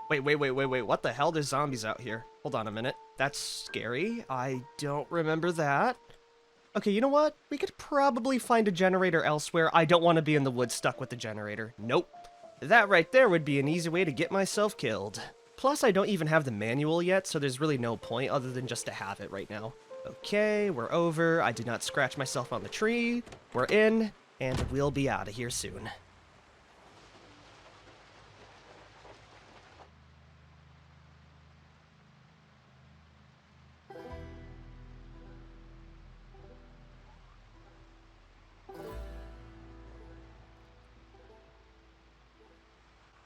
Wait, what the hell? There's zombies out here. Hold on a minute. That's scary. I don't remember that. Okay, you know what? We could probably find a generator elsewhere. I don't want to be in the woods stuck with the generator. Nope. That right there would be an easy way to get myself killed. Plus, I don't even have the manual yet, so there's really no point other than just to have it right now. Okay, we're over. I did not scratch myself on the tree. We're in, and we'll be out of here soon.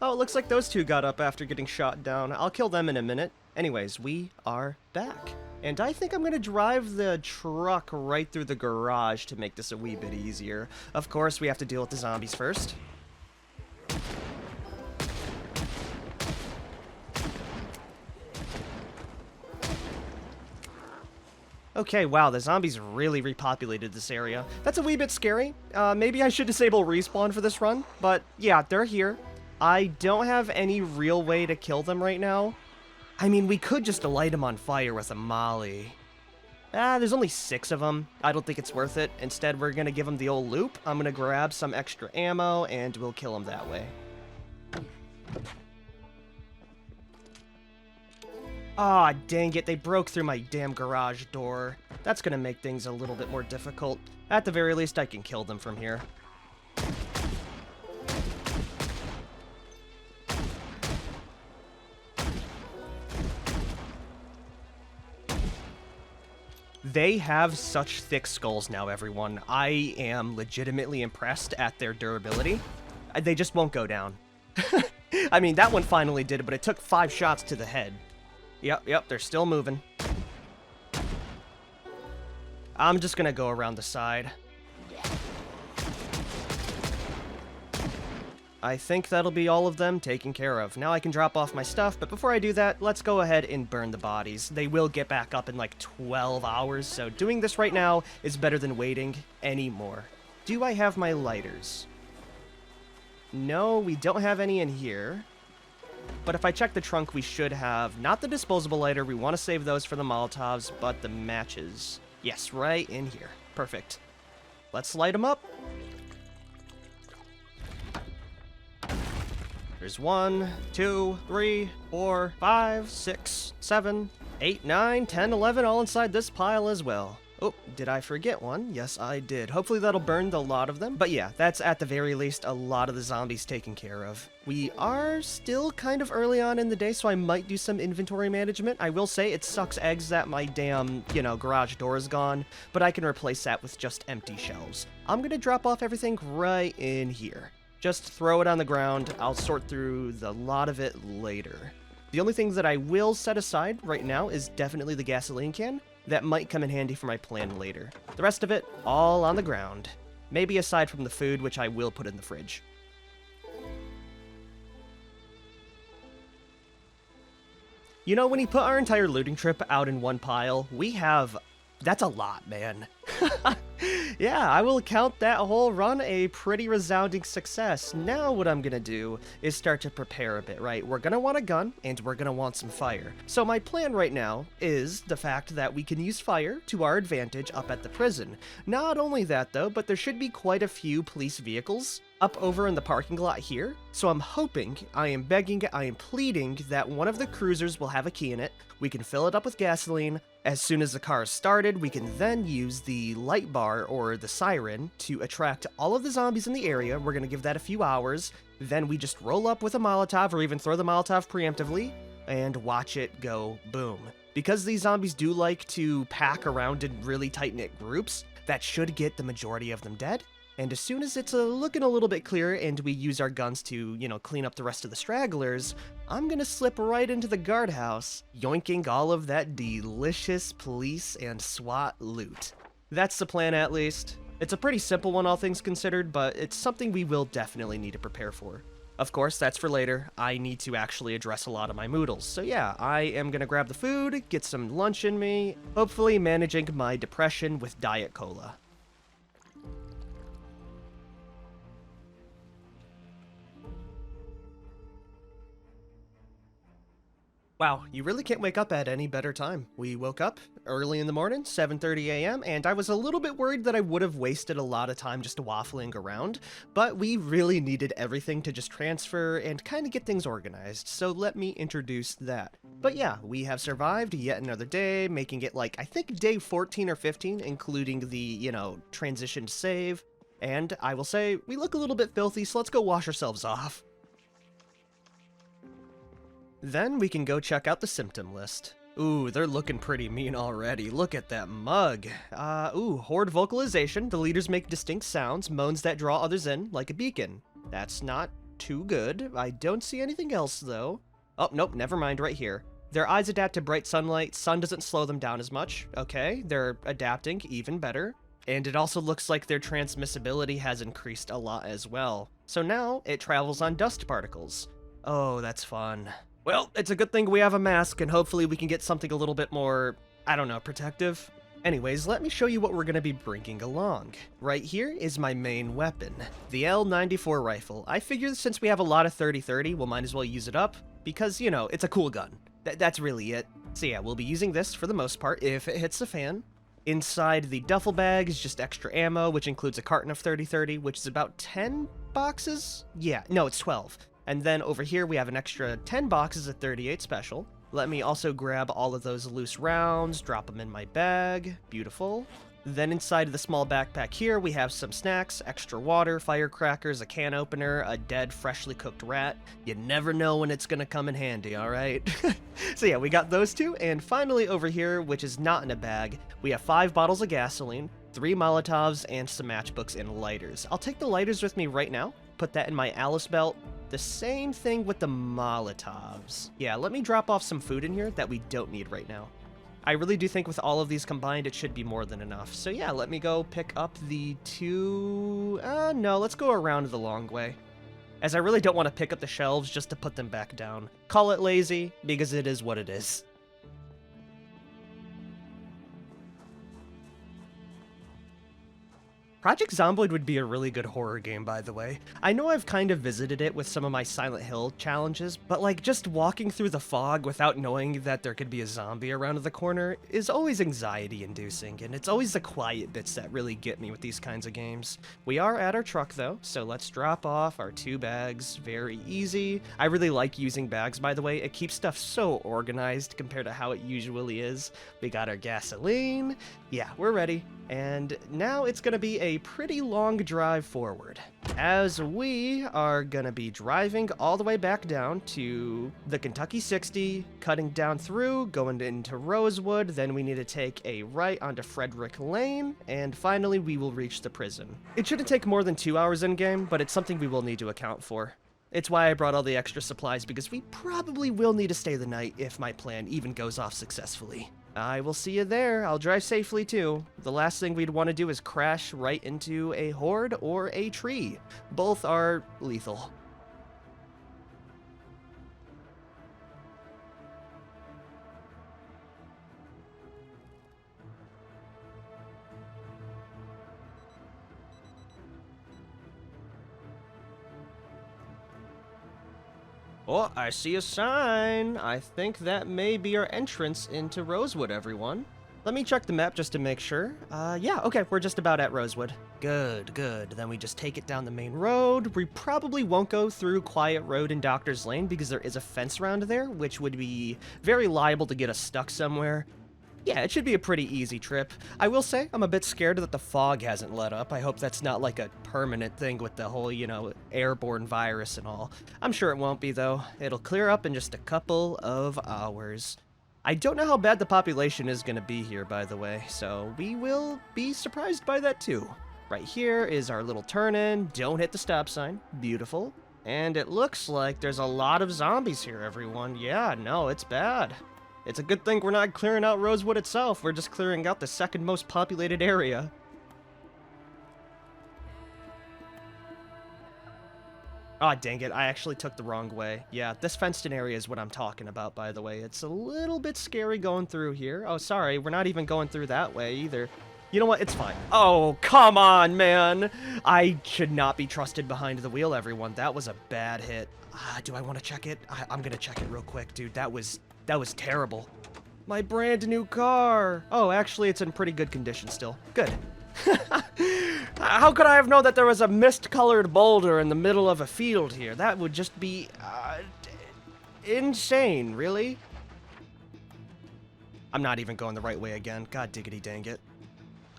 Oh, it looks like those two got up after getting shot down. I'll kill them in a minute. Anyways, we are back. And I think I'm going to drive the truck right through the garage to make this a wee bit easier. Of course, we have to deal with the zombies first. Okay, wow, the zombies really repopulated this area. That's a wee bit scary. Maybe I should disable respawn for this run, but yeah, they're here. I don't have any real way to kill them right now. I mean, we could just light them on fire with a molly. There's only 6 of them. I don't think it's worth it. Instead, we're gonna give them the old loop. I'm gonna grab some extra ammo, and we'll kill them that way. Aw, dang it, they broke through my damn garage door. That's gonna make things a little bit more difficult. At the very least, I can kill them from here. They have such thick skulls now, everyone. I am legitimately impressed at their durability. They just won't go down. I mean, that one finally did it, but it took 5 shots to the head. Yep, they're still moving. I'm just gonna go around the side. I think that'll be all of them taken care of. Now I can drop off my stuff, but before I do that, let's go ahead and burn the bodies. They will get back up in like 12 hours, so doing this right now is better than waiting anymore. Do I have my lighters? No, we don't have any in here. But if I check the trunk, we should have not the disposable lighter. We want to save those for the Molotovs, but the matches. Yes, right in here. Perfect. Let's light them up. There's 1, 2, 3, 4, 5, 6, 7, 8, 9, 10, 11, all inside this pile as well. Oh, did I forget one? Yes, I did. Hopefully that'll burn the lot of them. But yeah, that's at the very least a lot of the zombies taken care of. We are still kind of early on in the day, so I might do some inventory management. I will say it sucks eggs that my damn, garage door is gone, but I can replace that with just empty shelves. I'm gonna drop off everything right in here. Just throw it on the ground. I'll sort through the lot of it later. The only thing that I will set aside right now is definitely the gasoline can. That might come in handy for my plan later. The rest of it, all on the ground. Maybe aside from the food, which I will put in the fridge. You know, when you put our entire looting trip out in one pile, we have... That's a lot, man. Yeah, I will count that whole run a pretty resounding success. Now what I'm gonna do is start to prepare a bit, right? We're gonna want a gun, and we're gonna want some fire. So my plan right now is the fact that we can use fire to our advantage up at the prison. Not only that though, but there should be quite a few police vehicles up over in the parking lot here. So I'm hoping, I am begging, I am pleading that one of the cruisers will have a key in it. We can fill it up with gasoline. As soon as the car is started, we can then use the light bar or the siren to attract all of the zombies in the area. We're going to give that a few hours. Then we just roll up with a Molotov or even throw the Molotov preemptively and watch it go boom. Because these zombies do like to pack around in really tight-knit groups, that should get the majority of them dead. And as soon as it's looking a little bit clearer and we use our guns to, clean up the rest of the stragglers, I'm gonna slip right into the guardhouse, yoinking all of that delicious police and SWAT loot. That's the plan, at least. It's a pretty simple one, all things considered, but it's something we will definitely need to prepare for. Of course, that's for later. I need to actually address a lot of my moodles. So yeah, I am gonna grab the food, get some lunch in me, hopefully managing my depression with Diet Cola. Wow, you really can't wake up at any better time. We woke up early in the morning, 7:30 a.m., and I was a little bit worried that I would have wasted a lot of time just waffling around, but we really needed everything to just transfer and kind of get things organized, so let me introduce that. But yeah, we have survived yet another day, making it I think day 14 or 15, including the, transition save, and I will say, we look a little bit filthy, so let's go wash ourselves off. Then we can go check out the symptom list. Ooh, they're looking pretty mean already. Look at that mug. Horde vocalization. The leaders make distinct sounds, moans that draw others in, like a beacon. That's not too good. I don't see anything else, though. Oh, nope, never mind, right here. Their eyes adapt to bright sunlight. Sun doesn't slow them down as much. Okay, they're adapting even better. And it also looks like their transmissibility has increased a lot as well. So now it travels on dust particles. Oh, that's fun. Well, it's a good thing we have a mask, and hopefully we can get something a little bit more, protective. Anyways, let me show you what we're going to be bringing along. Right here is my main weapon, the L94 rifle. I figured since we have a lot of 30-30, we'll might as well use it up, because, it's a cool gun. That's really it. So yeah, we'll be using this for the most part, if it hits the fan. Inside the duffel bag is just extra ammo, which includes a carton of 30-30, which is about 10 boxes? Yeah, no, it's 12. And then over here we have an extra 10 boxes of 38 special. Let me also grab all of those loose rounds, drop them in my bag. Beautiful. Then inside of the small backpack here, we have some snacks, extra water, firecrackers, a can opener, a dead, freshly cooked rat. You never know when it's gonna come in handy, alright? So yeah, we got those two, and finally over here, which is not in a bag, we have 5 bottles of gasoline, 3 Molotovs, and some matchbooks and lighters. I'll take the lighters with me right now, put that in my Alice belt. The same thing with the Molotovs. Yeah, let me drop off some food in here that we don't need right now. I really do think with all of these combined, it should be more than enough. So yeah, let me go pick up the 2... no, let's go around the long way, as I really don't want to pick up the shelves just to put them back down. Call it lazy, because it is what it is. Project Zomboid would be a really good horror game, by the way. I know I've kind of visited it with some of my Silent Hill challenges, but like just walking through the fog without knowing that there could be a zombie around the corner is always anxiety-inducing, and it's always the quiet bits that really get me with these kinds of games. We are at our truck though, so let's drop off our 2 bags. Very easy. I really like using bags, by the way. It keeps stuff so organized compared to how it usually is. We got our gasoline. Yeah, we're ready. And now it's gonna be a pretty long drive forward, as we are gonna be driving all the way back down to the Kentucky 60, cutting down through, going into Rosewood, then we need to take a right onto Frederick Lane, and finally we will reach the prison. It shouldn't take more than 2 hours in-game, but it's something we will need to account for. It's why I brought all the extra supplies, because we probably will need to stay the night if my plan even goes off successfully. I will see you there. I'll drive safely too. The last thing we'd want to do is crash right into a horde or a tree. Both are lethal. Oh, I see a sign. I think that may be our entrance into Rosewood, everyone. Let me check the map just to make sure. Yeah, okay, we're just about at Rosewood. Good, good. Then we just take it down the main road. We probably won't go through Quiet Road and Doctor's Lane because there is a fence around there, which would be very liable to get us stuck somewhere. Yeah, it should be a pretty easy trip. I will say, I'm a bit scared that the fog hasn't let up. I hope that's not like a permanent thing with the whole, you know, airborne virus and all. I'm sure it won't be, though. It'll clear up in just a couple of hours. I don't know how bad the population is going to be here, by the way, so we will be surprised by that, too. Right here is our little turn-in. Don't hit the stop sign. Beautiful. And it looks like there's a lot of zombies here, everyone. Yeah, no, it's bad. It's a good thing we're not clearing out Rosewood itself, we're just clearing out the second most populated area. Aw, dang it, I actually took the wrong way. Yeah, this fenced-in area is what I'm talking about, by the way. It's a little bit scary going through here. Oh, sorry, we're not even going through that way either. You know what, it's fine. Oh, come on, man! I should not be trusted behind the wheel, everyone. That was a bad hit. Do I want to check it? I'm gonna check it real quick, dude. That was terrible. My brand new car. Oh, actually, it's in pretty good condition still. Good. How could I have known that there was a mist-colored boulder in the middle of a field here? That would just be, insane, really? I'm not even going the right way again. God diggity dang it.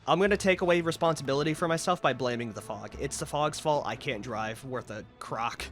I'm gonna take away responsibility for myself by blaming the fog. It's the fog's fault. I can't drive worth a crock.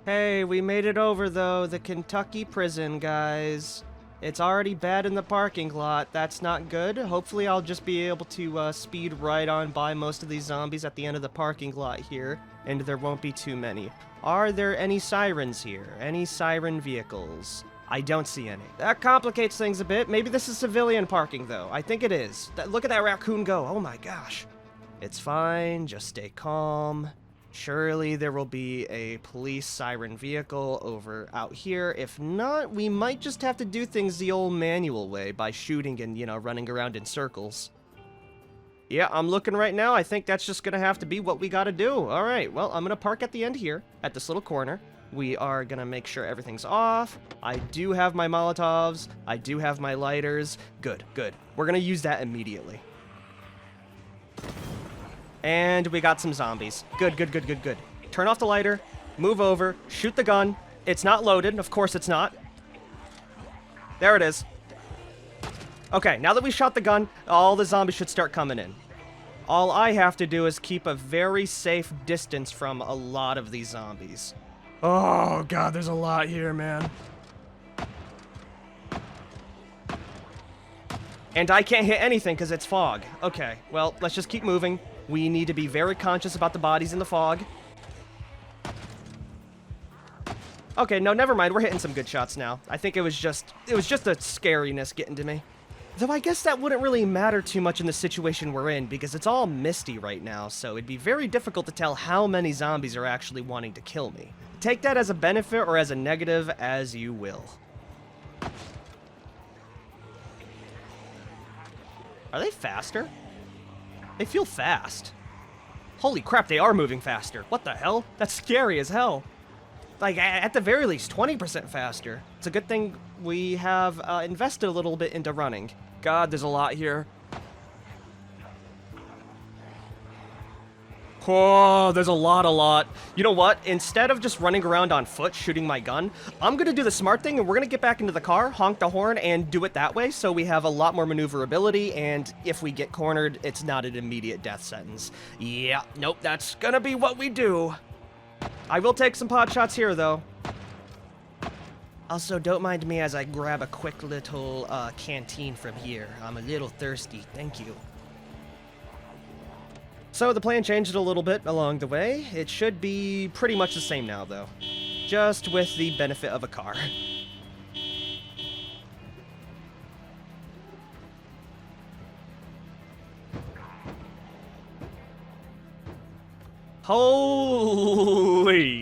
Hey, we made it over, though. The Kentucky prison, guys. It's already bad in the parking lot. That's not good. Hopefully, I'll just be able to speed right on by most of these zombies at the end of the parking lot here, and there won't be too many. Are there any sirens here? Any siren vehicles? I don't see any. That complicates things a bit. Maybe this is civilian parking, though. I think it is. Look at that raccoon go. Oh, my gosh. It's fine. Just stay calm. Surely there will be a police siren vehicle over out here. If not, we might just have to do things the old manual way by shooting and, you know, running around in circles. Yeah, I'm looking right now. I think that's just gonna have to be what we gotta do. All right, well, I'm gonna park at the end here at this little corner. We are gonna make sure everything's off. I do have my Molotovs. I do have my lighters. Good, good. We're gonna use that immediately. And we got some zombies. Good, good, good, good, good. Turn off the lighter, move over, shoot the gun. It's not loaded, of course it's not. There it is. Okay, now that we shot the gun, all the zombies should start coming in. All I have to do is keep a very safe distance from a lot of these zombies. Oh, God, there's a lot here, man. And I can't hit anything because it's fog. Okay, well, let's just keep moving. We need to be very conscious about the bodies in the fog. Okay, no, never mind. We're hitting some good shots now. I think it was just the scariness getting to me. Though I guess that wouldn't really matter too much in the situation we're in because it's all misty right now, so it'd be very difficult to tell how many zombies are actually wanting to kill me. Take that as a benefit or as a negative as you will. Are they faster? They feel fast. Holy crap, they are moving faster. What the hell? That's scary as hell. Like, at the very least, 20% faster. It's a good thing we have invested a little bit into running. God, there's a lot here. Oh, there's a lot. You know what? Instead of just running around on foot shooting my gun, I'm gonna do the smart thing and we're gonna get back into the car, honk the horn, and do it that way so we have a lot more maneuverability, and if we get cornered, it's not an immediate death sentence. Yeah, nope, that's gonna be what we do. I will take some pot shots here, though. Also, don't mind me as I grab a quick little canteen from here. I'm a little thirsty, thank you. So the plan changed a little bit along the way. It should be pretty much the same now, though. Just with the benefit of a car. Holy,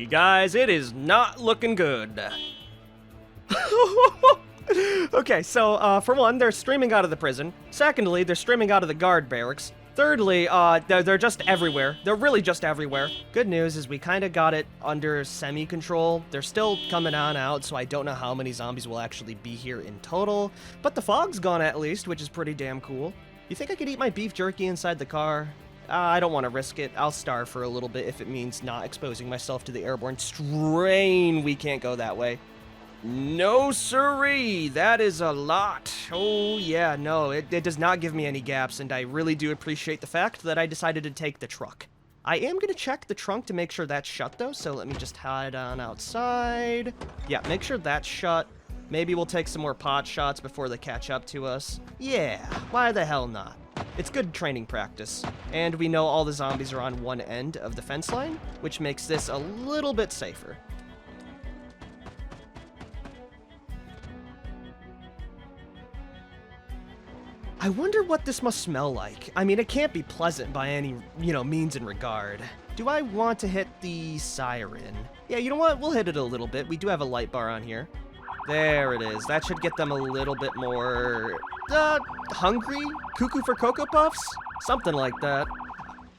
guys, it is not looking good. Okay, so, for one, they're streaming out of the prison. Secondly, they're streaming out of the guard barracks. Thirdly, they're just everywhere. They're really just everywhere. Good news is we kind of got it under semi-control. They're still coming on out, so I don't know how many zombies will actually be here in total. But the fog's gone at least, which is pretty damn cool. You think I could eat my beef jerky inside the car? I don't want to risk it. I'll starve for a little bit if it means not exposing myself to the airborne strain. We can't go that way. No siree, that is a lot. Oh yeah, no, it does not give me any gaps, and I really do appreciate the fact that I decided to take the truck. I am going to check the trunk to make sure that's shut though, so let me just hide on outside. Yeah, make sure that's shut. Maybe we'll take some more pot shots before they catch up to us. Yeah, why the hell not? It's good training practice, and we know all the zombies are on one end of the fence line, which makes this a little bit safer. I wonder what this must smell like. I mean, it can't be pleasant by any, means and regard. Do I want to hit the siren? Yeah, you know what? We'll hit it a little bit. We do have a light bar on here. There it is. That should get them a little bit more, hungry? Cuckoo for Cocoa Puffs? Something like that.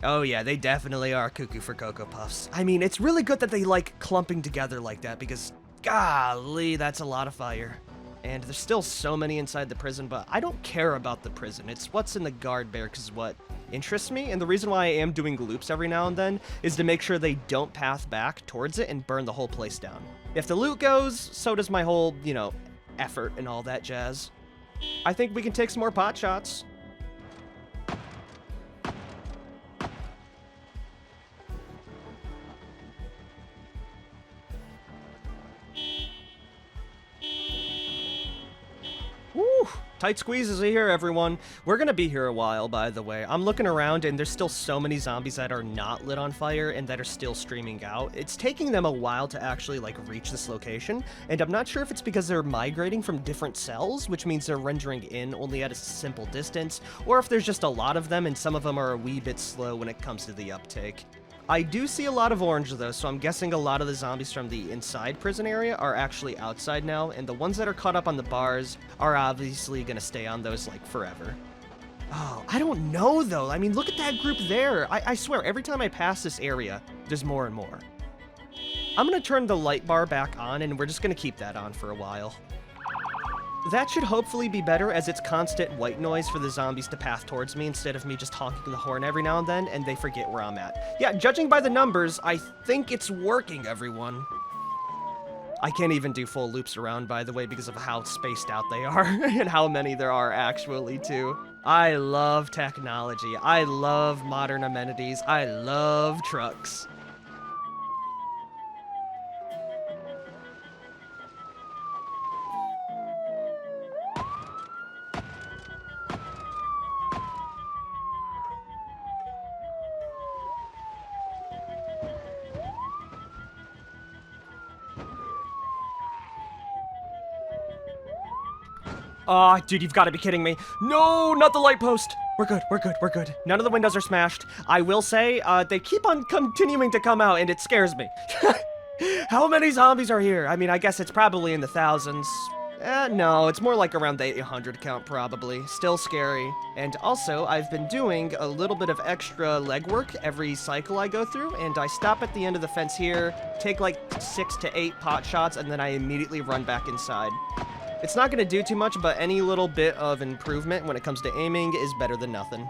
Oh yeah, they definitely are cuckoo for Cocoa Puffs. I mean, it's really good that they like clumping together like that because, golly, that's a lot of fire. And there's still so many inside the prison, but I don't care about the prison. It's what's in the guard barracks is what interests me, and the reason why I am doing loops every now and then is to make sure they don't path back towards it and burn the whole place down. If the loot goes, so does my whole, effort and all that jazz. I think we can take some more pot shots. Woo! Tight squeezes here, everyone. We're gonna be here a while, by the way. I'm looking around, and there's still so many zombies that are not lit on fire and that are still streaming out. It's taking them a while to actually, reach this location, and I'm not sure if it's because they're migrating from different cells, which means they're rendering in only at a simple distance, or if there's just a lot of them, and some of them are a wee bit slow when it comes to the uptake. I do see a lot of orange, though, so I'm guessing a lot of the zombies from the inside prison area are actually outside now, and the ones that are caught up on the bars are obviously gonna stay on those, forever. Oh, I don't know, though. I mean, look at that group there. I swear, every time I pass this area, there's more and more. I'm gonna turn the light bar back on, and we're just gonna keep that on for a while. That should hopefully be better, as it's constant white noise for the zombies to path towards me instead of me just honking the horn every now and then, and they forget where I'm at. Yeah, judging by the numbers, I think it's working, everyone. I can't even do full loops around, by the way, because of how spaced out they are and how many there are actually, too. I love technology. I love modern amenities. I love trucks. Aw, dude, you've got to be kidding me. No, not the light post. We're good, we're good, we're good. None of the windows are smashed. I will say, they keep on continuing to come out, and it scares me. How many zombies are here? I mean, I guess it's probably in the thousands. No, it's more like around the 800 count, probably. Still scary. And also, I've been doing a little bit of extra legwork every cycle I go through, and I stop at the end of the fence here, take like 6 to 8 pot shots, and then I immediately run back inside. It's not going to do too much, but any little bit of improvement when it comes to aiming is better than nothing.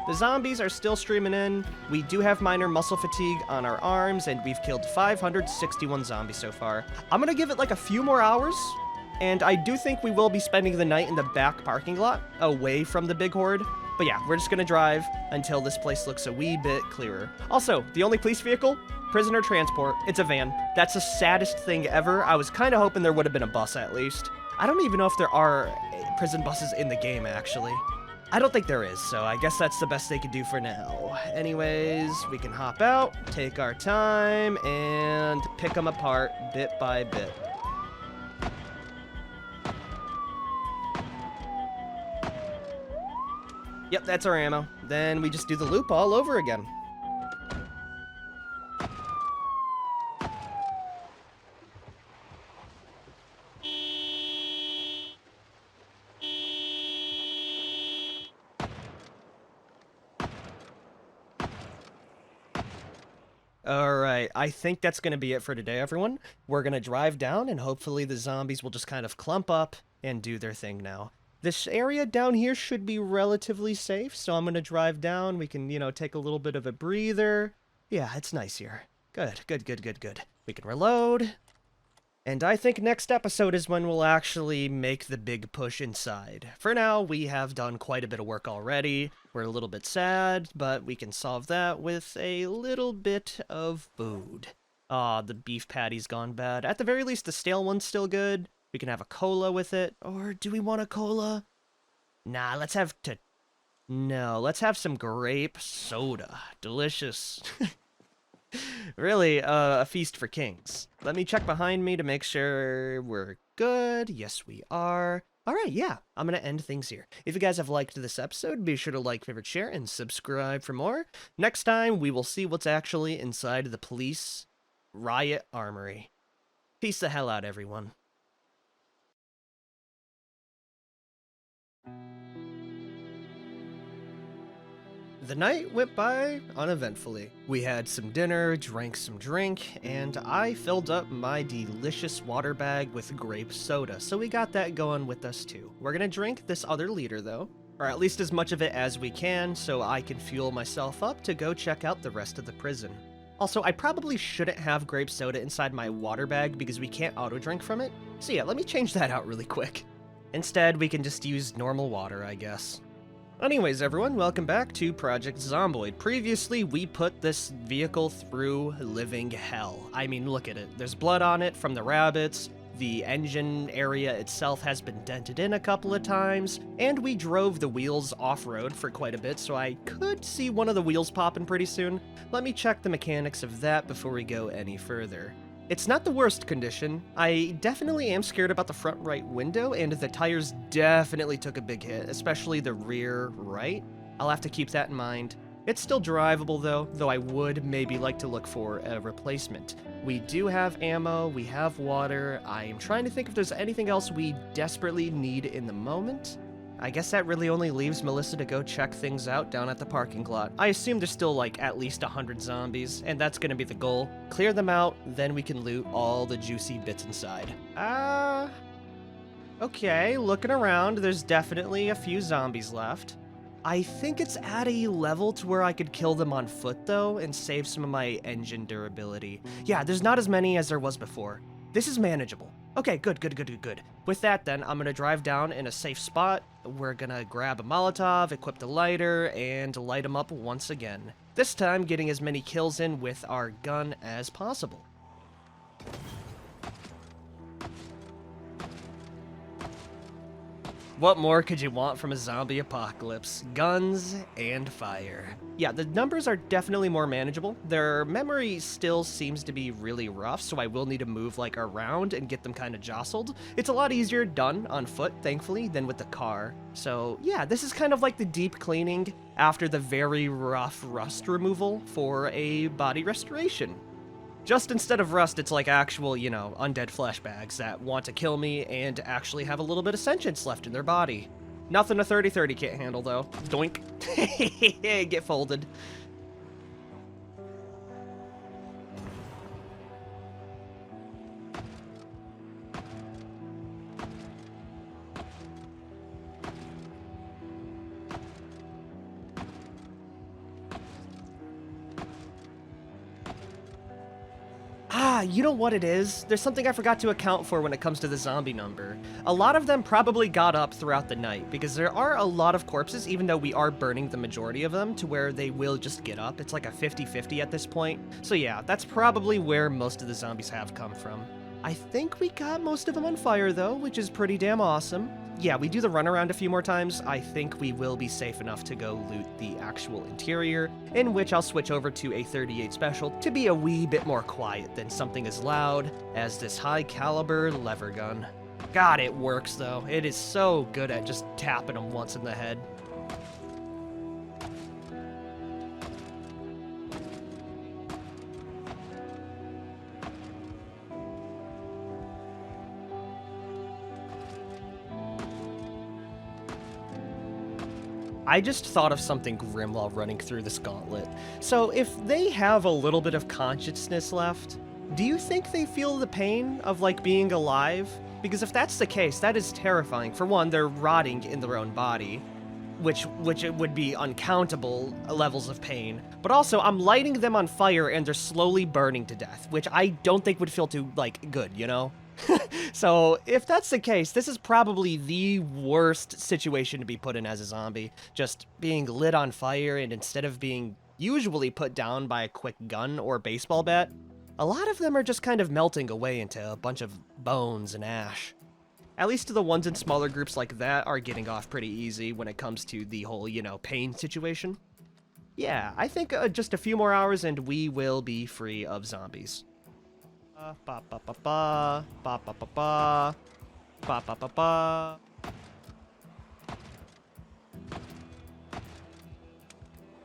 The zombies are still streaming in. We do have minor muscle fatigue on our arms, and we've killed 561 zombies so far. I'm going to give it like a few more hours, and I do think we will be spending the night in the back parking lot, away from the big horde. But yeah, we're just gonna drive until this place looks a wee bit clearer. Also, the only police vehicle? Prisoner transport. It's a van. That's the saddest thing ever. I was kind of hoping there would have been a bus at least. I don't even know if there are prison buses in the game, actually. I don't think there is, so I guess that's the best they could do for now. Anyways, we can hop out, take our time, and pick them apart bit by bit. Yep, that's our ammo. Then we just do the loop all over again. Alright, I think that's going to be it for today, everyone. We're going to drive down, and hopefully the zombies will just kind of clump up and do their thing now. This area down here should be relatively safe, so I'm going to drive down. We can, take a little bit of a breather. Yeah, it's nice here. Good, good, good, good, good. We can reload. And I think next episode is when we'll actually make the big push inside. For now, we have done quite a bit of work already. We're a little bit sad, but we can solve that with a little bit of food. Ah, the beef patty's gone bad. At the very least, the stale one's still good. We can have a cola with it. Or do we want a cola? Nah, let's have some grape soda. Delicious. Really, a feast for kings. Let me check behind me to make sure we're good. Yes, we are. Alright, yeah, I'm gonna end things here. If you guys have liked this episode, be sure to like, favorite, share, and subscribe for more. Next time, we will see what's actually inside the police riot armory. Peace the hell out, everyone. The night went by uneventfully. We had some dinner, drank some drink, and I filled up my delicious water bag with grape soda, so we got that going with us too. We're gonna drink this other liter though, or at least as much of it as we can, so I can fuel myself up to go check out the rest of the prison. Also, I probably shouldn't have grape soda inside my water bag because we can't auto-drink from it, so yeah, let me change that out really quick. Instead, we can just use normal water, I guess. Anyways, everyone, welcome back to Project Zomboid. Previously, we put this vehicle through living hell. I mean, look at it. There's blood on it from the rabbits, the engine area itself has been dented in a couple of times, and we drove the wheels off-road for quite a bit, so I could see one of the wheels popping pretty soon. Let me check the mechanics of that before we go any further. It's not the worst condition. I definitely am scared about the front right window, and the tires definitely took a big hit, especially the rear right. I'll have to keep that in mind. It's still drivable though I would maybe like to look for a replacement. We do have ammo, we have water. I am trying to think if there's anything else we desperately need in the moment. I guess that really only leaves Melissa to go check things out down at the parking lot. I assume there's still like at least 100 zombies, and that's gonna be the goal. Clear them out, then we can loot all the juicy bits inside. Okay, looking around, there's definitely a few zombies left. I think it's at a level to where I could kill them on foot though, and save some of my engine durability. Yeah, there's not as many as there was before. This is manageable. Okay, good. With that then, I'm gonna drive down in a safe spot. We're gonna grab a Molotov, equip the lighter, and light them up once again. This time, getting as many kills in with our gun as possible. What more could you want from a zombie apocalypse? Guns and fire. Yeah, the numbers are definitely more manageable. Their memory still seems to be really rough, so I will need to move like around and get them kind of jostled. It's a lot easier done on foot, thankfully, than with the car. So yeah, this is kind of like the deep cleaning after the very rough rust removal for a body restoration. Just instead of rust, it's like actual, undead flesh bags that want to kill me and actually have a little bit of sentience left in their body. Nothing a 30-30 can't handle, though. Doink. Get folded. You know what it is? There's something I forgot to account for when it comes to the zombie number. A lot of them probably got up throughout the night, because there are a lot of corpses, even though we are burning the majority of them, to where they will just get up. It's like a 50-50 at this point. So yeah, that's probably where most of the zombies have come from. I think we got most of them on fire though, which is pretty damn awesome. Yeah, we do the runaround a few more times. I think we will be safe enough to go loot the actual interior, in which I'll switch over to a 38 special to be a wee bit more quiet than something as loud as this high caliber lever gun. God, it works though. It is so good at just tapping them once in the head. I just thought of something grim while running through this gauntlet. So if they have a little bit of consciousness left, do you think they feel the pain of like being alive? Because if that's the case, that is terrifying. For one, they're rotting in their own body, which it would be uncountable levels of pain. But also, I'm lighting them on fire and they're slowly burning to death, which I don't think would feel too, good, So, if that's the case, this is probably the worst situation to be put in as a zombie. Just being lit on fire, and instead of being usually put down by a quick gun or baseball bat, a lot of them are just kind of melting away into a bunch of bones and ash. At least the ones in smaller groups like that are getting off pretty easy when it comes to the whole, pain situation. Yeah, I think just a few more hours and we will be free of zombies. Ba ba ba ba ba ba ba ba ba ba ba ba.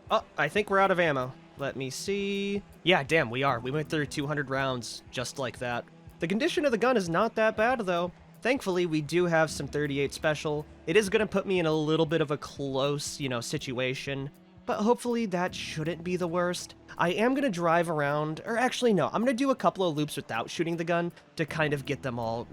Oh, I think we're out of ammo. Let me see. Yeah, damn, we are. We went through 200 rounds just like that. The condition of the gun is not that bad, though. Thankfully, we do have some 38 special. It is going to put me in a little bit of a close, situation, but hopefully that shouldn't be the worst. I am going to drive around, or actually no, I'm going to do a couple of loops without shooting the gun to kind of get them all,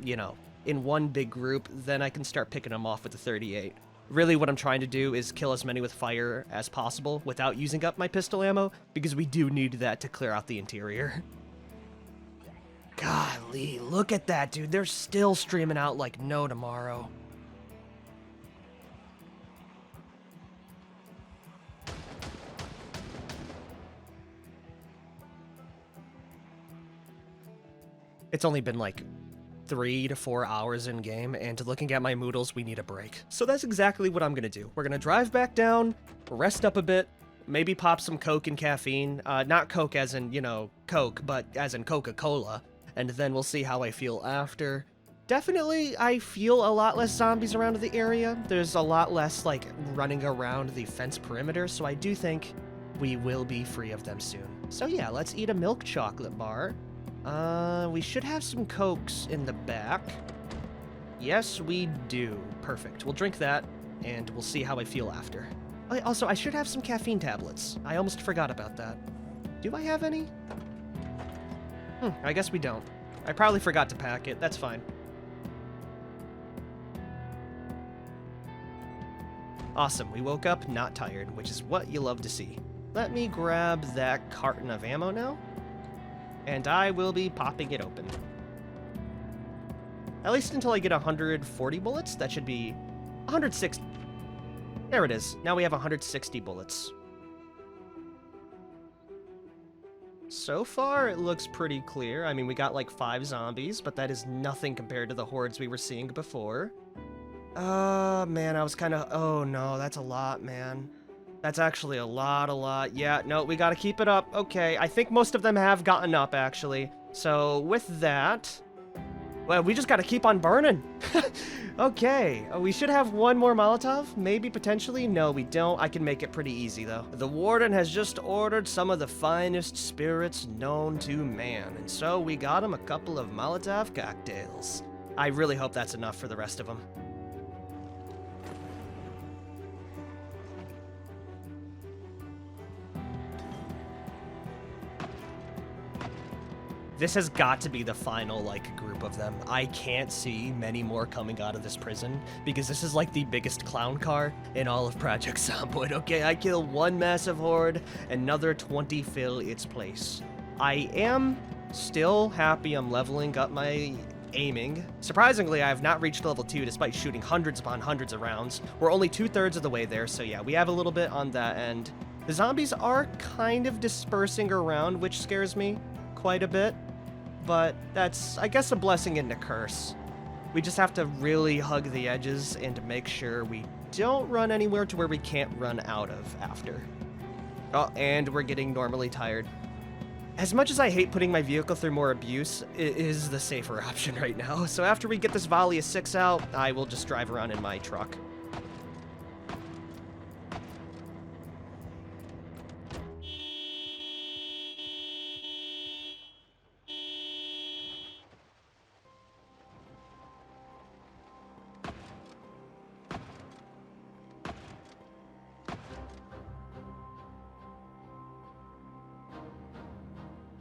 in one big group, then I can start picking them off with the 38. Really what I'm trying to do is kill as many with fire as possible without using up my pistol ammo, because we do need that to clear out the interior. Golly, look at that, dude. They're still streaming out like no tomorrow. It's only been like 3 to 4 hours in game, and looking at my moodles, we need a break. So that's exactly what I'm gonna do. We're gonna drive back down, rest up a bit, maybe pop some Coke and caffeine. Not Coke as in, Coke, but as in Coca-Cola. And then we'll see how I feel after. Definitely, I feel a lot less zombies around the area. There's a lot less, running around the fence perimeter, so I do think we will be free of them soon. So yeah, let's eat a milk chocolate bar. We should have some Cokes in the back. Yes, we do. Perfect. We'll drink that, and we'll see how I feel after. Also, I should have some caffeine tablets. I almost forgot about that. Do I have any? I guess we don't. I probably forgot to pack it. That's fine. Awesome, we woke up not tired, which is what you love to see. Let me grab that carton of ammo now, and I will be popping it open. At least until I get 140 bullets, that should be 160. There it is. Now we have 160 bullets. So far, it looks pretty clear. I mean, we got like 5 zombies, but that is nothing compared to the hordes we were seeing before. Man, I was kind of... Oh, no, that's a lot, man. That's actually a lot. Yeah, no, we gotta keep it up. Okay, I think most of them have gotten up, actually. So, with that... Well, we just gotta keep on burning. Okay, we should have one more Molotov, maybe, potentially. No, we don't. I can make it pretty easy, though. The warden has just ordered some of the finest spirits known to man, and so we got him a couple of Molotov cocktails. I really hope that's enough for the rest of them. This has got to be the final, like, group of them. I can't see many more coming out of this prison, because this is, like, the biggest clown car in all of Project Zomboid. Okay, I kill one massive horde, another 20 fill its place. I am still happy I'm leveling up my aiming. Surprisingly, I have not reached level 2 despite shooting hundreds upon hundreds of rounds. We're only 2/3 of the way there, so yeah, we have a little bit on that end. The zombies are kind of dispersing around, which scares me quite a bit. But that's, I guess, a blessing and a curse. We just have to really hug the edges and make sure we don't run anywhere to where we can't run out of after. Oh, and we're getting normally tired. As much as I hate putting my vehicle through more abuse, it is the safer option right now. So after we get this volley of 6 out, I will just drive around in my truck.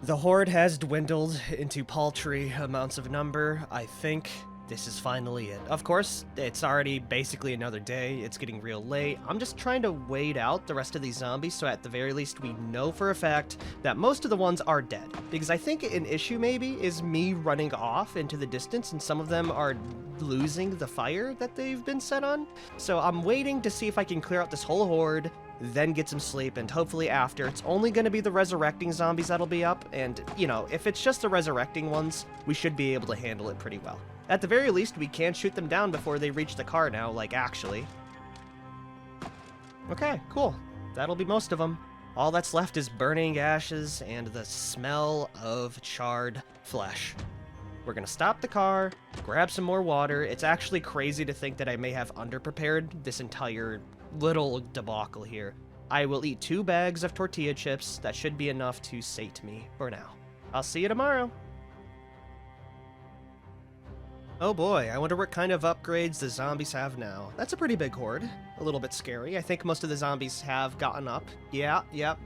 The horde has dwindled into paltry amounts of number. I think this is finally it. Of course, it's already basically another day. It's getting real late. I'm just trying to wait out the rest of these zombies, so at the very least we know for a fact that most of the ones are dead. Because I think an issue maybe is me running off into the distance, and some of them are losing the fire that they've been set on. So I'm waiting to see if I can clear out this whole horde, then get some sleep, and hopefully after, it's only going to be the resurrecting zombies that'll be up, and, you know, if it's just the resurrecting ones, we should be able to handle it pretty well. At the very least, we can shoot them down before they reach the car now, like, actually. Okay, cool. That'll be most of them. All that's left is burning ashes and the smell of charred flesh. We're gonna stop the car, grab some more water. It's actually crazy to think that I may have underprepared this entire little debacle here. I will eat 2 bags of tortilla chips. That should be enough to sate me for now. I'll see you tomorrow. Oh boy, I wonder what kind of upgrades the zombies have now. That's a pretty big horde. A little bit scary. I think most of the zombies have gotten up. Yeah,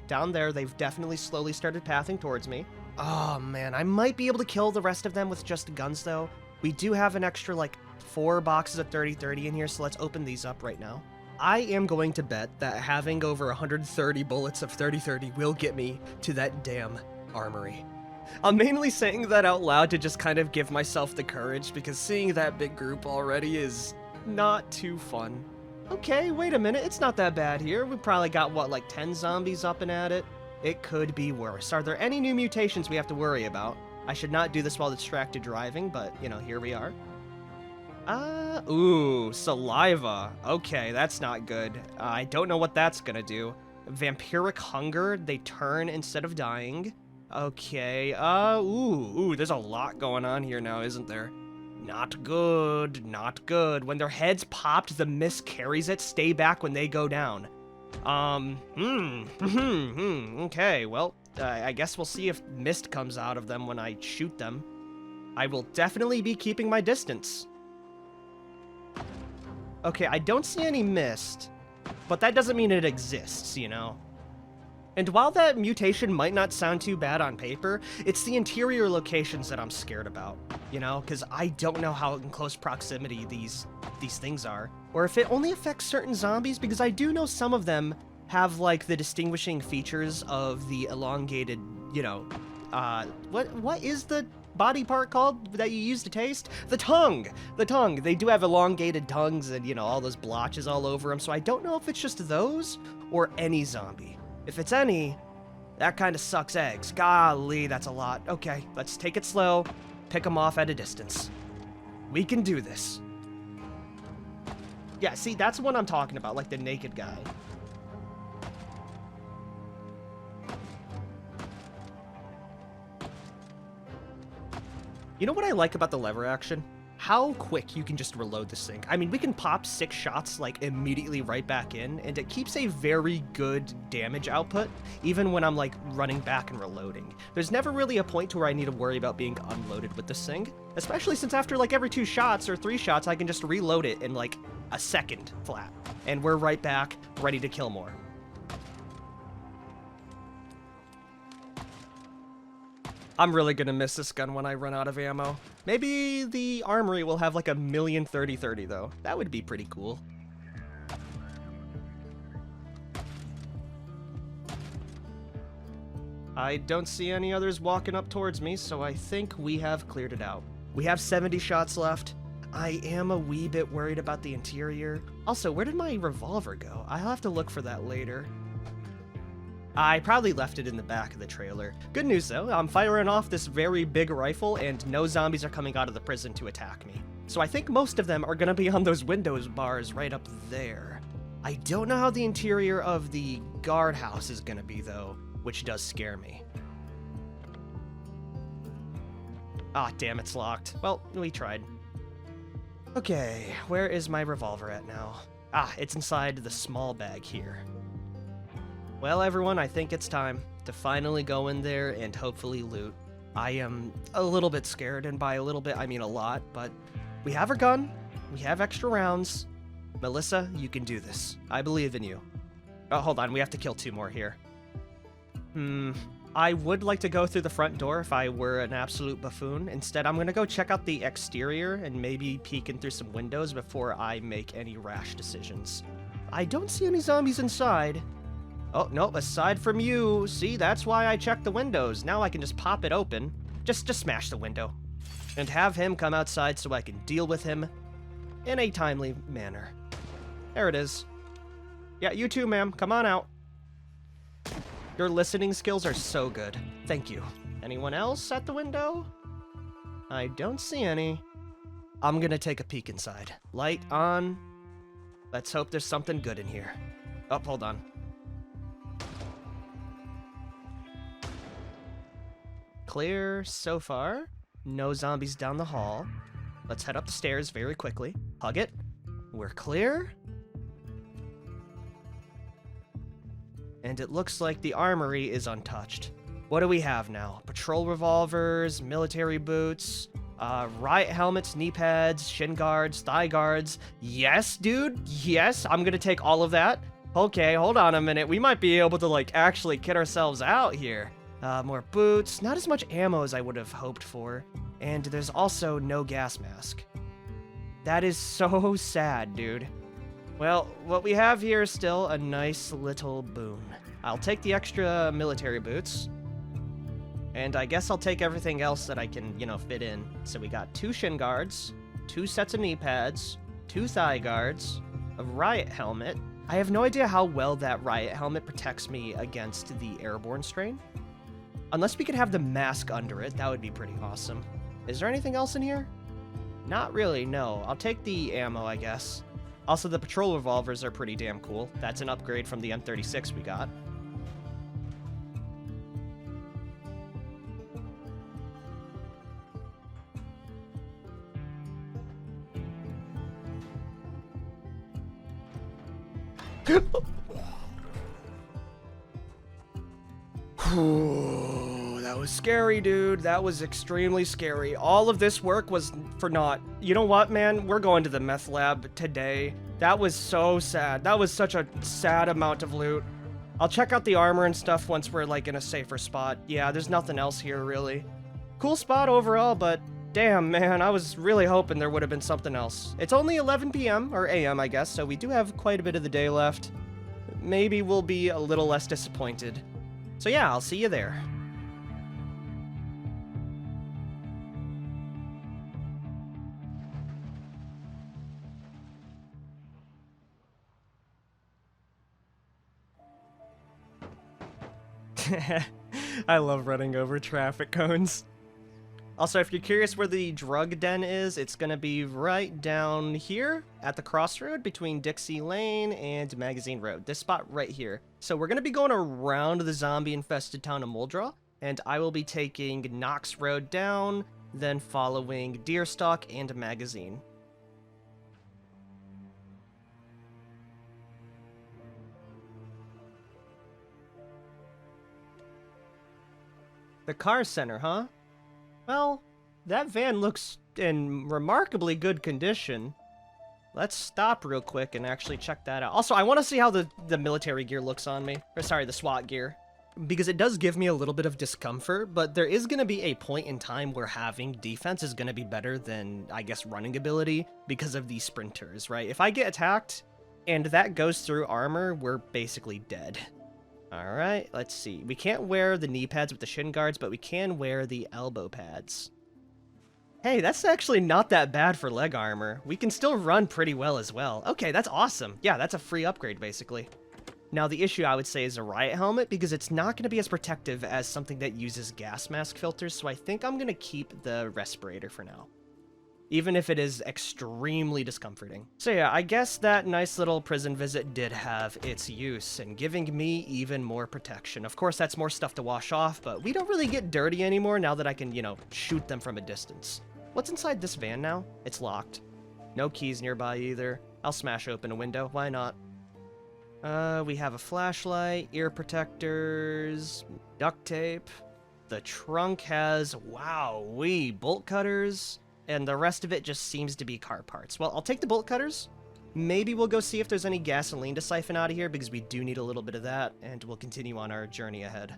down there, they've definitely slowly started pathing towards me. Oh man, I might be able to kill the rest of them with just guns though. We do have an extra like 4 boxes of 30-30 in here, so let's open these up right now. I am going to bet that having over 130 bullets of 30-30 will get me to that damn armory. I'm mainly saying that out loud to just kind of give myself the courage, because seeing that big group already is not too fun. Okay, wait a minute, it's not that bad here. We probably got, what, like 10 zombies up and at it? It could be worse. Are there any new mutations we have to worry about? I should not do this while distracted driving, but, you know, here we are. Ooh, saliva. Okay, that's not good. I don't know what that's gonna do. Vampiric hunger, they turn instead of dying. Okay, ooh, there's a lot going on here now, isn't there? Not good, not good. When their heads popped, the mist carries it. Stay back when they go down. Okay, well, I guess we'll see if mist comes out of them when I shoot them. I will definitely be keeping my distance. Okay, I don't see any mist, but that doesn't mean it exists, you know? And while that mutation might not sound too bad on paper, it's the interior locations that I'm scared about, you know, because I don't know how in close proximity these things are, or if it only affects certain zombies, because I do know some of them have like the distinguishing features of the elongated, you know, what is the body part called that you use to taste? The tongue! The tongue. They do have elongated tongues and, you know, all those blotches all over them, so I don't know if it's just those or any zombie. If it's any, that kind of sucks eggs. Golly, that's a lot. Okay, let's take it slow, pick them off at a distance. We can do this. Yeah, see, that's what I'm talking about, like the naked guy. You know what I like about the lever action? How quick you can just reload this thing. I mean, we can pop 6 shots, like, immediately right back in, and it keeps a very good damage output, even when I'm, like, running back and reloading. There's never really a point to where I need to worry about being unloaded with this thing, especially since after, like, every 2 shots or 3 shots, I can just reload it in, like, a second flat. And we're right back, ready to kill more. I'm really gonna miss this gun when I run out of ammo. Maybe the armory will have like a million 30-30 though. That would be pretty cool. I don't see any others walking up towards me, so I think we have cleared it out. We have 70 shots left. I am a wee bit worried about the interior. Also, where did my revolver go? I'll have to look for that later. I probably left it in the back of the trailer. Good news though, I'm firing off this very big rifle and no zombies are coming out of the prison to attack me. So I think most of them are gonna be on those windows bars right up there. I don't know how the interior of the guardhouse is gonna be though, which does scare me. Ah, damn, it's locked. Well, we tried. Okay, where is my revolver at now? Ah, it's inside the small bag here. Well, everyone, I think it's time to finally go in there and hopefully loot. I am a little bit scared, and by a little bit, I mean a lot, but we have our gun, we have extra rounds. Melissa, you can do this. I believe in you. Oh, hold on, we have to kill 2 more here. I would like to go through the front door if I were an absolute buffoon. Instead, I'm gonna go check out the exterior and maybe peek in through some windows before I make any rash decisions. I don't see any zombies inside. Oh, no, aside from you. See, that's why I checked the windows. Now I can just pop it open. Just smash the window. And have him come outside so I can deal with him in a timely manner. There it is. Yeah, you too, ma'am. Come on out. Your listening skills are so good. Thank you. Anyone else at the window? I don't see any. I'm gonna take a peek inside. Light on. Let's hope there's something good in here. Oh, hold on. Clear so far. No zombies down the hall. Let's head up the stairs very quickly. Hug it. We're clear. And it looks like the armory is untouched. What do we have now? Patrol revolvers, military boots, riot helmets, knee pads, shin guards, thigh guards. Yes, dude. Yes, I'm gonna take all of that. Okay, hold on a minute. We might be able to, like, actually kit ourselves out here. More boots, not as much ammo as I would have hoped for, and there's also no gas mask. That is so sad, dude. Well, what we have here is still a nice little boon. I'll take the extra military boots, and I guess I'll take everything else that I can, you know, fit in. So we got 2 shin guards, 2 sets of knee pads, 2 thigh guards, a riot helmet. I have no idea how well that riot helmet protects me against the airborne strain. Unless we could have the mask under it, that would be pretty awesome. Is there anything else in here? Not really, no. I'll take the ammo, I guess. Also, the patrol revolvers are pretty damn cool. That's an upgrade from the M36 we got. That was scary, dude. That was extremely scary. All of this work was for naught. You know what, man? We're going to the meth lab today. That was so sad. That was such a sad amount of loot. I'll check out the armor and stuff once we're, like, in a safer spot. Yeah, there's nothing else here, really. Cool spot overall, but damn, man, I was really hoping there would have been something else. It's only 11 p.m., or a.m., I guess, so we do have quite a bit of the day left. Maybe we'll be a little less disappointed. So yeah, I'll see you there. I love running over traffic cones. Also, if you're curious where the drug den is, it's gonna be right down here at the crossroad between Dixie Lane and Magazine Road. This spot right here. So we're gonna be going around the zombie-infested town of Muldraw, and I will be taking Knox Road down, then following Deerstalk and Magazine. The car center, huh? Well, that van looks in remarkably good condition. Let's stop real quick and actually check that out. Also, I want to see how the military gear looks on me. Or sorry, the SWAT gear. Because it does give me a little bit of discomfort, but there is going to be a point in time where having defense is going to be better than, I guess, running ability because of these sprinters, right? If I get attacked and that goes through armor, we're basically dead. Alright, let's see. We can't wear the knee pads with the shin guards, but we can wear the elbow pads. Hey, that's actually not that bad for leg armor. We can still run pretty well as well. Okay, that's awesome. Yeah, that's a free upgrade, basically. Now, the issue, I would say, is a riot helmet, because it's not going to be as protective as something that uses gas mask filters, so I think I'm going to keep the respirator for now. Even if it is extremely discomforting. So yeah, I guess that nice little prison visit did have its use in giving me even more protection. Of course, that's more stuff to wash off, but we don't really get dirty anymore now that I can, you know, shoot them from a distance. What's inside this van now? It's locked. No keys nearby either. I'll smash open a window. Why not? We have a flashlight, ear protectors, duct tape. The trunk has, wow-wee, bolt cutters. And the rest of it just seems to be car parts. Well, I'll take the bolt cutters. Maybe we'll go see if there's any gasoline to siphon out of here, because we do need a little bit of that, and we'll continue on our journey ahead.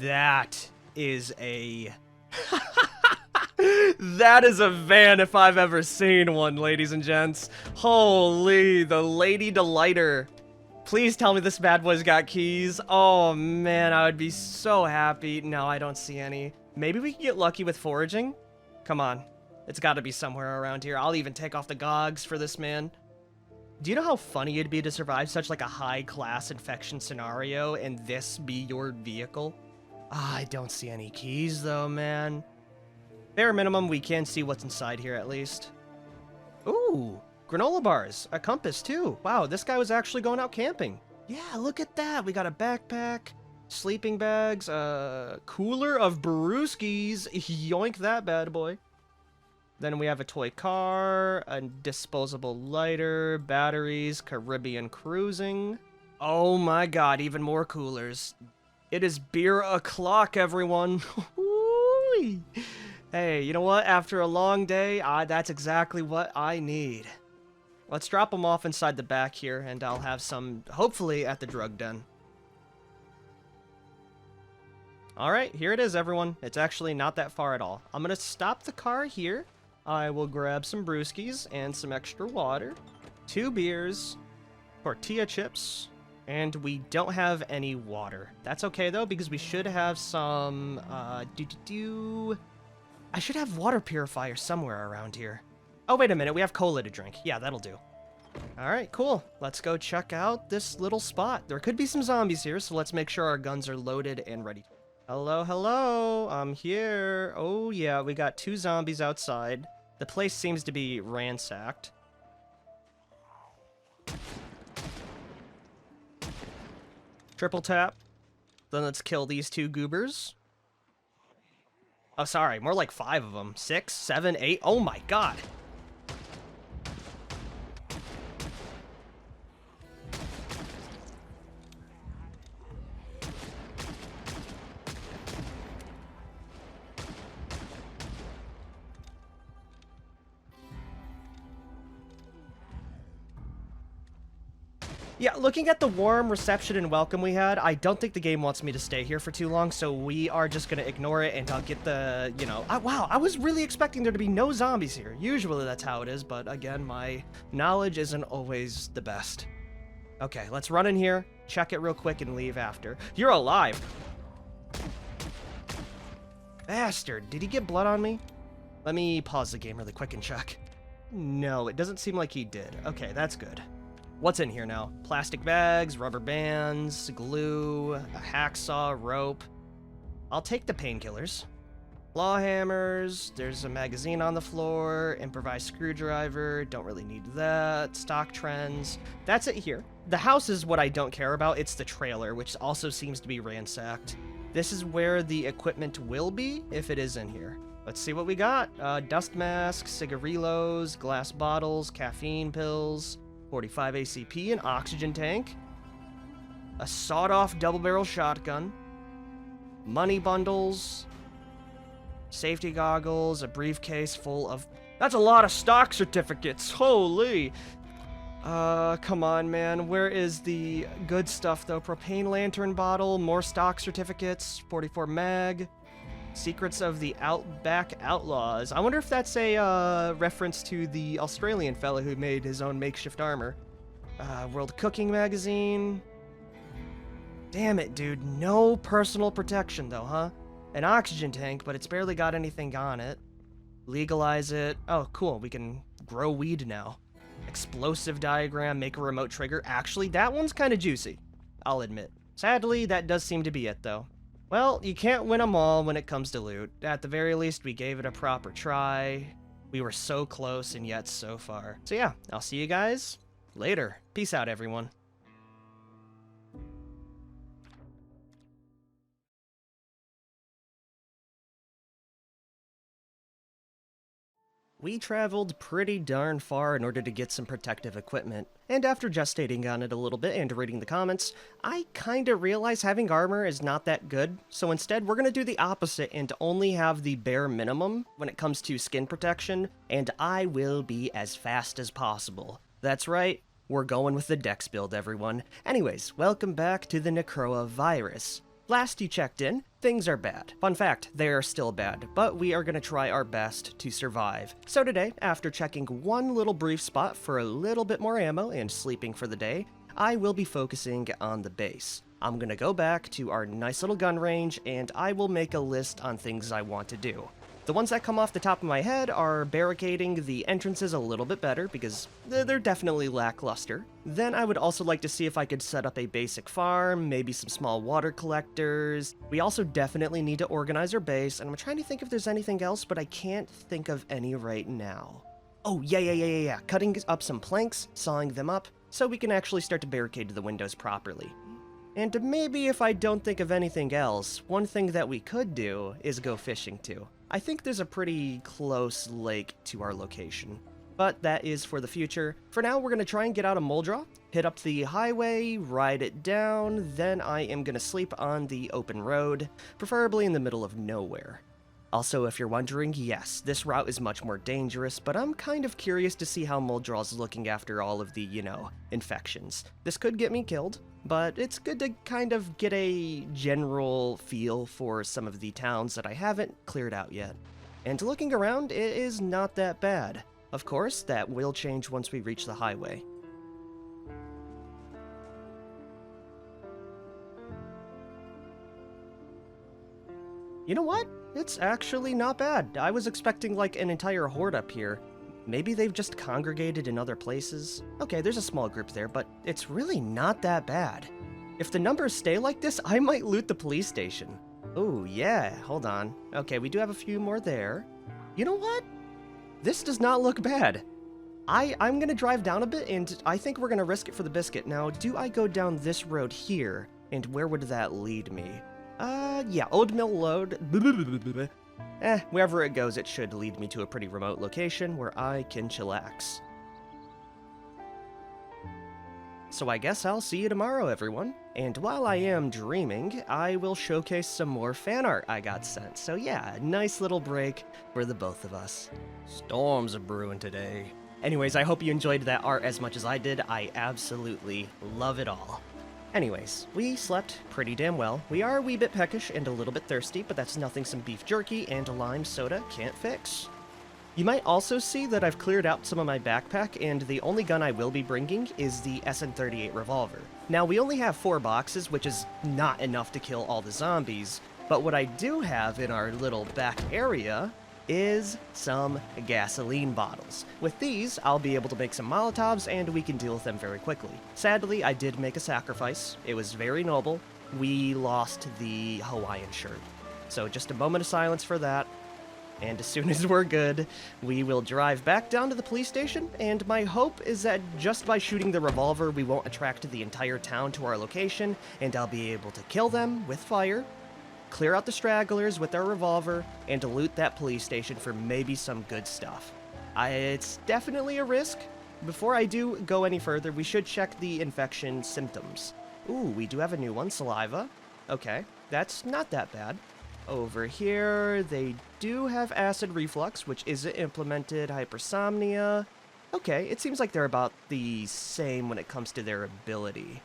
That is a... That is a van if I've ever seen one, ladies and gents. Holy, the Lady Delighter. Please tell me this bad boy's got keys. Oh man, I would be so happy. No, I don't see any. Maybe we can get lucky with foraging? Come on. It's gotta be somewhere around here. I'll even take off the gogs for this man. Do you know how funny it'd be to survive such like a high-class infection scenario and this be your vehicle? I don't see any keys though, man. Bare minimum, we can see what's inside here at least. Ooh. Granola bars, a compass too. Wow, this guy was actually going out camping. Yeah, look at that. We got a backpack, sleeping bags, a cooler of brewskis. Yoink that bad boy. Then we have a toy car, a disposable lighter, batteries, Caribbean cruising. Oh my god, even more coolers. It is beer o'clock, everyone. Hey, you know what? After a long day, that's exactly what I need. Let's drop them off inside the back here, and I'll have some, hopefully, at the drug den. Alright, here it is, everyone. It's actually not that far at all. I'm gonna stop the car here. I will grab some brewskis and some extra water, 2 beers, tortilla chips, and we don't have any water. That's okay, though, because we should have some, I should have water purifier somewhere around here. Oh, wait a minute, we have cola to drink. Yeah, that'll do. Alright, cool. Let's go check out this little spot. There could be some zombies here, so let's make sure our guns are loaded and ready. Hello, hello, I'm here. Oh yeah, we got 2 zombies outside. The place seems to be ransacked. Triple tap. Then let's kill these 2 goobers. Oh, sorry, more like 5 of them. 6, 7, 8. Oh my god. Yeah, looking at the warm reception and welcome we had, I don't think the game wants me to stay here for too long, so we are just gonna ignore it, and I'll get the, you know... wow, I was really expecting there to be no zombies here. Usually that's how it is, but again, my knowledge isn't always the best. Okay, let's run in here, check it real quick, and leave after. You're alive! Bastard, did he get blood on me? Let me pause the game really quick and check. No, it doesn't seem like he did. Okay, that's good. What's in here now? Plastic bags, rubber bands, glue, a hacksaw, rope. I'll take the painkillers. Claw hammers, there's a magazine on the floor, improvised screwdriver, don't really need that, stock trends. That's it here. The house is what I don't care about, it's the trailer, which also seems to be ransacked. This is where the equipment will be, if it is in here. Let's see what we got. Dust masks, cigarillos, glass bottles, caffeine pills, 45 ACP, an oxygen tank, a sawed-off double-barrel shotgun, money bundles, safety goggles, a briefcase full of... That's a lot of stock certificates, holy! Come on, man, where is the good stuff, though? Propane lantern bottle, more stock certificates, 44 mag, Secrets of the Outback Outlaws. I wonder if that's a reference to the Australian fella who made his own makeshift armor. World Cooking Magazine. Damn it, dude. No personal protection, though, huh? An oxygen tank, but it's barely got anything on it. Legalize it. Oh, cool. We can grow weed now. Explosive diagram, make a remote trigger. Actually, that one's kind of juicy, I'll admit. Sadly, that does seem to be it, though. Well, you can't win them all when it comes to loot. At the very least, we gave it a proper try. We were so close and yet so far. So yeah, I'll see you guys later. Peace out, everyone. We traveled pretty darn far in order to get some protective equipment, and after gestating on it a little bit and reading the comments, I kinda realized having armor is not that good, so instead we're gonna do the opposite and only have the bare minimum when it comes to skin protection, and I will be as fast as possible. That's right, we're going with the Dex build, everyone. Anyways, welcome back to the Necroa virus. Last you checked in, things are bad. Fun fact, they are still bad, but we are gonna try our best to survive. So today, after checking one little brief spot for a little bit more ammo and sleeping for the day, I will be focusing on the base. I'm gonna go back to our nice little gun range, and I will make a list on things I want to do. The ones that come off the top of my head are barricading the entrances a little bit better, because they're definitely lackluster. Then I would also like to see if I could set up a basic farm, maybe some small water collectors. We also definitely need to organize our base, and I'm trying to think if there's anything else, but I can't think of any right now. Oh, yeah. Cutting up some planks, sawing them up, so we can actually start to barricade the windows properly. And maybe if I don't think of anything else, one thing that we could do is go fishing too. I think there's a pretty close lake to our location, but that is for the future. For now, we're going to try and get out of Muldraw, hit up the highway, ride it down, then I am going to sleep on the open road, preferably in the middle of nowhere. Also, if you're wondering, yes, this route is much more dangerous, but I'm kind of curious to see how Muldraw's looking after all of the, infections. This could get me killed, but it's good to kind of get a general feel for some of the towns that I haven't cleared out yet. And looking around, it is not that bad. Of course, that will change once we reach the highway. You know what? It's actually not bad. I was expecting like an entire horde up here. Maybe they've just congregated in other places. Okay, there's a small group there, but it's really not that bad. If the numbers stay like this, I might loot the police station. Oh, yeah, hold on. Okay, we do have a few more there. You know what? This does not look bad. I'm gonna drive down a bit, and I think we're gonna risk it for the biscuit. Now, do I go down this road here, and where would that lead me? Yeah, Old Mill Road. Wherever it goes, it should lead me to a pretty remote location where I can chillax. So I guess I'll see you tomorrow, everyone. And while I am dreaming, I will showcase some more fan art I got sent. So yeah, nice little break for the both of us. Storms are brewing today. Anyways, I hope you enjoyed that art as much as I did. I absolutely love it all. Anyways, we slept pretty damn well. We are a wee bit peckish and a little bit thirsty, but that's nothing some beef jerky and a lime soda can't fix. You might also see that I've cleared out some of my backpack, and the only gun I will be bringing is the SN38 revolver. Now, we only have 4 boxes, which is not enough to kill all the zombies, but what I do have in our little back area is some gasoline bottles. With these, I'll be able to make some Molotovs, and we can deal with them very quickly. Sadly, I did make a sacrifice. It was very noble. We lost the Hawaiian shirt. So just a moment of silence for that. And as soon as we're good, we will drive back down to the police station, and my hope is that just by shooting the revolver, we won't attract the entire town to our location, and I'll be able to kill them with fire, clear out the stragglers with our revolver, and loot that police station for maybe some good stuff. It's definitely a risk. Before I do go any further, we should check the infection symptoms. Ooh, we do have a new one, saliva. Okay, that's not that bad. Over here, they do have acid reflux, which isn't implemented, hypersomnia. Okay, it seems like they're about the same when it comes to their ability.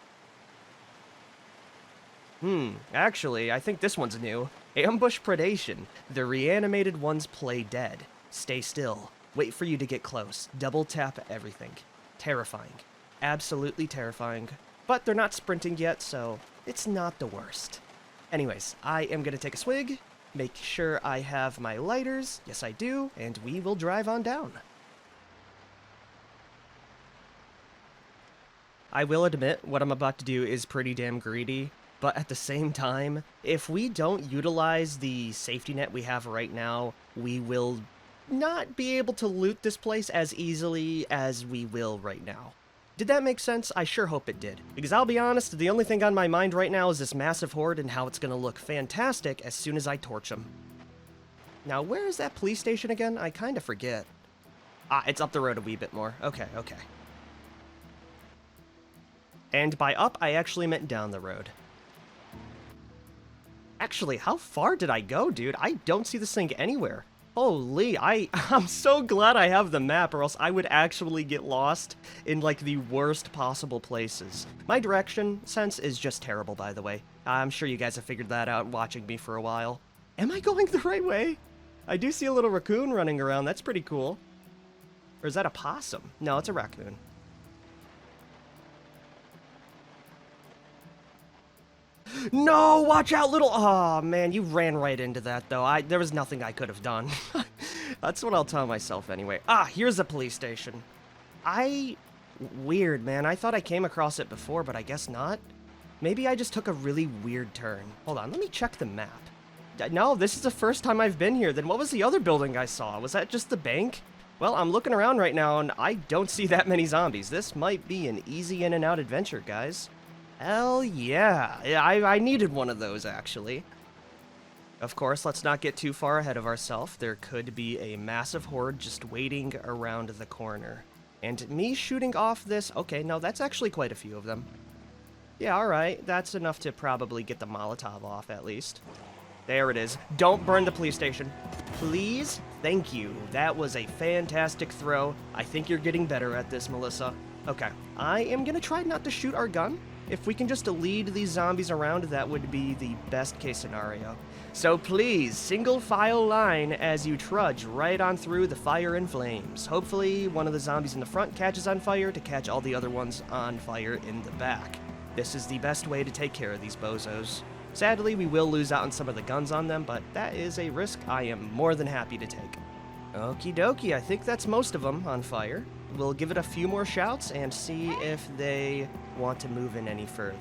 Actually, I think this one's new. Ambush predation. The reanimated ones play dead. Stay still. Wait for you to get close. Double tap everything. Terrifying. Absolutely terrifying. But they're not sprinting yet, so it's not the worst. Anyways, I am gonna take a swig, make sure I have my lighters. Yes, I do, and we will drive on down. I will admit, what I'm about to do is pretty damn greedy. But at the same time, if we don't utilize the safety net we have right now, we will not be able to loot this place as easily as we will right now. Did that make sense? I sure hope it did. Because I'll be honest, the only thing on my mind right now is this massive horde and how it's going to look fantastic as soon as I torch them. Now, where is that police station again? I kind of forget. Ah, it's up the road a wee bit more. Okay. And by up, I actually meant down the road. Actually, how far did I go, dude? I don't see this thing anywhere. Holy, I'm so glad I have the map, or else I would actually get lost in, like, the worst possible places. My direction sense is just terrible, by the way. I'm sure you guys have figured that out watching me for a while. Am I going the right way? I do see a little raccoon running around. That's pretty cool. Or is that a possum? No, it's a raccoon. No, watch out, little... Aw, man, you ran right into that, though. There was nothing I could have done. That's what I'll tell myself anyway. Ah, here's a police station. Weird, man. I thought I came across it before, but I guess not. Maybe I just took a really weird turn. Hold on, let me check the map. No, this is the first time I've been here. Then what was the other building I saw? Was that just the bank? Well, I'm looking around right now, and I don't see that many zombies. This might be an easy in and out adventure, guys. Hell yeah. I needed one of those, actually. Of course, let's not get too far ahead of ourselves. There could be a massive horde just waiting around the corner. And me shooting off this... Okay, no, that's actually quite a few of them. Yeah, alright. That's enough to probably get the Molotov off, at least. There it is. Don't burn the police station. Please? Thank you. That was a fantastic throw. I think you're getting better at this, Melissa. Okay. I am gonna try not to shoot our gun. If we can just lead these zombies around, that would be the best case scenario. So please, single file line as you trudge right on through the fire and flames. Hopefully, one of the zombies in the front catches on fire to catch all the other ones on fire in the back. This is the best way to take care of these bozos. Sadly, we will lose out on some of the guns on them, but that is a risk I am more than happy to take. Okie dokie, I think that's most of them on fire. We'll give it a few more shouts and see if they want to move in any further.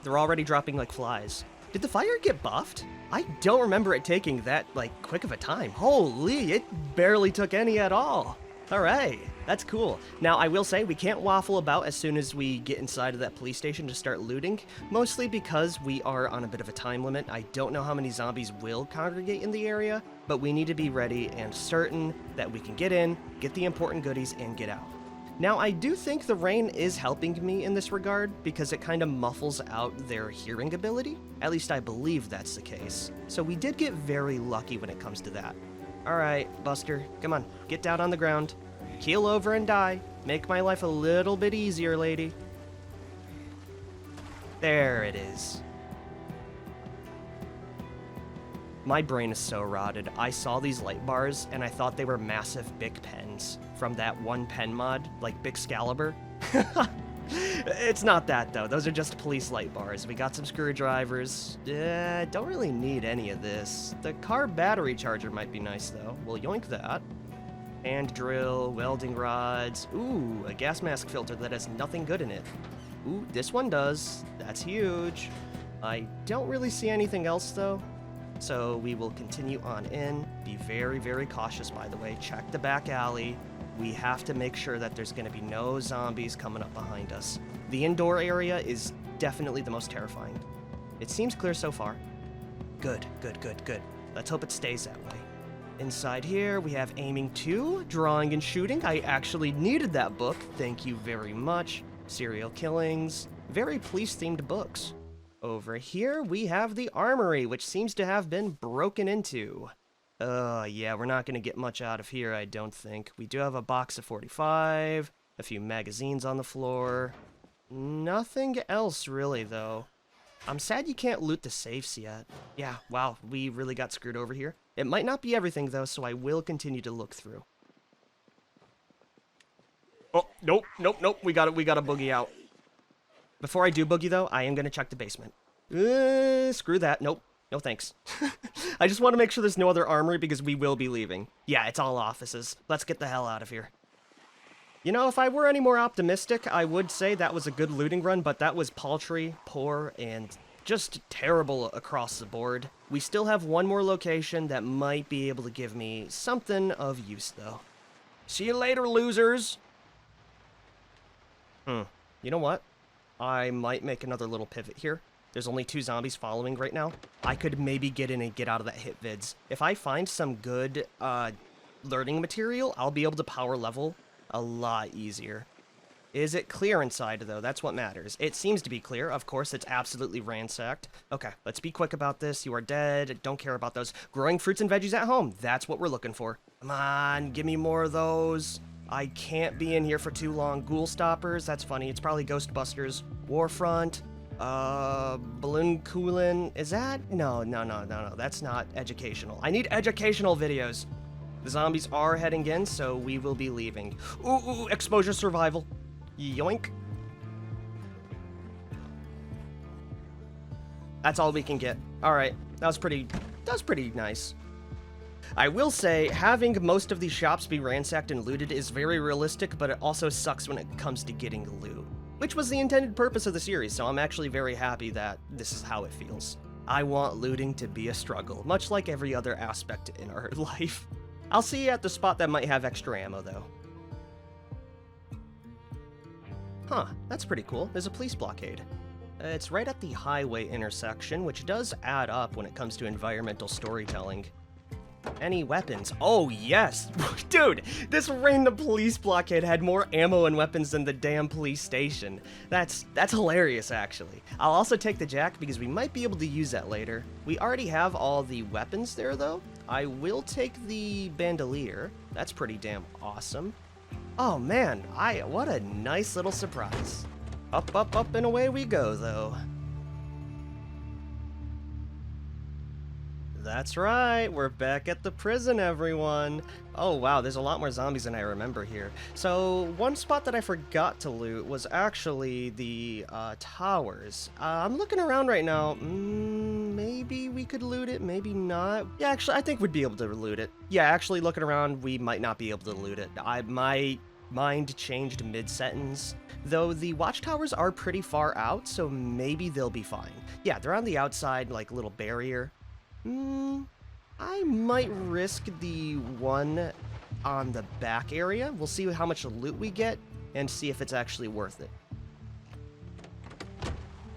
They're already dropping like flies. Did the fire get buffed? I don't remember it taking that, like, quick of a time. Holy, it barely took any at all. All right, that's cool. Now, I will say we can't waffle about as soon as we get inside of that police station to start looting, mostly because we are on a bit of a time limit. I don't know how many zombies will congregate in the area, but we need to be ready and certain that we can get in, get the important goodies, and get out. Now, I do think the rain is helping me in this regard because it kind of muffles out their hearing ability. At least I believe that's the case. So we did get very lucky when it comes to that. All right, Buster, come on, get down on the ground. Keel over and die. Make my life a little bit easier, lady. There it is. My brain is so rotted. I saw these light bars and I thought they were massive Bic pens from that one pen mod, like Bixcalibur. It's not that though. Those are just police light bars. We got some screwdrivers. Don't really need any of this. The car battery charger might be nice though. We'll yoink that. Hand drill, welding rods. Ooh, a gas mask filter that has nothing good in it. Ooh, this one does. That's huge. I don't really see anything else though. So we will continue on in. Be very, very cautious, by the way. Check the back alley. We have to make sure that there's going to be no zombies coming up behind us. The indoor area is definitely the most terrifying. It seems clear so far. Good, good, good, good. Let's hope it stays that way. Inside here, we have aiming 2, drawing and shooting. I actually needed that book. Thank you very much. Serial killings. Very police-themed books. Over here, we have the armory, which seems to have been broken into. Yeah, we're not going to get much out of here, I don't think. We do have a box of 45, a few magazines on the floor. Nothing else, really, though. I'm sad you can't loot the safes yet. Yeah, wow, we really got screwed over here. It might not be everything, though, so I will continue to look through. Oh, nope, nope, nope, we got a boogie out. Before I do boogie, though, I am going to check the basement. Screw that. Nope. No thanks. I just want to make sure there's no other armory because we will be leaving. Yeah, it's all offices. Let's get the hell out of here. You know, if I were any more optimistic, I would say that was a good looting run, but that was paltry, poor, and just terrible across the board. We still have one more location that might be able to give me something of use, though. See you later, losers! You know what? I might make another little pivot here. There's only 2 zombies following right now. I could maybe get in and get out of that hit vids. If I find some good learning material, I'll be able to power level a lot easier. Is it clear inside, though? That's what matters. It seems to be clear. Of course, it's absolutely ransacked. Okay, let's be quick about this. You are dead. Don't care about those. Growing fruits and veggies at home. That's what we're looking for. Come on, give me more of those. I can't be in here for too long. Ghoul stoppers, that's funny. It's probably Ghostbusters. Warfront, Balloon Coolin. Is that? No. That's not educational. I need educational videos. The zombies are heading in, so we will be leaving. Ooh, exposure survival. Yoink. That's all we can get. All right, that was pretty nice. I will say, having most of these shops be ransacked and looted is very realistic, but it also sucks when it comes to getting loot, which was the intended purpose of the series, so I'm actually very happy that this is how it feels. I want looting to be a struggle, much like every other aspect in our life. I'll see you at the spot that might have extra ammo, though. Huh, that's pretty cool. There's a police blockade. It's right at the highway intersection, which does add up when it comes to environmental storytelling. Any weapons? Oh, yes! Dude, this random police blockade had more ammo and weapons than the damn police station. That's hilarious, actually. I'll also take the jack because we might be able to use that later. We already have all the weapons there, though. I will take the bandolier. That's pretty damn awesome. Oh, man, what a nice little surprise. Up, up, up, and away we go, though. That's right, we're back at the prison, everyone. Oh wow, there's a lot more zombies than I remember here. So one spot that I forgot to loot was actually the towers. I'm looking around right now. Maybe we could loot it, maybe not. Yeah, actually, I think we'd be able to loot it. Yeah, actually, looking around, we might not be able to loot it. My mind changed mid-sentence. Though the watchtowers are pretty far out, so maybe they'll be fine. Yeah, they're on the outside, like, little barrier. I might risk the one on the back area. We'll see how much loot we get and see if it's actually worth it.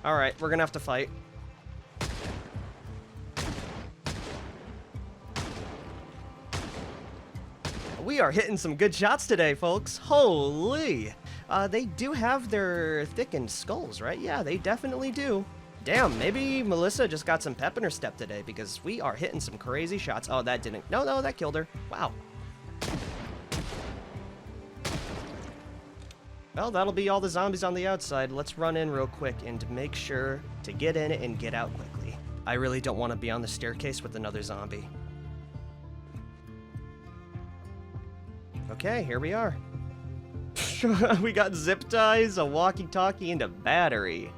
Alright, we're gonna have to fight. We are hitting some good shots today, folks. Holy. They do have their thickened skulls, right? Yeah, they definitely do. Damn, maybe Melissa just got some pep in her step today because we are hitting some crazy shots. Oh, that didn't. No, that killed her. Wow. Well, that'll be all the zombies on the outside. Let's run in real quick and make sure to get in and get out quickly. I really don't want to be on the staircase with another zombie. Okay, here we are. We got zip ties, a walkie-talkie, and a battery.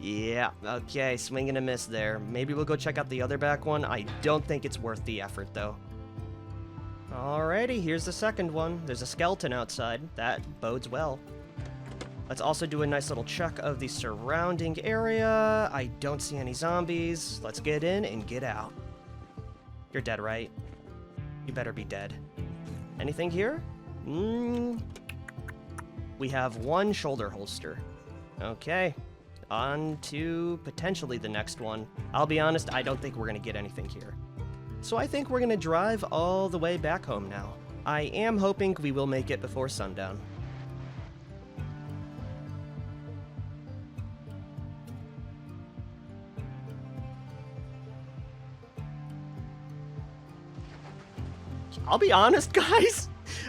Yeah, okay, swing and a miss there. Maybe we'll go check out the other back one. I don't think it's worth the effort, though. Alrighty, here's the second one. There's a skeleton outside. That bodes well. Let's also do a nice little check of the surrounding area. I don't see any zombies. Let's get in and get out. You're dead, right? You better be dead. Anything here? We have one shoulder holster. Okay. On to potentially the next one. I'll be honest, I don't think we're going to get anything here. So I think we're going to drive all the way back home now. I am hoping we will make it before sundown. I'll be honest, guys.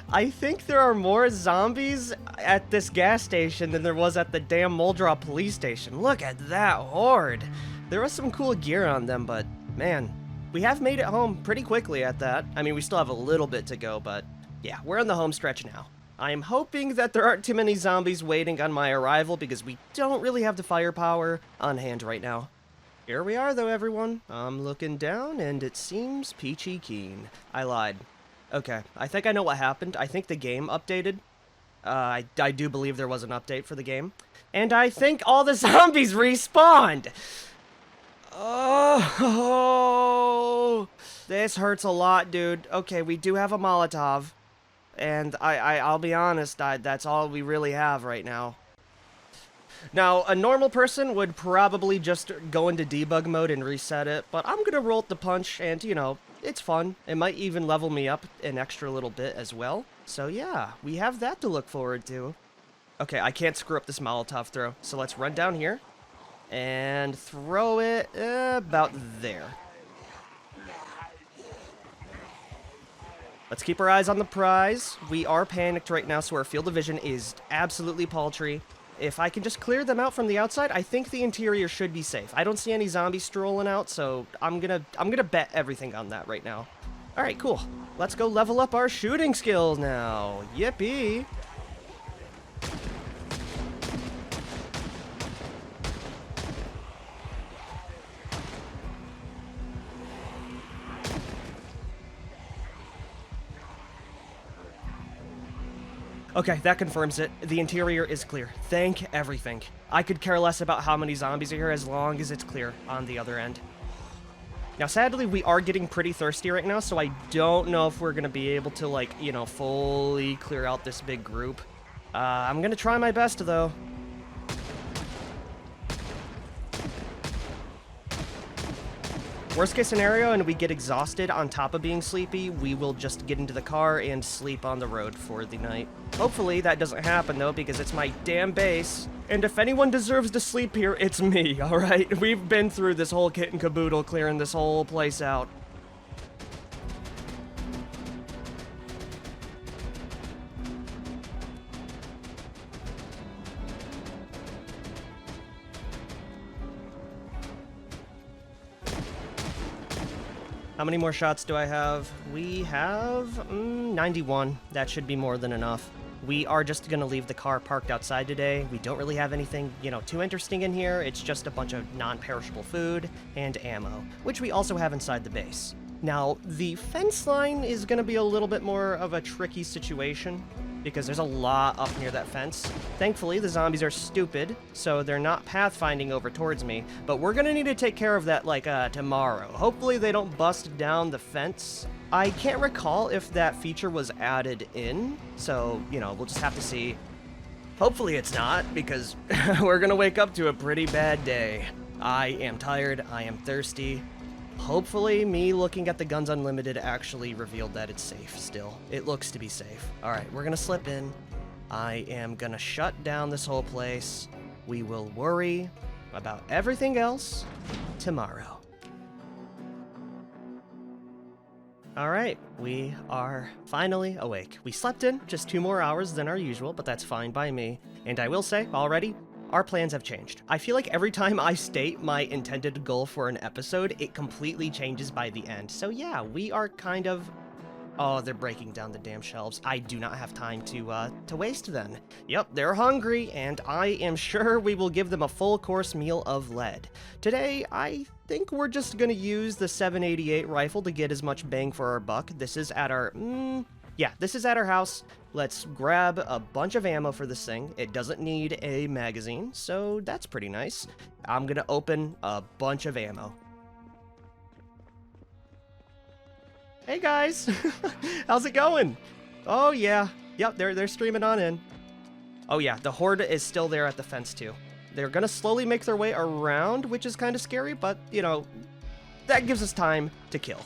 I think there are more zombies at this gas station than there was at the damn Muldraw police station. Look at that horde. There was some cool gear on them, but man, we have made it home pretty quickly at that. I mean, we still have a little bit to go, but yeah, we're on the home stretch now. I am hoping that there aren't too many zombies waiting on my arrival because we don't really have the firepower on hand right now. Here we are, though, everyone. I'm looking down, and it seems peachy keen. I lied. Okay, I think I know what happened. I think the game updated. I do believe there was an update for the game. And I think all the zombies respawned! Oh, this hurts a lot, dude. Okay, we do have a Molotov. And I'll be honest, that's all we really have right now. Now, a normal person would probably just go into debug mode and reset it, but I'm gonna roll the punch and, you know, it's fun. It might even level me up an extra little bit as well. So yeah, we have that to look forward to. Okay, I can't screw up this Molotov throw, so let's run down here and throw it about there. Let's keep our eyes on the prize. We are panicked right now, so our field of vision is absolutely paltry. If I can just clear them out from the outside, I think the interior should be safe. I don't see any zombies strolling out, so I'm gonna bet everything on that right now. All right, cool. Let's go level up our shooting skills now. Yippee! Okay, that confirms it. The interior is clear. Thank everything. I could care less about how many zombies are here as long as it's clear on the other end. Now, sadly, we are getting pretty thirsty right now, so I don't know if we're going to be able to, like, you know, fully clear out this big group. I'm going to try my best, though. Worst case scenario, and we get exhausted on top of being sleepy, we will just get into the car and sleep on the road for the night. Hopefully that doesn't happen, though, because it's my damn base. And if anyone deserves to sleep here, it's me, alright? We've been through this whole kit and caboodle clearing this whole place out. How many more shots do I have? We have 91. That should be more than enough. We are just gonna leave the car parked outside today. We don't really have anything, you know, too interesting in here. It's just a bunch of non-perishable food and ammo, which we also have inside the base. Now, the fence line is gonna be a little bit more of a tricky situation because there's a lot up near that fence. Thankfully, the zombies are stupid, so they're not pathfinding over towards me, but we're gonna need to take care of that, like, tomorrow. Hopefully they don't bust down the fence. I can't recall if that feature was added in, so, you know, we'll just have to see. Hopefully it's not, because we're gonna wake up to a pretty bad day. I am tired, I am thirsty, Hopefully, me looking at the Guns Unlimited actually revealed that it's safe still. It looks to be safe. Alright, we're gonna slip in. I am gonna shut down this whole place. We will worry about everything else tomorrow. Alright, we are finally awake. We slept in just 2 more hours than our usual, but that's fine by me. And I will say, already, our plans have changed. I feel like every time I state my intended goal for an episode, it completely changes by the end. So yeah, we are kind of... Oh, they're breaking down the damn shelves. I do not have time to waste then. Yep, they're hungry, and I am sure we will give them a full course meal of lead. Today, I think we're just gonna use the 788 rifle to get as much bang for our buck. This is at our... yeah, this is at our house. Let's grab a bunch of ammo for this thing. It doesn't need a magazine, so that's pretty nice. I'm gonna open a bunch of ammo. Hey guys, how's it going? Oh yeah, yep, they're streaming on in. Oh yeah, the horde is still there at the fence too. They're gonna slowly make their way around, which is kind of scary, but you know, that gives us time to kill.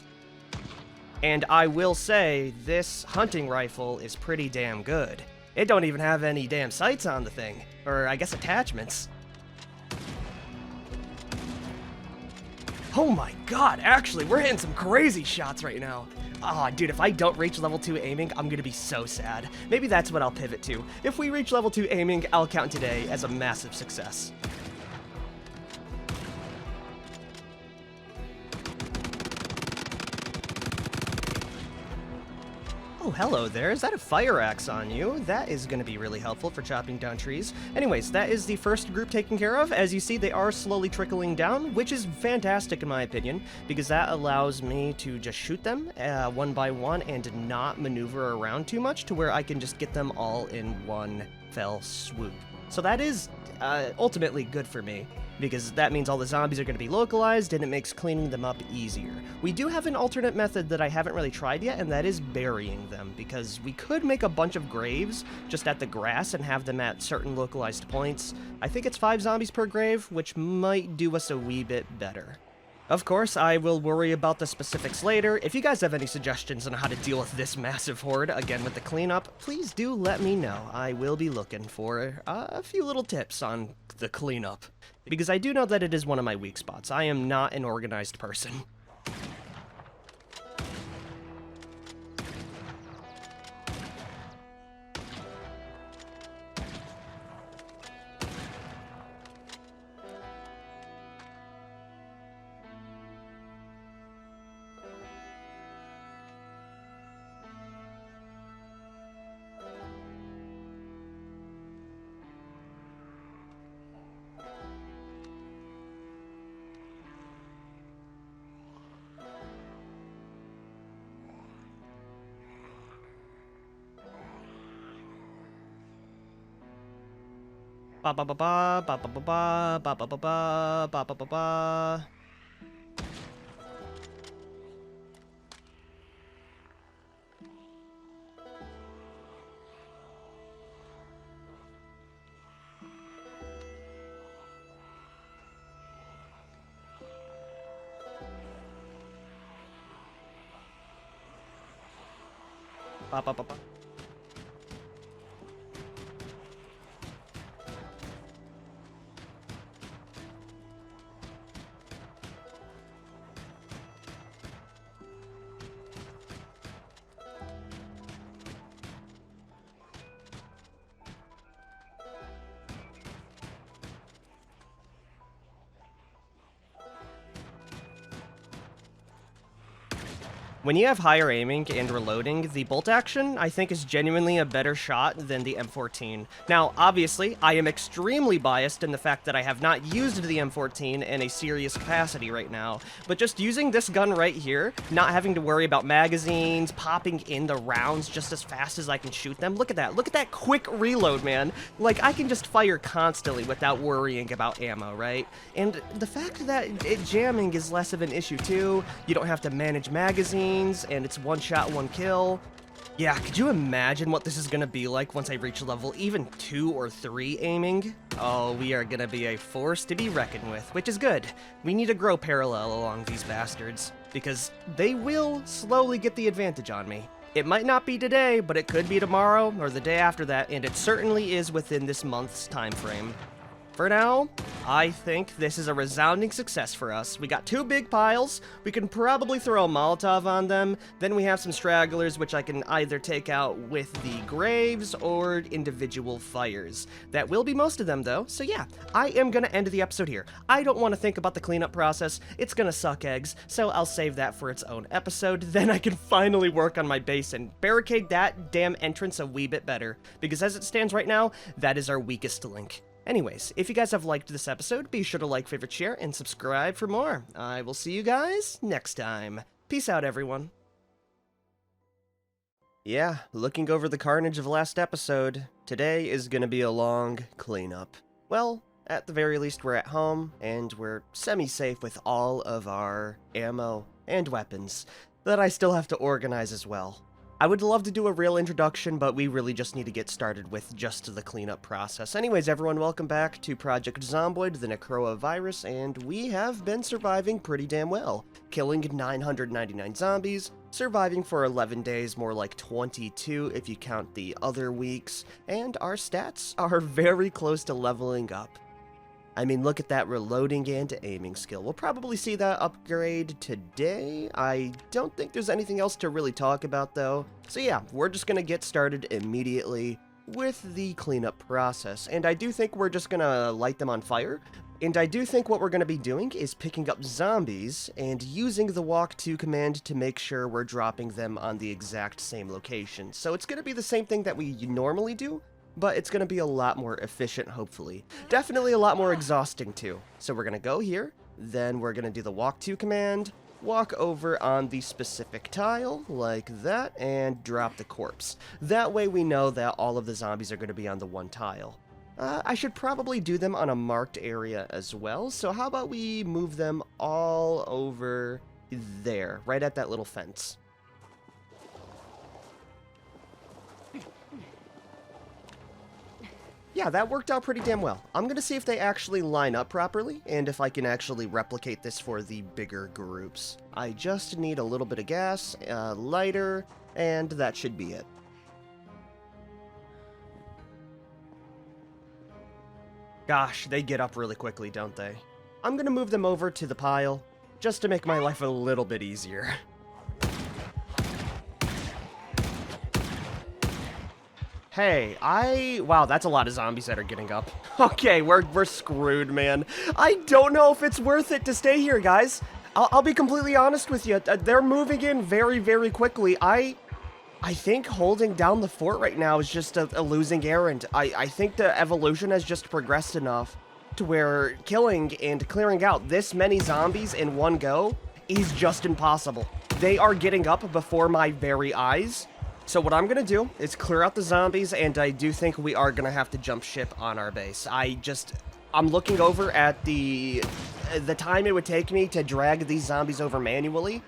And I will say, this hunting rifle is pretty damn good. It don't even have any damn sights on the thing, or I guess attachments. Oh my god, actually, we're hitting some crazy shots right now. Ah, dude, if I don't reach level 2 aiming, I'm gonna be so sad. Maybe that's what I'll pivot to. If we reach level 2 aiming, I'll count today as a massive success. Oh, hello there. Is that a fire axe on you? That is going to be really helpful for chopping down trees. Anyways, that is the first group taken care of. As you see, they are slowly trickling down, which is fantastic in my opinion, because that allows me to just shoot them one by one and not maneuver around too much to where I can just get them all in one fell swoop. So that is ultimately good for me, because that means all the zombies are going to be localized, and it makes cleaning them up easier. We do have an alternate method that I haven't really tried yet, and that is burying them, because we could make a bunch of graves just at the grass and have them at certain localized points. I think it's 5 zombies per grave, which might do us a wee bit better. Of course, I will worry about the specifics later. If you guys have any suggestions on how to deal with this massive horde, again with the cleanup, please do let me know. I will be looking for a few little tips on the cleanup, because I do know that it is one of my weak spots. I am not an organized person. Ba ba ba ba ba ba ba ba ba ba ba ba ba ba ba ba. Ba ba ba ba. When you have higher aiming and reloading, the bolt action, I think, is genuinely a better shot than the M14. Now, obviously, I am extremely biased in the fact that I have not used the M14 in a serious capacity right now, but just using this gun right here, not having to worry about magazines, popping in the rounds just as fast as I can shoot them. Look at that quick reload, man. Like, I can just fire constantly without worrying about ammo, right? And the fact that jamming is less of an issue too, you don't have to manage magazines, and it's one shot, one kill. Yeah, could you imagine what this is gonna be like once I reach level even 2 or 3 aiming? Oh, we are gonna be a force to be reckoned with, which is good. We need to grow parallel along these bastards, because they will slowly get the advantage on me. It might not be today, but it could be tomorrow or the day after that, and it certainly is within this month's time frame. For now, I think this is a resounding success for us. We got 2 big piles, we can probably throw a Molotov on them, then we have some stragglers which I can either take out with the graves or individual fires. That will be most of them though, so yeah, I am gonna end the episode here. I don't want to think about the cleanup process, it's gonna suck eggs, so I'll save that for its own episode, then I can finally work on my base and barricade that damn entrance a wee bit better, because as it stands right now, that is our weakest link. Anyways, if you guys have liked this episode, be sure to like, favorite, share, and subscribe for more. I will see you guys next time. Peace out, everyone. Yeah, looking over the carnage of last episode, today is gonna be a long cleanup. Well, at the very least we're at home, and we're semi-safe with all of our ammo and weapons that I still have to organize as well. I would love to do a real introduction, but we really just need to get started with just the cleanup process. Anyways, everyone, welcome back to Project Zomboid, the Necroa virus, and we have been surviving pretty damn well. Killing 999 zombies, surviving for 11 days, more like 22 if you count the other weeks, and our stats are very close to leveling up. I mean, look at that reloading and aiming skill. We'll probably see that upgrade today. I don't think there's anything else to really talk about, though. So yeah, we're just gonna get started immediately with the cleanup process. And I do think we're just gonna light them on fire. And I do think what we're gonna be doing is picking up zombies and using the walk to command to make sure we're dropping them on the exact same location. So it's gonna be the same thing that we normally do, but it's going to be a lot more efficient, hopefully. Definitely a lot more exhausting, too. So we're going to go here, then we're going to do the walk to command, walk over on the specific tile, like that, and drop the corpse. That way we know that all of the zombies are going to be on the one tile. I should probably do them on a marked area as well, so how about we move them all over there, right at that little fence. Yeah, that worked out pretty damn well. I'm gonna see if they actually line up properly, and if I can actually replicate this for the bigger groups. I just need a little bit of gas, lighter, and that should be it. Gosh, they get up really quickly, don't they? I'm gonna move them over to the pile, just to make my life a little bit easier. Hey, wow, that's a lot of zombies that are getting up. Okay, we're screwed, man. I don't know if it's worth it to stay here, guys. I'll be completely honest with you. They're moving in very, very quickly. I think holding down the fort right now is just a losing errand. I think the evolution has just progressed enough to where killing and clearing out this many zombies in one go is just impossible. They are getting up before my very eyes. So what I'm gonna do is clear out the zombies, and I do think we are gonna have to jump ship on our base. I'm looking over at the time it would take me to drag these zombies over manually.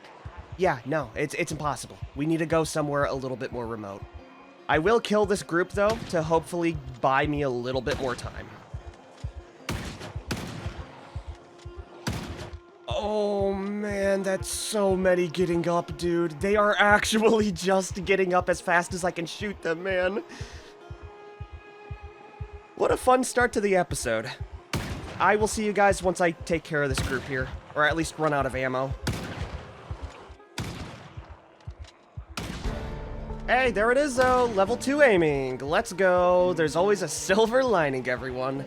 Yeah, no, it's impossible. We need to go somewhere a little bit more remote. I will kill this group, though, to hopefully buy me a little bit more time. Oh man, that's so many getting up, dude. They are actually just getting up as fast as I can shoot them, man. What a fun start to the episode. I will see you guys once I take care of this group here, or at least run out of ammo. Hey, there it is though, level 2 aiming. Let's go. There's always a silver lining, everyone.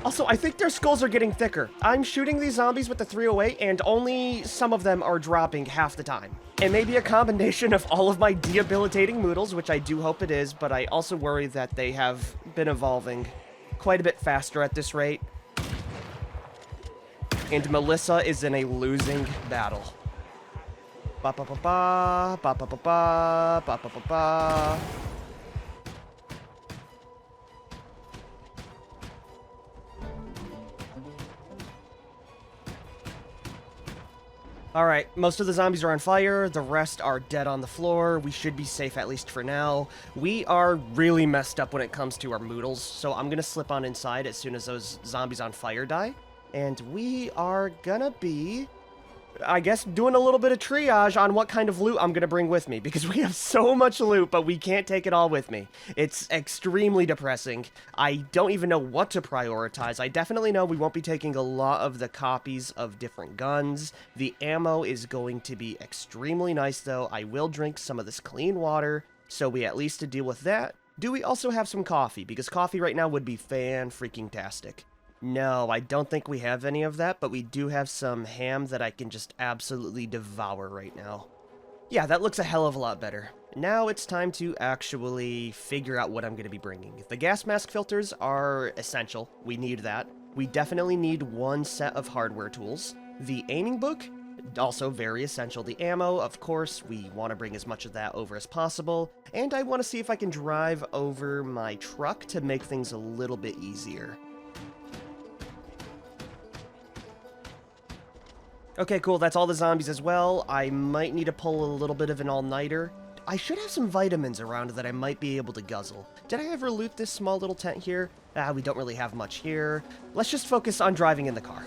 Also, I think their skulls are getting thicker. I'm shooting these zombies with the 308, and only some of them are dropping half the time. It may be a combination of all of my debilitating moodles, which I do hope it is, but I also worry that they have been evolving quite a bit faster at this rate. And Melissa is in a losing battle. Ba ba ba ba, ba ba ba ba, ba ba ba ba. Alright, most of the zombies are on fire, the rest are dead on the floor, we should be safe at least for now. We are really messed up when it comes to our moodles, so I'm gonna slip on inside as soon as those zombies on fire die. And we are gonna be, I guess, doing a little bit of triage on what kind of loot I'm gonna bring with me, because we have so much loot, but we can't take it all with me. It's extremely depressing. I don't even know what to prioritize. I definitely know we won't be taking a lot of the copies of different guns. The ammo is going to be extremely nice, though. I will drink some of this clean water, so we at least to deal with that. Do we also have some coffee? Because coffee right now would be fan-freaking-tastic. No, I don't think we have any of that, but we do have some ham that I can just absolutely devour right now. Yeah, that looks a hell of a lot better. Now it's time to actually figure out what I'm going to be bringing. The gas mask filters are essential. We need that. We definitely need one set of hardware tools. The aiming book, also very essential. The ammo, of course, we want to bring as much of that over as possible. And I want to see if I can drive over my truck to make things a little bit easier. Okay, cool, that's all the zombies as well. I might need to pull a little bit of an all-nighter. I should have some vitamins around that I might be able to guzzle. Did I ever loot this small little tent here? We don't really have much here. Let's just focus on driving in the car.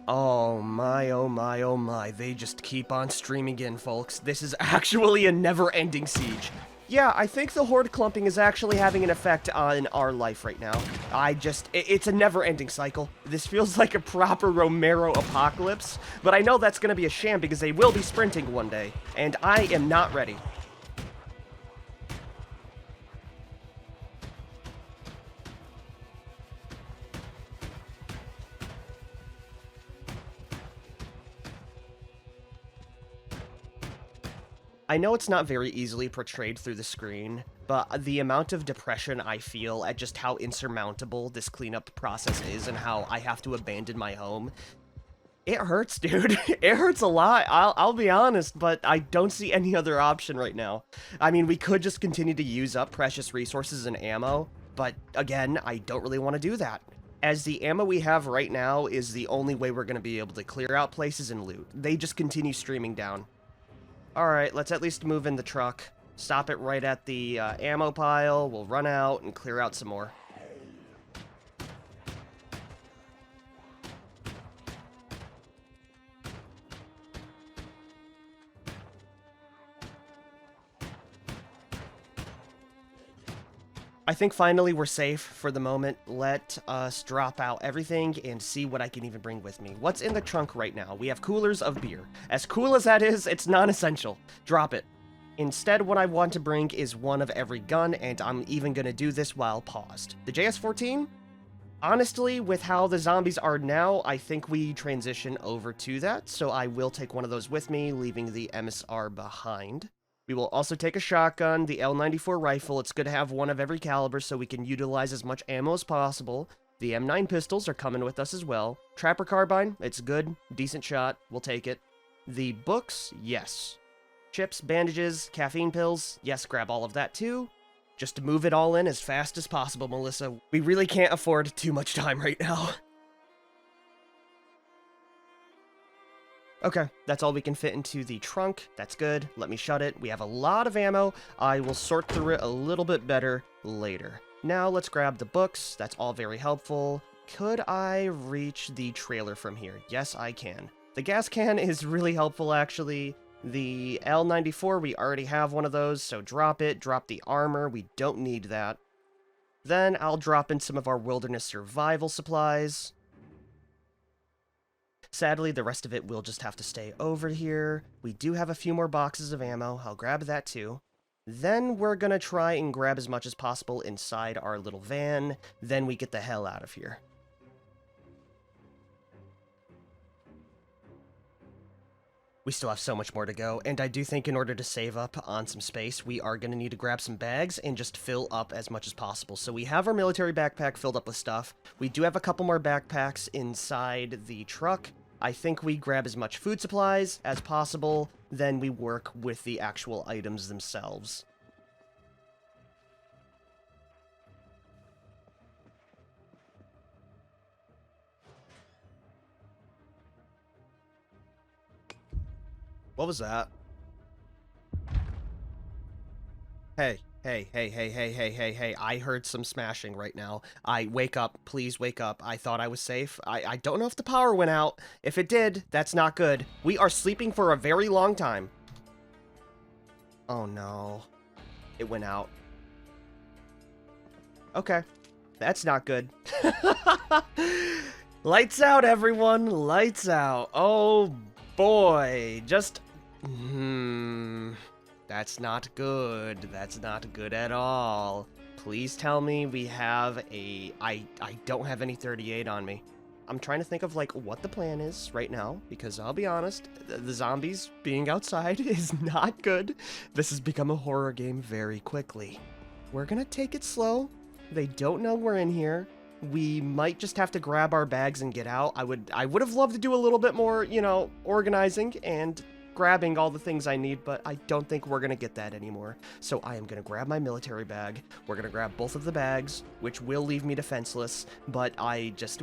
Oh my, oh my, oh my. They just keep on streaming in, folks. This is actually a never-ending siege. Yeah, I think the horde clumping is actually having an effect on our life right now. It's a never-ending cycle. This feels like a proper Romero apocalypse, but I know that's gonna be a sham because they will be sprinting one day, and I am not ready. I know it's not very easily portrayed through the screen, but the amount of depression I feel at just how insurmountable this cleanup process is and how I have to abandon my home, it hurts, dude. It hurts a lot, I'll be honest, but I don't see any other option right now. I mean, we could just continue to use up precious resources and ammo, but again, I don't really want to do that. As the ammo we have right now is the only way we're going to be able to clear out places and loot. They just continue streaming down. Alright, let's at least move in the truck. Stop it right at the ammo pile. We'll run out and clear out some more. I think finally we're safe for the moment. Let us drop out everything and see what I can even bring with me. What's in the trunk right now? We have coolers of beer. As cool as that is, it's non-essential. Drop it. Instead, what I want to bring is one of every gun, and I'm even going to do this while paused. The JS-14? Honestly, with how the zombies are now, I think we transition over to that, so I will take one of those with me, leaving the MSR behind. We will also take a shotgun, the L94 rifle. It's good to have one of every caliber so we can utilize as much ammo as possible. The M9 pistols are coming with us as well. Trapper carbine, it's good, decent shot, we'll take it. The books, yes. Chips, bandages, caffeine pills, yes, grab all of that too. Just to move it all in as fast as possible, Melissa. We really can't afford too much time right now. Okay, that's all we can fit into the trunk. That's good. Let me shut it. We have a lot of ammo. I will sort through it a little bit better later. Now let's grab the books. That's all very helpful. Could I reach the trailer from here? Yes, I can. The gas can is really helpful, actually. The L94, we already have one of those, so drop it. Drop the armor. We don't need that. Then I'll drop in some of our wilderness survival supplies. Sadly, the rest of it will just have to stay over here. We do have a few more boxes of ammo. I'll grab that too. Then we're gonna try and grab as much as possible inside our little van. Then we get the hell out of here. We still have so much more to go, and I do think in order to save up on some space, we are going to need to grab some bags and just fill up as much as possible. So we have our military backpack filled up with stuff. We do have a couple more backpacks inside the truck. I think we grab as much food supplies as possible, then we work with the actual items themselves. What was that? Hey, hey, I heard some smashing right now. Wake up, please wake up. I thought I was safe. I don't know if the power went out. If it did, that's not good. We are sleeping for a very long time. Oh no. It went out. Okay. That's not good. Lights out, everyone. Lights out. Oh boy. Just... That's not good. That's not good at all. Please tell me we have a... I don't have any 38 on me. I'm trying to think of, like, what the plan is right now, because I'll be honest, the zombies being outside is not good. This has become a horror game very quickly. We're gonna take it slow. They don't know we're in here. We might just have to grab our bags and get out. I would have loved to do a little bit more, you know, organizing and grabbing all the things I need, but I don't think we're gonna get that anymore. So I am gonna grab my military bag. We're gonna grab both of the bags, which will leave me defenseless, but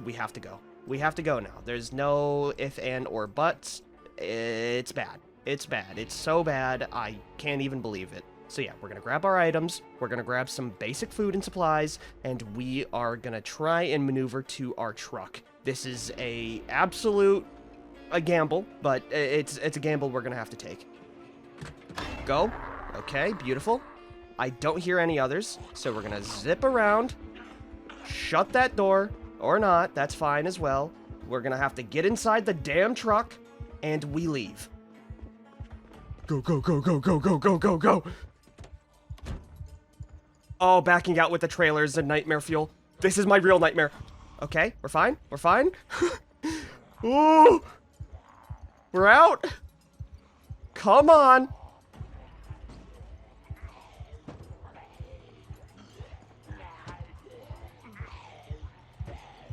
we have to go. We have to go now. There's no if, and, or buts. It's bad. It's bad. It's so bad, I can't even believe it. So yeah, we're gonna grab our items, we're gonna grab some basic food and supplies, and we are gonna try and maneuver to our truck. This is a gamble, but it's a gamble we're gonna have to take. Go. Okay, beautiful. I don't hear any others, so we're gonna zip around, shut that door, or not, that's fine as well. We're gonna have to get inside the damn truck, and we leave. Go, go, go, go, go, go, go, go, go! Oh, backing out with the trailer is a nightmare fuel. This is my real nightmare. Okay, we're fine. We're fine. Ooh! We're out! Come on!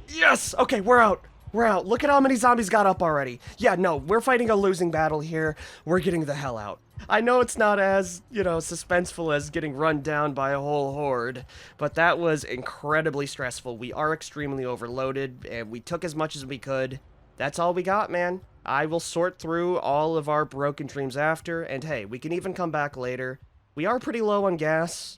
Yes! Okay, we're out. We're out. Look at how many zombies got up already. Yeah, no, we're fighting a losing battle here. We're getting the hell out. I know it's not as, you know, suspenseful as getting run down by a whole horde, but that was incredibly stressful. We are extremely overloaded, and we took as much as we could. That's all we got, man. I will sort through all of our broken dreams after, and hey, we can even come back later. We are pretty low on gas.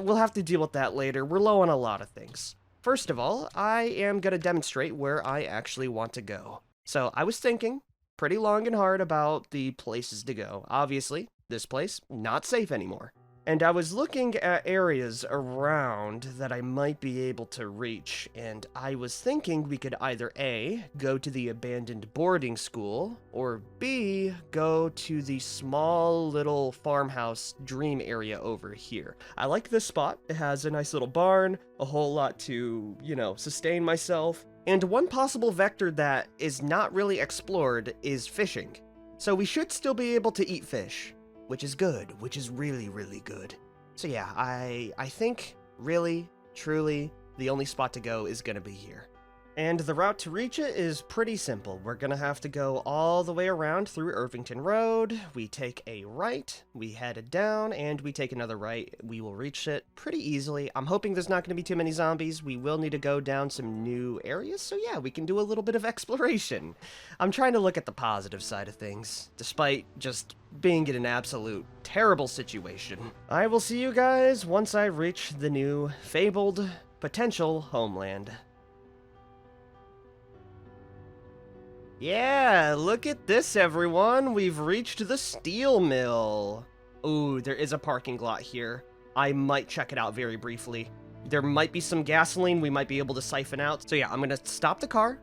We'll have to deal with that later. We're low on a lot of things. First of all, I am going to demonstrate where I actually want to go. So I was thinking pretty long and hard about the places to go. Obviously, this place, not safe anymore. And I was looking at areas around that I might be able to reach, and I was thinking we could either A, go to the abandoned boarding school, or B, go to the small little farmhouse dream area over here. I like this spot. It has a nice little barn, a whole lot to, you know, sustain myself, and one possible vector that is not really explored is fishing. So we should still be able to eat fish. Which is good, which is really, really good. So yeah, I think, really, truly, the only spot to go is gonna be here. And the route to reach it is pretty simple. We're gonna have to go all the way around through Irvington Road. We take a right, we head down, and we take another right. We will reach it pretty easily. I'm hoping there's not gonna be too many zombies. We will need to go down some new areas, so yeah, we can do a little bit of exploration. I'm trying to look at the positive side of things, despite just being in an absolute terrible situation. I will see you guys once I reach the new, fabled, potential homeland. Yeah, look at this, everyone. We've reached the steel mill. Ooh, there is a parking lot here. I might check it out very briefly. There might be some gasoline we might be able to siphon out. So yeah, I'm gonna stop the car,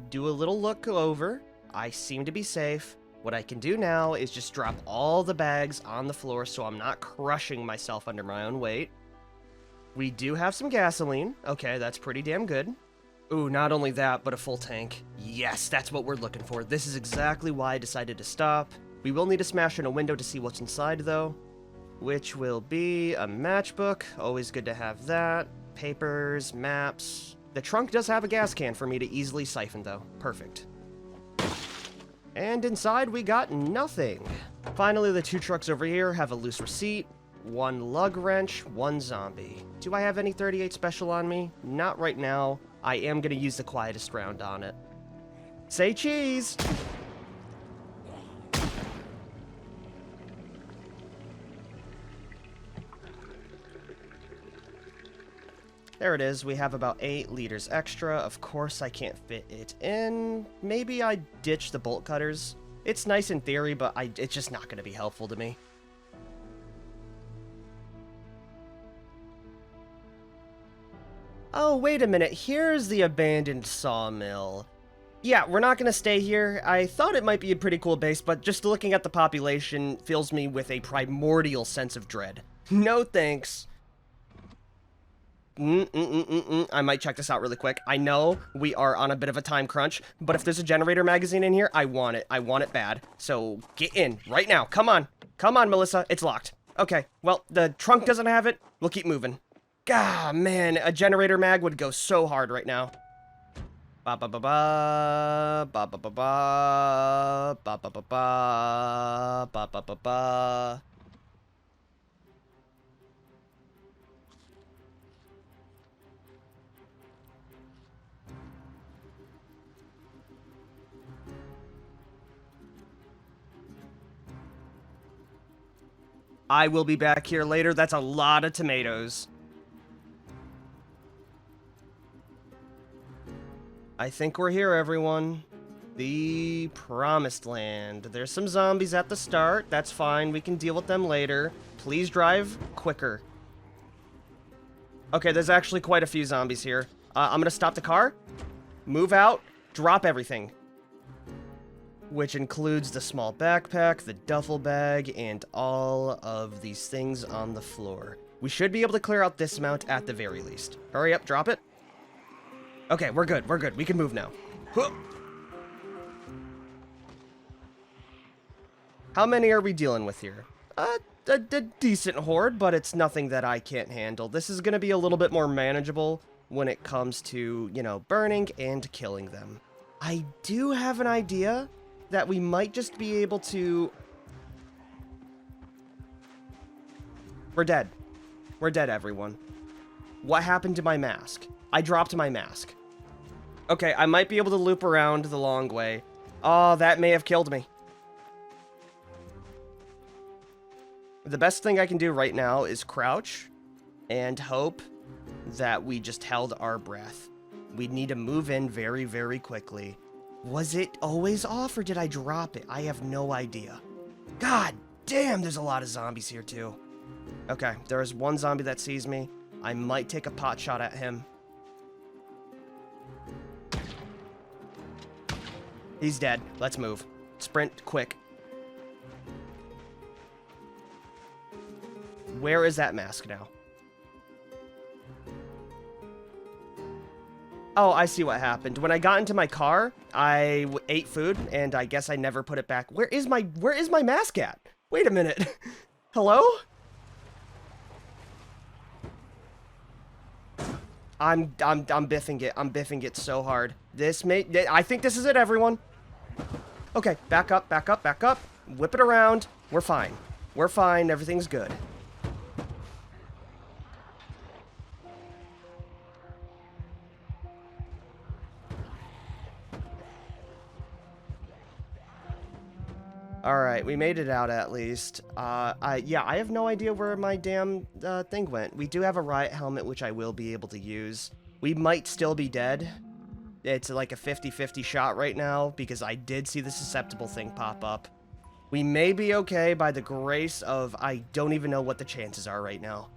do a little look over. I seem to be safe. What I can do now is just drop all the bags on the floor so I'm not crushing myself under my own weight. We do have some gasoline. Okay, that's pretty damn good. Ooh, not only that, but a full tank. Yes, that's what we're looking for. This is exactly why I decided to stop. We will need to smash in a window to see what's inside, though, which will be a matchbook. Always good to have that. Papers, maps. The trunk does have a gas can for me to easily siphon, though. Perfect. And inside, we got nothing. Finally, the two trucks over here have a loose receipt, one lug wrench, one zombie. Do I have any 38 special on me? Not right now. I am going to use the quietest round on it. Say cheese! There it is. We have about 8 liters extra. Of course, I can't fit it in. Maybe I ditch the bolt cutters. It's nice in theory, but it's just not going to be helpful to me. Oh, wait a minute. Here's the abandoned sawmill. Yeah, we're not going to stay here. I thought it might be a pretty cool base, but just looking at the population fills me with a primordial sense of dread. No thanks. I might check this out really quick. I know we are on a bit of a time crunch, but if there's a generator magazine in here, I want it. I want it bad. So get in right now. Come on. Come on, Melissa. It's locked. Okay, well, the trunk doesn't have it. We'll keep moving. God, man, a generator mag would go so hard right now. Ba ba ba ba ba ba ba ba ba ba ba ba ba ba ba ba. I will be back here later. That's a lot of tomatoes. I think we're here, everyone. The Promised Land. There's some zombies at the start. That's fine. We can deal with them later. Please drive quicker. Okay, there's actually quite a few zombies here. I'm gonna stop the car, move out, drop everything. Which includes the small backpack, the duffel bag, and all of these things on the floor. We should be able to clear out this amount at the very least. Hurry up, drop it. Okay, we're good, we're good. We can move now. Huh. How many are we dealing with here? A decent horde, but it's nothing that I can't handle. This is gonna be a little bit more manageable when it comes to, you know, burning and killing them. I do have an idea that we might just be able to... We're dead. We're dead, everyone. What happened to my mask? I dropped my mask. Okay, I might be able to loop around the long way. Oh, that may have killed me. The best thing I can do right now is crouch and hope that we just held our breath. We need to move in very, very quickly. Was it always off or did I drop it? I have no idea. God damn, there's a lot of zombies here too. Okay, there is one zombie that sees me. I might take a pot shot at him. He's dead. Let's move. Sprint quick. Where is that mask now? Oh, I see what happened. When I got into my car, I ate food, and I guess I never put it back. Where is my mask at? Wait a minute. Hello? I'm biffing it. I'm biffing it so hard. I think this is it, everyone. Okay, back up, back up, back up. Whip it around. We're fine. We're fine. Everything's good. Alright, we made it out at least. Yeah, I have no idea where my damn thing went. We do have a riot helmet, which I will be able to use. We might still be dead. It's like a 50-50 shot right now, because I did see the susceptible thing pop up. We may be okay by the grace of I don't even know what the chances are right now.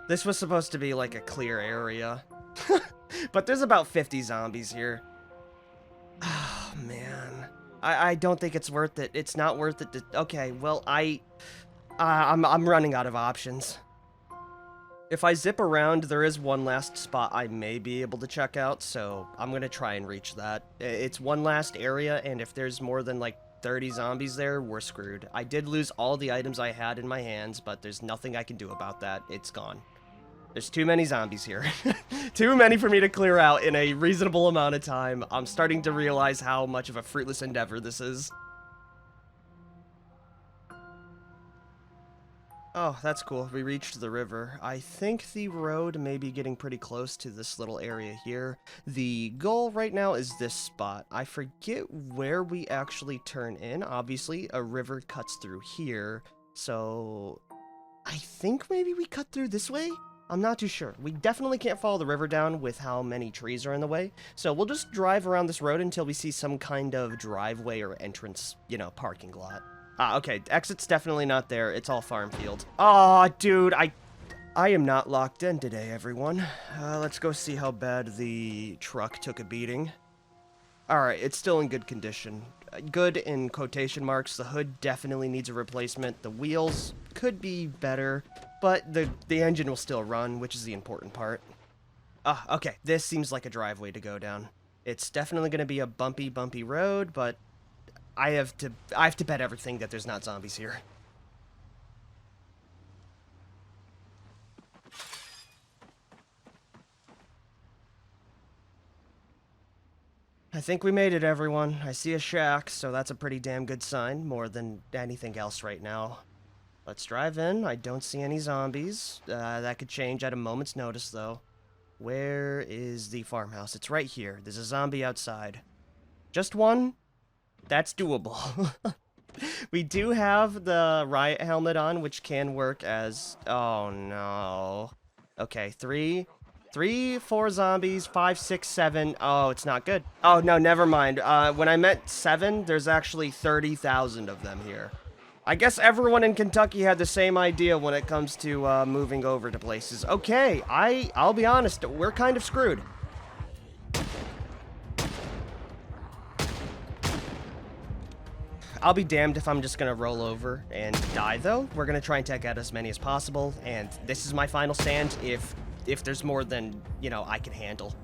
This was supposed to be like a clear area. But there's about 50 zombies here. Oh, man. I don't think it's worth it. It's not worth it to... Okay, well, I'm running out of options. If I zip around, there is one last spot I may be able to check out, so I'm gonna try and reach that. It's one last area, and if there's more than, like, 30 zombies there, we're screwed. I did lose all the items I had in my hands, but there's nothing I can do about that. It's gone. There's too many zombies here. Too many for me to clear out in a reasonable amount of time. I'm starting to realize how much of a fruitless endeavor this is. Oh, that's cool. We reached the river. I think the road may be getting pretty close to this little area here. The goal right now is this spot. I forget where we actually turn in. Obviously, a river cuts through here. So, I think maybe we cut through this way? I'm not too sure. We definitely can't follow the river down with how many trees are in the way, so we'll just drive around this road until we see some kind of driveway or entrance, you know, parking lot. Ah, okay, exit's definitely not there. It's all farm field. Aw, dude, I am not locked in today, everyone. Let's go see how bad the truck took a beating. Alright, it's still in good condition. Good in quotation marks. The hood definitely needs a replacement. The wheels could be better, but the engine will still run, which is the important part. Okay, this seems like a driveway to go down. It's definitely going to be a bumpy road, but I have to bet everything that there's not zombies here. I think we made it, everyone. I see a shack, so that's a pretty damn good sign, more than anything else right now. Let's drive in. I don't see any zombies. That could change at a moment's notice, though. Where is the farmhouse? It's right here. There's a zombie outside. Just one? That's doable. We do have the riot helmet on, which can work as... Oh, no. Okay, 3, 4 zombies, 5, 6, 7. Oh, it's not good. Oh, no, never mind. When I meant 7, there's actually 30,000 of them here. I guess everyone in Kentucky had the same idea when it comes to moving over to places. Okay, I'll be honest, we're kind of screwed. I'll be damned if I'm just gonna roll over and die, though. We're gonna try and take out as many as possible, and this is my final stand if there's more than, you know, I can handle.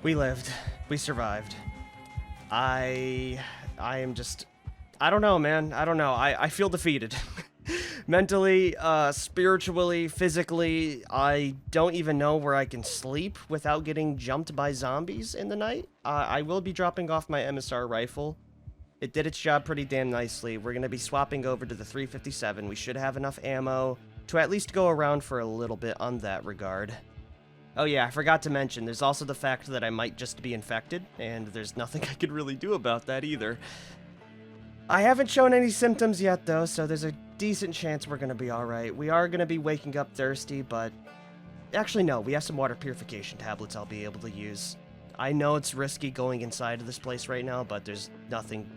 We lived. We survived. I am just... I don't know, man. I don't know. I feel defeated. Mentally, spiritually, physically, I don't even know where I can sleep without getting jumped by zombies in the night. I will be dropping off my MSR rifle. It did its job pretty damn nicely. We're going to be swapping over to the 357. We should have enough ammo to at least go around for a little bit on that regard. Oh yeah, I forgot to mention, there's also the fact that I might just be infected, and there's nothing I could really do about that either. I haven't shown any symptoms yet, though, so there's a decent chance we're gonna be alright. We are gonna be waking up thirsty, but... Actually, no, we have some water purification tablets I'll be able to use. I know it's risky going inside of this place right now, but there's nothing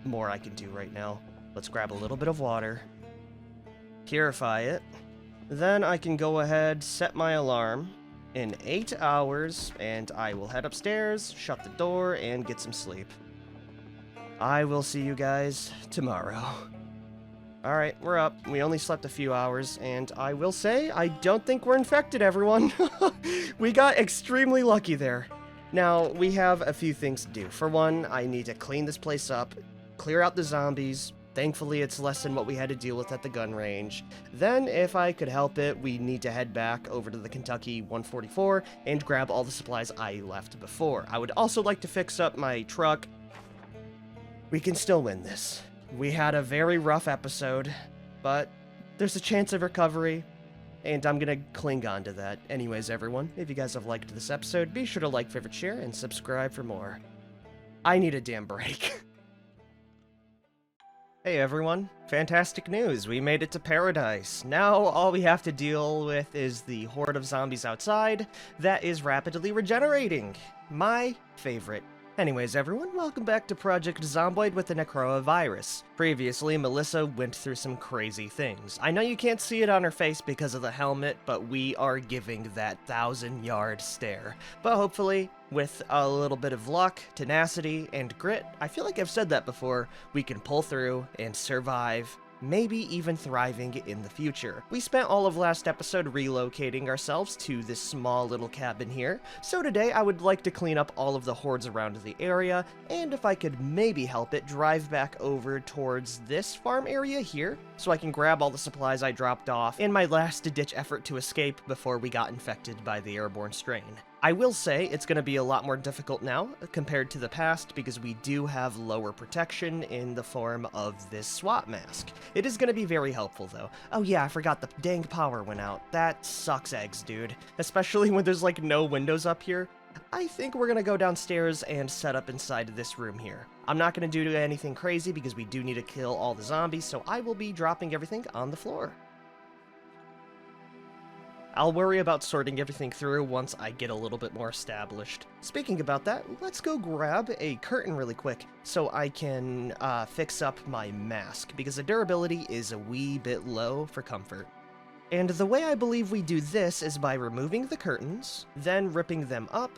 more I can do right now. Let's grab a little bit of water. Purify it. Then I can go ahead, set my alarm in 8 hours, and I will head upstairs, shut the door, and get some sleep. I will see you guys tomorrow. Alright, we're up. We only slept a few hours, and I will say, I don't think we're infected, everyone. We got extremely lucky there. Now, we have a few things to do. For one, I need to clean this place up, clear out the zombies. Thankfully, it's less than what we had to deal with at the gun range. Then, if I could help it, we need to head back over to the Kentucky 144 and grab all the supplies I left before. I would also like to fix up my truck. We can still win this. We had a very rough episode, but there's a chance of recovery, and I'm gonna cling on to that. Anyways, everyone, if you guys have liked this episode, be sure to like, favorite, share, and subscribe for more. I need a damn break. Hey everyone, fantastic news, we made it to paradise. Now all we have to deal with is the horde of zombies outside that is rapidly regenerating. My favorite. Anyways everyone, welcome back to Project Zomboid with the Necroa virus. Previously, Melissa went through some crazy things. I know you can't see it on her face because of the helmet, but we are giving that 1,000-yard stare. But hopefully, with a little bit of luck, tenacity, and grit, I feel like I've said that before, we can pull through and survive maybe even thriving in the future. We spent all of last episode relocating ourselves to this small little cabin here, so today I would like to clean up all of the hordes around the area, and if I could maybe help it, drive back over towards this farm area here, so I can grab all the supplies I dropped off in my last-ditch effort to escape before we got infected by the airborne strain. I will say it's going to be a lot more difficult now compared to the past because we do have lower protection in the form of this SWAT mask. It is going to be very helpful though. Oh yeah, I forgot the dang power went out. That sucks eggs, dude. Especially when there's like no windows up here. I think we're going to go downstairs and set up inside this room here. I'm not going to do anything crazy because we do need to kill all the zombies, so I will be dropping everything on the floor. I'll worry about sorting everything through once I get a little bit more established. Speaking about that, let's go grab a curtain really quick so I can fix up my mask, because the durability is a wee bit low for comfort. And the way I believe we do this is by removing the curtains, then ripping them up.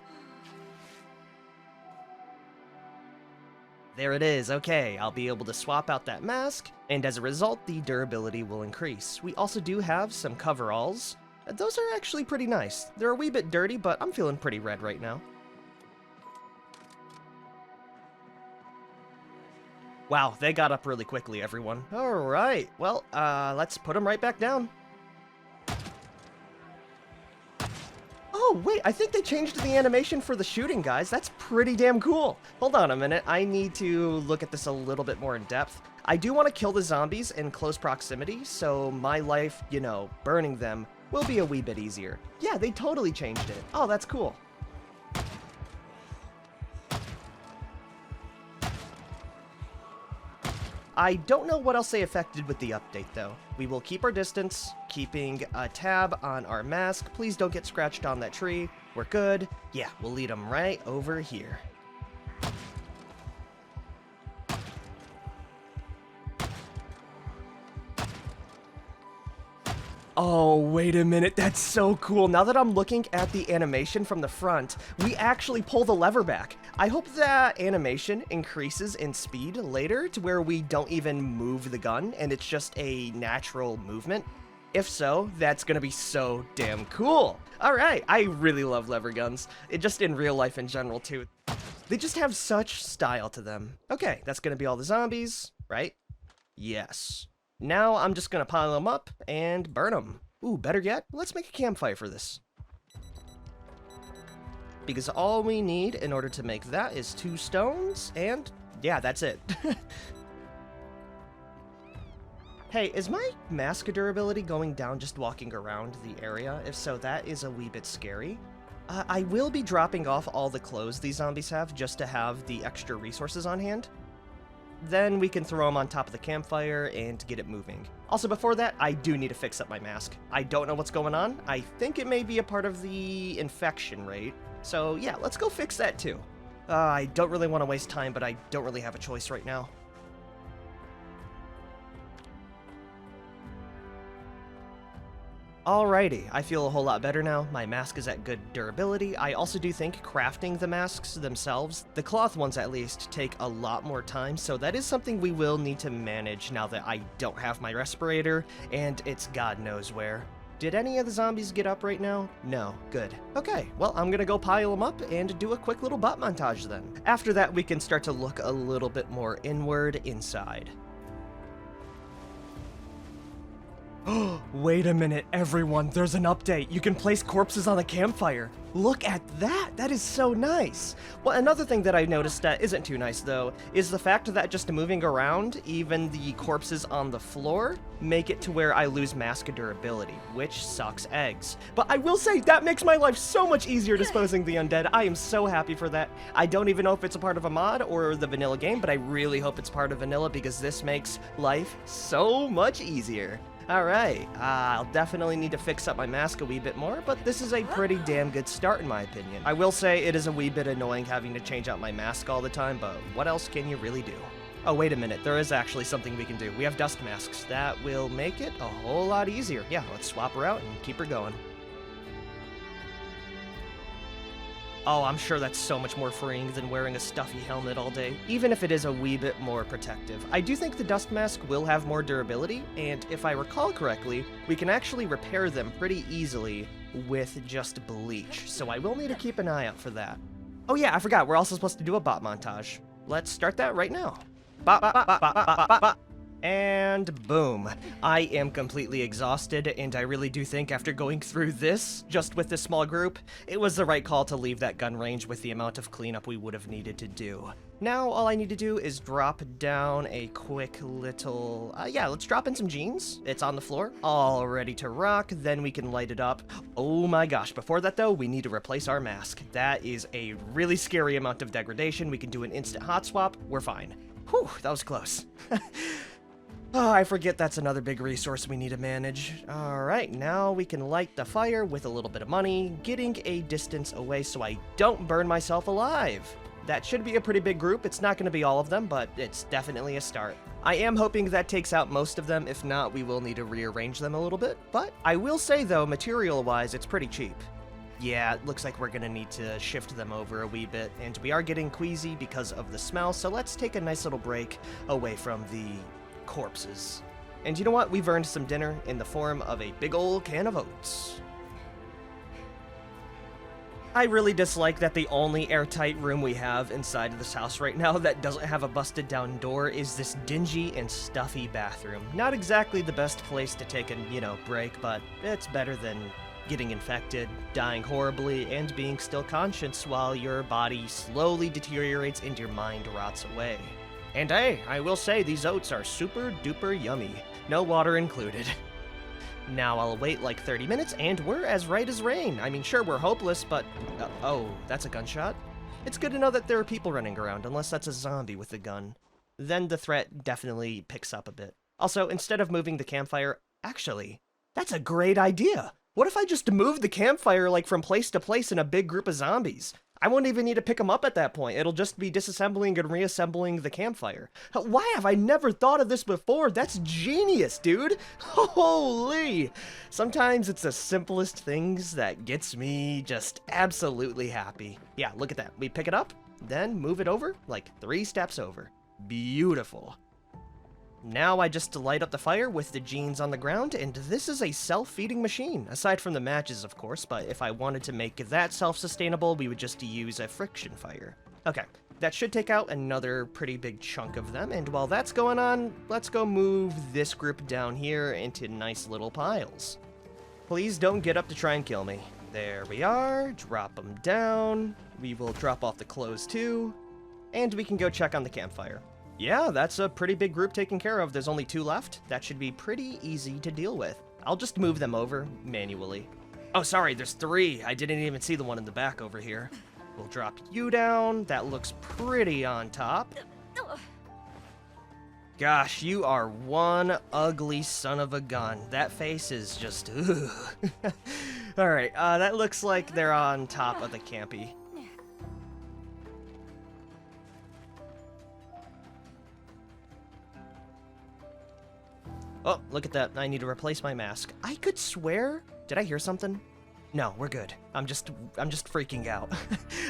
There it is, okay, I'll be able to swap out that mask, and as a result, the durability will increase. We also do have some coveralls. Those are actually pretty nice. They're a wee bit dirty, but I'm feeling pretty red right now. Wow, they got up really quickly, everyone. Alright, well, let's put them right back down. Oh, wait, I think they changed the animation for the shooting, guys. That's pretty damn cool. Hold on a minute, I need to look at this a little bit more in depth. I do want to kill the zombies in close proximity, so my life, you know, burning them will be a wee bit easier. Yeah, they totally changed it. Oh, that's cool. I don't know what else they affected with the update, though. We will keep our distance, keeping a tab on our mask. Please don't get scratched on that tree. We're good. Yeah, we'll lead them right over here. Oh, wait a minute, that's so cool. Now that I'm looking at the animation from the front, we actually pull the lever back. I hope that animation increases in speed later to where we don't even move the gun and it's just a natural movement. If so, that's gonna be so damn cool. All right, I really love lever guns. Just in real life in general too. They just have such style to them. Okay, that's gonna be all the zombies, right? Yes. Now I'm just gonna pile them up and burn them. Ooh, better yet, let's make a campfire for this. Because all we need in order to make that is 2 stones, and yeah, that's it. Hey, is my mask durability going down just walking around the area? If so, that is a wee bit scary. I will be dropping off all the clothes these zombies have just to have the extra resources on hand. Then we can throw them on top of the campfire and get it moving. Also, before that, I do need to fix up my mask. I don't know what's going on. I think it may be a part of the infection rate. So yeah, let's go fix that too. I don't really want to waste time, but I don't really have a choice right now. Alrighty, I feel a whole lot better now. My mask is at good durability. I also do think crafting the masks themselves, the cloth ones at least, take a lot more time, so that is something we will need to manage now that I don't have my respirator, and it's God knows where. Did any of the zombies get up right now? No, good. Okay, well, I'm gonna go pile them up and do a quick little bot montage then. After that, we can start to look a little bit more inward inside. Wait a minute, everyone, there's an update. You can place corpses on the campfire. Look at that, that is so nice. Well, another thing that I noticed that isn't too nice though, is the fact that just moving around, even the corpses on the floor, make it to where I lose mask durability, which sucks eggs. But I will say, that makes my life so much easier disposing the undead. I am so happy for that. I don't even know if it's a part of a mod or the vanilla game, but I really hope it's part of vanilla because this makes life so much easier. Alright, I'll definitely need to fix up my mask a wee bit more, but this is a pretty damn good start in my opinion. I will say it is a wee bit annoying having to change out my mask all the time, but what else can you really do? Oh, wait a minute, there is actually something we can do. We have dust masks. That will make it a whole lot easier. Yeah, let's swap her out and keep her going. Oh, I'm sure that's so much more freeing than wearing a stuffy helmet all day, even if it is a wee bit more protective. I do think the dust mask will have more durability, and if I recall correctly, we can actually repair them pretty easily with just bleach, so I will need to keep an eye out for that. Oh yeah, I forgot, we're also supposed to do a bot montage. Let's start that right now. Bot, bot, bot, bot, bot, bot, bot, bot. And boom. I am completely exhausted, and I really do think after going through this, just with this small group, it was the right call to leave that gun range with the amount of cleanup we would have needed to do. Now, all I need to do is drop down a quick little... let's drop in some jeans. It's on the floor, all ready to rock, then we can light it up. Oh my gosh, before that though, we need to replace our mask. That is a really scary amount of degradation. We can do an instant hot swap, we're fine. Whew, that was close. Oh, I forget that's another big resource we need to manage. Alright, now we can light the fire with a little bit of money, getting a distance away so I don't burn myself alive. That should be a pretty big group. It's not going to be all of them, but it's definitely a start. I am hoping that takes out most of them. If not, we will need to rearrange them a little bit. But I will say, though, material-wise, it's pretty cheap. Yeah, it looks like we're going to need to shift them over a wee bit, and we are getting queasy because of the smell, so let's take a nice little break away from the corpses. And you know what? We've earned some dinner in the form of a big ol' can of oats. I really dislike that the only airtight room we have inside of this house right now that doesn't have a busted down door is this dingy and stuffy bathroom. Not exactly the best place to take a, break, but it's better than getting infected, dying horribly, and being still conscious while your body slowly deteriorates and your mind rots away. And hey, I will say these oats are super duper yummy. No water included. Now I'll wait like 30 minutes and we're as right as rain. I mean, sure, we're hopeless, but... oh, that's a gunshot? It's good to know that there are people running around, unless that's a zombie with a gun. Then the threat definitely picks up a bit. Also, instead of moving the campfire... Actually, that's a great idea! What if I just moved the campfire, like, from place to place in a big group of zombies? I won't even need to pick them up at that point. It'll just be disassembling and reassembling the campfire. Why have I never thought of this before? That's genius, dude! Holy! Sometimes it's the simplest things that gets me just absolutely happy. Yeah, look at that. We pick it up, then move it over, like 3 steps over. Beautiful. Now I just light up the fire with the jeans on the ground, and this is a self-feeding machine, aside from the matches, of course, but if I wanted to make that self-sustainable, we would just use a friction fire. Okay, that should take out another pretty big chunk of them, and while that's going on, let's go move this group down here into nice little piles. Please don't get up to try and kill me. There we are, drop them down, we will drop off the clothes too, and we can go check on the campfire. Yeah, that's a pretty big group taken care of. There's only 2 left. That should be pretty easy to deal with. I'll just move them over manually. Oh, sorry, there's 3. I didn't even see the one in the back over here. We'll drop you down. That looks pretty on top. Gosh, you are one ugly son of a gun. That face is just, ugh. Alright, that looks like they're on top of the campy. Oh, look at that. I need to replace my mask. I could swear... Did I hear something? No, we're good. I'm just freaking out.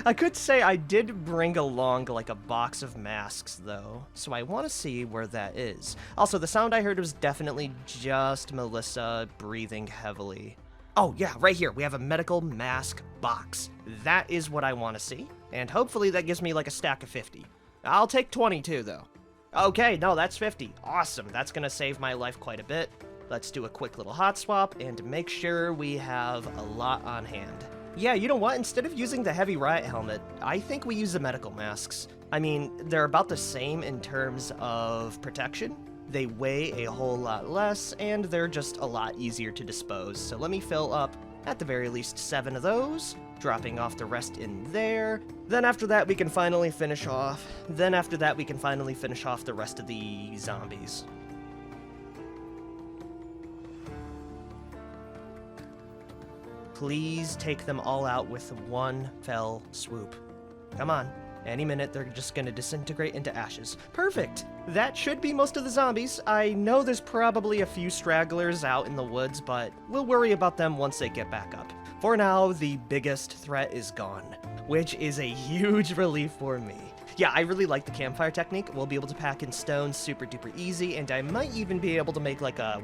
I could say I did bring along, like, a box of masks, though. So I want to see where that is. Also, the sound I heard was definitely just Melissa breathing heavily. Oh, yeah, right here. We have a medical mask box. That is what I want to see. And hopefully that gives me, like, a stack of 50. I'll take 22, though. Okay, no, that's 50. Awesome, that's gonna save my life quite a bit. Let's do a quick little hot swap and make sure we have a lot on hand. Yeah, you know what? Instead of using the heavy riot helmet, I think we use the medical masks. I mean, they're about the same in terms of protection. They weigh a whole lot less, and they're just a lot easier to dispose. So let me fill up, at the very least, 7 of those. Dropping off the rest in there. Then after that, we can finally finish off. the rest of the zombies. Please take them all out with one fell swoop. Come on. Any minute, they're just gonna disintegrate into ashes. Perfect! That should be most of the zombies. I know there's probably a few stragglers out in the woods, but we'll worry about them once they get back up. For now, the biggest threat is gone. which is a huge relief for me. Yeah, I really like the campfire technique. We'll be able to pack in stones super duper easy, and I might even be able to make like a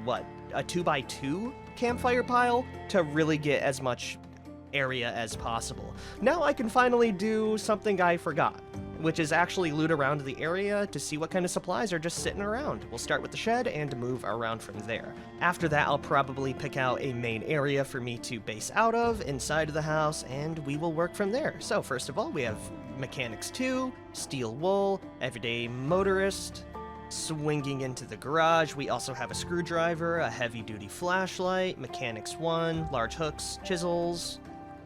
2x2 campfire pile to really get as much area as possible. Now I can finally do something I forgot, which is actually loot around the area to see what kind of supplies are just sitting around. We'll start with the shed and move around from there. After that, I'll probably pick out a main area for me to base out of inside of the house, and we will work from there. So first of all, we have Mechanics 2, Steel Wool, Everyday Motorist. Swinging into the garage, we also have a screwdriver, a heavy-duty flashlight, Mechanics 1, large hooks, chisels,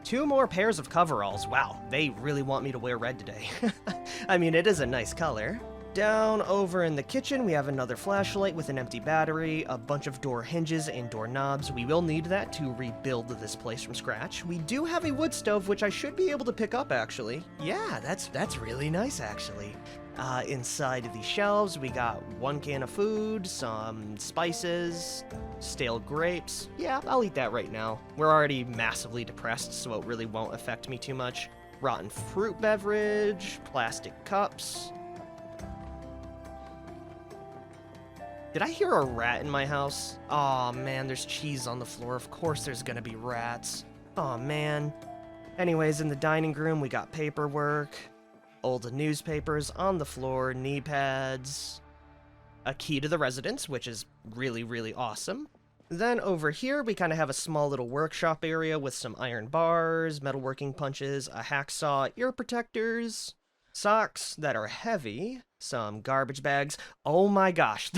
2 more pairs of coveralls. Wow, they really want me to wear red today. I mean, it is a nice color. Down over in the kitchen, we have another flashlight with an empty battery, a bunch of door hinges and door knobs. We will need that to rebuild this place from scratch. We do have a wood stove, which I should be able to pick up, actually. Yeah, that's really nice, actually. Inside of these shelves, we got 1 can of food, some spices, stale grapes. Yeah, I'll eat that right now. We're already massively depressed, so it really won't affect me too much. Rotten fruit beverage, plastic cups. Did I hear a rat in my house? Aw, man, there's cheese on the floor. Of course there's gonna be rats. Aw, man. Anyways, in the dining room, we got paperwork, old newspapers on the floor, knee pads, a key to the residence, which is really, really awesome. Then over here, we kind of have a small little workshop area with some iron bars, metalworking punches, a hacksaw, ear protectors, socks that are heavy, some garbage bags. Oh my gosh.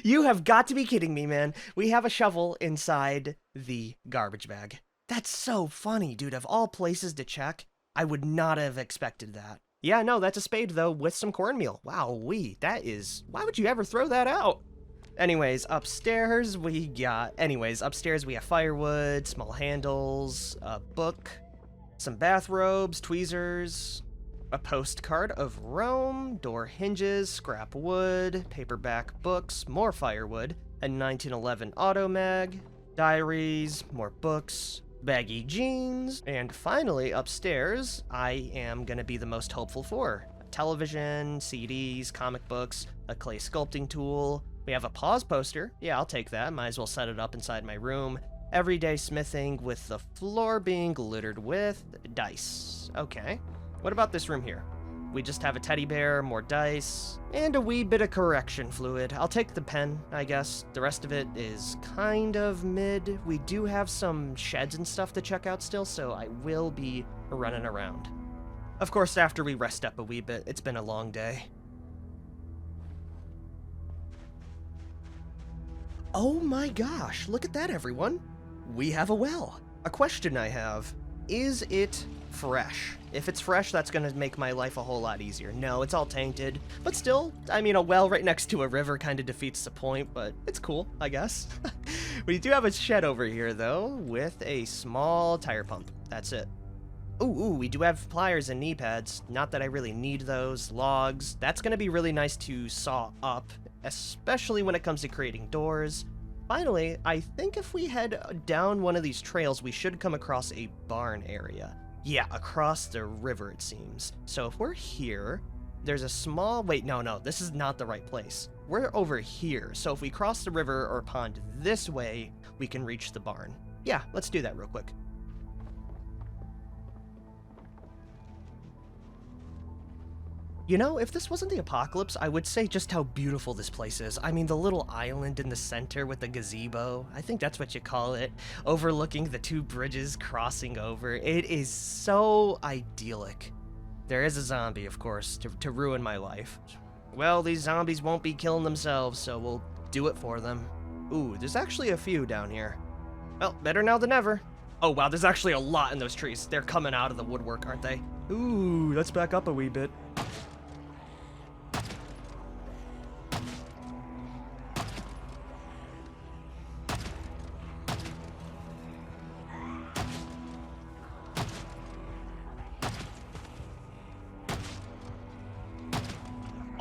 You have got to be kidding me, man. We have a shovel inside the garbage bag. That's so funny, dude. Of all places to check, I would not have expected that. Yeah, no, that's a spade, though, with some cornmeal. Wow-wee, that is... Why would you ever throw that out? Anyways, upstairs we have firewood, small handles, a book, some bathrobes, tweezers, a postcard of Rome, door hinges, scrap wood, paperback books, more firewood, a 1911 auto mag, diaries, more books, baggy jeans, and finally, upstairs, I am gonna be the most hopeful for. A television, CDs, comic books, a clay sculpting tool. We have a pause poster. Yeah, I'll take that. Might as well set it up inside my room. Everyday smithing with the floor being littered with dice. Okay. What about this room here? We just have a teddy bear, more dice, and a wee bit of correction fluid. I'll take the pen, I guess. The rest of it is kind of mid. We do have some sheds and stuff to check out still, so I will be running around. Of course, after we rest up a wee bit, it's been a long day. Oh my gosh, look at that, everyone. We have a well. A question I have, is it fresh? If it's fresh, that's gonna make my life a whole lot easier. No, it's all tainted, but still, I mean, a well right next to a river kind of defeats the point, but it's cool, I guess. We do have a shed over here, though, with a small tire pump. That's it. Ooh, we do have pliers and knee pads. Not that I really need those. Logs. That's gonna be really nice to saw up, especially when it comes to creating doors. Finally, I think if we head down one of these trails, we should come across a barn area. Yeah, across the river, it seems. So if we're here, there's a small... Wait, no, this is not the right place. We're over here, so if we cross the river or pond this way, we can reach the barn. Yeah, let's do that real quick. You know, if this wasn't the apocalypse, I would say just how beautiful this place is. I mean, the little island in the center with the gazebo, I think that's what you call it, overlooking the 2 bridges crossing over. It is so idyllic. There is a zombie, of course, to ruin my life. Well, these zombies won't be killing themselves, so we'll do it for them. Ooh, there's actually a few down here. Well, better now than ever. Oh wow, there's actually a lot in those trees. They're coming out of the woodwork, aren't they? Ooh, let's back up a wee bit.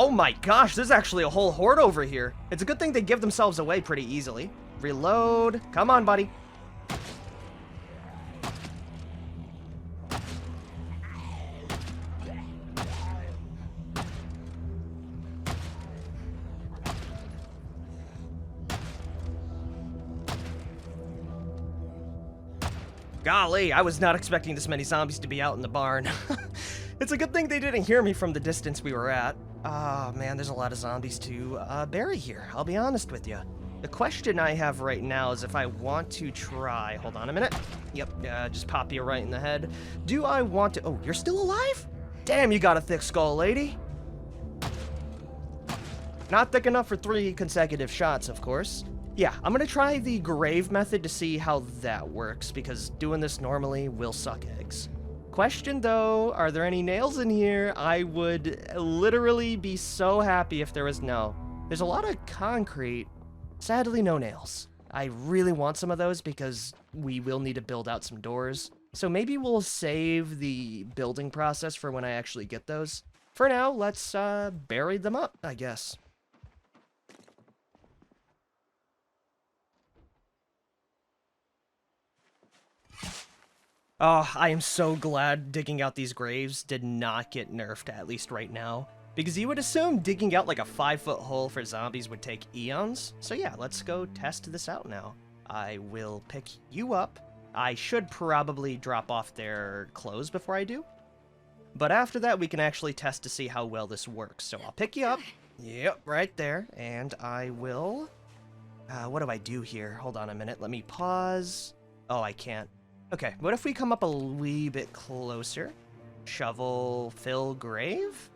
Oh my gosh, there's actually a whole horde over here. It's a good thing they give themselves away pretty easily. Reload. Come on, buddy. Golly, I was not expecting this many zombies to be out in the barn. It's a good thing they didn't hear me from the distance we were at. Ah, man, there's a lot of zombies to bury here, I'll be honest with you. The question I have right now is if I want to try... Hold on a minute. Yep, just pop you right in the head. Do I want to... Oh, you're still alive? Damn, you got a thick skull, lady. Not thick enough for 3 consecutive shots, of course. Yeah, I'm gonna try the grave method to see how that works, because doing this normally will suck eggs. Question though, are there any nails in here? I would literally be so happy if there was no. There's a lot of concrete. Sadly, no nails. I really want some of those because we will need to build out some doors. So maybe we'll save the building process for when I actually get those. For now, let's bury them up, I guess. Oh, I am so glad digging out these graves did not get nerfed, at least right now. Because you would assume digging out like a 5-foot hole for zombies would take eons. So yeah, let's go test this out now. I will pick you up. I should probably drop off their clothes before I do. But after that, we can actually test to see how well this works. So I'll pick you up. Yep, right there. And I will... what do I do here? Hold on a minute. Let me pause. Oh, I can't. Okay, what if we come up a wee bit closer? Shovel, fill, grave?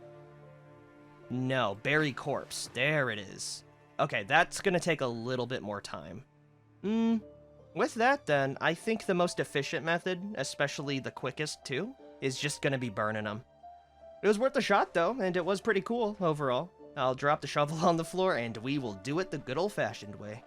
No, bury corpse. There it is. Okay, that's gonna take a little bit more time. With that then, I think the most efficient method, especially the quickest too, is just gonna be burning them. It was worth a shot though, and it was pretty cool overall. I'll drop the shovel on the floor and we will do it the good old-fashioned way.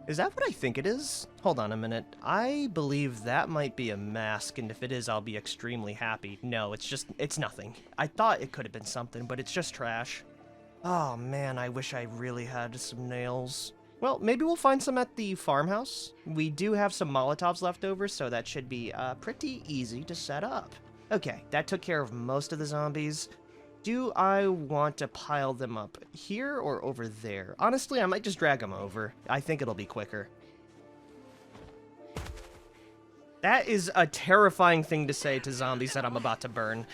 Is that what I think it is? Hold on a minute. I believe that might be a mask, and if it is, I'll be extremely happy. No, it's nothing. I thought it could have been something, but it's just trash. Oh man, I wish I really had some nails. Well, maybe we'll find some at the farmhouse. We do have some Molotovs left over, so that should be pretty easy to set up. Okay, that took care of most of the zombies. Do I want to pile them up here or over there? Honestly, I might just drag them over. I think it'll be quicker. That is a terrifying thing to say to zombies that I'm about to burn.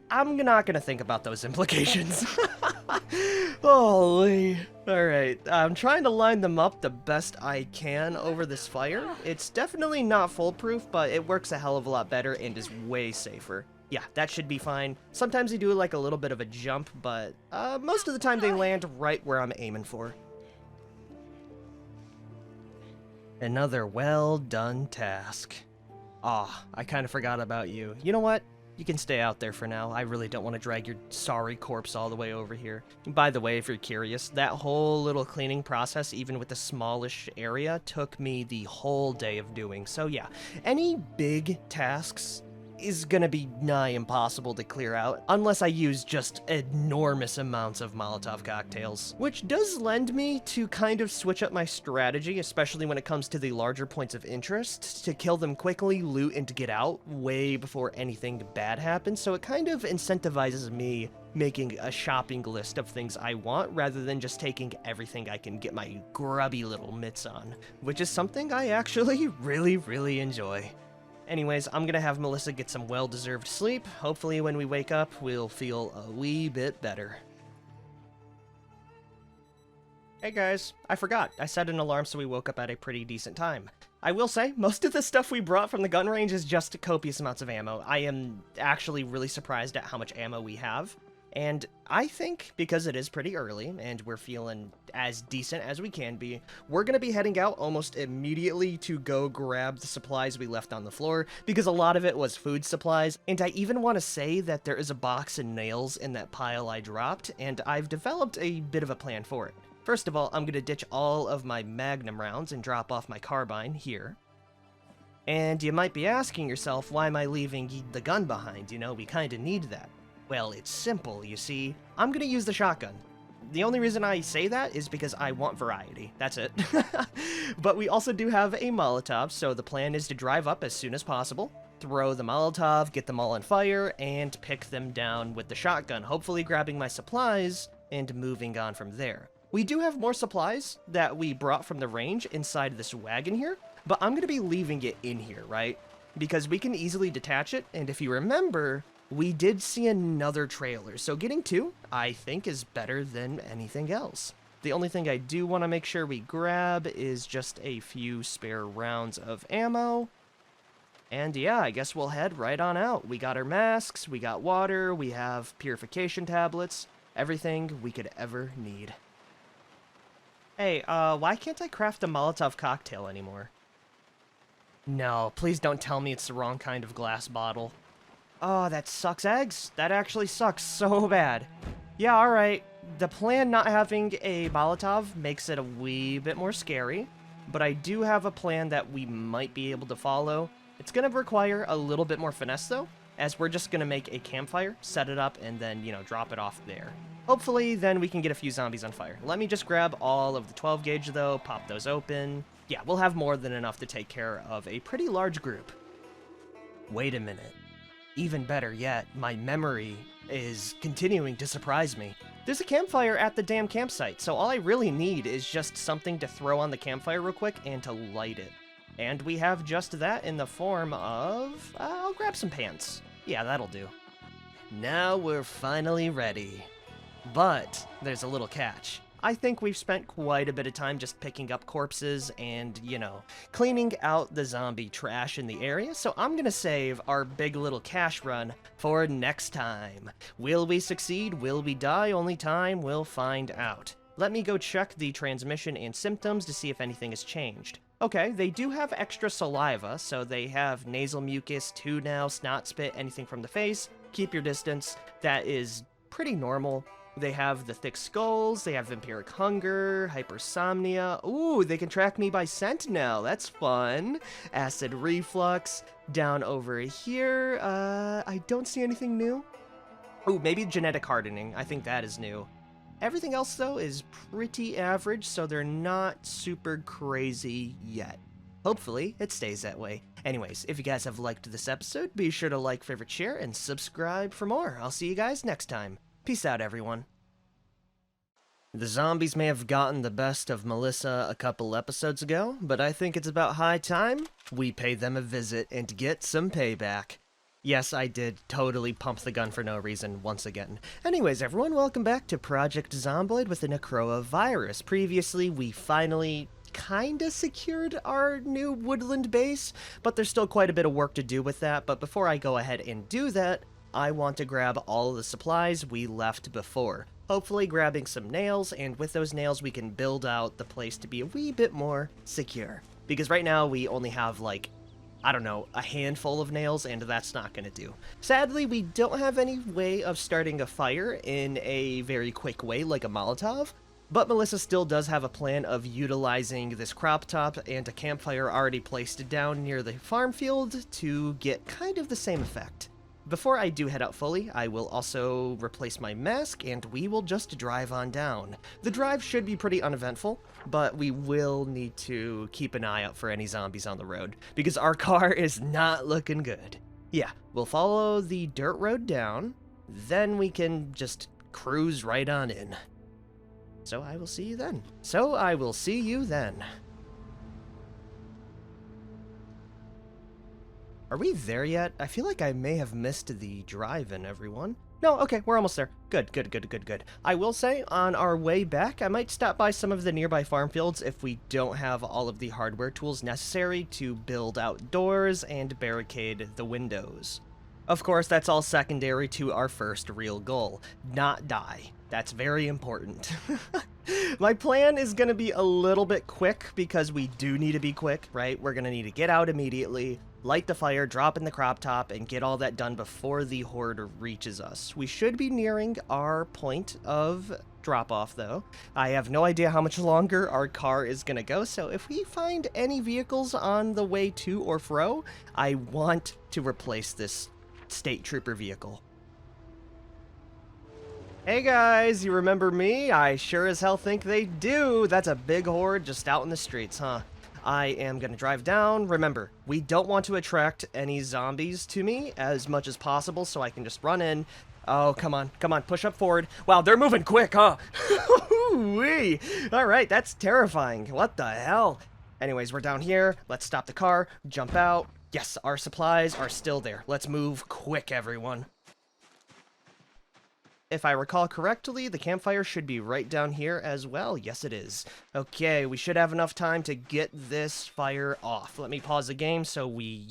I'm not gonna think about those implications. Holy. Alright, I'm trying to line them up the best I can over this fire. It's definitely not foolproof, but it works a hell of a lot better and is way safer. Yeah, that should be fine. Sometimes they do like a little bit of a jump, but most of the time they land right where I'm aiming for. Another well-done task. Ah, I kind of forgot about you. You know what? You can stay out there for now. I really don't want to drag your sorry corpse all the way over here. By the way, if you're curious, that whole little cleaning process, even with the smallish area, took me the whole day of doing. So yeah, any big tasks is gonna be nigh impossible to clear out unless I use just enormous amounts of Molotov cocktails, which does lend me to kind of switch up my strategy, especially when it comes to the larger points of interest, to kill them quickly, loot, and to get out way before anything bad happens. So it kind of incentivizes me making a shopping list of things I want rather than just taking everything I can get my grubby little mitts on, which is something I actually really enjoy. Anyways, I'm gonna have Melissa get some well-deserved sleep. Hopefully when we wake up, we'll feel a wee bit better. Hey guys, I forgot. I set an alarm so we woke up at a pretty decent time. I will say, most of the stuff we brought from the gun range is just copious amounts of ammo. I am actually really surprised at how much ammo we have. And I think, because it is pretty early, and we're feeling as decent as we can be, we're going to be heading out almost immediately to go grab the supplies we left on the floor, because a lot of it was food supplies, and I even want to say that there is a box of nails in that pile I dropped, and I've developed a bit of a plan for it. First of all, I'm going to ditch all of my Magnum rounds and drop off my carbine here. And you might be asking yourself, why am I leaving the gun behind? You know, we kind of need that. Well, it's simple, you see. I'm gonna use the shotgun. The only reason I say that is because I want variety. That's it. But we also do have a Molotov, so the plan is to drive up as soon as possible, throw the Molotov, get them all on fire, and pick them down with the shotgun, hopefully grabbing my supplies and moving on from there. We do have more supplies that we brought from the range inside this wagon here, but I'm going to be leaving it in here, right? Because we can easily detach it, and if you remember, we did see another trailer, so getting two, I think, is better than anything else. The only thing I do want to make sure we grab is just a few spare rounds of ammo. And yeah, I guess we'll head right on out. We got our masks, we got water, we have purification tablets, everything we could ever need. Hey, why can't I craft a Molotov cocktail anymore? No, please don't tell me it's the wrong kind of glass bottle. Oh, that sucks eggs. That actually sucks so bad. Yeah, alright. The plan not having a Molotov makes it a wee bit more scary, but I do have a plan that we might be able to follow. It's going to require a little bit more finesse, though, as we're just going to make a campfire, set it up, and then, drop it off there. Hopefully, then we can get a few zombies on fire. Let me just grab all of the 12 gauge, though, pop those open. Yeah, we'll have more than enough to take care of a pretty large group. Wait a minute. Even better yet, my memory is continuing to surprise me. There's a campfire at the damn campsite, so all I really need is just something to throw on the campfire real quick and to light it. And we have just that in the form of... I'll grab some pants. Yeah, that'll do. Now we're finally ready. But there's a little catch. I think we've spent quite a bit of time just picking up corpses and, cleaning out the zombie trash in the area, so I'm gonna save our big little cash run for next time. Will we succeed? Will we die? Only time will find out. Let me go check the transmission and symptoms to see if anything has changed. Okay, they do have extra saliva, so they have nasal mucus, 2 now, snot spit, anything from the face. Keep your distance. That is pretty normal. They have the thick skulls, they have vampiric hunger, hypersomnia. Ooh, they can track me by scent now. That's fun. Acid reflux. Down over here, I don't see anything new. Ooh, maybe genetic hardening. I think that is new. Everything else, though, is pretty average, so they're not super crazy yet. Hopefully, it stays that way. Anyways, if you guys have liked this episode, be sure to like, favorite, share, and subscribe for more. I'll see you guys next time. Peace out, everyone. The zombies may have gotten the best of Melissa a couple episodes ago, but I think it's about high time we pay them a visit and get some payback. Yes, I did totally pump the gun for no reason once again. Anyways, everyone, welcome back to Project Zomboid with the Necroa virus. Previously, we finally kinda secured our new woodland base, but there's still quite a bit of work to do with that. But before I go ahead and do that, I want to grab all of the supplies we left before. Hopefully grabbing some nails, and with those nails we can build out the place to be a wee bit more secure. Because right now we only have like, I don't know, a handful of nails, and that's not gonna do. Sadly, we don't have any way of starting a fire in a very quick way like a Molotov, but Melissa still does have a plan of utilizing this crop top and a campfire already placed down near the farm field to get kind of the same effect. Before I do head out fully, I will also replace my mask, and we will just drive on down. The drive should be pretty uneventful, but we will need to keep an eye out for any zombies on the road, because our car is not looking good. Yeah, we'll follow the dirt road down, then we can just cruise right on in. So I will see you then. Are we there yet? I feel like I may have missed the drive-in, everyone. No, okay, we're almost there. Good. I will say, on our way back, I might stop by some of the nearby farm fields if we don't have all of the hardware tools necessary to build outdoors and barricade the windows. Of course, that's all secondary to our first real goal, not die. That's very important. My plan is going to be a little bit quick because we do need to be quick, right? We're going to need to get out immediately, light the fire, drop in the crop top, and get all that done before the horde reaches us. We should be nearing our point of drop-off, though. I have no idea how much longer our car is going to go, so if we find any vehicles on the way to or fro, I want to replace this state trooper vehicle. Hey guys, you remember me? I sure as hell think they do. That's a big horde just out in the streets, huh? I am gonna drive down. Remember, we don't want to attract any zombies to me as much as possible, so I can just run in. Oh, come on, push up forward. Wow, they're moving quick, huh? Woo-wee. All right, that's terrifying. What the hell? Anyways, we're down here. Let's stop the car, jump out. Yes, our supplies are still there. Let's move quick, everyone. If I recall correctly, the campfire should be right down here as well. Yes, it is. Okay, we should have enough time to get this fire off. Let me pause the game so we,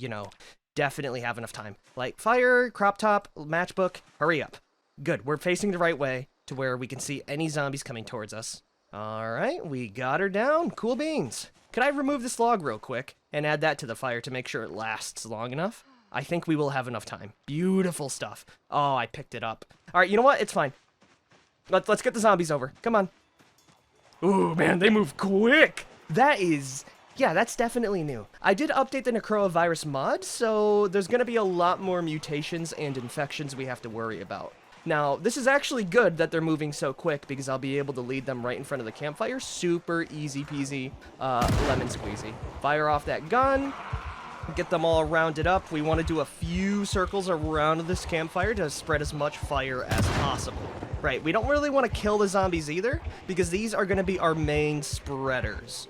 definitely have enough time. Light fire, crop top, matchbook, hurry up. Good, we're facing the right way to where we can see any zombies coming towards us. All right, we got her down. Cool beans. Could I remove this log real quick and add that to the fire to make sure it lasts long enough? I think we will have enough time. Beautiful stuff. Oh, I picked it up. All right, you know what? It's fine. Let's get the zombies over. Come on. Ooh, man, they move quick. Yeah, that's definitely new. I did update the Necroa virus mod, so there's going to be a lot more mutations and infections we have to worry about. Now, this is actually good that they're moving so quick because I'll be able to lead them right in front of the campfire. Super easy peasy, lemon squeezy. Fire off that gun. Get them all rounded up. We want to do a few circles around this campfire to spread as much fire as possible. Right, we don't really want to kill the zombies either, because these are going to be our main spreaders.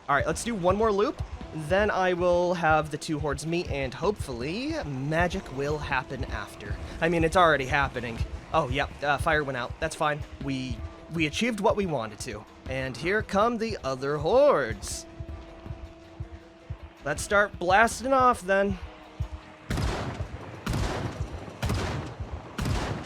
Alright, let's do one more loop. Then I will have the two hordes meet, and hopefully, magic will happen after. I mean, it's already happening. Oh, yep, fire went out. That's fine. We achieved what we wanted to. And here come the other hordes. Let's start blasting off then.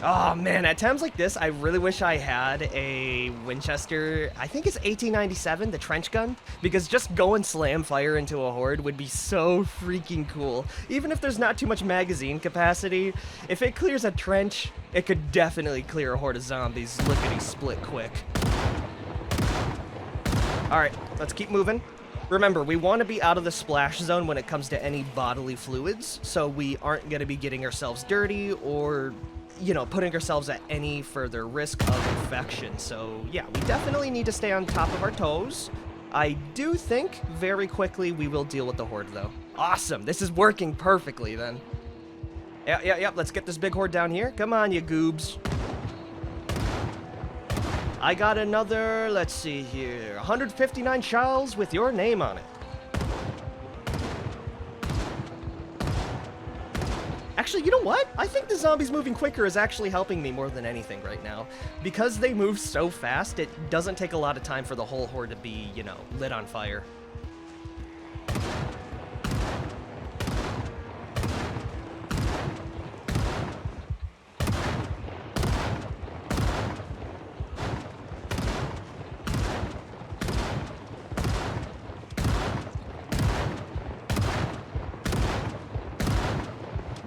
Oh man, at times like this, I really wish I had a Winchester, I think it's 1897, the trench gun, because just go and slam fire into a horde would be so freaking cool. Even if there's not too much magazine capacity, if it clears a trench, it could definitely clear a horde of zombies lickety-split quick. Alright, let's keep moving. Remember, we want to be out of the splash zone when it comes to any bodily fluids, so we aren't going to be getting ourselves dirty or, putting ourselves at any further risk of infection. So, yeah, we definitely need to stay on top of our toes. I do think very quickly we will deal with the horde, though. Awesome. This is working perfectly, then. Yep. Let's get this big horde down here. Come on, you goobs. I got another, let's see here, 159 shells with your name on it. Actually, you know what? I think the zombies moving quicker is actually helping me more than anything right now. Because they move so fast, it doesn't take a lot of time for the whole horde to be, lit on fire.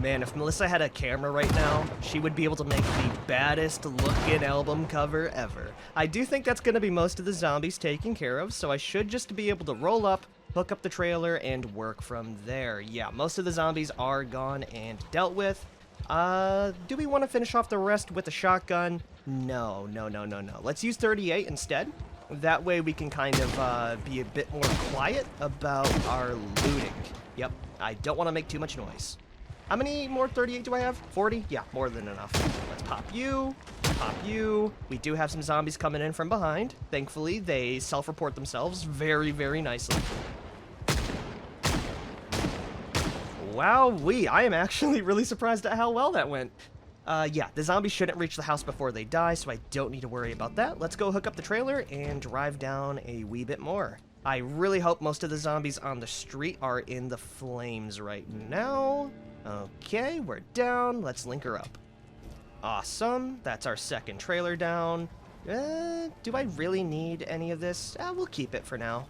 Man, if Melissa had a camera right now, she would be able to make the baddest looking album cover ever. I do think that's going to be most of the zombies taken care of, so I should just be able to roll up, hook up the trailer, and work from there. Yeah, most of the zombies are gone and dealt with. Do we want to finish off the rest with a shotgun? No. Let's use 38 instead. That way we can kind of be a bit more quiet about our looting. Yep, I don't want to make too much noise. How many more 38 do I have? 40? Yeah, more than enough. Let's pop you. Pop you. We do have some zombies coming in from behind. Thankfully, they self-report themselves very, very nicely. Wowee, I am actually really surprised at how well that went. Yeah, the zombies shouldn't reach the house before they die, so I don't need to worry about that. Let's go hook up the trailer and drive down a wee bit more. I really hope most of the zombies on the street are in the flames right now. Okay, we're down. Let's link her up. Awesome. That's our second trailer down. Do I really need any of this? We'll keep it for now.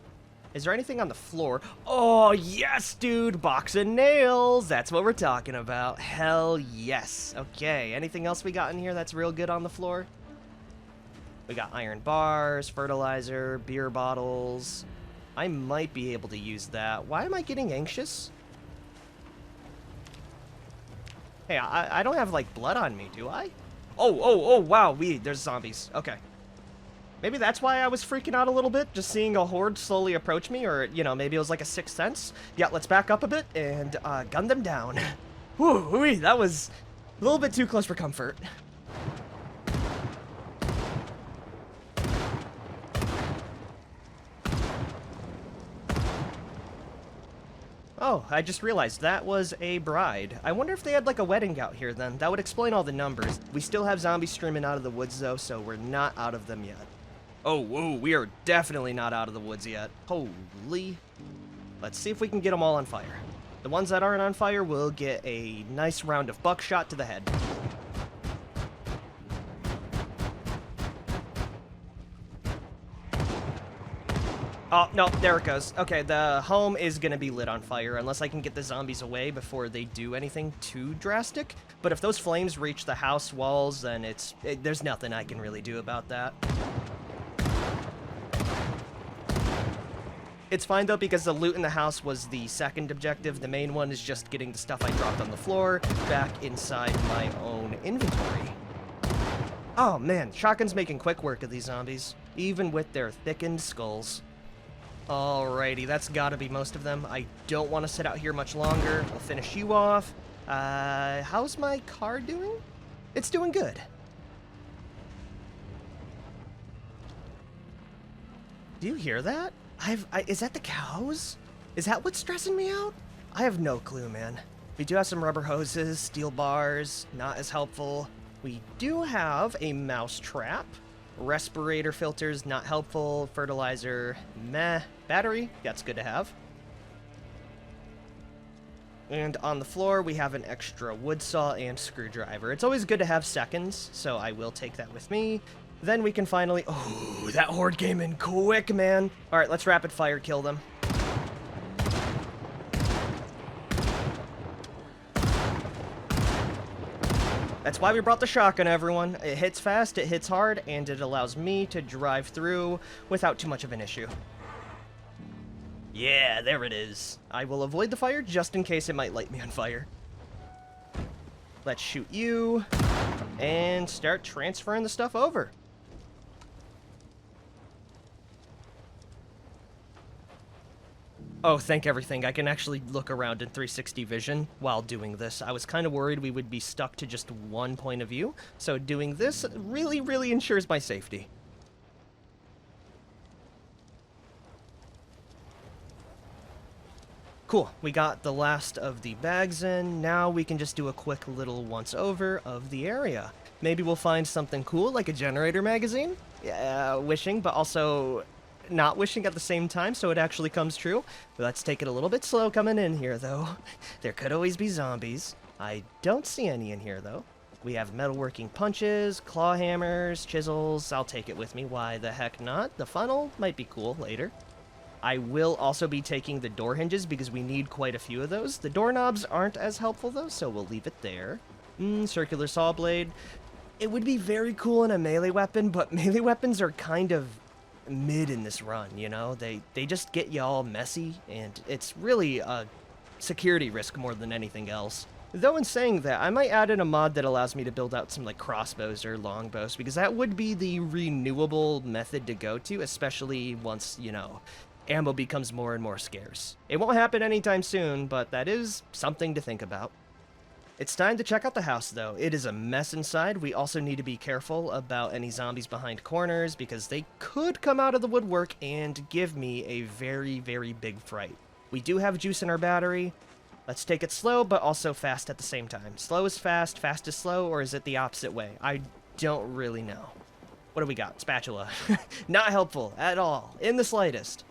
Is there anything on the floor? Oh, yes, dude. Box of nails. That's what we're talking about. Hell yes. Okay, anything else we got in here that's real good on the floor? We got iron bars, fertilizer, beer bottles. I might be able to use that. Why am I getting anxious? Hey, I don't have, like, blood on me, do I? Oh, wow, there's zombies. Okay. Maybe that's why I was freaking out a little bit, just seeing a horde slowly approach me, or, maybe it was like a sixth sense. Yeah, let's back up a bit and gun them down. Whew, that was a little bit too close for comfort. Oh, I just realized that was a bride. I wonder if they had like a wedding out here then. That would explain all the numbers. We still have zombies streaming out of the woods though, so we're not out of them yet. Oh, whoa, we are definitely not out of the woods yet. Holy. Let's see if we can get them all on fire. The ones that aren't on fire will get a nice round of buckshot to the head. Oh, no, there it goes. Okay, the home is going to be lit on fire unless I can get the zombies away before they do anything too drastic. But if those flames reach the house walls, then there's nothing I can really do about that. It's fine, though, because the loot in the house was the second objective. The main one is just getting the stuff I dropped on the floor back inside my own inventory. Oh, man, shotgun's making quick work of these zombies, even with their thickened skulls. Alrighty, that's gotta be most of them. I don't want to sit out here much longer. We'll finish you off. How's my car doing? It's doing good. Do you hear that? Is that the cows? Is that what's stressing me out? I have no clue, man. We do have some rubber hoses, steel bars, not as helpful. We do have a mouse trap. Respirator filters, not helpful. Fertilizer, meh. Battery, that's good to have. And on the floor, we have an extra wood saw and screwdriver. It's always good to have seconds, so I will take that with me. Then we can finally... Oh, that horde came in quick, man. All right, let's rapid fire kill them. That's why we brought the shotgun, everyone. It hits fast, it hits hard, and it allows me to drive through without too much of an issue. Yeah, there it is. I will avoid the fire just in case it might light me on fire. Let's shoot you and start transferring the stuff over. Oh, thank everything. I can actually look around in 360 vision while doing this. I was kind of worried we would be stuck to just one point of view, so doing this really, really ensures my safety. Cool, we got the last of the bags in. Now we can just do a quick little once-over of the area. Maybe we'll find something cool, like a generator magazine? Yeah, wishing, but also not wishing at the same time, so it actually comes true. But let's take it a little bit slow coming in here, though. There could always be zombies. I don't see any in here, though. We have metalworking punches, claw hammers, chisels. I'll take it with me. Why the heck not? The funnel might be cool later. I will also be taking the door hinges because we need quite a few of those. The doorknobs aren't as helpful, though, so we'll leave it there. Circular saw blade. It would be very cool in a melee weapon, but melee weapons are kind of mid in this run, you know? They just get you all messy, and it's really a security risk more than anything else. Though in saying that, I might add in a mod that allows me to build out some like crossbows or longbows, because that would be the renewable method to go to, especially once, you know, ammo becomes more and more scarce. It won't happen anytime soon, but that is something to think about. It's time to check out the house, though. It is a mess inside. We also need to be careful about any zombies behind corners, because they could come out of the woodwork and give me a very, very big fright. We do have juice in our battery. Let's take it slow, but also fast at the same time. Slow is fast, fast is slow, or is it the opposite way? I don't really know. What do we got? Spatula. Not helpful at all, in the slightest.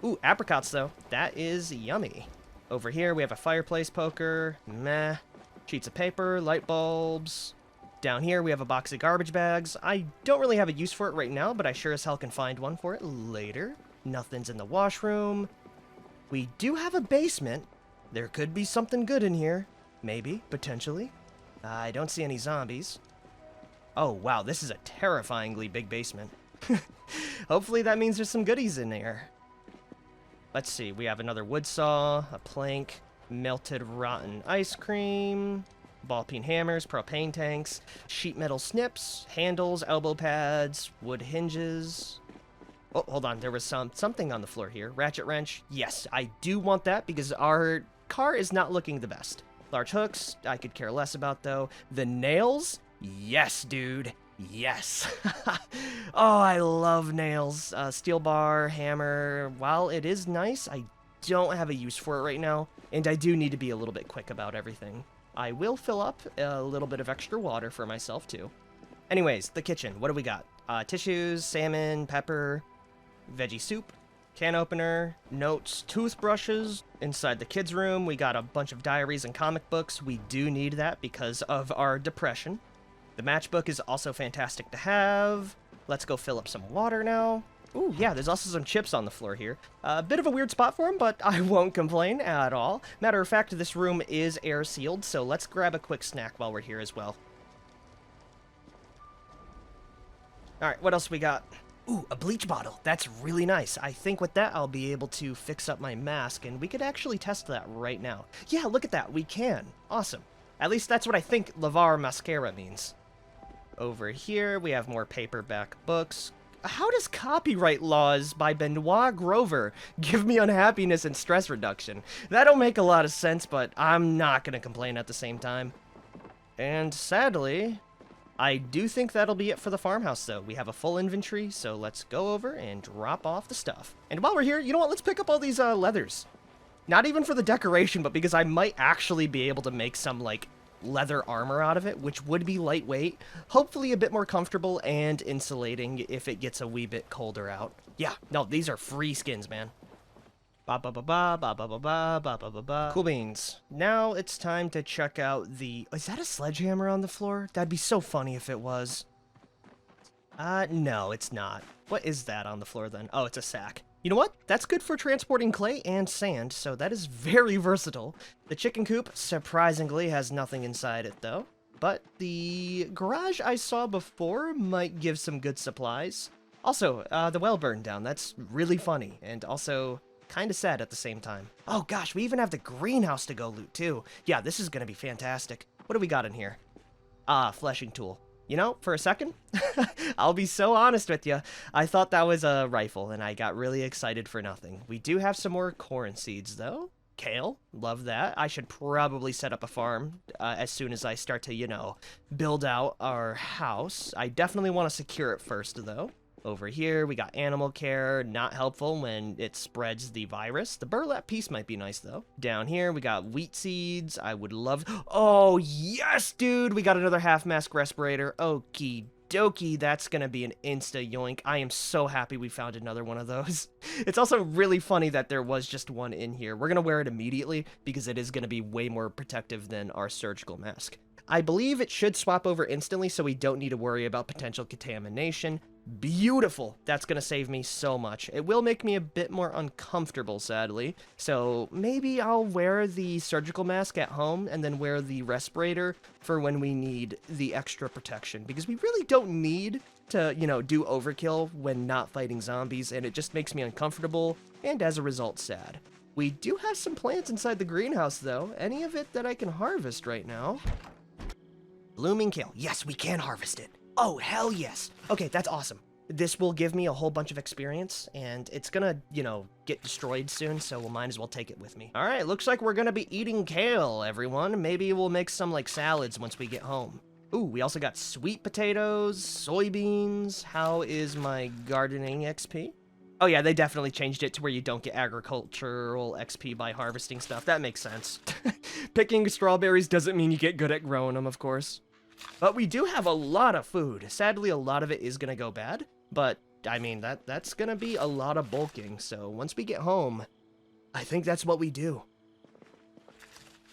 Ooh, apricots, though. That is yummy. Over here, we have a fireplace poker. Meh. Sheets of paper, light bulbs. Down here, we have a box of garbage bags. I don't really have a use for it right now, but I sure as hell can find one for it later. Nothing's in the washroom. We do have a basement. There could be something good in here. Maybe, potentially. I don't see any zombies. Oh, wow, this is a terrifyingly big basement. Hopefully that means there's some goodies in there. Let's see, we have another wood saw, a plank, melted rotten ice cream, ball peen hammers, propane tanks, sheet metal snips, handles, elbow pads, wood hinges. Oh, hold on, there was something on the floor here. Ratchet wrench. Yes, I do want that because our car is not looking the best. Large hooks, I could care less about, though. The nails? Yes, dude. Yes. Oh, I love nails. Steel bar, hammer. While it is nice, I don't have a use for it right now, and I do need to be a little bit quick about everything. I will fill up a little bit of extra water for myself, too. Anyways, the kitchen. What do we got? Tissues, salmon, pepper, veggie soup, can opener, notes, toothbrushes. Inside the kids' room, we got a bunch of diaries and comic books. We do need that because of our depression. The matchbook is also fantastic to have. Let's go fill up some water now. Ooh, yeah, there's also some chips on the floor here. A bit of a weird spot for them, but I won't complain at all. Matter of fact, this room is air sealed, so let's grab a quick snack while we're here as well. Alright, what else we got? Ooh, a bleach bottle. That's really nice. I think with that, I'll be able to fix up my mask, and we could actually test that right now. Yeah, look at that. We can. Awesome. At least that's what I think Lavar Mascara means. Over here, we have more paperback books. How does copyright laws by Benoit Grover give me unhappiness and stress reduction? That don't make a lot of sense, but I'm not going to complain at the same time. And sadly, I do think that'll be it for the farmhouse, though. We have a full inventory, so let's go over and drop off the stuff. And while we're here, you know what? Let's pick up all these leathers. Not even for the decoration, but because I might actually be able to make some, like, leather armor out of it, which would be lightweight, hopefully a bit more comfortable and insulating if it gets a wee bit colder out. Yeah, no, these are free skins, man. Ba ba ba ba ba ba ba ba ba ba ba ba. Cool beans. Now it's time to check out the... Is that a sledgehammer on the floor? That'd be so funny if it was. No, it's not. What is that on the floor then? Oh, it's a sack. You know what? That's good for transporting clay and sand, so that is very versatile. The chicken coop, surprisingly, has nothing inside it, though. But the garage I saw before might give some good supplies. Also, the well burned down. That's really funny, and also kind of sad at the same time. Oh gosh, we even have the greenhouse to go loot, too. Yeah, this is gonna be fantastic. What do we got in here? Fleshing tool. You know, for a second, I'll be so honest with you, I thought that was a rifle, and I got really excited for nothing. We do have some more corn seeds, though. Kale, love that. I should probably set up a farm as soon as I start to, you know, build out our house. I definitely want to secure it first, though. Over here, we got animal care, not helpful when it spreads the virus. The burlap piece might be nice, though. Down here, we got wheat seeds. I would love... Oh, yes, dude! We got another half-mask respirator. Okie dokie, that's gonna be an insta-yoink. I am so happy we found another one of those. It's also really funny that there was just one in here. We're gonna wear it immediately because it is gonna be way more protective than our surgical mask. I believe it should swap over instantly, so we don't need to worry about potential contamination. Beautiful. That's going to save me so much. It will make me a bit more uncomfortable, sadly. So maybe I'll wear the surgical mask at home and then wear the respirator for when we need the extra protection. Because we really don't need to, you know, do overkill when not fighting zombies, and it just makes me uncomfortable and as a result sad. We do have some plants inside the greenhouse, though. Any of it that I can harvest right now? Blooming kale. Yes, we can harvest it. Oh, hell yes. Okay, that's awesome. This will give me a whole bunch of experience, and it's gonna, you know, get destroyed soon, so we might as well take it with me. All right, looks like we're gonna be eating kale, everyone. Maybe we'll make some, like, salads once we get home. Ooh, we also got sweet potatoes, soybeans. How is my gardening XP? Oh yeah, they definitely changed it to where you don't get agricultural XP by harvesting stuff. That makes sense. Picking strawberries doesn't mean you get good at growing them, of course. But we do have a lot of food. Sadly, a lot of it is going to go bad. But, I mean, that's going to be a lot of bulking. So once we get home, I think that's what we do.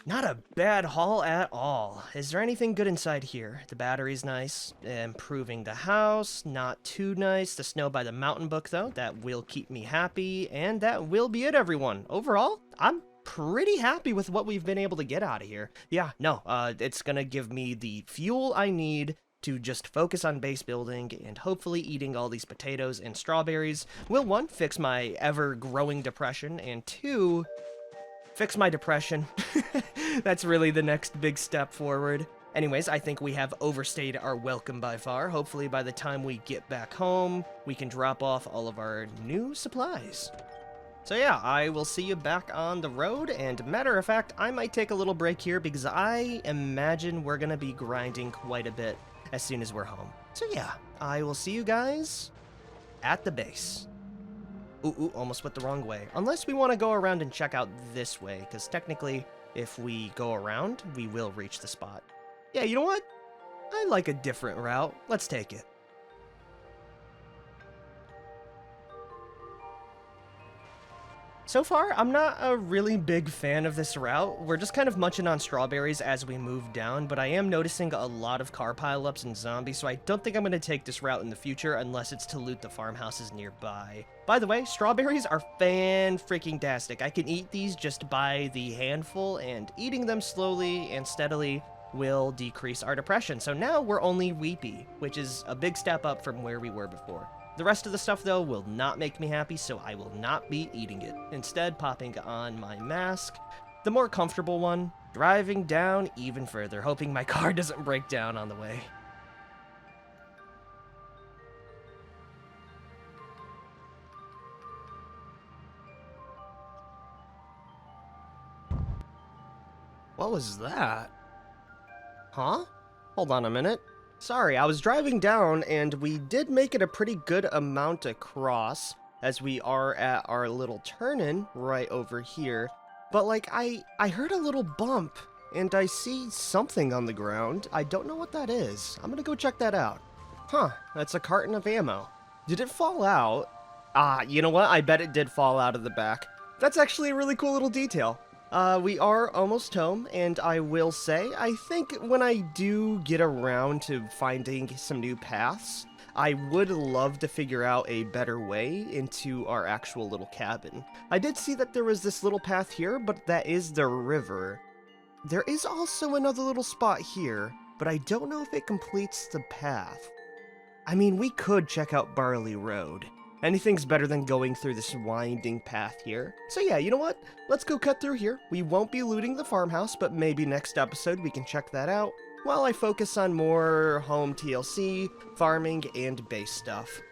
Not a bad haul at all. Is there anything good inside here? The battery's nice. Improving the house. Not too nice. The snow by the mountain book, though. That will keep me happy. And that will be it, everyone. Overall, I'm pretty happy with what we've been able to get out of here. Yeah, no, it's gonna give me the fuel I need to just focus on base building, and hopefully eating all these potatoes and strawberries will, one, fix my ever-growing depression, and two, fix my depression. That's really the next big step forward. Anyways, I think we have overstayed our welcome by far. Hopefully by the time we get back home, we can drop off all of our new supplies. So yeah, I will see you back on the road, and matter of fact, I might take a little break here because I imagine we're gonna be grinding quite a bit as soon as we're home. So yeah, I will see you guys at the base. Ooh, almost went the wrong way. Unless we want to go around and check out this way, because technically, if we go around, we will reach the spot. Yeah, you know what? I like a different route. Let's take it. So far, I'm not a really big fan of this route. We're just kind of munching on strawberries as we move down, but I am noticing a lot of car pileups and zombies, so I don't think I'm going to take this route in the future unless it's to loot the farmhouses nearby. By the way, strawberries are fan-freaking-tastic. I can eat these just by the handful, and eating them slowly and steadily will decrease our depression. So now we're only weepy, which is a big step up from where we were before. The rest of the stuff, though, will not make me happy, so I will not be eating it. Instead, popping on my mask, the more comfortable one, driving down even further, hoping my car doesn't break down on the way. What was that? Huh? Hold on a minute. Sorry, I was driving down, and we did make it a pretty good amount across, as we are at our little turn-in right over here. But, like, I heard a little bump, and I see something on the ground. I don't know what that is. I'm gonna go check that out. Huh, that's a carton of ammo. Did it fall out? Ah, you know what? I bet it did fall out of the back. That's actually a really cool little detail. We are almost home, and I will say, I think when I do get around to finding some new paths, I would love to figure out a better way into our actual little cabin. I did see that there was this little path here, but that is the river. There is also another little spot here, but I don't know if it completes the path. I mean, we could check out Barley Road. Anything's better than going through this winding path here. So yeah, you know what? Let's go cut through here. We won't be looting the farmhouse, but maybe next episode we can check that out, while I focus on more home TLC, farming, and base stuff.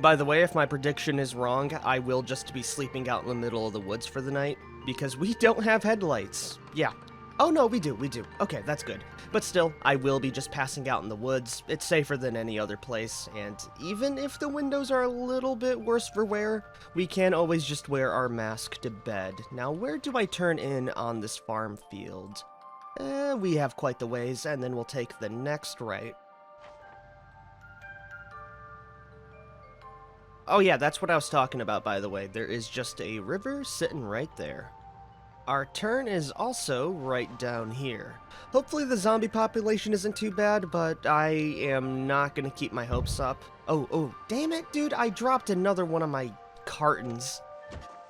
By the way, if my prediction is wrong, I will just be sleeping out in the middle of the woods for the night, because we don't have headlights. Yeah. Oh no, we do. Okay, that's good. But still, I will be just passing out in the woods. It's safer than any other place, and even if the windows are a little bit worse for wear, we can always just wear our mask to bed. Now, where do I turn in on this farm field? We have quite the ways, and then we'll take the next right. Oh yeah, that's what I was talking about, by the way. There is just a river sitting right there. Our turn is also right down here. Hopefully the zombie population isn't too bad, but I am not gonna keep my hopes up. Oh, damn it, dude, I dropped another one of my cartons.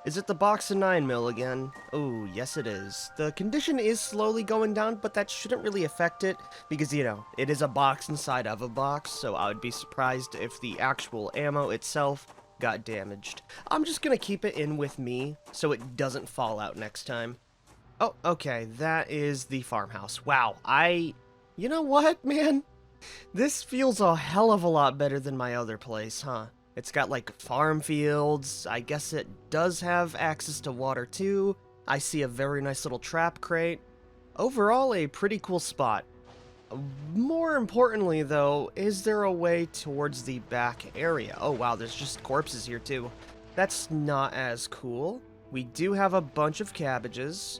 Is it the box of 9mm again? Oh, yes it is. The condition is slowly going down, but that shouldn't really affect it, because, you know, it is a box inside of a box, so I would be surprised if the actual ammo itself got damaged. I'm just gonna keep it in with me so it doesn't fall out next time. Oh, okay, that is the farmhouse. Wow, you know what, man? This feels a hell of a lot better than my other place, huh? It's got, like, farm fields. I guess it does have access to water, too. I see a very nice little trap crate. Overall, a pretty cool spot. More importantly, though, is there a way towards the back area? Oh, wow, there's just corpses here, too. That's not as cool. We do have a bunch of cabbages.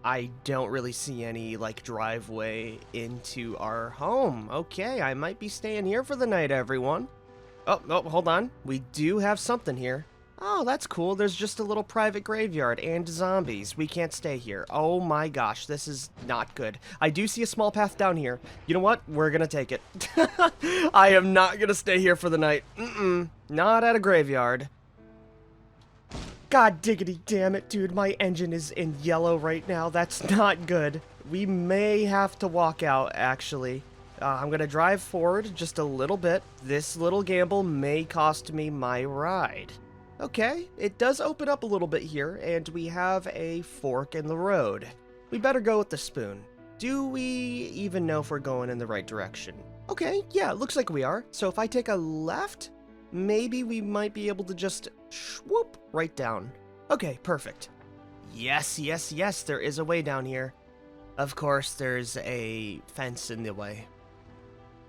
I don't really see any, like, driveway into our home. Okay, I might be staying here for the night, everyone. Oh, hold on. We do have something here. Oh, that's cool. There's just a little private graveyard and zombies. We can't stay here. Oh my gosh, this is not good. I do see a small path down here. You know what? We're gonna take it. I am not gonna stay here for the night. Not at a graveyard. God diggity damn it, dude. My engine is in yellow right now. That's not good. We may have to walk out, actually. I'm gonna drive forward just a little bit. This little gamble may cost me my ride. Okay, it does open up a little bit here, and we have a fork in the road. We better go with the spoon. Do we even know if we're going in the right direction? Okay, yeah, it looks like we are. So if I take a left, maybe we might be able to just swoop right down. Okay, perfect. Yes, there is a way down here. Of course, there's a fence in the way.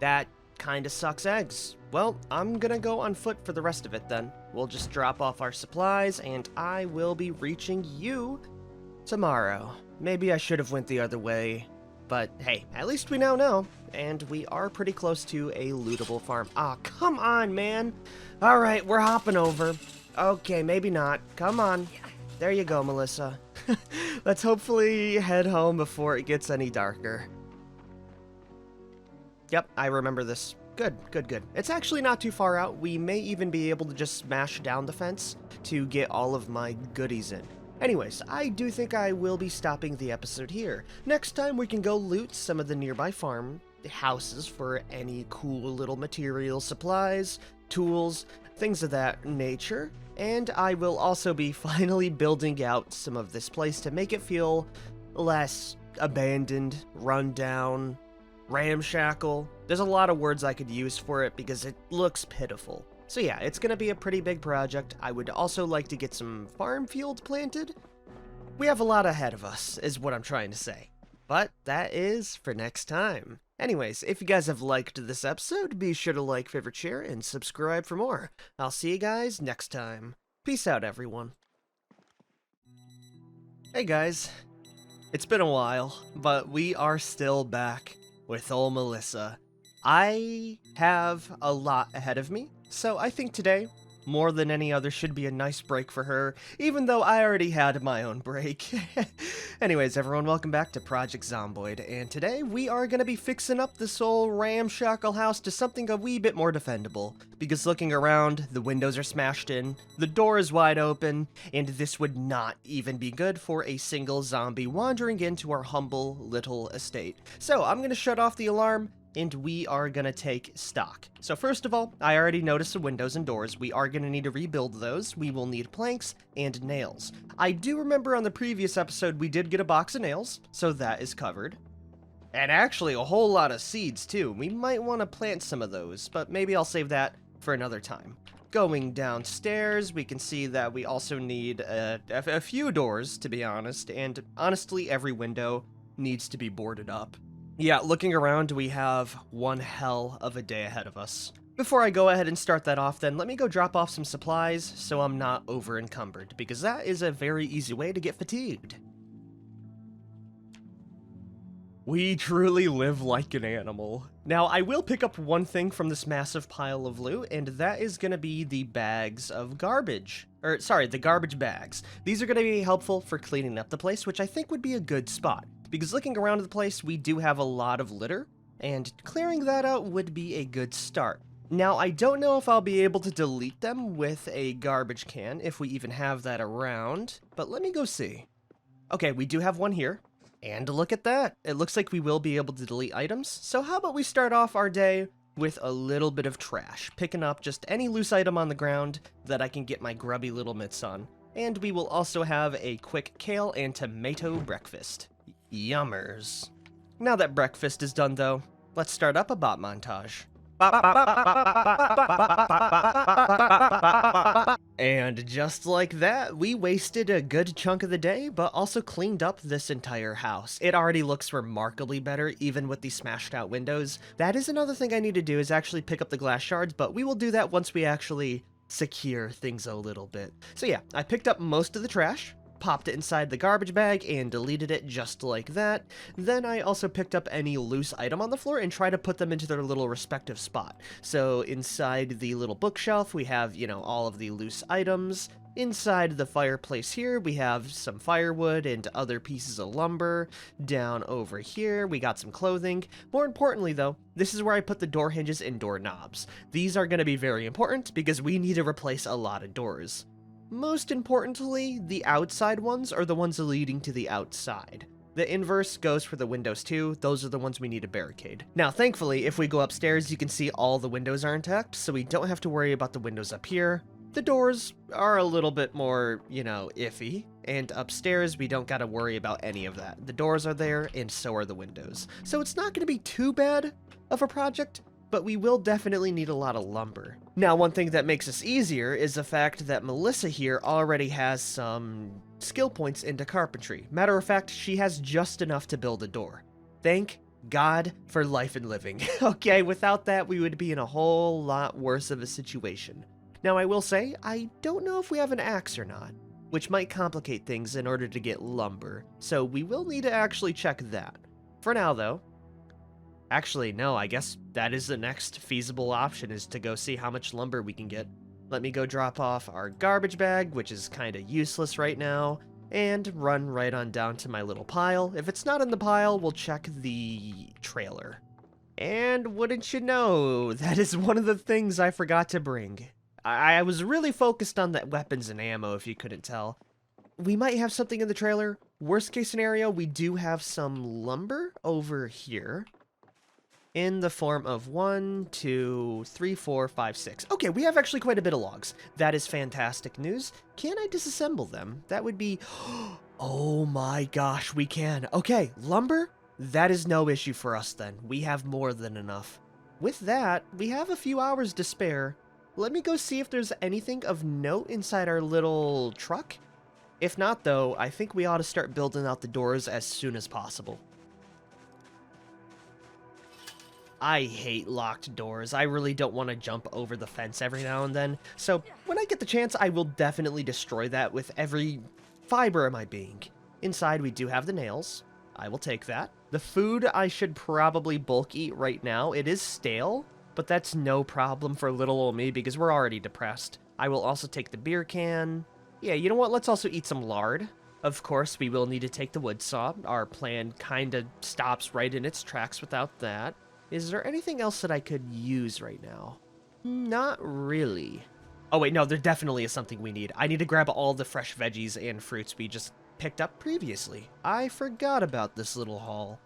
That kinda sucks eggs. Well, I'm gonna go on foot for the rest of it then. We'll just drop off our supplies, and I will be reaching you tomorrow. Maybe I should have went the other way, but hey, at least we now know. And we are pretty close to a lootable farm. Ah, come on, man. All right, we're hopping over. Okay, maybe not. Come on. There you go, Melissa. Let's hopefully head home before it gets any darker. Yep, I remember this. Good, good, good. It's actually not too far out. We may even be able to just smash down the fence to get all of my goodies in. Anyways, I do think I will be stopping the episode here. Next time we can go loot some of the nearby farm houses for any cool little materials, supplies, tools, things of that nature. And I will also be finally building out some of this place to make it feel less abandoned, run down, ramshackle. There's a lot of words I could use for it because it looks pitiful. So yeah, it's gonna be a pretty big project. I would also like to get some farm field planted. We have a lot ahead of us, is what I'm trying to say. But that is for next time. Anyways, if you guys have liked this episode, be sure to like, favorite, share, and subscribe for more. I'll see you guys next time. Peace out, everyone. Hey guys, it's been a while, but we are still back with old Melissa. I have a lot ahead of me, so I think today, more than any other, should be a nice break for her, even though I already had my own break. Anyways, everyone, welcome back to Project Zomboid, and today we are going to be fixing up this old ramshackle house to something a wee bit more defendable, because looking around, the windows are smashed in, the door is wide open, and this would not even be good for a single zombie wandering into our humble little estate. So I'm going to shut off the alarm, and we are gonna take stock. So first of all, I already noticed the windows and doors. We are gonna need to rebuild those. We will need planks and nails. I do remember on the previous episode we did get a box of nails, so that is covered. And actually a whole lot of seeds too. We might want to plant some of those, but maybe I'll save that for another time. Going downstairs, we can see that we also need a few doors, to be honest, and honestly every window needs to be boarded up. Yeah, looking around, we have one hell of a day ahead of us. Before I go ahead and start that off then, let me go drop off some supplies so I'm not over encumbered, because that is a very easy way to get fatigued. We truly live like an animal. Now, I will pick up one thing from this massive pile of loot, and that is going to be the bags of garbage. The garbage bags. These are going to be helpful for cleaning up the place, which I think would be a good spot. Because looking around the place, we do have a lot of litter, and clearing that out would be a good start. Now, I don't know if I'll be able to delete them with a garbage can, if we even have that around, but let me go see. Okay, we do have one here, and look at that. It looks like we will be able to delete items, so how about we start off our day with a little bit of trash, picking up just any loose item on the ground that I can get my grubby little mitts on. And we will also have a quick kale and tomato breakfast. Yummers. Now that breakfast is done though, let's start up a bot montage. And just like that, we wasted a good chunk of the day, but also cleaned up this entire house. It already looks remarkably better, even with the smashed out windows. That is another thing I need to do, is actually pick up the glass shards, but we will do that once we actually secure things a little bit. So yeah, I picked up most of the trash, popped it inside the garbage bag, and deleted it just like that. Then I also picked up any loose item on the floor and tried to put them into their little respective spot. So inside the little bookshelf, we have, all of the loose items. Inside the fireplace here, we have some firewood and other pieces of lumber. Down over here, we got some clothing. More importantly though, this is where I put the door hinges and door knobs. These are going to be very important because we need to replace a lot of doors. Most importantly, the outside ones are the ones leading to the outside. The inverse goes for the windows too. Those are the ones we need to barricade. Now, thankfully, if we go upstairs, you can see all the windows are intact, so we don't have to worry about the windows up here. The doors are a little bit more, iffy, and upstairs we don't gotta worry about any of that. The doors are there, and so are the windows. So it's not gonna be too bad of a project, but we will definitely need a lot of lumber. Now, one thing that makes this easier is the fact that Melissa here already has some skill points into carpentry. Matter of fact, she has just enough to build a door. Thank God for life and living. Okay, without that, we would be in a whole lot worse of a situation. Now, I will say, I don't know if we have an axe or not, which might complicate things in order to get lumber, so we will need to actually check that. For now, though, actually, no, I guess that is the next feasible option, is to go see how much lumber we can get. Let me go drop off our garbage bag, which is kind of useless right now, and run right on down to my little pile. If it's not in the pile, we'll check the trailer. And wouldn't you know, that is one of the things I forgot to bring. I was really focused on the weapons and ammo, if you couldn't tell. We might have something in the trailer. Worst case scenario, we do have some lumber over here. In the form of 1, 2, 3, 4, 5, 6. Okay, we have actually quite a bit of logs. That is fantastic news. Can I disassemble them? That would be... Oh my gosh, we can. Okay, lumber? That is no issue for us then. We have more than enough. With that, we have a few hours to spare. Let me go see if there's anything of note inside our little truck. If not, though, I think we ought to start building out the doors as soon as possible. I hate locked doors. I really don't want to jump over the fence every now and then. So when I get the chance, I will definitely destroy that with every fiber of my being. Inside, we do have the nails. I will take that. The food I should probably bulk eat right now. It is stale, but that's no problem for little old me because we're already depressed. I will also take the beer can. Yeah, you know what? Let's also eat some lard. Of course, we will need to take the wood saw. Our plan kind of stops right in its tracks without that. Is there anything else that I could use right now? Not really. Oh wait, no, there definitely is something we need. I need to grab all the fresh veggies and fruits we just picked up previously. I forgot about this little haul.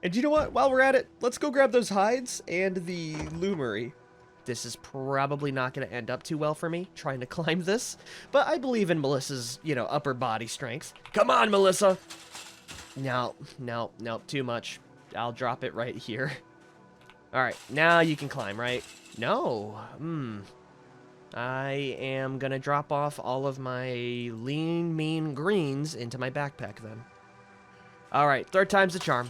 And you know what? While we're at it, let's go grab those hides and the loomery. This is probably not going to end up too well for me, trying to climb this. But I believe in Melissa's, upper body strength. Come on, Melissa! No, too much. I'll drop it right here. Alright, now you can climb, right? No. I am going to drop off all of my lean, mean greens into my backpack then. Alright, third time's the charm.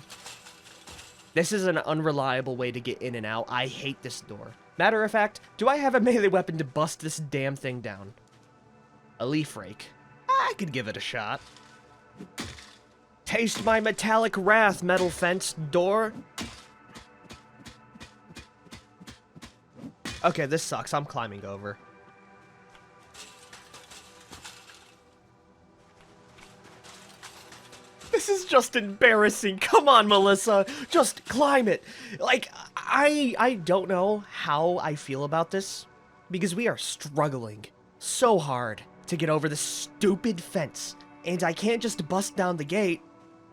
This is an unreliable way to get in and out. I hate this door. Matter of fact, do I have a melee weapon to bust this damn thing down? A leaf rake. I could give it a shot. Taste my metallic wrath, metal fence door. Okay, this sucks. I'm climbing over. This is just embarrassing. Come on, Melissa. Just climb it. Like, I don't know how I feel about this, because we are struggling so hard to get over this stupid fence, and I can't just bust down the gate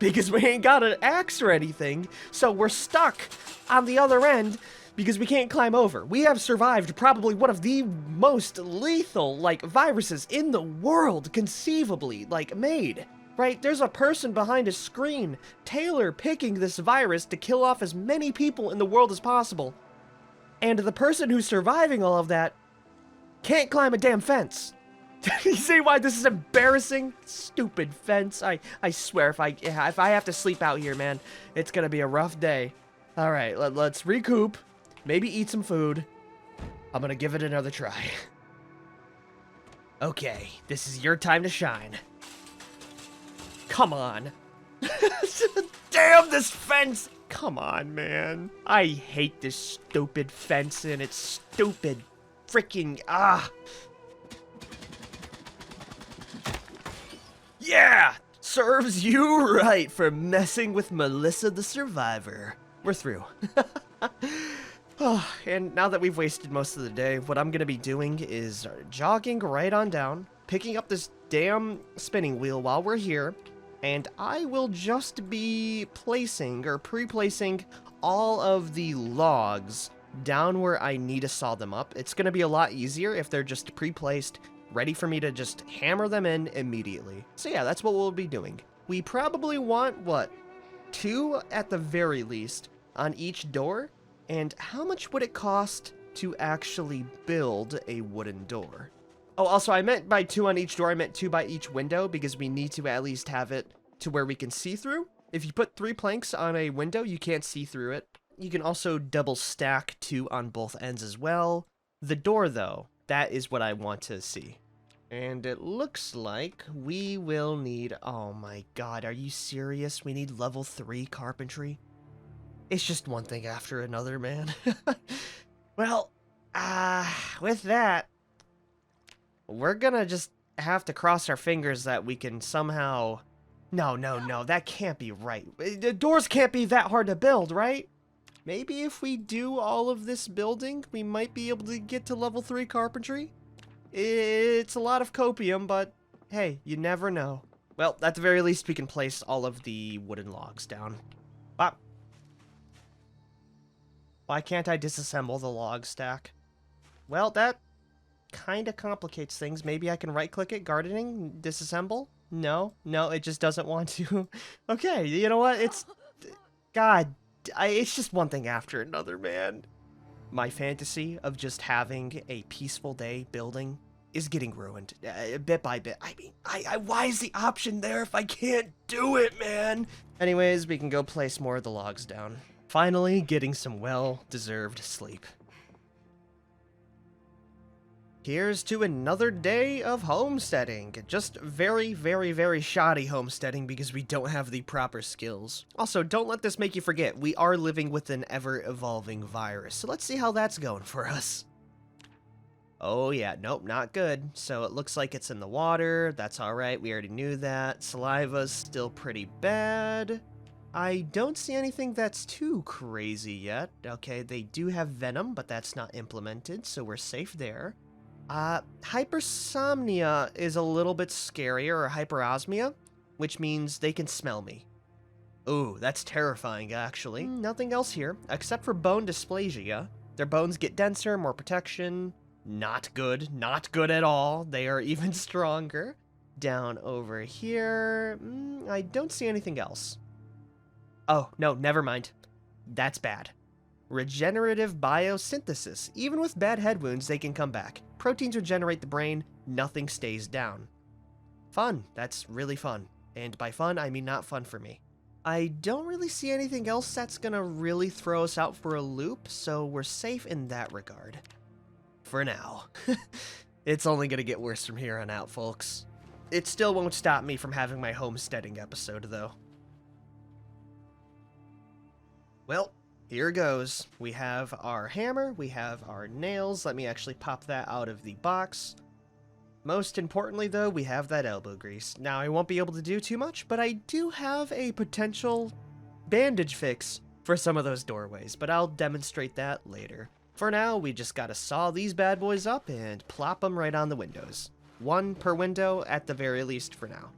because we ain't got an axe or anything, so we're stuck on the other end because we can't climb over. We have survived probably one of the most lethal, viruses in the world, conceivably, made. Right? There's a person behind a screen, tailor picking this virus to kill off as many people in the world as possible. And the person who's surviving all of that can't climb a damn fence. You see why this is embarrassing? Stupid fence. I swear, if I have to sleep out here, man, it's gonna be a rough day. All right, let's recoup. Maybe eat some food. I'm gonna give it another try. Okay, this is your time to shine. Come on. Damn this fence! Come on, man. I hate this stupid fence and its stupid freaking Yeah! Serves you right for messing with Melissa the Survivor. We're through. Oh, and now that we've wasted most of the day, what I'm gonna be doing is jogging right on down, picking up this damn spinning wheel while we're here, and I will just be placing or pre-placing all of the logs down where I need to saw them up. It's gonna be a lot easier if they're just pre-placed, ready for me to just hammer them in immediately. So yeah, that's what we'll be doing. We probably want, 2 at the very least on each door? And how much would it cost to actually build a wooden door? Oh, also, I meant by 2 on each door, I meant 2 by each window, because we need to at least have it to where we can see through. If you put 3 planks on a window, you can't see through it. You can also double stack 2 on both ends as well. The door, though, that is what I want to see. And it looks like we will need... Oh my god, are you serious? We need level 3 carpentry? It's just one thing after another, man. Well, with that, we're gonna just have to cross our fingers that we can somehow... No, that can't be right. The doors can't be that hard to build, right? Maybe if we do all of this building, we might be able to get to level 3 carpentry? It's a lot of copium, but hey, you never know. Well, at the very least, we can place all of the wooden logs down. Ah. Why can't I disassemble the log stack? Well, that kind of complicates things. Maybe I can right-click it, gardening, disassemble? No, it just doesn't want to. Okay, you know what? It's... God, it's just one thing after another, man. My fantasy of just having a peaceful day building is getting ruined, bit by bit. I mean, why is the option there if I can't do it, man? Anyways, we can go place more of the logs down. Finally, getting some well-deserved sleep. Here's to another day of homesteading. Just very, very, very shoddy homesteading because we don't have the proper skills. Also, don't let this make you forget, we are living with an ever-evolving virus, so let's see how that's going for us. Oh yeah, nope, not good. So it looks like it's in the water. That's alright, we already knew that. Saliva's still pretty bad. I don't see anything that's too crazy yet. Okay, they do have venom, but that's not implemented, so we're safe there. Hypersomnia is a little bit scarier, or hyperosmia, which means they can smell me. Ooh, that's terrifying, actually. Nothing else here, except for bone dysplasia. Their bones get denser, more protection. Not good at all. They are even stronger. Down over here, I don't see anything else. Oh, no, never mind. That's bad. Regenerative biosynthesis. Even with bad head wounds, they can come back. Proteins regenerate the brain, nothing stays down. Fun. That's really fun. And by fun, I mean not fun for me. I don't really see anything else that's gonna really throw us out for a loop, so we're safe in that regard. For now. It's only gonna get worse from here on out, folks. It still won't stop me from having my homesteading episode, though. Well, here goes. We have our hammer, we have our nails. Let me actually pop that out of the box. Most importantly, though, we have that elbow grease. Now, I won't be able to do too much, but I do have a potential bandage fix for some of those doorways, but I'll demonstrate that later. For now, we just gotta saw these bad boys up and plop them right on the windows. 1 per window at the very least for now.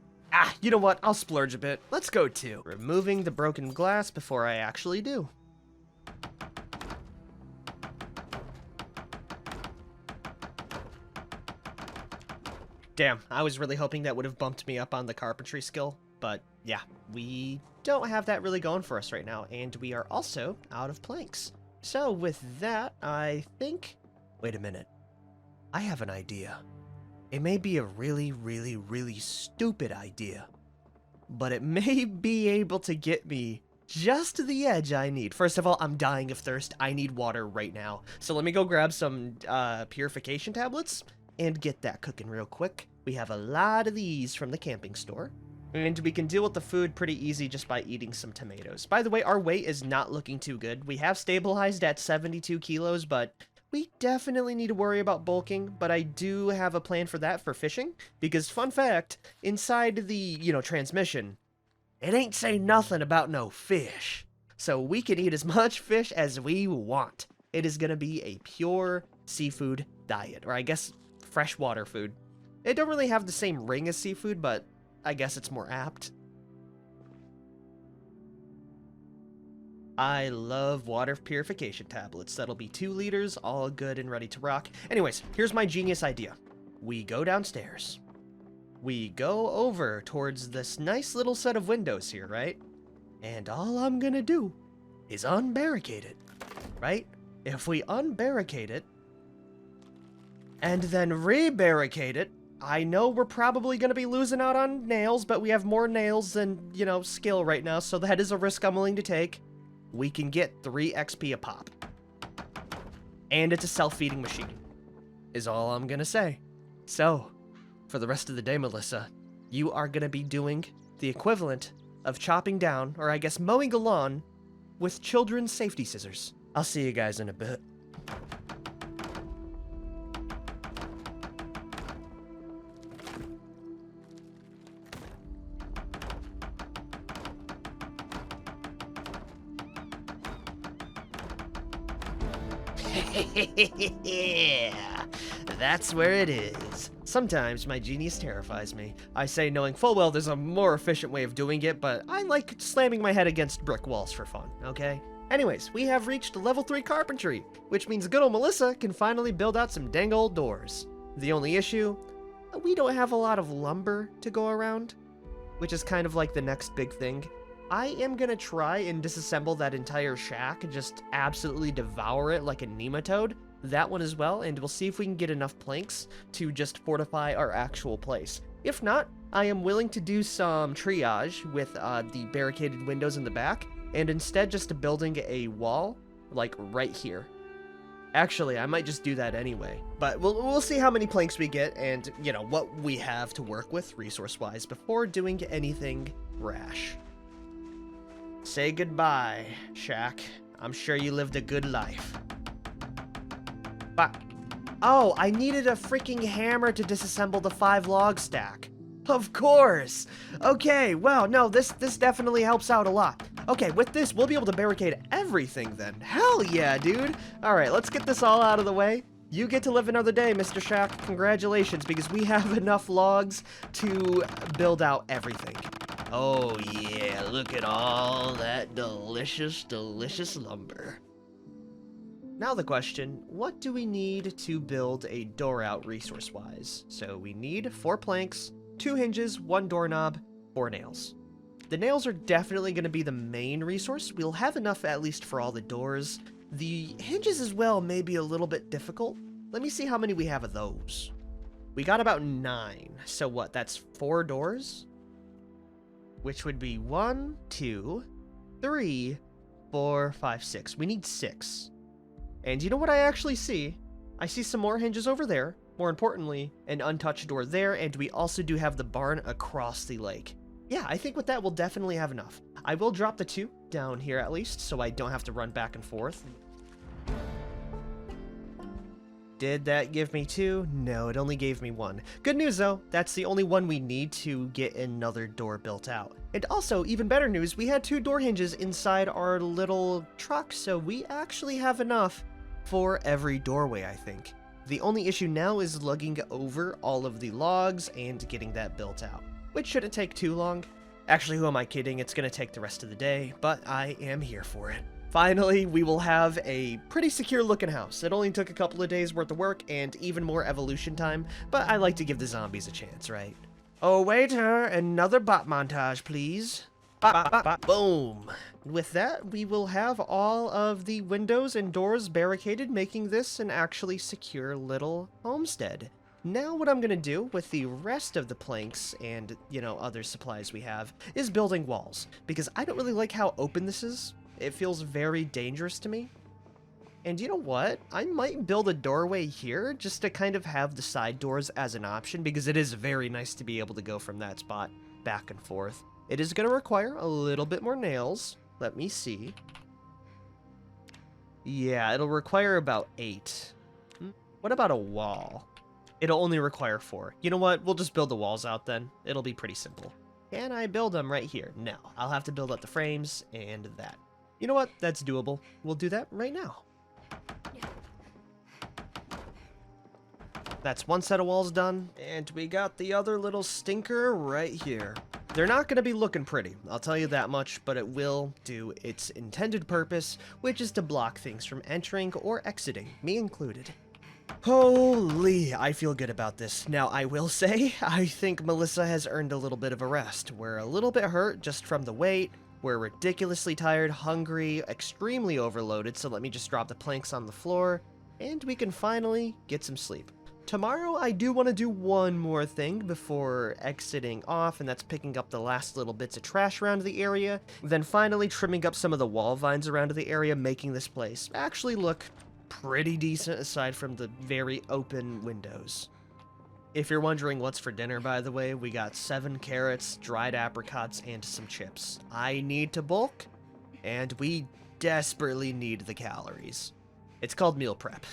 You know what? I'll splurge a bit. Let's go 2. Removing the broken glass before I actually do. Damn, I was really hoping that would have bumped me up on the carpentry skill, but yeah, we don't have that really going for us right now, and we are also out of planks. So with that, I think... Wait a minute. I have an idea. It may be a really, really, really stupid idea, but it may be able to get me just the edge I need. First of all, I'm dying of thirst. I need water right now. So let me go grab some purification tablets and get that cooking real quick. We have a lot of these from the camping store. And we can deal with the food pretty easy just by eating some tomatoes. By the way, our weight is not looking too good. We have stabilized at 72 kilos, but we definitely need to worry about bulking. But I do have a plan for that for fishing. Because, fun fact, inside the, transmission, it ain't saying nothing about no fish. So we can eat as much fish as we want. It is going to be a pure seafood diet. Or I guess freshwater food. It don't really have the same ring as seafood, but I guess it's more apt. I love water purification tablets. That'll be 2 liters, all good and ready to rock. Anyways, here's my genius idea. We go downstairs. We go over towards this nice little set of windows here, right? And all I'm gonna do is unbarricade it, right? If we unbarricade it, and then rebarricade it, I know we're probably going to be losing out on nails, but we have more nails than, you know, skill right now, so that is a risk I'm willing to take. We can get 3 XP a pop. And it's a self-feeding machine, is all I'm going to say. So, for the rest of the day, Melissa, you are going to be doing the equivalent of chopping down, or I guess mowing a lawn, with children's safety scissors. I'll see you guys in a bit. Yeah, that's where it is. Sometimes my genius terrifies me. I say knowing full well there's a more efficient way of doing it, but I like slamming my head against brick walls for fun, okay? Anyways, we have reached level 3 carpentry, which means good old Melissa can finally build out some dang old doors. The only issue, we don't have a lot of lumber to go around, which is kind of like the next big thing. I am gonna try and disassemble that entire shack and just absolutely devour it like a nematode. That one as well, and we'll see if we can get enough planks to just fortify our actual place. If not, I am willing to do some triage with the barricaded windows in the back, and instead just building a wall, like right here. Actually, I might just do that anyway. But we'll see how many planks we get and, you know, what we have to work with resource-wise before doing anything rash. Say goodbye, Shack. I'm sure you lived a good life. But, oh, I needed a freaking hammer to disassemble the 5 log stack. Of course! Okay, well, no, this definitely helps out a lot. Okay, with this, we'll be able to barricade everything then. Hell yeah, dude! Alright, let's get this all out of the way. You get to live another day, Mr. Shack. Congratulations, because we have enough logs to build out everything. Oh yeah, look at all that delicious, delicious lumber. Now the question, what do we need to build a door out resource-wise? So we need 4 planks, 2 hinges, 1 doorknob, 4 nails. The nails are definitely going to be the main resource. We'll have enough at least for all the doors. The hinges as well may be a little bit difficult. Let me see how many we have of those. We got about 9. So what, that's 4 doors? Which would be 1, 2, 3, 4, 5, 6. We need 6. And you know what I actually see? I see some more hinges over there. More importantly, an untouched door there, and we also do have the barn across the lake. Yeah, I think with that we'll definitely have enough. I will drop the 2 down here at least, so I don't have to run back and forth. Did that give me 2? No, it only gave me 1. Good news though, that's the only one we need to get another door built out. And also, even better news, we had 2 door hinges inside our little truck, so we actually have enough for every doorway, I think. The only issue now is lugging over all of the logs and getting that built out, which shouldn't take too long. Actually, who am I kidding? It's gonna take the rest of the day, but I am here for it. Finally, we will have a pretty secure looking house. It only took a couple of days worth of work and even more evolution time, but I like to give the zombies a chance, right? Oh, waiter, another bot montage, please. Bop, bop, bop. Boom. With that, we will have all of the windows and doors barricaded, making this an actually secure little homestead. Now what I'm going to do with the rest of the planks and, you know, other supplies we have is building walls, because I don't really like how open this is. It feels very dangerous to me. And you know what? I might build a doorway here just to kind of have the side doors as an option, because it is very nice to be able to go from that spot back and forth. It is going to require a little bit more nails. Let me see. Yeah, it'll require about 8. What about a wall? It'll only require 4. You know what? We'll just build the walls out then. It'll be pretty simple. Can I build them right here? No. I'll have to build out the frames and that. You know what? That's doable. We'll do that right now. That's one set of walls done, and we got the other little stinker right here. They're not going to be looking pretty, I'll tell you that much, but it will do its intended purpose, which is to block things from entering or exiting, me included. Holy, I feel good about this. Now, I will say, I think Melissa has earned a little bit of a rest. We're a little bit hurt just from the wait. We're ridiculously tired, hungry, extremely overloaded, so let me just drop the planks on the floor, and we can finally get some sleep. Tomorrow, I do want to do one more thing before exiting off, and that's picking up the last little bits of trash around the area, then finally trimming up some of the wall vines around the area, making this place actually look pretty decent aside from the very open windows. If you're wondering what's for dinner, by the way, we got 7 carrots, dried apricots, and some chips. I need to bulk, and we desperately need the calories. It's called meal prep.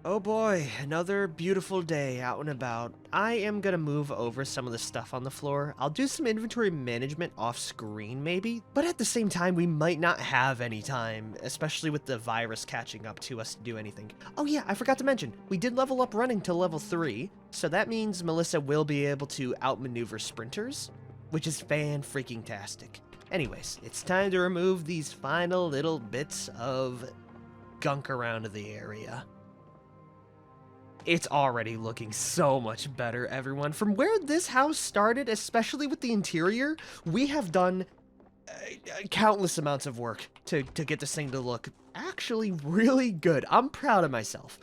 Oh boy, another beautiful day out and about. I am gonna move over some of the stuff on the floor. I'll do some inventory management off screen maybe, but at the same time we might not have any time, especially with the virus catching up to us to do anything. Oh yeah, I forgot to mention, we did level up running to level 3, so that means Melissa will be able to outmaneuver sprinters, which is fan-freaking-tastic. Anyways, it's time to remove these final little bits of gunk around the area. It's already looking so much better, everyone. From where this house started, especially with the interior, we have done countless amounts of work to get this thing to look actually really good. I'm proud of myself.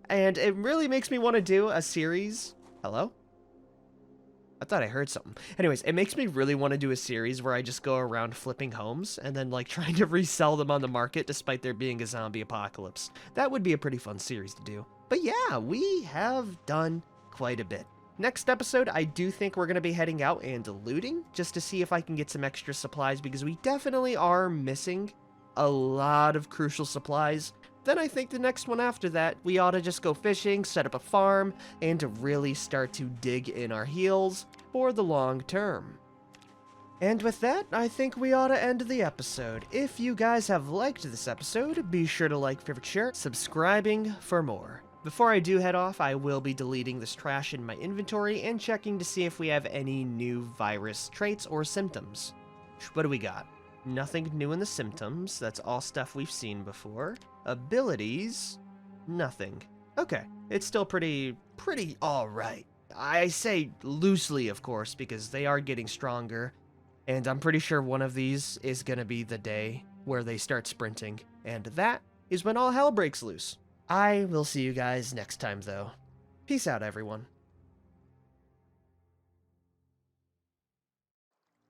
And it really makes me want to do a series. Hello? I thought I heard something. Anyways, it makes me really want to do a series where I just go around flipping homes and then like trying to resell them on the market despite there being a zombie apocalypse. That would be a pretty fun series to do. But yeah, we have done quite a bit. Next episode, I do think we're going to be heading out and looting just to see if I can get some extra supplies because we definitely are missing a lot of crucial supplies. Then I think the next one after that, we ought to just go fishing, set up a farm, and to really start to dig in our heels for the long term. And with that, I think we ought to end the episode. If you guys have liked this episode, be sure to like, favorite, share, subscribing for more. Before I do head off, I will be deleting this trash in my inventory and checking to see if we have any new virus traits or symptoms. What do we got? Nothing new in the symptoms, that's all stuff we've seen before. Abilities, nothing. Okay, it's still pretty alright. I say loosely, of course, because they are getting stronger, and I'm pretty sure one of these is gonna be the day where they start sprinting, and that is when all hell breaks loose. I will see you guys next time, though. Peace out, everyone.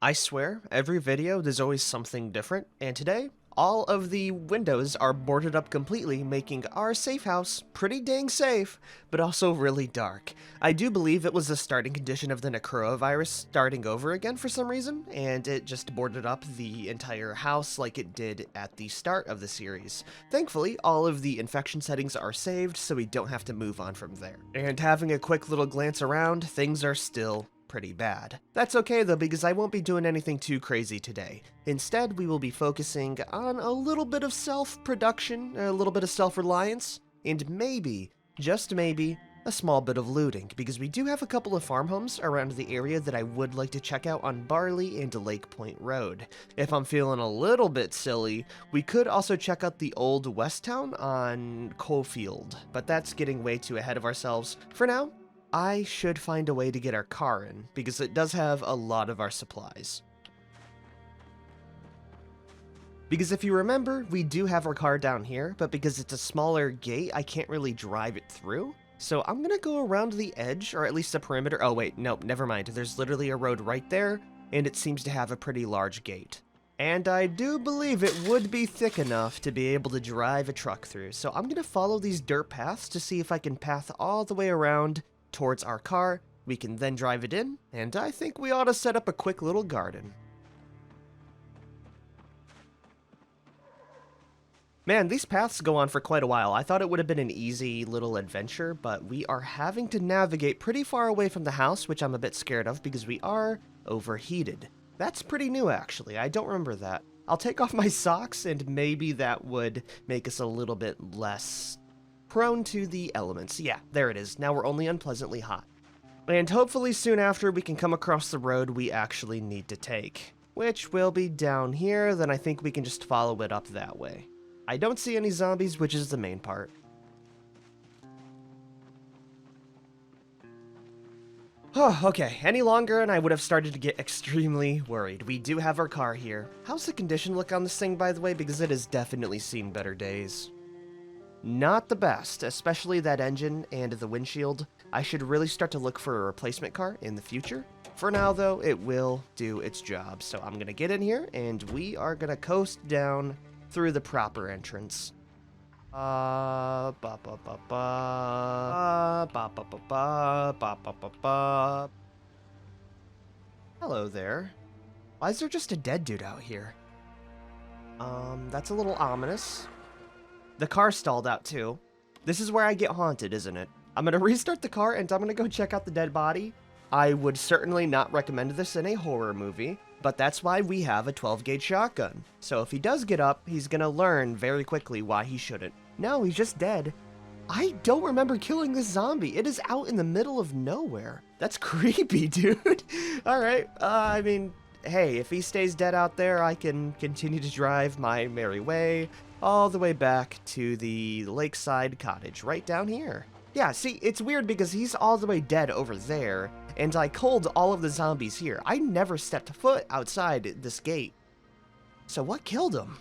I swear, every video there's always something different, and today, all of the windows are boarded up completely, making our safe house pretty dang safe, but also really dark. I do believe it was the starting condition of the Necroa virus starting over again for some reason, and it just boarded up the entire house like it did at the start of the series. Thankfully, all of the infection settings are saved, so we don't have to move on from there. And having a quick little glance around, things are still pretty bad. That's okay though, because I won't be doing anything too crazy today. Instead, we will be focusing on a little bit of self-production, a little bit of self-reliance, and maybe, just maybe, a small bit of looting, because we do have a couple of farm homes around the area that I would like to check out on Barley and Lake Point Road. If I'm feeling a little bit silly, we could also check out the old West Town on Coalfield, but that's getting way too ahead of ourselves. For now, I should find a way to get our car in, because it does have a lot of our supplies. Because if you remember, we do have our car down here, but because it's a smaller gate, I can't really drive it through. So I'm gonna go around the edge, or at least the perimeter. Oh wait, nope, never mind. There's literally a road right there, and it seems to have a pretty large gate. And I do believe it would be thick enough to be able to drive a truck through. So I'm gonna follow these dirt paths to see if I can path all the way around towards our car. We can then drive it in, and I think we ought to set up a quick little garden. Man, these paths go on for quite a while. I thought it would have been an easy little adventure, but we are having to navigate pretty far away from the house, which I'm a bit scared of because we are overheated. That's pretty new, actually. I don't remember that. I'll take off my socks, and maybe that would make us a little bit less prone to the elements. Yeah, there it is. Now we're only unpleasantly hot. And hopefully soon after we can come across the road we actually need to take, which will be down here. Then I think we can just follow it up that way. I don't see any zombies, which is the main part. Oh, okay, any longer and I would have started to get extremely worried. We do have our car here. How's the condition look on this thing, by the way? Because it has definitely seen better days. not the best, especially that engine and the windshield. I should really start to look for a replacement car in the future. For now, though, it will do its job. So I'm going to get in here, and we are going to coast down through the proper entrance. Hello there. Why is there just a dead dude out here? That's a little ominous. The car stalled out too. This is where I get haunted, isn't it? I'm gonna restart the car and I'm gonna go check out the dead body. I would certainly not recommend this in a horror movie, but that's why we have a 12-gauge shotgun. So if he does get up, he's gonna learn very quickly why he shouldn't. No, he's just dead. I don't remember killing this zombie. It is out in the middle of nowhere. That's creepy, dude. Alright, I mean, hey, if he stays dead out there, I can continue to drive my merry way all the way back to the lakeside cottage right down here. Yeah, see, it's weird because he's all the way dead over there, and I culled all of the zombies here. I never stepped foot outside this gate. So what killed him?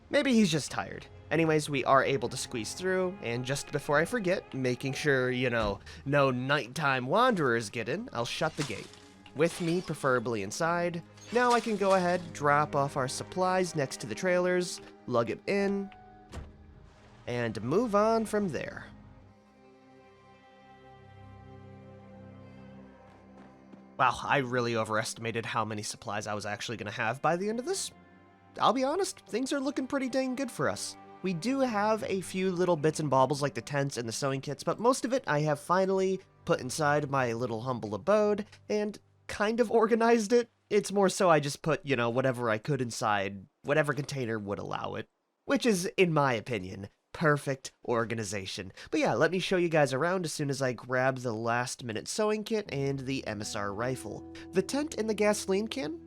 Maybe he's just tired. Anyways, we are able to squeeze through, and just before I forget, making sure, you know, no nighttime wanderers get in, I'll shut the gate. With me, preferably inside. Now I can go ahead, drop off our supplies next to the trailers, lug it in, and move on from there. Wow, I really overestimated how many supplies I was actually going to have by the end of this. I'll be honest, things are looking pretty dang good for us. We do have a few little bits and baubles like the tents and the sewing kits, but most of it I have finally put inside my little humble abode and kind of organized it. It's more so I just put, you know, whatever I could inside, whatever container would allow it, which is, in my opinion, perfect organization. But yeah, let me show you guys around as soon as I grab the last minute sewing kit and the MSR rifle. The tent and the gasoline can,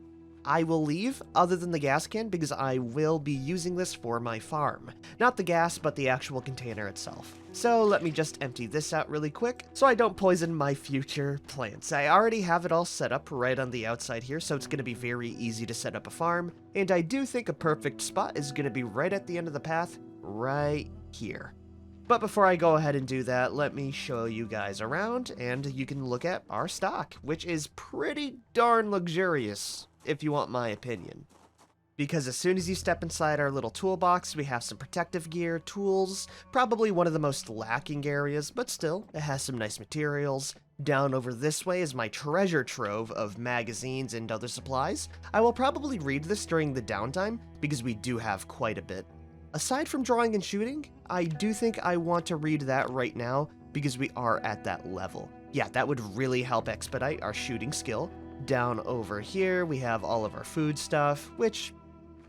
I will leave other than the gas can because I will be using this for my farm. Not the gas, but the actual container itself. So let me just empty this out really quick so I don't poison my future plants. I already have it all set up right on the outside here, so it's going to be very easy to set up a farm. And I do think a perfect spot is going to be right at the end of the path, right here. But before I go ahead and do that, let me show you guys around and you can look at our stock, which is pretty darn luxurious, if you want my opinion. Because as soon as you step inside our little toolbox, we have some protective gear, tools, probably one of the most lacking areas, but still, it has some nice materials. Down over this way is my treasure trove of magazines and other supplies. I will probably read this during the downtime, because we do have quite a bit. Aside from drawing and shooting, I do think I want to read that right now, because we are at that level. Yeah, that would really help expedite our shooting skill. Down over here, we have all of our food stuff, which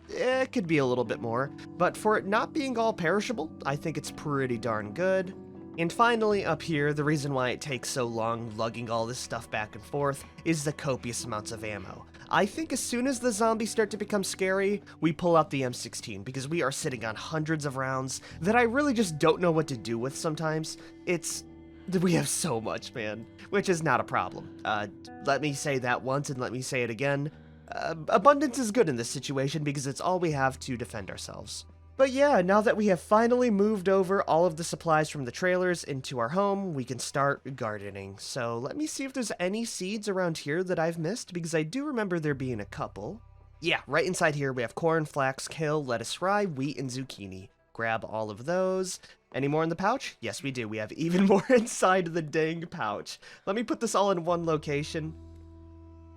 it could be a little bit more, but for it not being all perishable, I think it's pretty darn good. And finally, up here, the reason why it takes so long lugging all this stuff back and forth is the copious amounts of ammo. I think as soon as the zombies start to become scary, we pull out the M16 because we are sitting on hundreds of rounds that I really just don't know what to do with sometimes. We have so much, man, which is not a problem. Let me say that once and let me say it again. Abundance is good in this situation because it's all we have to defend ourselves. But yeah, now that we have finally moved over all of the supplies from the trailers into our home, we can start gardening. So let me see if there's any seeds around here that I've missed, because I do remember there being a couple. Yeah, right inside here we have corn, flax, kale, lettuce, rye, wheat, and zucchini. Grab all of those. Any more in the pouch? Yes, we do. We have even more inside the dang pouch. Let me put this all in one location.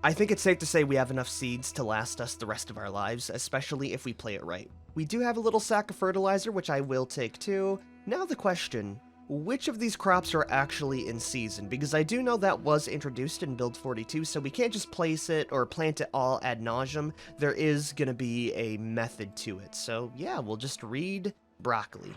I think it's safe to say we have enough seeds to last us the rest of our lives, especially if we play it right. We do have a little sack of fertilizer, which I will take too. Now the question, which of these crops are actually in season? Because I do know that was introduced in Build 42, so we can't just place it or plant it all ad nauseum. There is going to be a method to it. So yeah, we'll just read broccoli,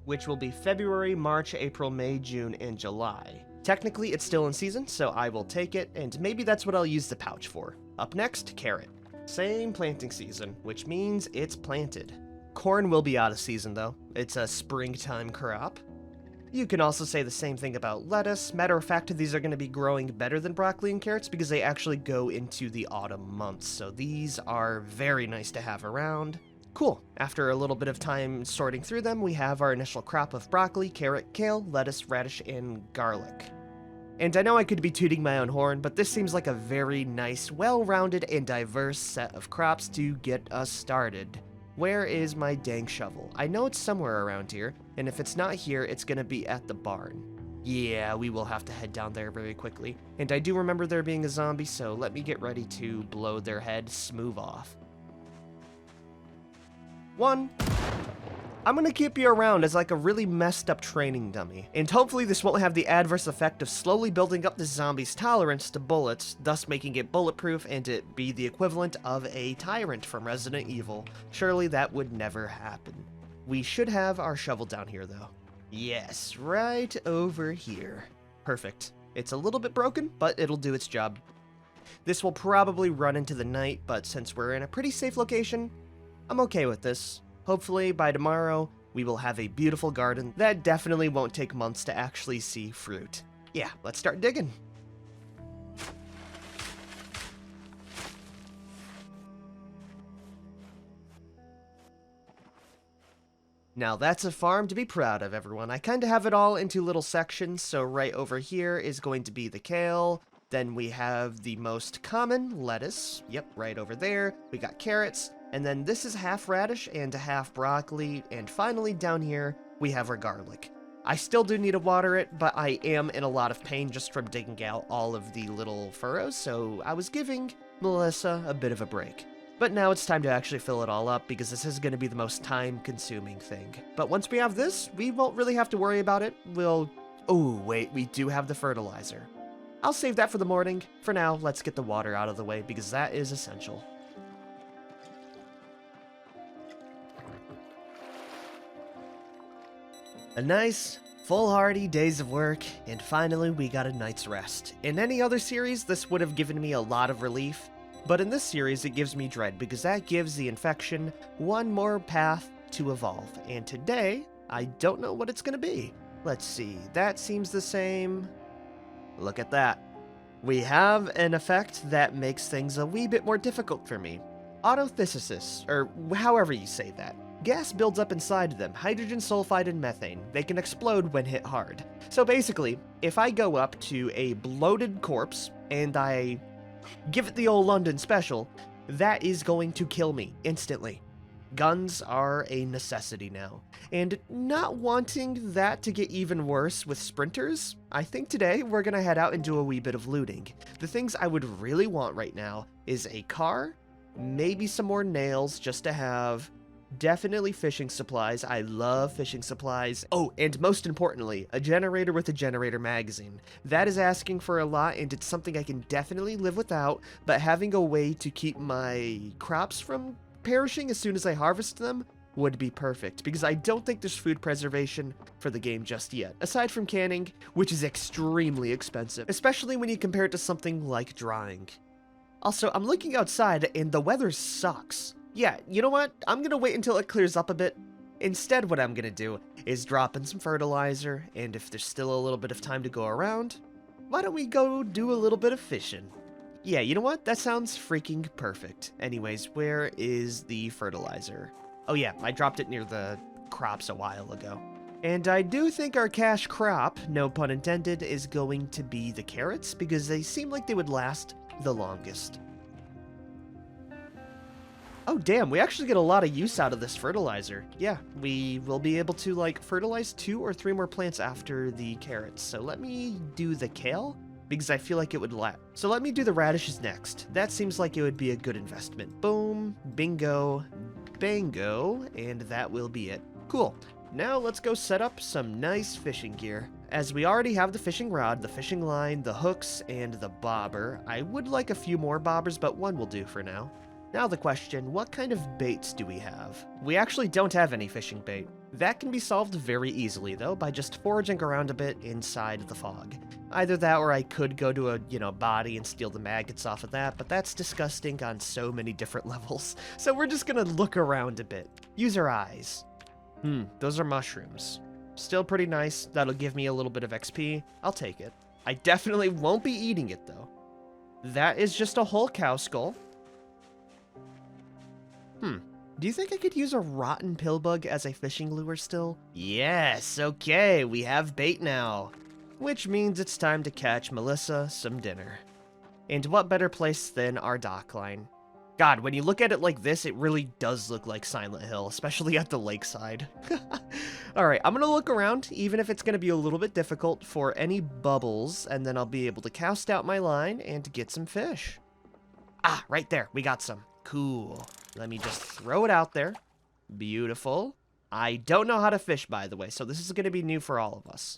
which will be February, March, April, May, June, and July. Technically, it's still in season, so I will take it, and maybe that's what I'll use the pouch for. Up next, carrot. Same planting season, which means it's planted. Corn will be out of season, though. It's a springtime crop. You can also say the same thing about lettuce. Matter of fact, these are going to be growing better than broccoli and carrots because they actually go into the autumn months, so these are very nice to have around. Cool. After a little bit of time sorting through them, we have our initial crop of broccoli, carrot, kale, lettuce, radish, and garlic. And I know I could be tooting my own horn, but this seems like a very nice, well-rounded, and diverse set of crops to get us started. Where is my dang shovel? I know it's somewhere around here, and if it's not here, it's gonna be at the barn. Yeah, we will have to head down there very quickly. And I do remember there being a zombie, so let me get ready to blow their head smooth off. 1. I'm gonna keep you around as like a really messed up training dummy, and hopefully this won't have the adverse effect of slowly building up the zombie's tolerance to bullets, thus making it bulletproof and it be the equivalent of a tyrant from Resident Evil. Surely that would never happen. We should have our shovel down here though. Yes, right over here. Perfect. It's a little bit broken, but it'll do its job. This will probably run into the night, but since we're in a pretty safe location, I'm okay with this. Hopefully, by tomorrow, we will have a beautiful garden that definitely won't take months to actually see fruit. Yeah, let's start digging. Now that's a farm to be proud of, everyone. I kind of have it all into little sections, so right over here is going to be the kale. Then we have the most common lettuce. Yep, right over there. We got carrots. And then this is half radish and half broccoli. And finally down here, we have our garlic. I still do need to water it, but I am in a lot of pain just from digging out all of the little furrows, so I was giving Melissa a bit of a break. But now it's time to actually fill it all up because this is going to be the most time-consuming thing. But once we have this, we won't really have to worry about it. Oh wait, we do have the fertilizer. I'll save that for the morning. For now, let's get the water out of the way because that is essential. A nice, foolhardy days of work, and finally we got a night's rest. In any other series, this would have given me a lot of relief, but in this series it gives me dread because that gives the infection one more path to evolve, and today, I don't know what it's gonna be. Let's see, that seems the same. Look at that. We have an effect that makes things a wee bit more difficult for me. Autothesis, or however you say that. Gas builds up inside them, hydrogen sulfide and methane. They can explode when hit hard. So basically, if I go up to a bloated corpse and I give it the old London special, that is going to kill me instantly. Guns are a necessity now. And not wanting that to get even worse with sprinters, I think today we're gonna head out and do a wee bit of looting. The things I would really want right now is a car, maybe some more nails just to have, definitely fishing supplies. I love fishing supplies. Oh, and most importantly, a generator with a generator magazine. That is asking for a lot, and it's something I can definitely live without, but having a way to keep my crops from perishing as soon as I harvest them would be perfect, because I don't think there's food preservation for the game just yet, aside from canning, which is extremely expensive, especially when you compare it to something like drying. Also, I'm looking outside, and the weather sucks. Yeah, you know what? I'm gonna wait until it clears up a bit. Instead, what I'm gonna do is drop in some fertilizer, and if there's still a little bit of time to go around, why don't we go do a little bit of fishing? Yeah, you know what? That sounds freaking perfect. Anyways, where is the fertilizer? Oh yeah, I dropped it near the crops a while ago. And I do think our cash crop, no pun intended, is going to be the carrots, because they seem like they would last the longest. Oh damn, we actually get a lot of use out of this fertilizer. Yeah, we will be able to like fertilize 2 or 3 more plants after the carrots. So let me do the kale, because I feel like it would last. So let me do the radishes next. That seems like it would be a good investment. Boom, bingo, bango, and that will be it. Cool. Now let's go set up some nice fishing gear. As we already have the fishing rod, the fishing line, the hooks, and the bobber. I would like a few more bobbers, but one will do for now. Now the question, what kind of baits do we have? We actually don't have any fishing bait. That can be solved very easily though, by just foraging around a bit inside the fog. Either that or I could go to a, body and steal the maggots off of that, but that's disgusting on so many different levels. So we're just gonna look around a bit. Use our eyes. Those are mushrooms. Still pretty nice. That'll give me a little bit of XP. I'll take it. I definitely won't be eating it though. That is just a whole cow skull. Do you think I could use a rotten pillbug as a fishing lure still? Yes, okay, we have bait now. Which means it's time to catch Melissa some dinner. And what better place than our dock line? God, when you look at it like this, it really does look like Silent Hill, especially at the lakeside. Alright, I'm gonna look around, even if it's gonna be a little bit difficult, for any bubbles, and then I'll be able to cast out my line and get some fish. Ah, right there, we got some. Cool. Let me just throw it out there. Beautiful. I don't know how to fish, by the way, so this is gonna be new for all of us.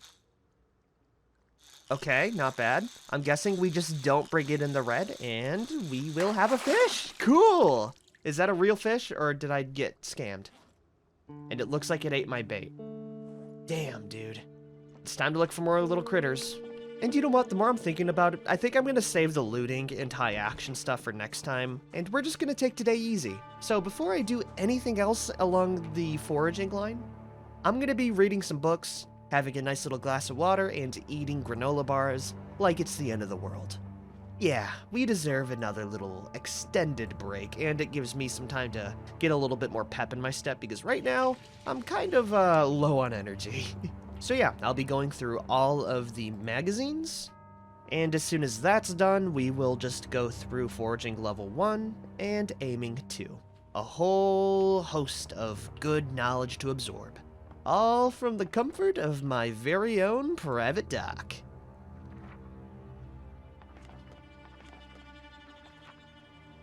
Okay, not bad. I'm guessing we just don't bring it in the red, and we will have a fish. Cool! Is that a real fish, or did I get scammed? And it looks like it ate my bait. Damn, dude. It's time to look for more little critters. And you know what? The more I'm thinking about it, I think I'm going to save the looting and high action stuff for next time, and we're just going to take today easy. So before I do anything else along the foraging line, I'm going to be reading some books, having a nice little glass of water, and eating granola bars like it's the end of the world. Yeah, we deserve another little extended break, and it gives me some time to get a little bit more pep in my step, because right now, I'm kind of low on energy. So yeah, I'll be going through all of the magazines, and as soon as that's done, we will just go through foraging level 1 and aiming 2. A whole host of good knowledge to absorb. All from the comfort of my very own private dock.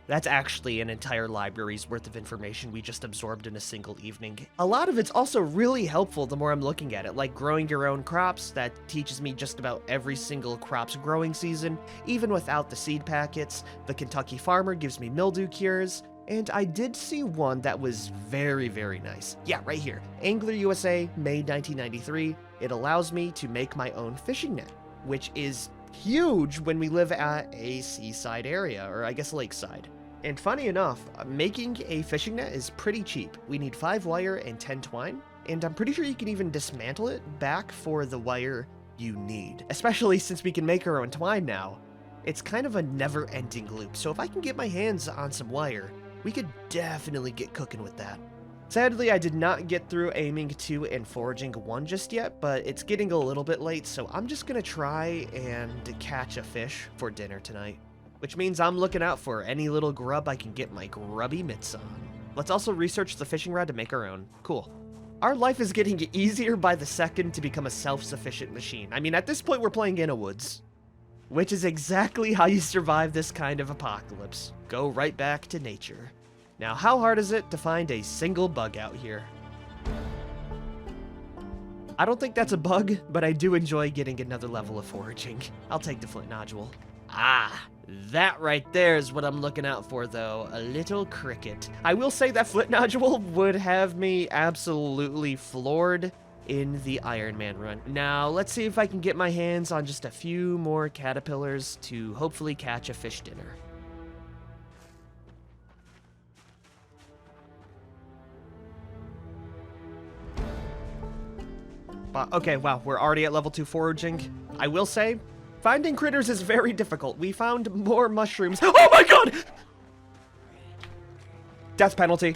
That's actually an entire library's worth of information we just absorbed in a single evening. A lot of it's also really helpful the more I'm looking at it, like growing your own crops. That teaches me just about every single crop's growing season, even without the seed packets. The Kentucky Farmer gives me mildew cures, and I did see one that was very, very nice. Yeah, right here. Angler USA, May 1993. It allows me to make my own fishing net, which is huge when we live at a seaside area, or I guess lakeside. And funny enough, making a fishing net is pretty cheap. We need 5 wire and 10 twine, and I'm pretty sure you can even dismantle it back for the wire you need, especially since we can make our own twine now. It's kind of a never-ending loop, so if I can get my hands on some wire, we could definitely get cooking with that. Sadly, I did not get through aiming 2 and foraging 1 just yet, but it's getting a little bit late, so I'm just gonna try and catch a fish for dinner tonight. Which means I'm looking out for any little grub I can get my grubby mitts on. Let's also research the fishing rod to make our own. Cool. Our life is getting easier by the second to become a self-sufficient machine. I mean, at this point, we're playing in a woods. Which is exactly how you survive this kind of apocalypse. Go right back to nature. Now, how hard is it to find a single bug out here? I don't think that's a bug, but I do enjoy getting another level of foraging. I'll take the flint nodule. Ah, that right there is what I'm looking out for, though. A little cricket. I will say that flint nodule would have me absolutely floored in the Iron Man run. Now, let's see if I can get my hands on just a few more caterpillars to hopefully catch a fish dinner. Okay, wow, we're already at level 2 foraging. I will say, finding critters is very difficult. We found more mushrooms. Oh my god! Death penalty.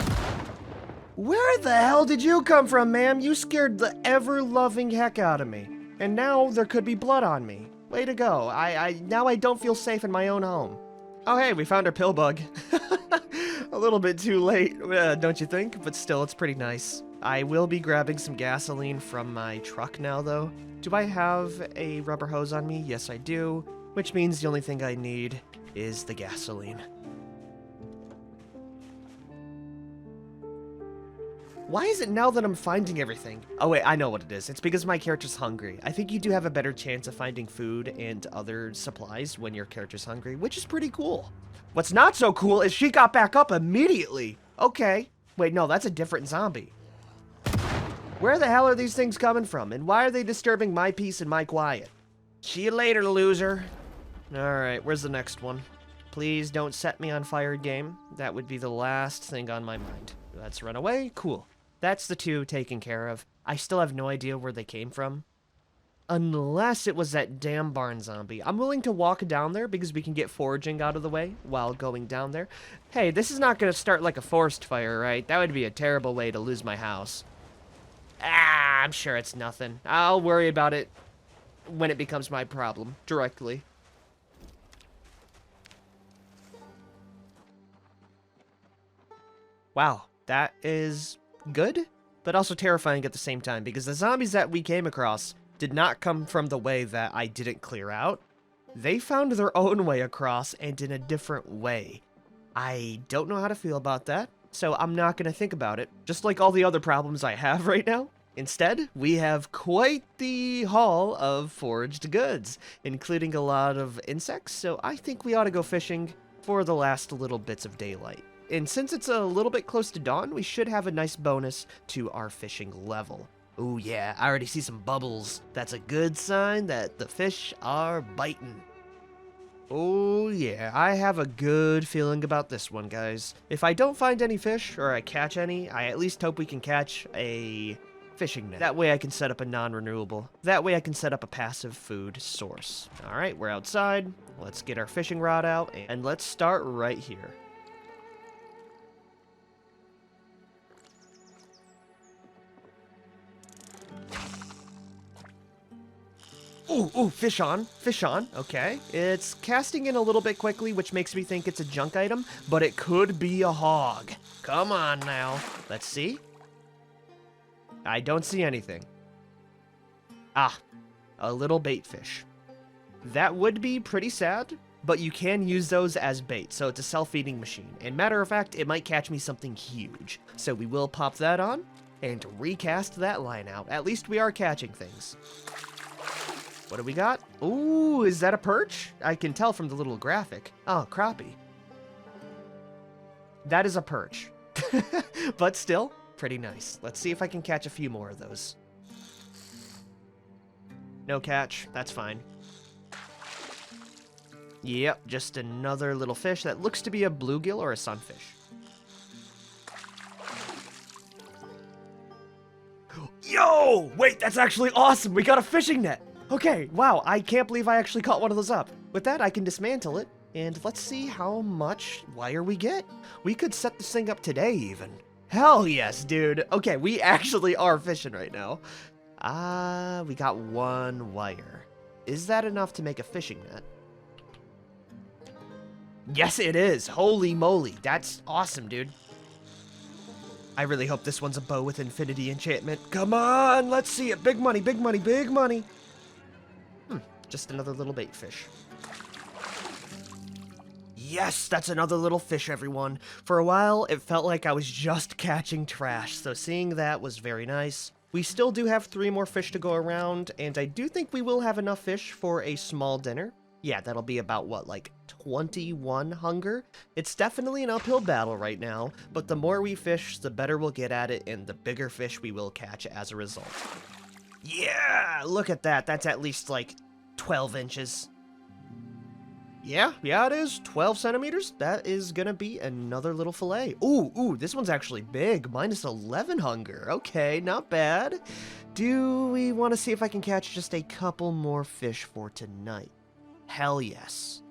Where the hell did you come from, ma'am? You scared the ever-loving heck out of me. And now there could be blood on me. Way to go. Now I don't feel safe in my own home. Oh hey, we found our pill bug. A little bit too late, don't you think? But still, it's pretty nice. I will be grabbing some gasoline from my truck now, though. Do I have a rubber hose on me? Yes, I do. Which means the only thing I need is the gasoline. Why is it now that I'm finding everything? Oh wait, I know what it is. It's because my character's hungry. I think you do have a better chance of finding food and other supplies when your character's hungry, which is pretty cool. What's not so cool is she got back up immediately. Okay. Wait, no, that's a different zombie. Where the hell are these things coming from, and why are they disturbing my peace and my quiet? See you later, loser. Alright, where's the next one? Please don't set me on fire, game. That would be the last thing on my mind. Let's run away. Cool. That's the 2 taken care of. I still have no idea where they came from. Unless it was that damn barn zombie. I'm willing to walk down there because we can get foraging out of the way while going down there. Hey, this is not going to start like a forest fire, right? That would be a terrible way to lose my house. Ah, I'm sure it's nothing. I'll worry about it when it becomes my problem directly. Wow, that is good, but also terrifying at the same time because the zombies that we came across did not come from the way that I didn't clear out. They found their own way across and in a different way. I don't know how to feel about that, so I'm not going to think about it, just like all the other problems I have right now. Instead, we have quite the haul of foraged goods, including a lot of insects, so I think we ought to go fishing for the last little bits of daylight. And since it's a little bit close to dawn, we should have a nice bonus to our fishing level. Ooh yeah, I already see some bubbles. That's a good sign that the fish are biting. Oh yeah, I have a good feeling about this one, guys. If I don't find any fish, or I catch any, I at least hope we can catch a fishing net. That way I can set up a non-renewable. That way I can set up a passive food source. Alright, we're outside. Let's get our fishing rod out, and let's start right here. Ooh, fish on, okay. It's casting in a little bit quickly, which makes me think it's a junk item, but it could be a hog. Come on now. Let's see. I don't see anything. Ah, a little bait fish. That would be pretty sad, but you can use those as bait, so it's a self-feeding machine. And matter of fact, it might catch me something huge. So we will pop that on and recast that line out. At least we are catching things. What do we got? Ooh, is that a perch? I can tell from the little graphic. Oh, crappie. That is a perch. But still, pretty nice. Let's see if I can catch a few more of those. No catch. That's fine. Yep, just another little fish that looks to be a bluegill or a sunfish. Yo! Wait, that's actually awesome! We got a fishing net! Okay, wow, I can't believe I actually caught one of those up. With that, I can dismantle it, and let's see how much wire we get. We could set this thing up today, even. Hell yes, dude. Okay, we actually are fishing right now. We got one wire. Is that enough to make a fishing net? Yes, it is. Holy moly, that's awesome, dude. I really hope this one's a bow with infinity enchantment. Come on, let's see it. Big money, big money, big money. Just another little bait fish. Yes, that's another little fish, everyone. For a while, it felt like I was just catching trash, so seeing that was very nice. We still do have 3 more fish to go around, and I do think we will have enough fish for a small dinner. Yeah, that'll be about, what, like 21 hunger? It's definitely an uphill battle right now, but the more we fish, the better we'll get at it, and the bigger fish we will catch as a result. Yeah, look at that. That's at least, like, 12 inches. Yeah, it is. 12 centimeters. That is gonna be another little fillet. Ooh, this one's actually big. Minus 11 hunger. Okay, not bad. Do we want to see if I can catch just a couple more fish for tonight? Hell yes.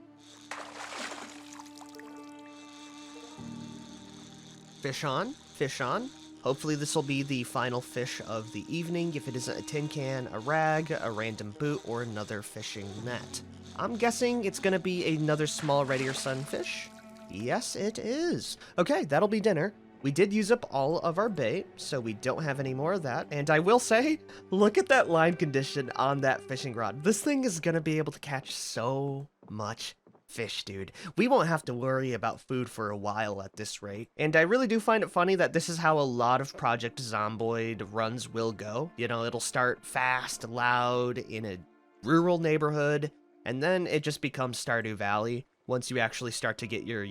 Fish on, fish on. Hopefully this will be the final fish of the evening. If it isn't a tin can, a rag, a random boot, or another fishing net. I'm guessing it's gonna be another small red ear sunfish. Yes, it is. Okay, that'll be dinner. We did use up all of our bait, so we don't have any more of that. And I will say, look at that line condition on that fishing rod. This thing is gonna be able to catch so much fish, dude. We won't have to worry about food for a while at this rate. And I really do find it funny that this is how a lot of Project Zomboid runs will go. You know, it'll start fast, loud, in a rural neighborhood, and then it just becomes Stardew Valley once you actually start to get your,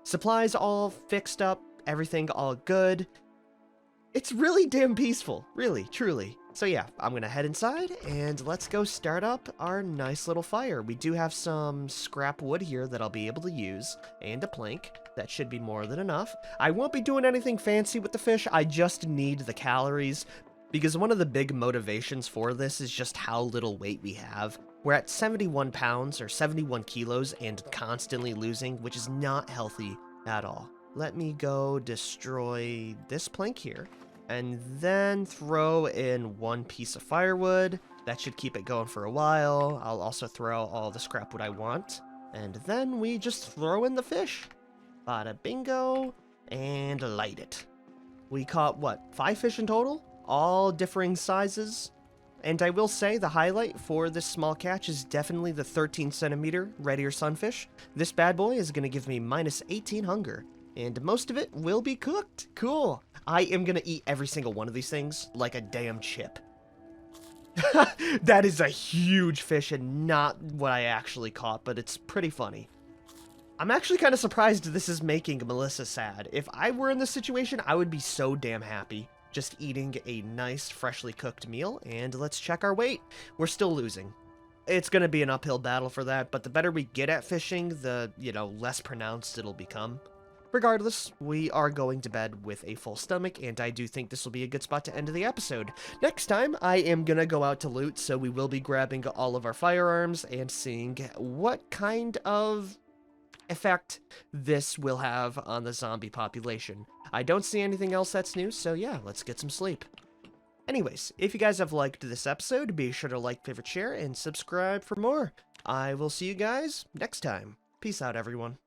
supplies all fixed up, everything all good. It's really damn peaceful, really, truly. So yeah, I'm gonna head inside and let's go start up our nice little fire. We do have some scrap wood here that I'll be able to use, and a plank. That should be more than enough. I won't be doing anything fancy with the fish, I just need the calories. because one of the big motivations for this is just how little weight we have. We're at 71 pounds or 71 kilos and constantly losing, which is not healthy at all. Let me go destroy this plank here and then throw in one piece of firewood. That should keep it going for a while. I'll also throw all the scrap wood I want. And then we just throw in the fish. Bada bingo, and light it. We caught, what, 5 fish in total? All differing sizes. And I will say the highlight for this small catch is definitely the 13 centimeter red ear sunfish. This bad boy is going to give me minus 18 hunger. And most of it will be cooked. Cool. I am going to eat every single one of these things like a damn chip. That is a huge fish and not what I actually caught, but it's pretty funny. I'm actually kind of surprised this is making Melissa sad. If I were in this situation, I would be so damn happy just eating a nice, freshly cooked meal. And let's check our weight. We're still losing. It's going to be an uphill battle for that, but the better we get at fishing, the, less pronounced it'll become. Regardless, we are going to bed with a full stomach, and I do think this will be a good spot to end the episode. Next time, I am gonna go out to loot, so we will be grabbing all of our firearms and seeing what kind of effect this will have on the zombie population. I don't see anything else that's new, so yeah, let's get some sleep. Anyways, if you guys have liked this episode, be sure to like, favorite, share, and subscribe for more. I will see you guys next time. Peace out, everyone.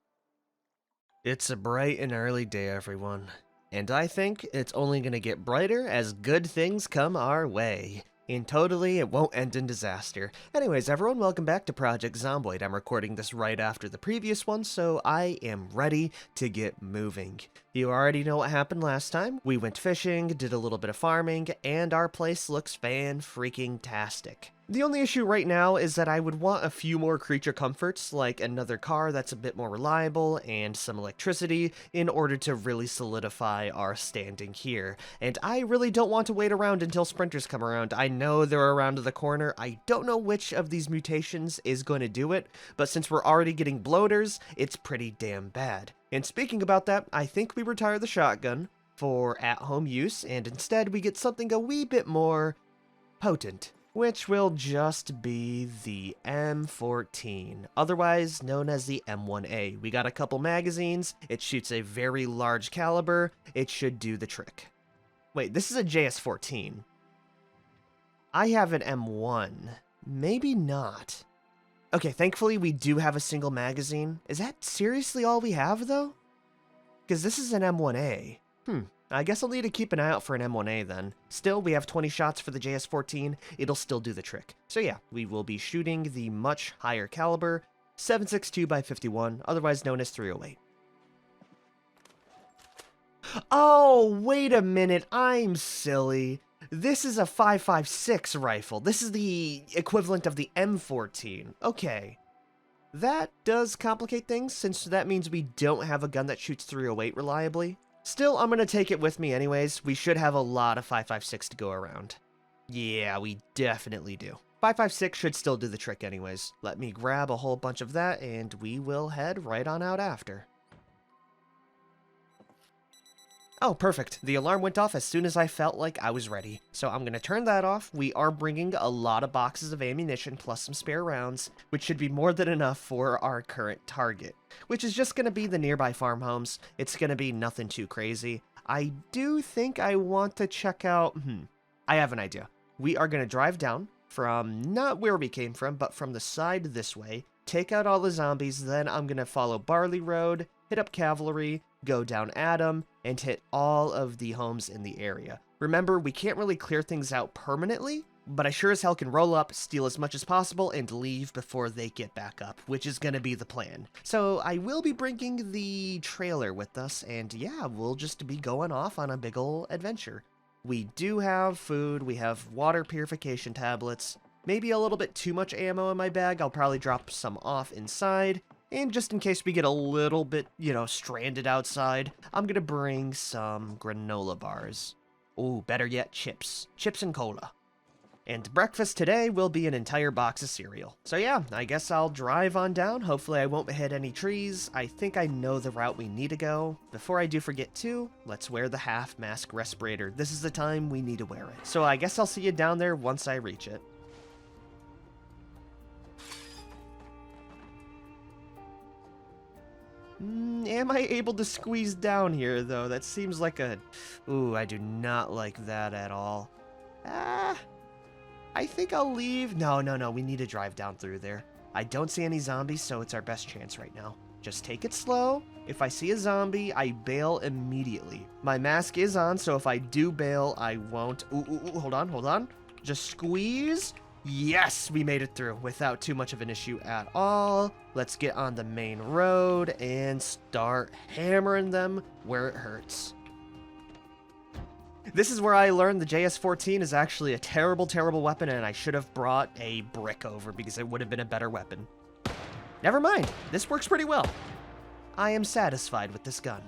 It's a bright and early day, everyone, and I think it's only going to get brighter as good things come our way. And totally, it won't end in disaster. Anyways, everyone, welcome back to Project Zomboid. I'm recording this right after the previous one, so I am ready to get moving. You already know what happened last time. We went fishing, did a little bit of farming, and our place looks fan-freaking-tastic. The only issue right now is that I would want a few more creature comforts, like another car that's a bit more reliable and some electricity in order to really solidify our standing here. And I really don't want to wait around until sprinters come around. I know they're around the corner. I don't know which of these mutations is going to do it, but since we're already getting bloaters, it's pretty damn bad. And speaking about that, I think we retire the shotgun for at-home use, and instead we get something a wee bit more potent, which will just be the M14, otherwise known as the M1A. We got a couple magazines, it shoots a very large caliber, it should do the trick. Wait, this is a JS14. I have an M1. Maybe not. Okay, thankfully we do have a single magazine. Is that seriously all we have, though? Because this is an M1A. I guess I'll need to keep an eye out for an M1A then. Still, we have 20 shots for the JS14. It'll still do the trick. So yeah, we will be shooting the much higher caliber 7.62x51, otherwise known as 308. Oh, wait a minute, I'm silly. This is a 5.56 rifle. This is the equivalent of the M14. Okay. That does complicate things, since that means we don't have a gun that shoots 308 reliably. Still, I'm going to take it with me anyways. We should have a lot of 5.56 to go around. Yeah, we definitely do. 5.56 should still do the trick anyways. Let me grab a whole bunch of that, and we will head right on out after. Oh, perfect. The alarm went off as soon as I felt like I was ready. So I'm going to turn that off. We are bringing a lot of boxes of ammunition plus some spare rounds, which should be more than enough for our current target, which is just going to be the nearby farm homes. It's going to be nothing too crazy. I do think I want to check out... I have an idea. We are going to drive down from not where we came from, but from the side this way, take out all the zombies, then I'm going to follow Barley Road, hit up Cavalry, go down Adam, and hit all of the homes in the area. Remember, we can't really clear things out permanently, but I sure as hell can roll up, steal as much as possible, and leave before they get back up, which is gonna be the plan. So I will be bringing the trailer with us, and yeah, we'll just be going off on a big ol' adventure. We do have food, we have water purification tablets, maybe a little bit too much ammo in my bag. I'll probably drop some off inside. And just in case we get a little bit, stranded outside, I'm gonna bring some granola bars. Ooh, better yet, chips. Chips and cola. And breakfast today will be an entire box of cereal. So yeah, I guess I'll drive on down. Hopefully I won't hit any trees. I think I know the route we need to go. Before I do forget to, let's wear the half mask respirator. This is the time we need to wear it. So I guess I'll see you down there once I reach it. Am I able to squeeze down here, though? That seems like a... Ooh, I do not like that at all. I think I'll leave. No, we need to drive down through there. I don't see any zombies, so it's our best chance right now. Just take it slow. If I see a zombie, I bail immediately. My mask is on, so if I do bail, I won't... Ooh, hold on. Just squeeze. Yes, we made it through without too much of an issue at all. Let's get on the main road and start hammering them where it hurts. This is where I learned the JS-14 is actually a terrible, terrible weapon, and I should have brought a brick over because it would have been a better weapon. Never mind, this works pretty well. I am satisfied with this gun.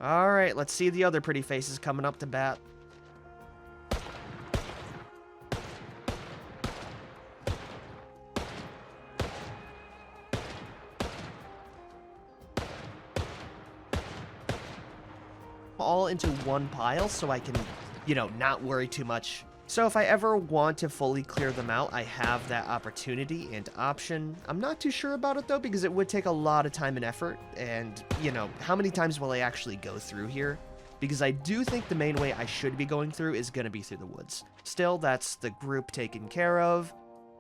Alright, let's see the other pretty faces coming up to bat. All into one pile so I can, not worry too much. So if I ever want to fully clear them out, I have that opportunity and option. I'm not too sure about it though, because it would take a lot of time and effort, and how many times will I actually go through here? Because I do think the main way I should be going through is going to be through the woods. Still, that's the group taken care of.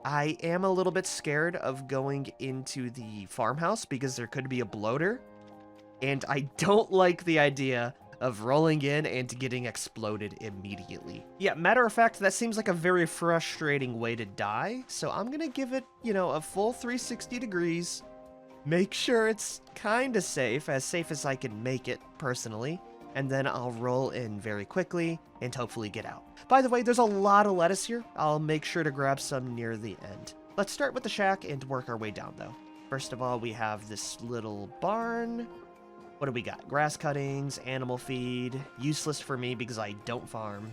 I am a little bit scared of going into the farmhouse because there could be a bloater, and I don't like the idea of rolling in and getting exploded immediately. Yeah, matter of fact, that seems like a very frustrating way to die, so I'm gonna give it, a full 360 degrees. Make sure it's kinda safe as I can make it, personally, and then I'll roll in very quickly and hopefully get out. By the way, there's a lot of lettuce here. I'll make sure to grab some near the end. Let's start with the shack and work our way down, though. First of all, we have this little barn. What do we got? Grass cuttings, animal feed. Useless for me because I don't farm.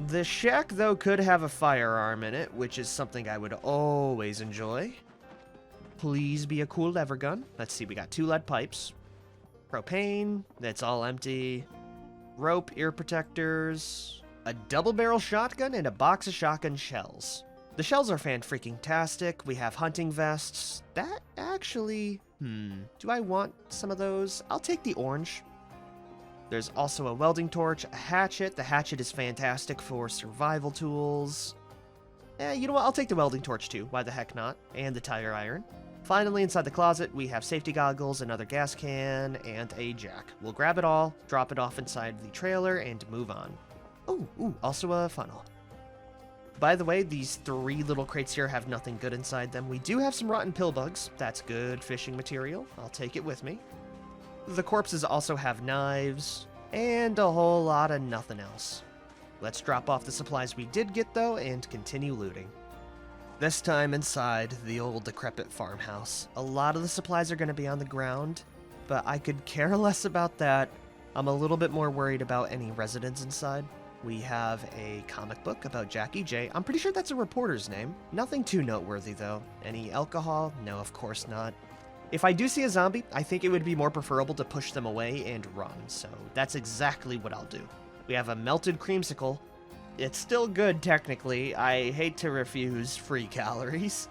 The shack, though, could have a firearm in it, which is something I would always enjoy. Please be a cool lever gun. Let's see, we got 2 lead pipes. Propane, that's all empty. Rope, ear protectors. A double barrel shotgun, and a box of shotgun shells. The shells are fan-freaking-tastic. We have hunting vests. That actually... do I want some of those? I'll take the orange. There's also a welding torch, a hatchet. The hatchet is fantastic for survival tools. You know what? I'll take the welding torch too. Why the heck not? And the tire iron. Finally, inside the closet, we have safety goggles, another gas can, and a jack. We'll grab it all, drop it off inside the trailer, and move on. Ooh, also a funnel. By the way, these 3 little crates here have nothing good inside them. We do have some rotten pill bugs. That's good fishing material. I'll take it with me. The corpses also have knives, and a whole lot of nothing else. Let's drop off the supplies we did get, though, and continue looting. This time inside the old decrepit farmhouse. A lot of the supplies are going to be on the ground, but I could care less about that. I'm a little bit more worried about any residents inside. We have a comic book about Jackie J. I'm pretty sure that's a reporter's name. Nothing too noteworthy, though. Any alcohol? No, of course not. If I do see a zombie, I think it would be more preferable to push them away and run, so that's exactly what I'll do. We have a melted creamsicle. It's still good, technically. I hate to refuse free calories.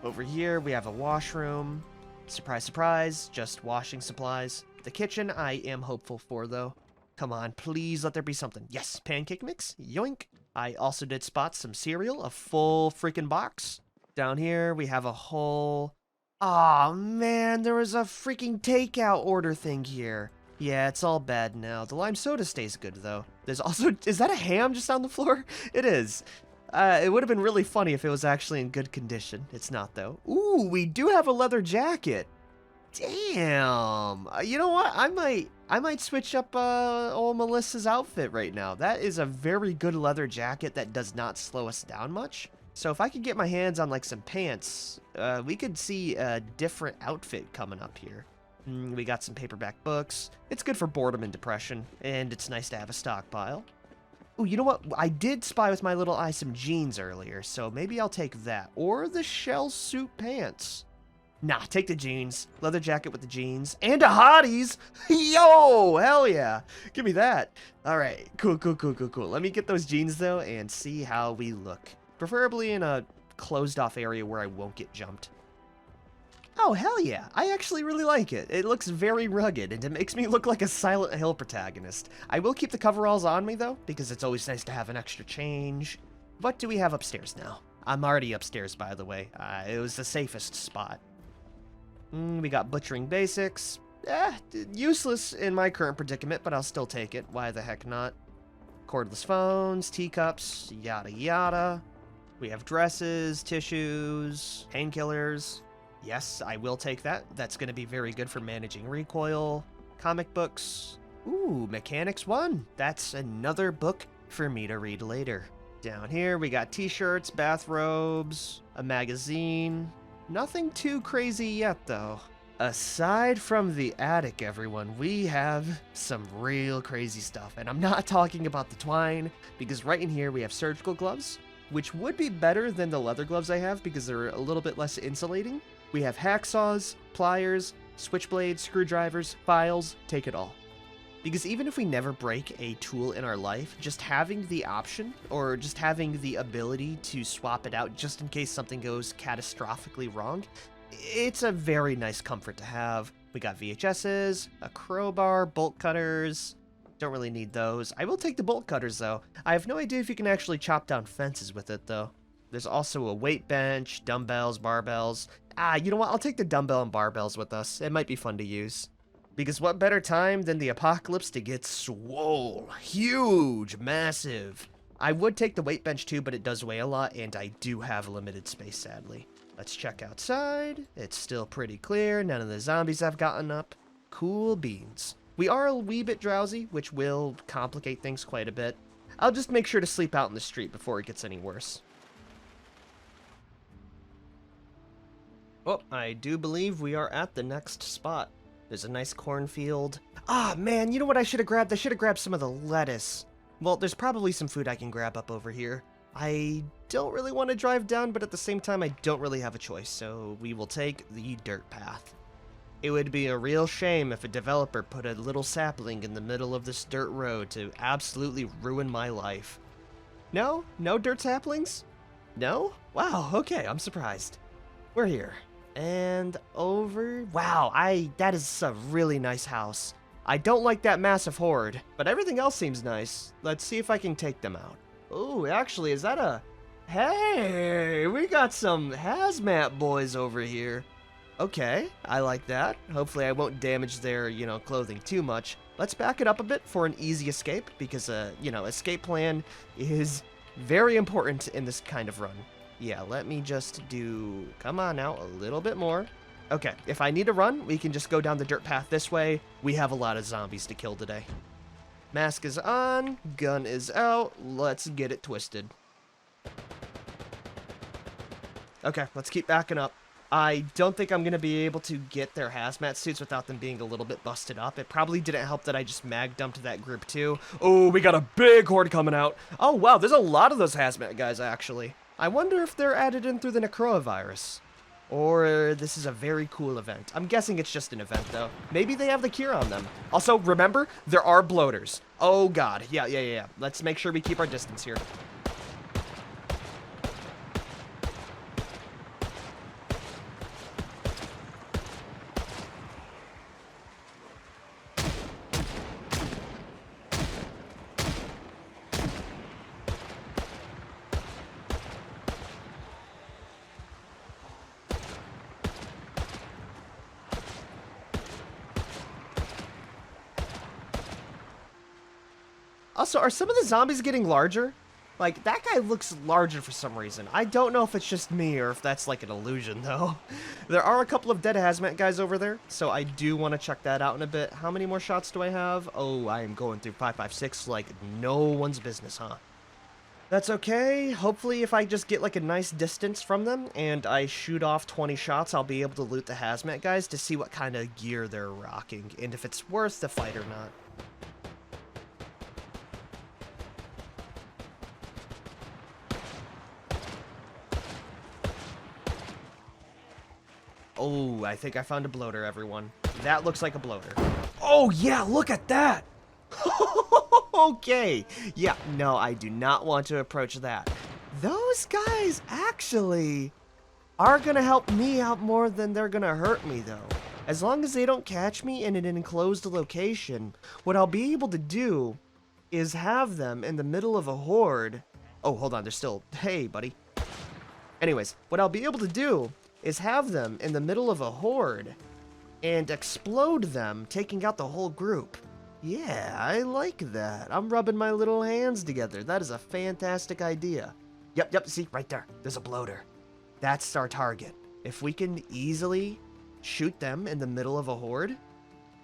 Over here, we have a washroom. Surprise, surprise, just washing supplies. The kitchen, I am hopeful for, though. Come on, please let there be something. Yes, pancake mix. Yoink. I also did spot some cereal, a full freaking box. Down here, we have a whole... Aw, man, there was a freaking takeout order thing here. Yeah, it's all bad now. The lime soda stays good, though. There's also... Is that a ham just on the floor? It is. It would have been really funny if it was actually in good condition. It's not, though. Ooh, we do have a leather jacket. Damn. You know what? I might switch up old Melissa's outfit right now. That is a very good leather jacket that does not slow us down much. So if I could get my hands on like some pants, we could see a different outfit coming up here. We got some paperback books. It's good for boredom and depression, and it's nice to have a stockpile. Ooh, you know what? I did spy with my little eye some jeans earlier, so maybe I'll take that. Or the shell suit pants. Nah, take the jeans. Leather jacket with the jeans. And a hotties! Yo! Hell yeah! Give me that. Alright, cool. Let me get those jeans, though, and see how we look. Preferably in a closed-off area where I won't get jumped. Oh, hell yeah. I actually really like it. It looks very rugged, and it makes me look like a Silent Hill protagonist. I will keep the coveralls on me, though, because it's always nice to have an extra change. What do we have upstairs now? I'm already upstairs, by the way. It was the safest spot. We got butchering basics. Useless in my current predicament, but I'll still take it. Why the heck not? Cordless phones, teacups, yada yada. We have dresses, tissues, painkillers. Yes, I will take that. That's going to be very good for managing recoil. Comic books. Ooh, Mechanics 1. That's another book for me to read later. Down here, we got t-shirts, bathrobes, a magazine. Nothing too crazy yet, though. Aside from the attic, everyone, we have some real crazy stuff. And I'm not talking about the twine, because right in here we have surgical gloves, which would be better than the leather gloves I have because they're a little bit less insulating. We have hacksaws, pliers, switchblades, screwdrivers, files, take it all. Because even if we never break a tool in our life, just having the option, or just having the ability to swap it out just in case something goes catastrophically wrong, it's a very nice comfort to have. We got VHSs, a crowbar, bolt cutters. Don't really need those. I will take the bolt cutters, though. I have no idea if you can actually chop down fences with it, though. There's also a weight bench, dumbbells, barbells. You know what? I'll take the dumbbell and barbells with us. It might be fun to use. Because what better time than the apocalypse to get swole? Huge, massive. I would take the weight bench too, but it does weigh a lot, and I do have limited space, sadly. Let's check outside. It's still pretty clear. None of the zombies have gotten up. Cool beans. We are a wee bit drowsy, which will complicate things quite a bit. I'll just make sure to sleep out in the street before it gets any worse. Oh, I do believe we are at the next spot. There's a nice cornfield. Ah, man, you know what I should have grabbed? I should have grabbed some of the lettuce. Well, there's probably some food I can grab up over here. I don't really want to drive down, but at the same time, I don't really have a choice, so we will take the dirt path. It would be a real shame if a developer put a little sapling in the middle of this dirt road to absolutely ruin my life. No? No dirt saplings? No? Wow, okay, I'm surprised. We're here. And over... Wow, that is a really nice house. I don't like that massive horde, but everything else seems nice. Let's see if I can take them out. Oh, actually, is that a... Hey, we got some hazmat boys over here. Okay, I like that. Hopefully I won't damage their, clothing too much. Let's back it up a bit for an easy escape, because, escape plan is very important in this kind of run. Yeah, let me just do... Come on now, a little bit more. Okay, if I need to run, we can just go down the dirt path this way. We have a lot of zombies to kill today. Mask is on, gun is out, let's get it twisted. Okay, let's keep backing up. I don't think I'm going to be able to get their hazmat suits without them being a little bit busted up. It probably didn't help that I just mag dumped that group too. Oh, we got a big horde coming out. Oh, wow, there's a lot of those hazmat guys, actually. I wonder if they're added in through the Necroa virus. Or this is a very cool event. I'm guessing it's just an event, though. Maybe they have the cure on them. Also, remember, there are bloaters. Oh, God. Yeah. Let's make sure we keep our distance here. Also, are some of the zombies getting larger? Like, that guy looks larger for some reason. I don't know if it's just me or if that's like an illusion, though. There are a couple of dead hazmat guys over there, so I do want to check that out in a bit. How many more shots do I have? Oh, I am going through 5.56 like no one's business, huh? That's okay. Hopefully, if I just get like a nice distance from them and I shoot off 20 shots, I'll be able to loot the hazmat guys to see what kind of gear they're rocking and if it's worth the fight or not. Oh, I think I found a bloater, everyone. That looks like a bloater. Oh, yeah, look at that. Okay. Yeah, no, I do not want to approach that. Those guys actually are gonna help me out more than they're gonna hurt me, though. As long as they don't catch me in an enclosed location, what I'll be able to do is have them in the middle of a horde. Oh, hold on, they're still... Hey, buddy. Anyways, what I'll be able to do is have them in the middle of a horde and explode them, taking out the whole group. Yeah, I like that. I'm rubbing my little hands together. That is a fantastic idea. Yep, see, right there. There's a bloater. That's our target. If we can easily shoot them in the middle of a horde,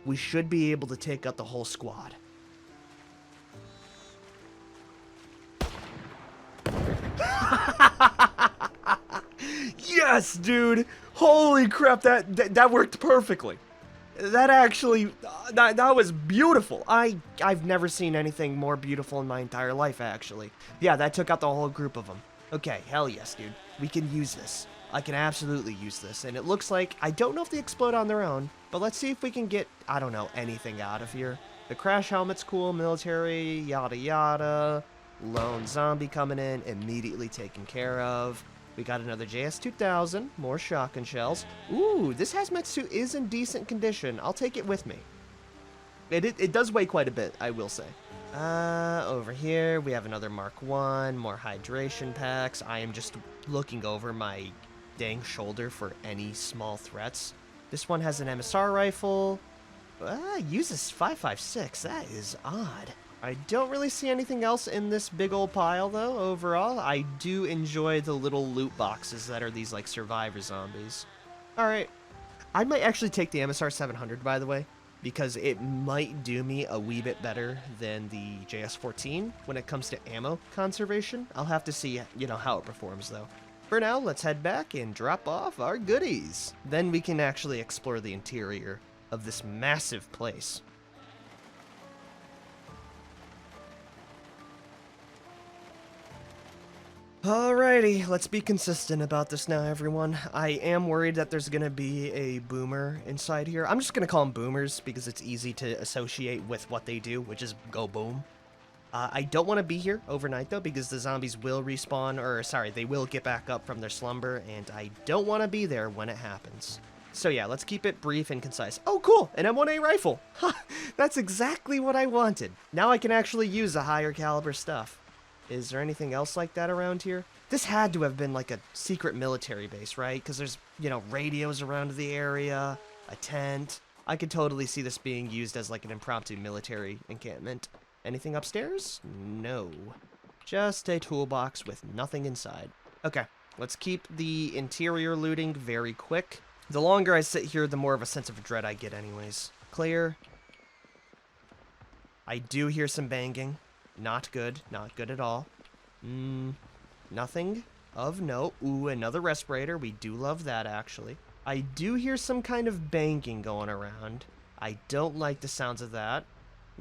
we should be able to take out the whole squad. Yes, dude! Holy crap, that worked perfectly. That actually, that was beautiful. I've never seen anything more beautiful in my entire life, actually. Yeah, that took out the whole group of them. Okay, hell yes, dude. We can use this. I can absolutely use this. And it looks like, I don't know if they explode on their own, but let's see if we can get, I don't know, anything out of here. The crash helmet's cool, military, yada yada. Lone zombie coming in, immediately taken care of. We got another JS-2000, more shotgun shells. Ooh, this hazmat suit is in decent condition. I'll take it with me. It does weigh quite a bit, I will say. Over here, we have another Mark 1, more hydration packs. I am just looking over my dang shoulder for any small threats. This one has an MSR rifle. Uses 5.56, that is odd. I don't really see anything else in this big old pile, though, overall. I do enjoy the little loot boxes that are these, like, survivor zombies. Alright. I might actually take the MSR 700, by the way, because it might do me a wee bit better than the JS-14 when it comes to ammo conservation. I'll have to see, you know, how it performs, though. For now, let's head back and drop off our goodies. Then we can actually explore the interior of this massive place. Alrighty, let's be consistent about this now, everyone. I am worried that there's gonna be a boomer inside here. I'm just gonna call them boomers because it's easy to associate with what they do, which is go boom. I don't want to be here overnight, though, because the zombies will respawn, or sorry, they will get back up from their slumber, and I don't want to be there when it happens. So yeah, let's keep it brief and concise. Oh, cool, an M1A rifle. That's exactly what I wanted. Now I can actually use the higher caliber stuff. Is there anything else like that around here? This had to have been like a secret military base, right? Because there's, you know, radios around the area, a tent. I could totally see this being used as like an impromptu military encampment. Anything upstairs? No. Just a toolbox with nothing inside. Okay, let's keep the interior looting very quick. The longer I sit here, the more of a sense of dread I get anyways. Clear. I do hear some banging. Not good at all. Nothing of note. Ooh, another respirator. We do love that, actually. I do hear some kind of banging going around. I don't like the sounds of that.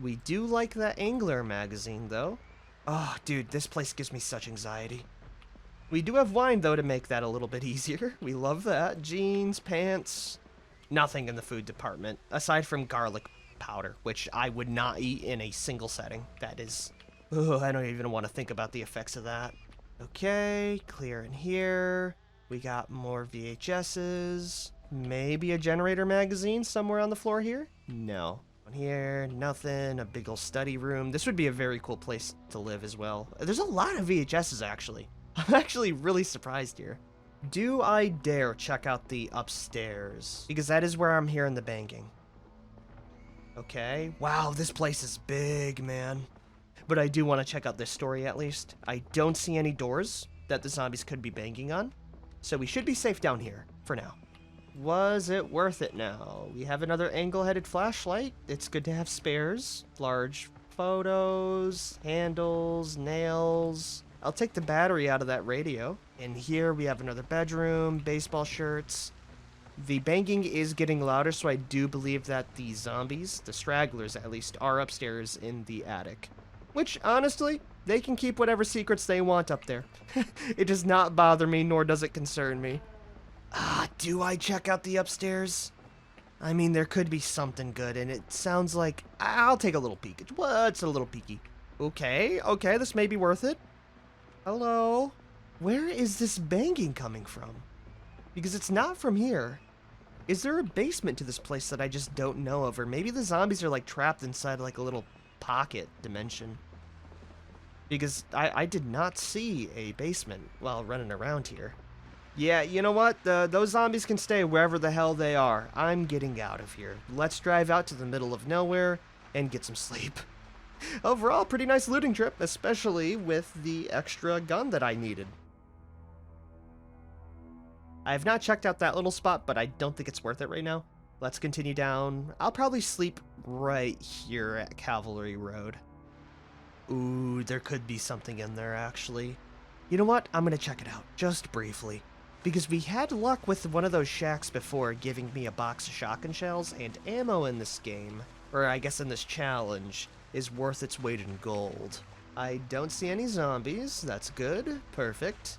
We do like that Angler magazine, though. Oh, dude, this place gives me such anxiety. We do have wine, though, to make that a little bit easier. We love that. Jeans, pants. Nothing in the food department, aside from garlic powder, which I would not eat in a single setting. That is... Ugh, I don't even want to think about the effects of that. Okay, clear in here. We got more VHSs. Maybe a generator magazine somewhere on the floor here? No. On here, nothing. A big ol' study room. This would be a very cool place to live as well. There's a lot of VHSs, actually. I'm actually really surprised here. Do I dare check out the upstairs? Because that is where I'm hearing the banging. Okay. Wow, this place is big, man. But I do want to check out this story at least. I don't see any doors that the zombies could be banging on. So we should be safe down here for now. Was it worth it now? We have another angle-headed flashlight. It's good to have spares. Large photos, handles, nails. I'll take the battery out of that radio. In here we have another bedroom, baseball shirts. The banging is getting louder, so I do believe that the zombies, the stragglers at least, are upstairs in the attic. Which, honestly, they can keep whatever secrets they want up there. It does not bother me, nor does it concern me. Ah, Do I check out the upstairs? I mean, there could be something good, and it sounds like... I'll take a little peek. What's a little peeky? Okay, this may be worth it. Hello? Where is this banging coming from? Because it's not from here. Is there a basement to this place that I just don't know of? Or maybe the zombies are like trapped inside like a little pocket dimension. Because I did not see a basement while running around here. Yeah, you know what? Those zombies can stay wherever the hell they are. I'm getting out of here. Let's drive out to the middle of nowhere and get some sleep. Overall, pretty nice looting trip, especially with the extra gun that I needed. I have not checked out that little spot, but I don't think it's worth it right now. Let's continue down. I'll probably sleep right here at Cavalry Road. Ooh, there could be something in there, actually. You know what? I'm gonna check it out, just briefly. Because we had luck with one of those shacks before giving me a box of shotgun shells, and ammo in this game, or I guess in this challenge, is worth its weight in gold. I don't see any zombies. That's good. Perfect.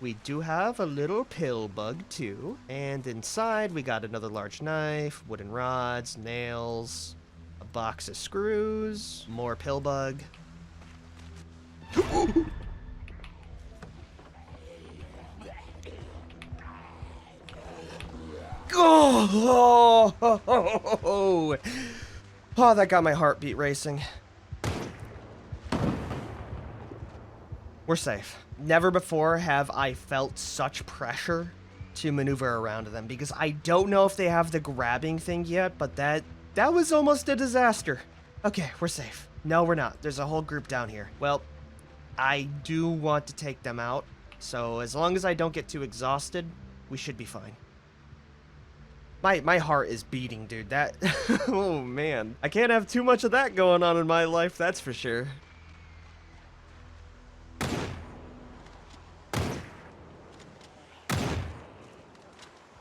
We do have a little pill bug too. And inside we got another large knife, wooden rods, nails, a box of screws, more pill bug. Oh, that got my heartbeat racing. We're safe. Never before have I felt such pressure to maneuver around them, because I don't know if they have the grabbing thing yet, but that was almost a disaster. Okay, we're safe. No, we're not. There's a whole group down here. Well, I do want to take them out, so as long as I don't get too exhausted, we should be fine. My heart is beating, dude. That... oh, man. I can't have too much of that going on in my life, that's for sure.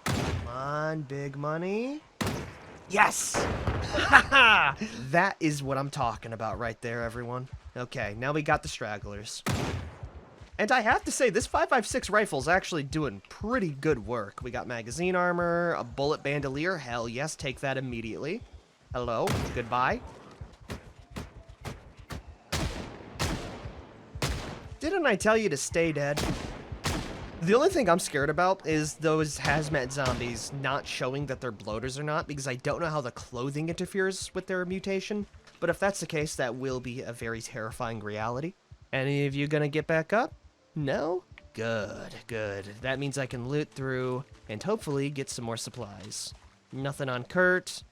Come on, big money. Yes! That is what I'm talking about right there, everyone. Okay, now we got the stragglers. And I have to say, this 5.56 rifle's actually doing pretty good work. We got magazine armor, a bullet bandolier. Hell yes, take that immediately. Hello, goodbye. Didn't I tell you to stay dead? The only thing I'm scared about is those hazmat zombies not showing that they're bloaters or not, because I don't know how the clothing interferes with their mutation. But if that's the case, that will be a very terrifying reality. Any of you gonna get back up? No? Good, good. That means I can loot through and hopefully get some more supplies. Nothing on Kurt.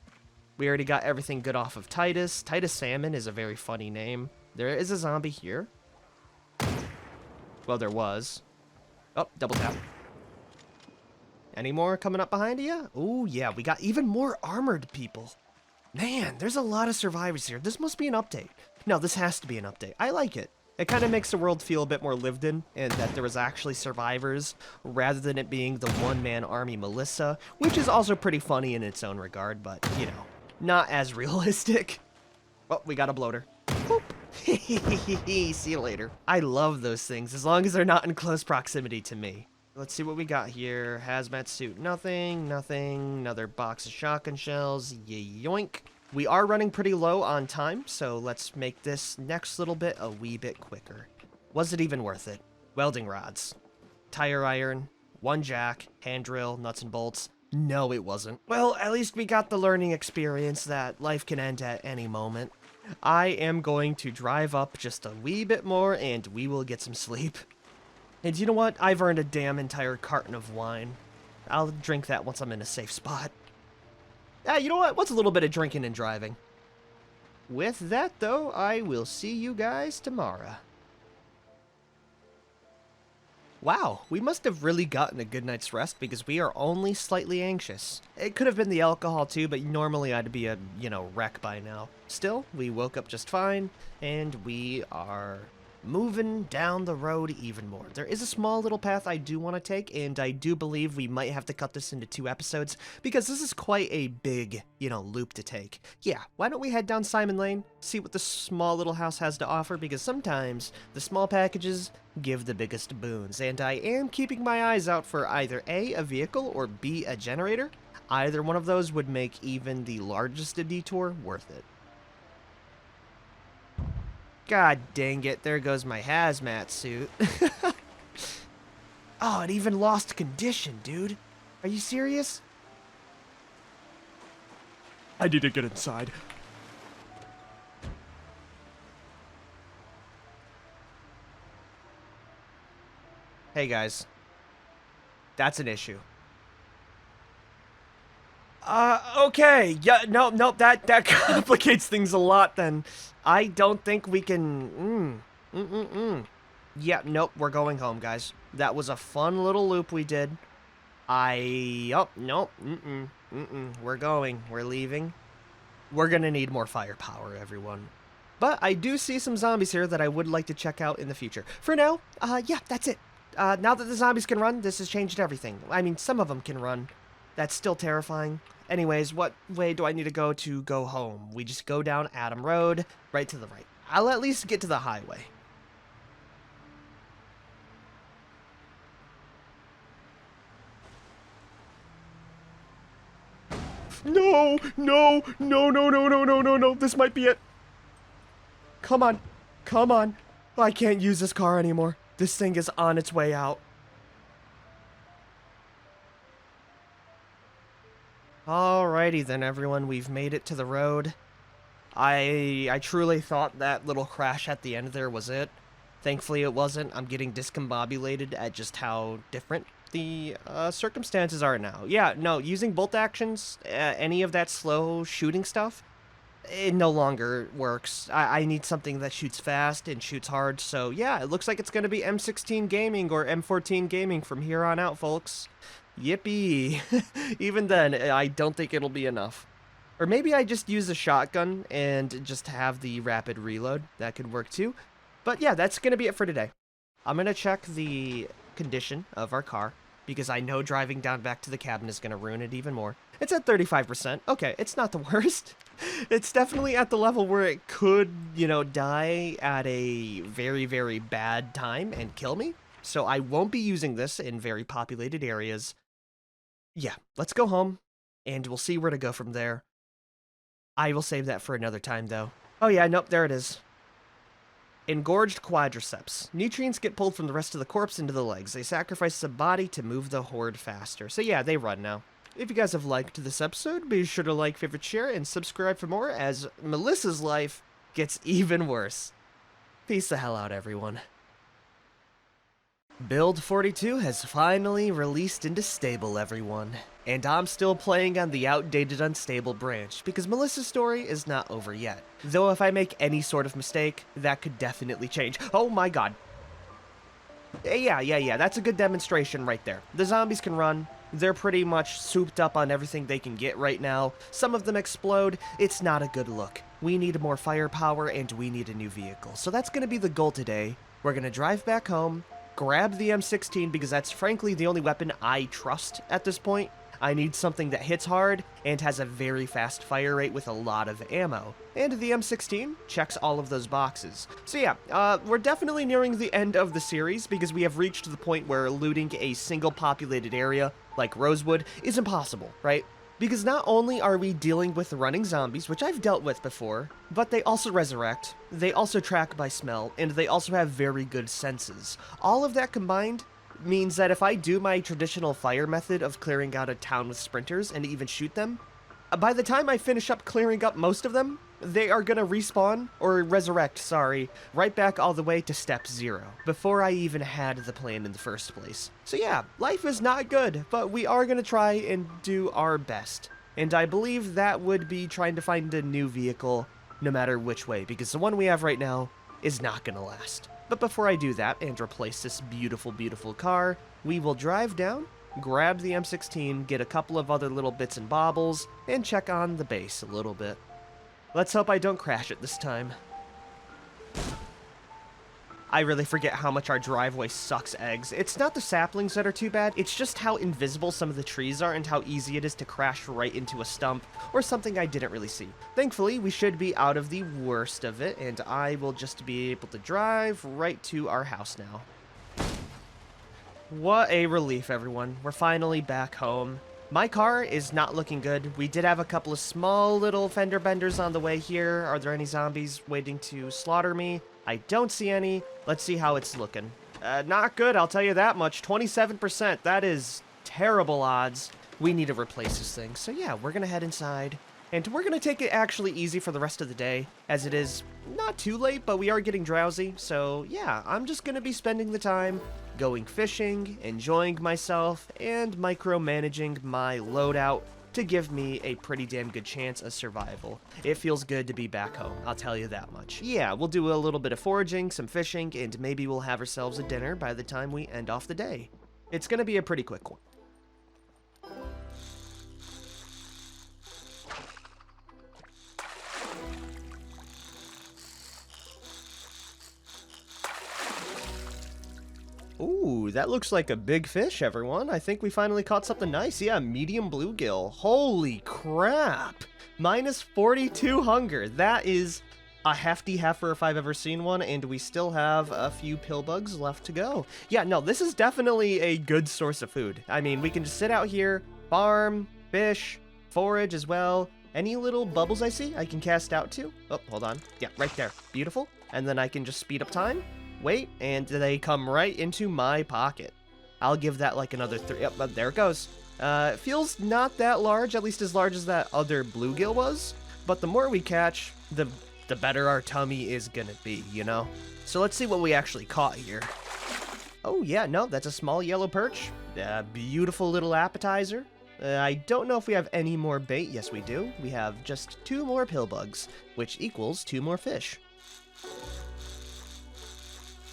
We already got everything good off of Titus. Titus Salmon is a very funny name. There is a zombie here. Well, there was. Oh, double tap. Any more coming up behind you? Oh, yeah, we got even more armored people. Man, there's a lot of survivors here. This must be an update. No, this has to be an update. I like it. It kind of makes the world feel a bit more lived in, and that there was actually survivors, rather than it being the one-man army Melissa, which is also pretty funny in its own regard, but, you know, not as realistic. Oh, we got a bloater. Boop. See you later. I love those things, as long as they're not in close proximity to me. Let's see what we got here. Hazmat suit, nothing, nothing. Another box of shotgun shells, yoink. We are running pretty low on time, so let's make this next little bit a wee bit quicker. Was it even worth it? Welding rods, tire iron, one jack, hand drill, nuts and bolts. No, it wasn't. Well, at least we got the learning experience that life can end at any moment. I am going to drive up just a wee bit more, and we will get some sleep. And you know what? I've earned a damn entire carton of wine. I'll drink that once I'm in a safe spot. You know what? What's a little bit of drinking and driving? With that, though, I will see you guys tomorrow. Wow, we must have really gotten a good night's rest because we are only slightly anxious. It could have been the alcohol too, but normally I'd be a, wreck by now. Still, we woke up just fine, and we are moving down the road even more. There is a small little path I do want to take, and I do believe we might have to cut this into 2 episodes, because this is quite a big, loop to take. Yeah, why don't we head down Simon Lane, see what the small little house has to offer, because sometimes the small packages give the biggest boons, and I am keeping my eyes out for either A, a vehicle, or B, a generator. Either one of those would make even the largest detour worth it. God dang it, there goes my hazmat suit. Oh, it even lost condition, dude. Are you serious? I need to get inside. Hey guys, that's an issue. Okay, yeah, no, that complicates things a lot then. I don't think we can, Yeah, nope, we're going home, guys. That was a fun little loop we did. Nope, we're leaving. We're gonna need more firepower, everyone. But I do see some zombies here that I would like to check out in the future. For now, yeah, that's it. Now that the zombies can run, this has changed everything. I mean, some of them can run. That's still terrifying. Anyways, what way do I need to go home? We just go down Adam Road, right to the right. I'll at least get to the highway. No, this might be it. Come on, come on. I can't use this car anymore. This thing is on its way out. Alrighty then, everyone, we've made it to the road. I truly thought that little crash at the end there was it. Thankfully it wasn't. I'm getting discombobulated at just how different the circumstances are now. Yeah, no, using bolt actions, any of that slow shooting stuff, it no longer works. I need something that shoots fast and shoots hard, so yeah, it looks like it's going to be M16 gaming or M14 gaming from here on out, folks. Yippee. Even then, I don't think it'll be enough. Or maybe I just use a shotgun and just have the rapid reload. That could work too. But yeah, that's going to be it for today. I'm going to check the condition of our car, because I know driving down back to the cabin is going to ruin it even more. It's at 35%. Okay, it's not the worst. It's definitely at the level where it could, die at a very, very bad time and kill me. So I won't be using this in very populated areas. Yeah, let's go home, and we'll see where to go from there. I will save that for another time, though. Oh yeah, nope, there it is. Engorged quadriceps. Nutrients get pulled from the rest of the corpse into the legs. They sacrifice the body to move the horde faster. So yeah, they run now. If you guys have liked this episode, be sure to like, favorite, share, and subscribe for more, as Melissa's life gets even worse. Peace the hell out, everyone. Build 42 has finally released into stable, everyone. And I'm still playing on the outdated unstable branch, because Melissa's story is not over yet. Though if I make any sort of mistake, that could definitely change. Oh my god. Yeah, that's a good demonstration right there. The zombies can run. They're pretty much souped up on everything they can get right now. Some of them explode. It's not a good look. We need more firepower, and we need a new vehicle. So that's going to be the goal today. We're going to drive back home, grab the M16, because that's frankly the only weapon I trust at this point. I need something that hits hard and has a very fast fire rate with a lot of ammo. And the M16 checks all of those boxes. So yeah, we're definitely nearing the end of the series, because we have reached the point where looting a single populated area like Rosewood is impossible, right? Because not only are we dealing with running zombies, which I've dealt with before, but they also resurrect, they also track by smell, and they also have very good senses. All of that combined means that if I do my traditional fire method of clearing out a town with sprinters and even shoot them, by the time I finish up clearing up most of them, they are gonna respawn, or resurrect, sorry, right back all the way to step 0, before I even had the plan in the first place. So yeah, life is not good, but we are gonna try and do our best. And I believe that would be trying to find a new vehicle, no matter which way, because the one we have right now is not gonna last. But before I do that and replace this beautiful, beautiful car, we will drive down, grab the M16, get a couple of other little bits and baubles, and check on the base a little bit. Let's hope I don't crash it this time. I really forget how much our driveway sucks eggs. It's not the saplings that are too bad, it's just how invisible some of the trees are and how easy it is to crash right into a stump or something I didn't really see. Thankfully, we should be out of the worst of it, and I will just be able to drive right to our house now. What a relief, everyone. We're finally back home. My car is not looking good. We did have a couple of small little fender benders on the way here. Are there any zombies waiting to slaughter me? I don't see any. Let's see how it's looking. Not good, I'll tell you that much. 27%. That is terrible odds. We need to replace this thing. So yeah, we're gonna head inside. And we're gonna take it actually easy for the rest of the day, as it is not too late, but we are getting drowsy. So yeah, I'm just gonna be spending the time going fishing, enjoying myself, and micromanaging my loadout to give me a pretty damn good chance of survival. It feels good to be back home, I'll tell you that much. Yeah, we'll do a little bit of foraging, some fishing, and maybe we'll have ourselves a dinner by the time we end off the day. It's gonna be a pretty quick one. Ooh, that looks like a big fish, everyone. I think we finally caught something nice. Yeah, medium bluegill. Holy crap. Minus 42 hunger. That is a hefty heifer if I've ever seen one, and we still have a few pill bugs left to go. Yeah, no, this is definitely a good source of food. I mean, we can just sit out here, farm, fish, forage as well. Any little bubbles I see, I can cast out to. Oh, hold on. Yeah, right there. Beautiful. And then I can just speed up time. Wait, and they come right into my pocket. I'll give that like another 3. Yep, but there it goes. It feels not that large, at least as large as that other bluegill was. But the more we catch, the better our tummy is gonna be, you know? So let's see what we actually caught here. Oh yeah, no, that's a small yellow perch. Beautiful little appetizer. I don't know if we have any more bait. Yes, we do. We have just 2 more pill bugs, which equals 2 more fish.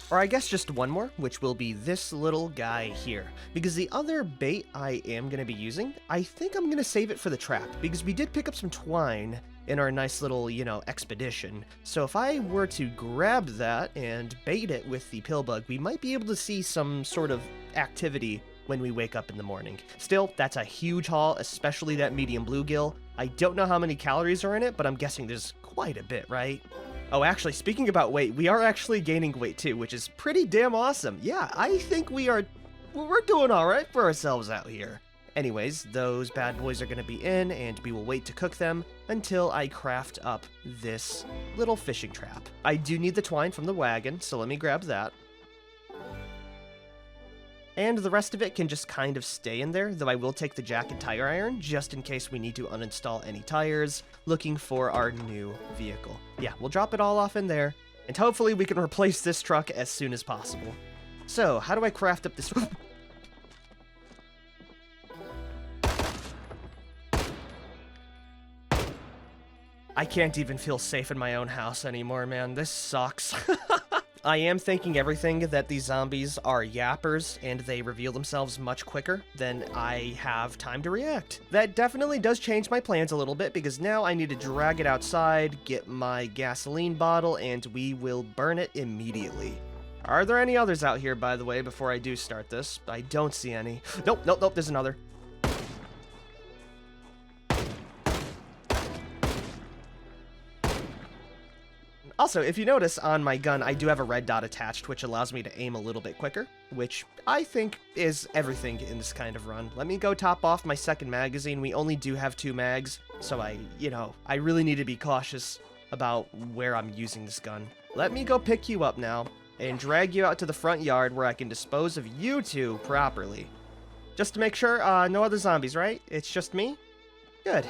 Or I guess just 1 more, which will be this little guy here. Because the other bait I am going to be using, I think I'm going to save it for the trap. Because we did pick up some twine in our nice little, expedition. So if I were to grab that and bait it with the pill bug, we might be able to see some sort of activity when we wake up in the morning. Still, that's a huge haul, especially that medium bluegill. I don't know how many calories are in it, but I'm guessing there's quite a bit, right? Oh, actually, speaking about weight, we are actually gaining weight too, which is pretty damn awesome. Yeah, I think we're doing all right for ourselves out here. Anyways, those bad boys are going to be in, and we will wait to cook them until I craft up this little fishing trap. I do need the twine from the wagon, so let me grab that. And the rest of it can just kind of stay in there, though I will take the jack and tire iron, just in case we need to uninstall any tires, looking for our new vehicle. Yeah, we'll drop it all off in there, and hopefully we can replace this truck as soon as possible. So, how do I craft up this... I can't even feel safe in my own house anymore, man. This sucks. I am thinking everything that these zombies are yappers, and they reveal themselves much quicker than I have time to react. That definitely does change my plans a little bit, because now I need to drag it outside, get my gasoline bottle, and we will burn it immediately. Are there any others out here, by the way, before I do start this? I don't see any. Nope, there's another. Also, if you notice on my gun, I do have a red dot attached, which allows me to aim a little bit quicker, which I think is everything in this kind of run. Let me go top off my second magazine. We only do have 2 mags, so I really need to be cautious about where I'm using this gun. Let me go pick you up now and drag you out to the front yard where I can dispose of you 2 properly. Just to make sure, no other zombies, right? It's just me? Good.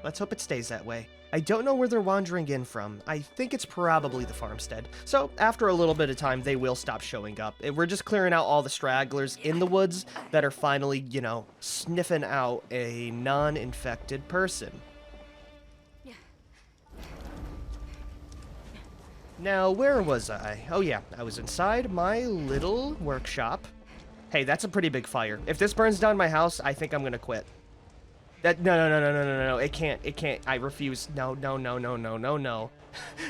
Let's hope it stays that way. I don't know where they're wandering in from. I think it's probably the farmstead. So, after a little bit of time, they will stop showing up. We're just clearing out all the stragglers in the woods that are finally, sniffing out a non-infected person. Now, where was I? Oh yeah, I was inside my little workshop. Hey, that's a pretty big fire. If this burns down my house, I think I'm gonna quit. No, it can't, I refuse. No.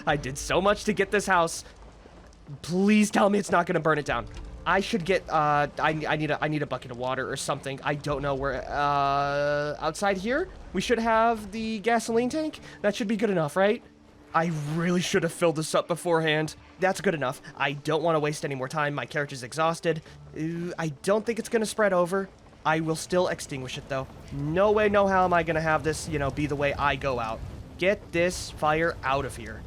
I did so much to get this house. Please tell me it's not gonna burn it down. I should get, I need a bucket of water or something. I don't know where, outside here? We should have the gasoline tank? That should be good enough, right? I really should have filled this up beforehand. That's good enough. I don't want to waste any more time. My character's exhausted. I don't think it's gonna spread over. I will still extinguish it, though. No way, no how am I gonna have this, you know, be the way I go out. Get this fire out of here.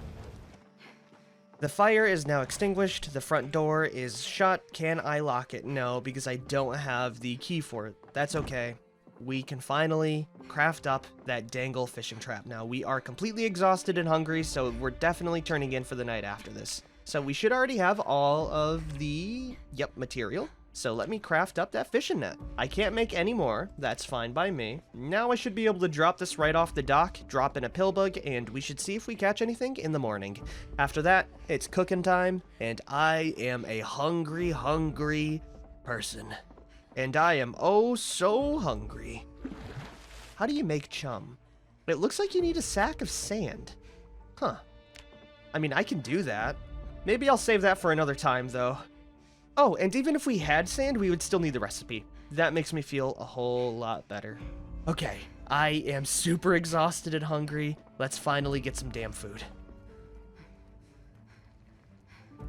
The fire is now extinguished. The front door is shut. Can I lock it? No, because I don't have the key for it. That's okay. We can finally craft up that dangle fishing trap now. We are completely exhausted and hungry, so we're definitely turning in for the night after this. So we should already have all of the, material. So let me craft up that fishing net. I can't make any more. That's fine by me. Now I should be able to drop this right off the dock, drop in a pill bug, and we should see if we catch anything in the morning. After that, it's cooking time, and I am a hungry, hungry person. And I am oh so hungry. How do you make chum? It looks like you need a sack of sand. Huh. I mean, I can do that. Maybe I'll save that for another time, though. Oh, and even if we had sand, we would still need the recipe. That makes me feel a whole lot better. Okay, I am super exhausted and hungry. Let's finally get some damn food.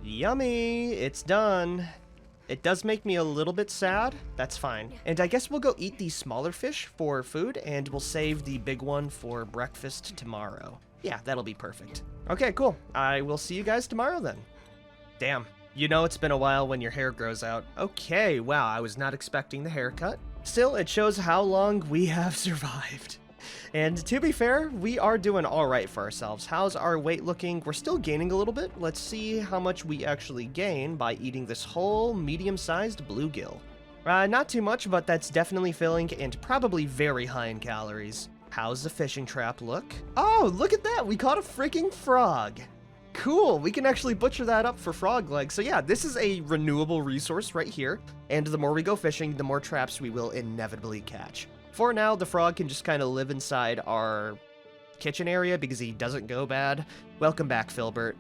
Yummy, it's done. It does make me a little bit sad. That's fine. And I guess we'll go eat the smaller fish for food, and we'll save the big one for breakfast tomorrow. Yeah, that'll be perfect. Okay, cool. I will see you guys tomorrow then. Damn. You know it's been a while when your hair grows out. Okay, wow, I was not expecting the haircut. Still, it shows how long we have survived. And to be fair, we are doing all right for ourselves. How's our weight looking? We're still gaining a little bit. Let's see how much we actually gain by eating this whole medium-sized bluegill. Not too much, but that's definitely filling and probably very high in calories. How's the fishing trap look? Oh, look at that! We caught a freaking frog! Cool, we can actually butcher that up for frog legs. So yeah, this is a renewable resource right here, and the more we go fishing, the more traps we will inevitably catch. For now, the frog can just kind of live inside our kitchen area because he doesn't go bad. Welcome back, Filbert.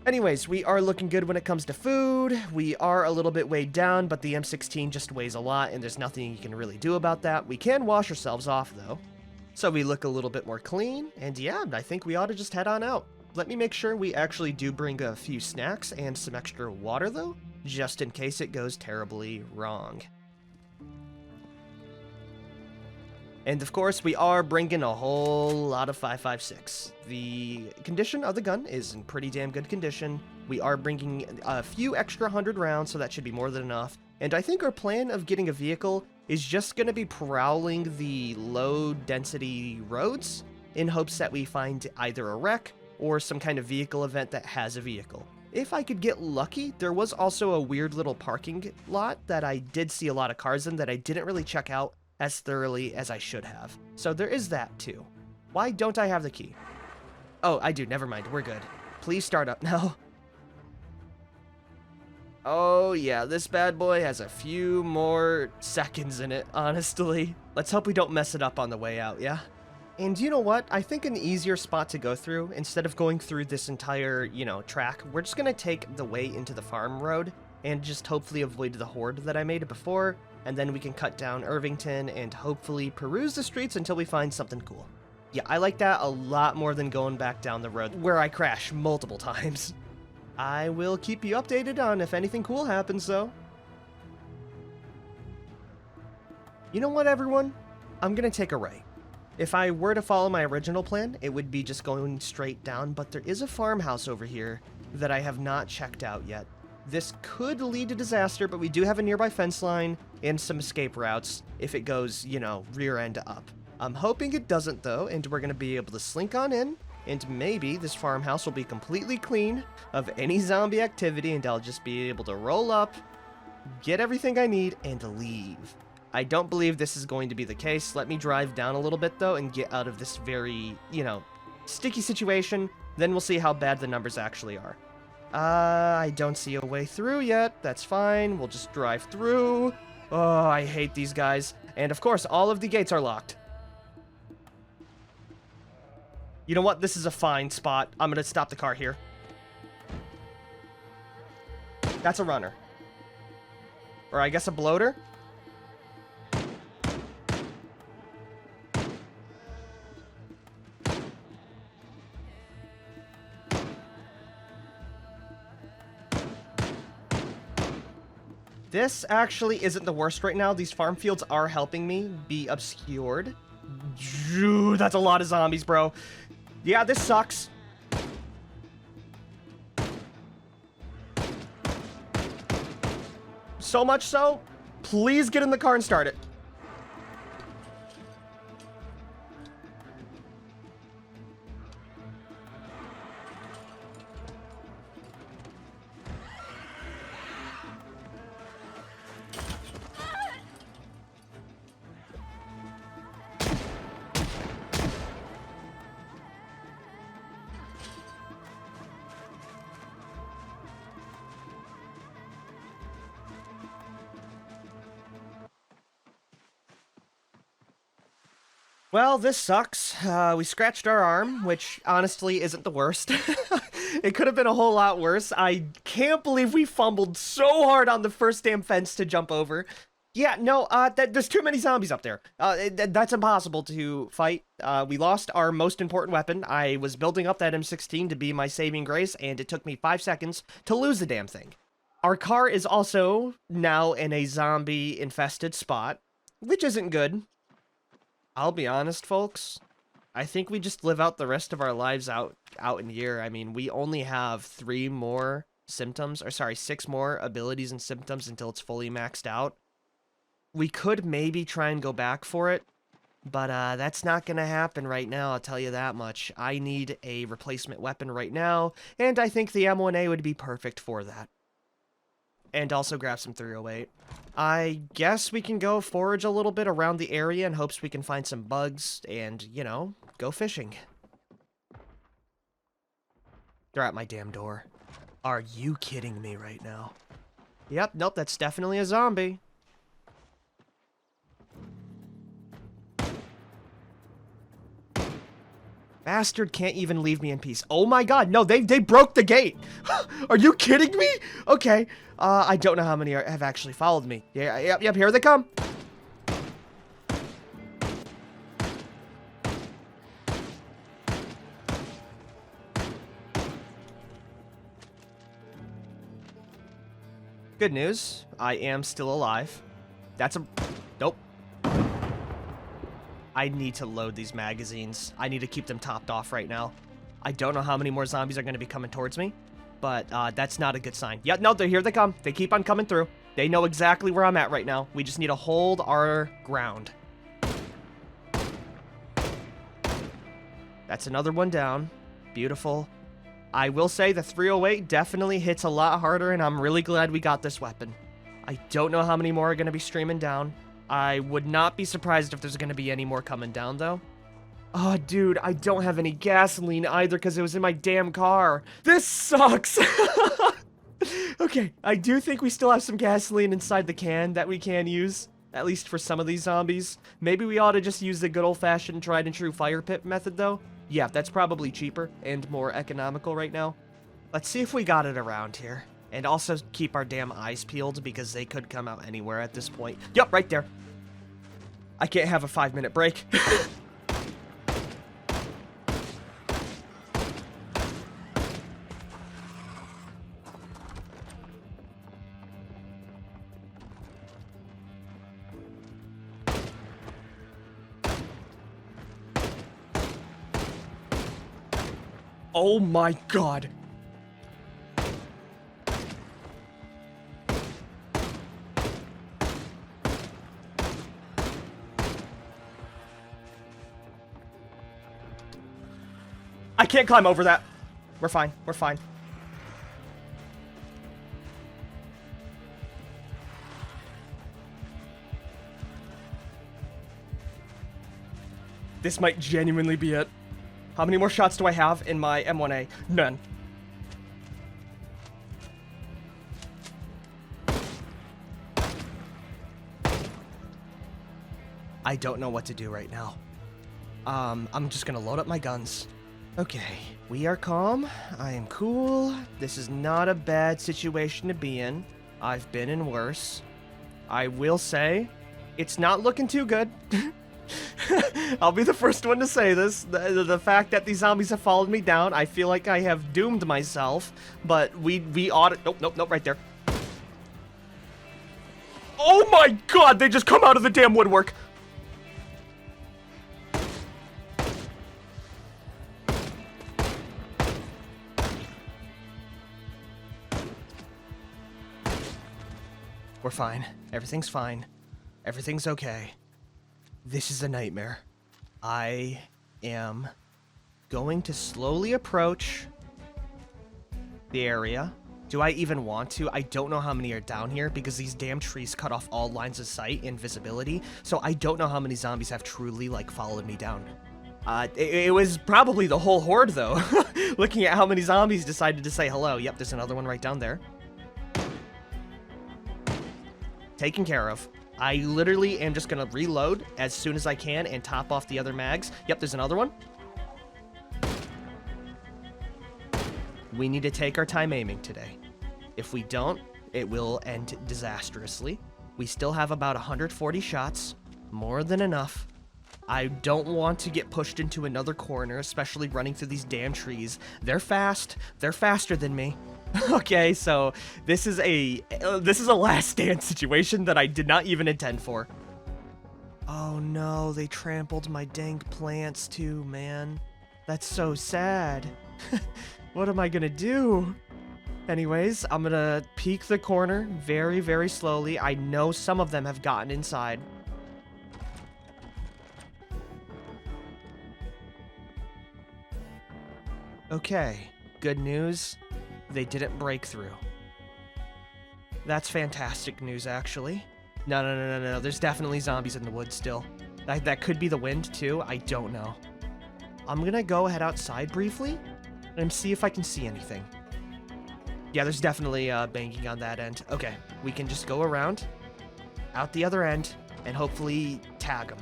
Anyways, we are looking good when it comes to food. We are a little bit weighed down, but the M16 just weighs a lot, and there's nothing you can really do about that. We can wash ourselves off, though. So we look a little bit more clean, and yeah, I think we ought to just head on out. Let me make sure we actually do bring a few snacks and some extra water, though, just in case it goes terribly wrong. And of course, we are bringing a whole lot of 5.56. The condition of the gun is in pretty damn good condition. We are bringing a few extra 100 rounds, so that should be more than enough. And I think our plan of getting a vehicle is just going to be prowling the low-density roads in hopes that we find either a wreck or some kind of vehicle event that has a vehicle. If I could get lucky, there was also a weird little parking lot that I did see a lot of cars in that I didn't really check out as thoroughly as I should have. So there is that too. Why don't I have the key? Oh, I do. Never mind. We're good. Please start up now. Oh yeah, this bad boy has a few more seconds in it, honestly. Let's hope we don't mess it up on the way out, yeah? And you know what? I think an easier spot to go through, instead of going through this entire, track, we're just gonna take the way into the farm road and just hopefully avoid the horde that I made before, and then we can cut down Irvington and hopefully peruse the streets until we find something cool. Yeah, I like that a lot more than going back down the road where I crash multiple times. I will keep you updated on if anything cool happens, though. You know what, everyone? I'm gonna take a right. If I were to follow my original plan, it would be just going straight down, but there is a farmhouse over here that I have not checked out yet. This could lead to disaster, but we do have a nearby fence line and some escape routes if it goes, rear end up. I'm hoping it doesn't, though, and we're gonna be able to slink on in, and maybe this farmhouse will be completely clean of any zombie activity, and I'll just be able to roll up, get everything I need, and leave. I don't believe this is going to be the case. Let me drive down a little bit, though, and get out of this very, sticky situation. Then we'll see how bad the numbers actually are. I don't see a way through yet. That's fine. We'll just drive through. Oh, I hate these guys. And, of course, all of the gates are locked. You know what? This is a fine spot. I'm going to stop the car here. That's a runner. Or I guess a bloater? This actually isn't the worst right now. These farm fields are helping me be obscured. Dude, that's a lot of zombies, bro. Yeah, this sucks. So much so, please get in the car and start it. Well, this sucks. We scratched our arm, which honestly isn't the worst. It could have been a whole lot worse. I can't believe we fumbled so hard on the first damn fence to jump over. Yeah, no, there's too many zombies up there. That's impossible to fight. We lost our most important weapon. I was building up that M16 to be my saving grace, and it took me 5 seconds to lose the damn thing. Our car is also now in a zombie-infested spot, which isn't good. I'll be honest, folks. I think we just live out the rest of our lives out in here. I mean, we only have 6 more abilities and symptoms until it's fully maxed out. We could maybe try and go back for it, but that's not gonna happen right now, I'll tell you that much. I need a replacement weapon right now, and I think the M1A would be perfect for that. And also grab some 308. I guess we can go forage a little bit around the area in hopes we can find some bugs and, you know, go fishing. They're at my damn door. Are you kidding me right now? Yep, nope, that's definitely a zombie. Bastard can't even leave me in peace. Oh my god, no, they broke the gate. Are you kidding me? Okay, I don't know how many have actually followed me. Yeah, yep, here they come. Good news, I am still alive. That's a... Nope. I need to load these magazines. I need to keep them topped off right now. I don't know how many more zombies are going to be coming towards me, but that's not a good sign. Yeah, no, here they come. They keep on coming through. They know exactly where I'm at right now. We just need to hold our ground. That's another one down. Beautiful. I will say the 308 definitely hits a lot harder, and I'm really glad we got this weapon. I don't know how many more are going to be streaming down. I would not be surprised if there's going to be any more coming down, though. Oh, dude, I don't have any gasoline either because it was in my damn car. This sucks! Okay, I do think we still have some gasoline inside the can that we can use, at least for some of these zombies. Maybe we ought to just use the good old-fashioned tried-and-true fire pit method, though. Yeah, that's probably cheaper and more economical right now. Let's see if we got it around here. And also keep our damn eyes peeled because they could come out anywhere at this point. Yup, right there. I can't have a 5-minute break. Oh my god. I can't climb over that. We're fine. We're fine. This might genuinely be it. How many more shots do I have in my M1A? None. I don't know what to do right now. I'm just gonna load up my guns. Okay, we are calm. I am cool. This is not a bad situation to be in. I've been in worse. I will say, it's not looking too good. I'll be the first one to say this. The fact that these zombies have followed me down, I feel like I have doomed myself. But we ought to... Nope, right there. Oh my god, they just come out of the damn woodwork! We're fine. Everything's fine. Everything's okay. This is a nightmare. I am going to slowly approach the area. Do I even want to? I don't know how many are down here because these damn trees cut off all lines of sight and visibility. So I don't know how many zombies have truly, like, followed me down. It was probably the whole horde, though. Looking at how many zombies decided to say hello. Yep, there's another one right down there. Taken care of. I literally am just gonna reload as soon as I can and top off the other mags. Yep, there's another one. We need to take our time aiming today. If we don't, it will end disastrously. We still have about 140 shots, more than enough. I don't want to get pushed into another corner, especially running through these damn trees. They're fast. They're faster than me. Okay, so this is a last stand situation that I did not even intend for. Oh no, they trampled my dang plants too, man. That's so sad. What am I gonna do? Anyways, I'm gonna peek the corner very, very slowly. I know some of them have gotten inside. Okay, good news. They didn't break through. That's fantastic news, actually. No. There's definitely zombies in the woods still. That could be the wind, too. I don't know. I'm gonna go head outside briefly and see if I can see anything. Yeah, there's definitely banging on that end. Okay, we can just go around, out the other end, and hopefully tag them.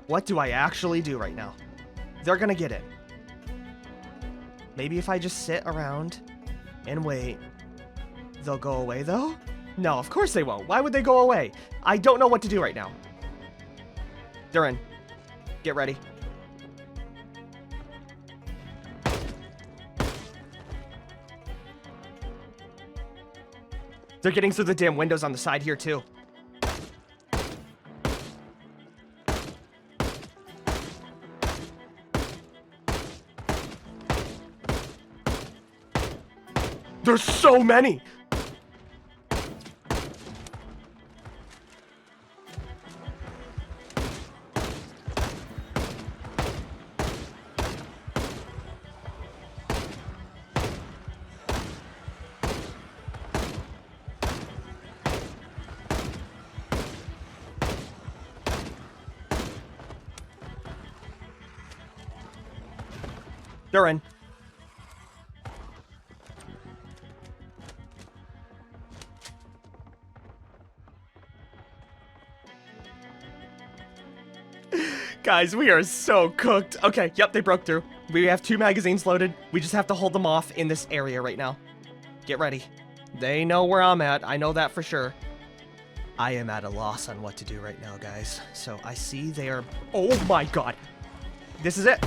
What do I actually do right now? They're gonna get in. Maybe if I just sit around and wait, they'll go away though? No, of course they won't. Why would they go away? I don't know what to do right now. They're in. Get ready. They're getting through the damn windows on the side here too. There's so many! They're in. Guys, we are so cooked. Okay, yep, they broke through. We have 2 magazines loaded. We just have to hold them off in this area right now. Get ready. They know where I'm at. I know that for sure. I am at a loss on what to do right now, guys. So I see they are... Oh my god. This is it.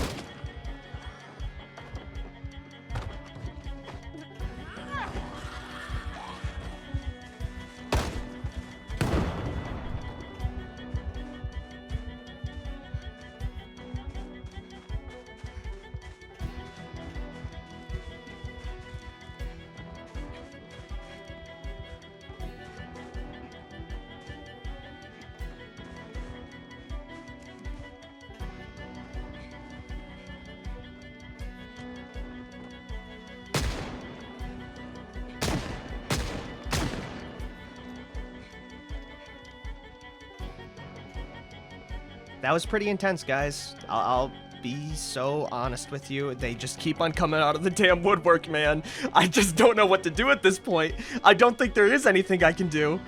That was pretty intense, guys. I'll be so honest with you. They just keep on coming out of the damn woodwork, man. I just don't know what to do at this point. I don't think there is anything I can do.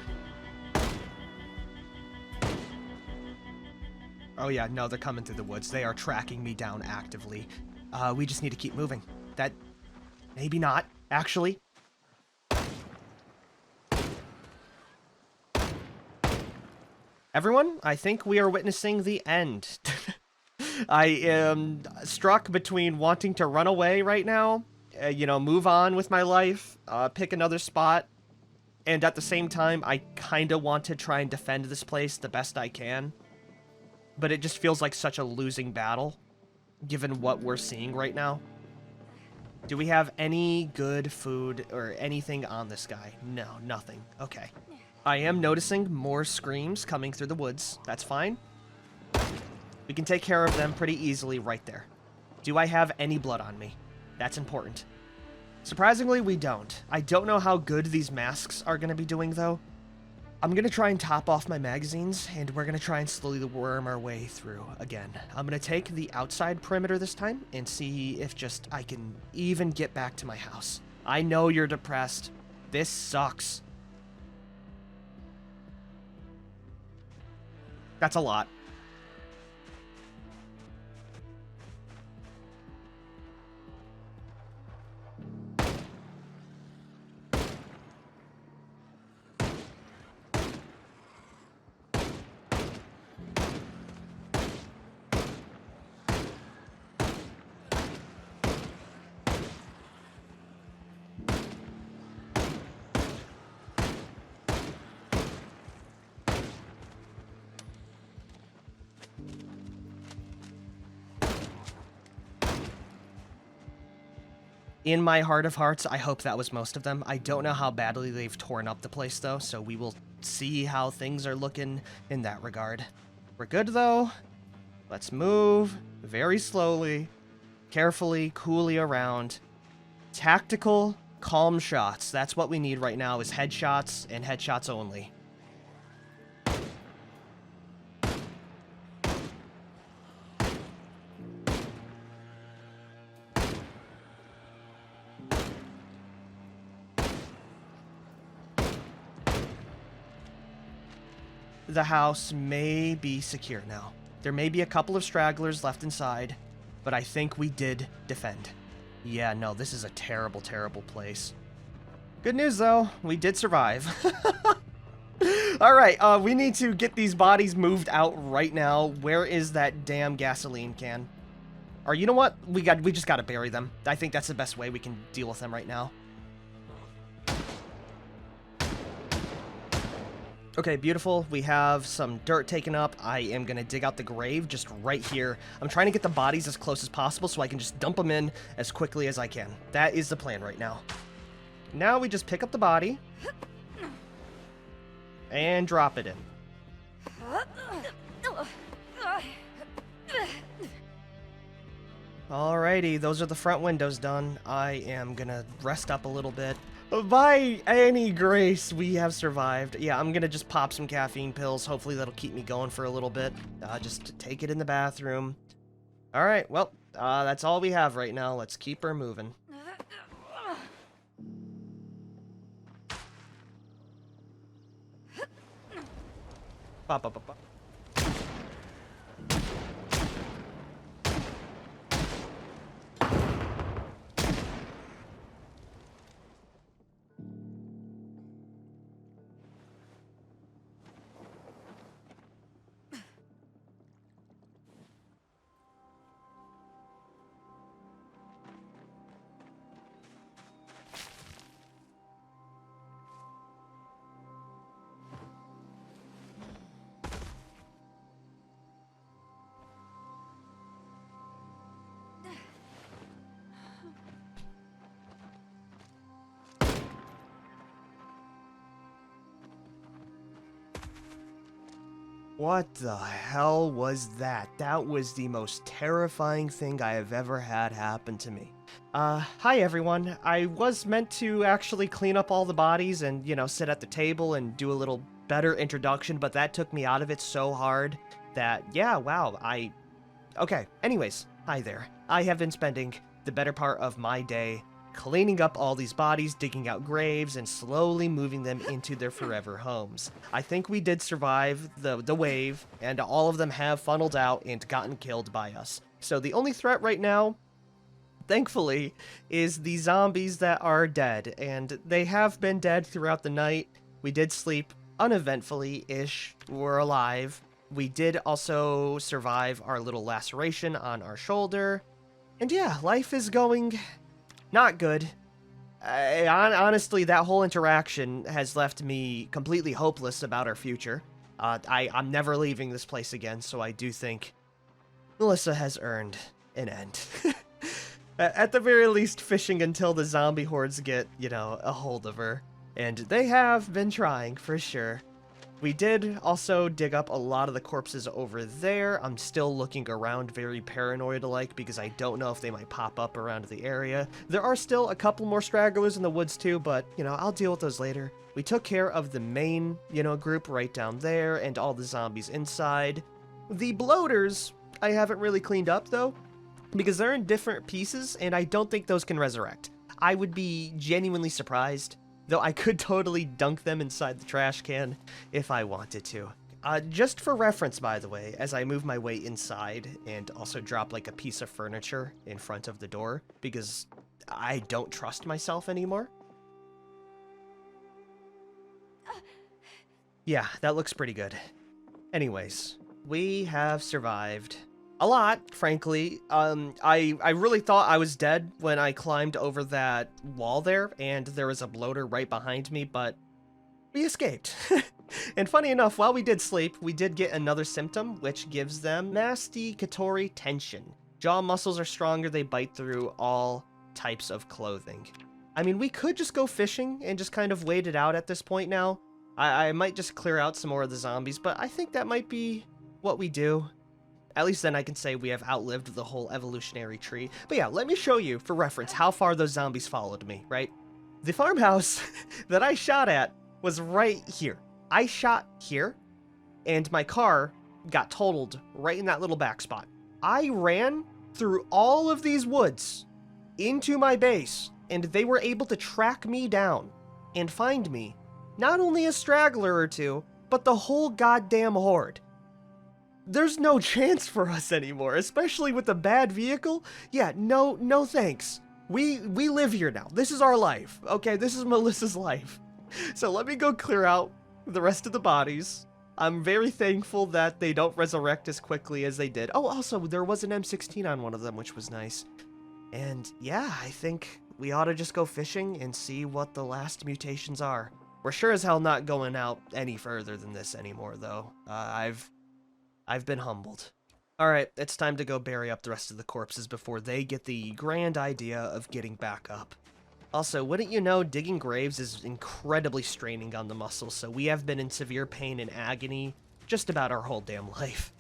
Oh yeah, no, they're coming through the woods. They are tracking me down actively. We just need to keep moving. That... maybe not, actually. Everyone, I think we are witnessing the end. I am struck between wanting to run away right now, move on with my life, pick another spot, and at the same time, I kind of want to try and defend this place the best I can. But it just feels like such a losing battle, given what we're seeing right now. Do we have any good food or anything on this guy? No, nothing. Okay. I am noticing more screams coming through the woods. That's fine. We can take care of them pretty easily right there. Do I have any blood on me? That's important. Surprisingly, we don't. I don't know how good these masks are going to be doing, though. I'm going to try and top off my magazines, and we're going to try and slowly worm our way through again. I'm going to take the outside perimeter this time and see if just I can even get back to my house. I know you're depressed. This sucks. That's a lot. In my heart of hearts, I hope that was most of them. I don't know how badly they've torn up the place, though, so we will see how things are looking in that regard. We're good, though. Let's move very slowly, carefully, coolly around. Tactical, calm shots. That's what we need right now, is headshots and headshots only. The house may be secure now. There may be a couple of stragglers left inside, but I think we did defend. Yeah, no, this is a terrible, terrible place. Good news, though. We did survive. Alright, we need to get these bodies moved out right now. Where is that damn gasoline can? Or you know what? We just gotta bury them. I think that's the best way we can deal with them right now. Okay, beautiful. We have some dirt taken up. I am going to dig out the grave just right here. I'm trying to get the bodies as close as possible so I can just dump them in as quickly as I can. That is the plan right now. Now we just pick up the body and drop it in. Alrighty, those are the front windows done. I am going to rest up a little bit. By any grace, we have survived. Yeah, I'm gonna just pop some caffeine pills. Hopefully that'll keep me going for a little bit. Just take it in the bathroom. Alright, well, that's all we have right now. Let's keep her moving. Pop, pop, pop, pop. What the hell was that? That was the most terrifying thing I have ever had happen to me. Hi everyone. I was meant to actually clean up all the bodies and, sit at the table and do a little better introduction, but that took me out of it so hard that, yeah, wow, Okay, anyways, hi there. I have been spending the better part of my day cleaning up all these bodies, digging out graves, and slowly moving them into their forever homes. I think we did survive the wave, and all of them have funneled out and gotten killed by us. So the only threat right now, thankfully, is the zombies that are dead, and they have been dead throughout the night. We did sleep uneventfully-ish. We're alive. We did also survive our little laceration on our shoulder. And yeah, life is going not good. Honestly, that whole interaction has left me completely hopeless about our future. I'm never leaving this place again, so I do think Melissa has earned an end. At the very least, fishing until the zombie hordes get, a hold of her. And they have been trying, for sure. We did also dig up a lot of the corpses over there. I'm still looking around very paranoid-like because I don't know if they might pop up around the area. There are still a couple more stragglers in the woods too, but, I'll deal with those later. We took care of the main, group right down there and all the zombies inside. The bloaters, I haven't really cleaned up though, because they're in different pieces and I don't think those can resurrect. I would be genuinely surprised. Though I could totally dunk them inside the trash can if I wanted to. Just for reference, by the way, as I move my way inside and also drop like a piece of furniture in front of the door because I don't trust myself anymore. Yeah, that looks pretty good. Anyways, we have survived. A lot, frankly. I really thought I was dead when I climbed over that wall there, and there was a bloater right behind me, but we escaped. And funny enough, while we did sleep, we did get another symptom, which gives them masticatory tension. Jaw muscles are stronger, they bite through all types of clothing. I mean, we could just go fishing and just kind of wait it out at this point now. I might just clear out some more of the zombies, but I think that might be what we do. At least then I can say we have outlived the whole evolutionary tree. But yeah, let me show you, for reference, how far those zombies followed me, right? The farmhouse that I shot at was right here. I shot here, and my car got totaled right in that little back spot. I ran through all of these woods into my base, and they were able to track me down and find me. Not only a straggler or two, but the whole goddamn horde. There's no chance for us anymore, especially with a bad vehicle. Yeah, no thanks. We live here now. This is our life, okay? This is Melissa's life. So let me go clear out the rest of the bodies. I'm very thankful that they don't resurrect as quickly as they did. Oh, also, there was an M16 on one of them, which was nice. And yeah, I think we ought to just go fishing and see what the last mutations are. We're sure as hell not going out any further than this anymore, though. I've been humbled. Alright, it's time to go bury up the rest of the corpses before they get the grand idea of getting back up. Also, wouldn't you know, digging graves is incredibly straining on the muscles, so we have been in severe pain and agony just about our whole damn life.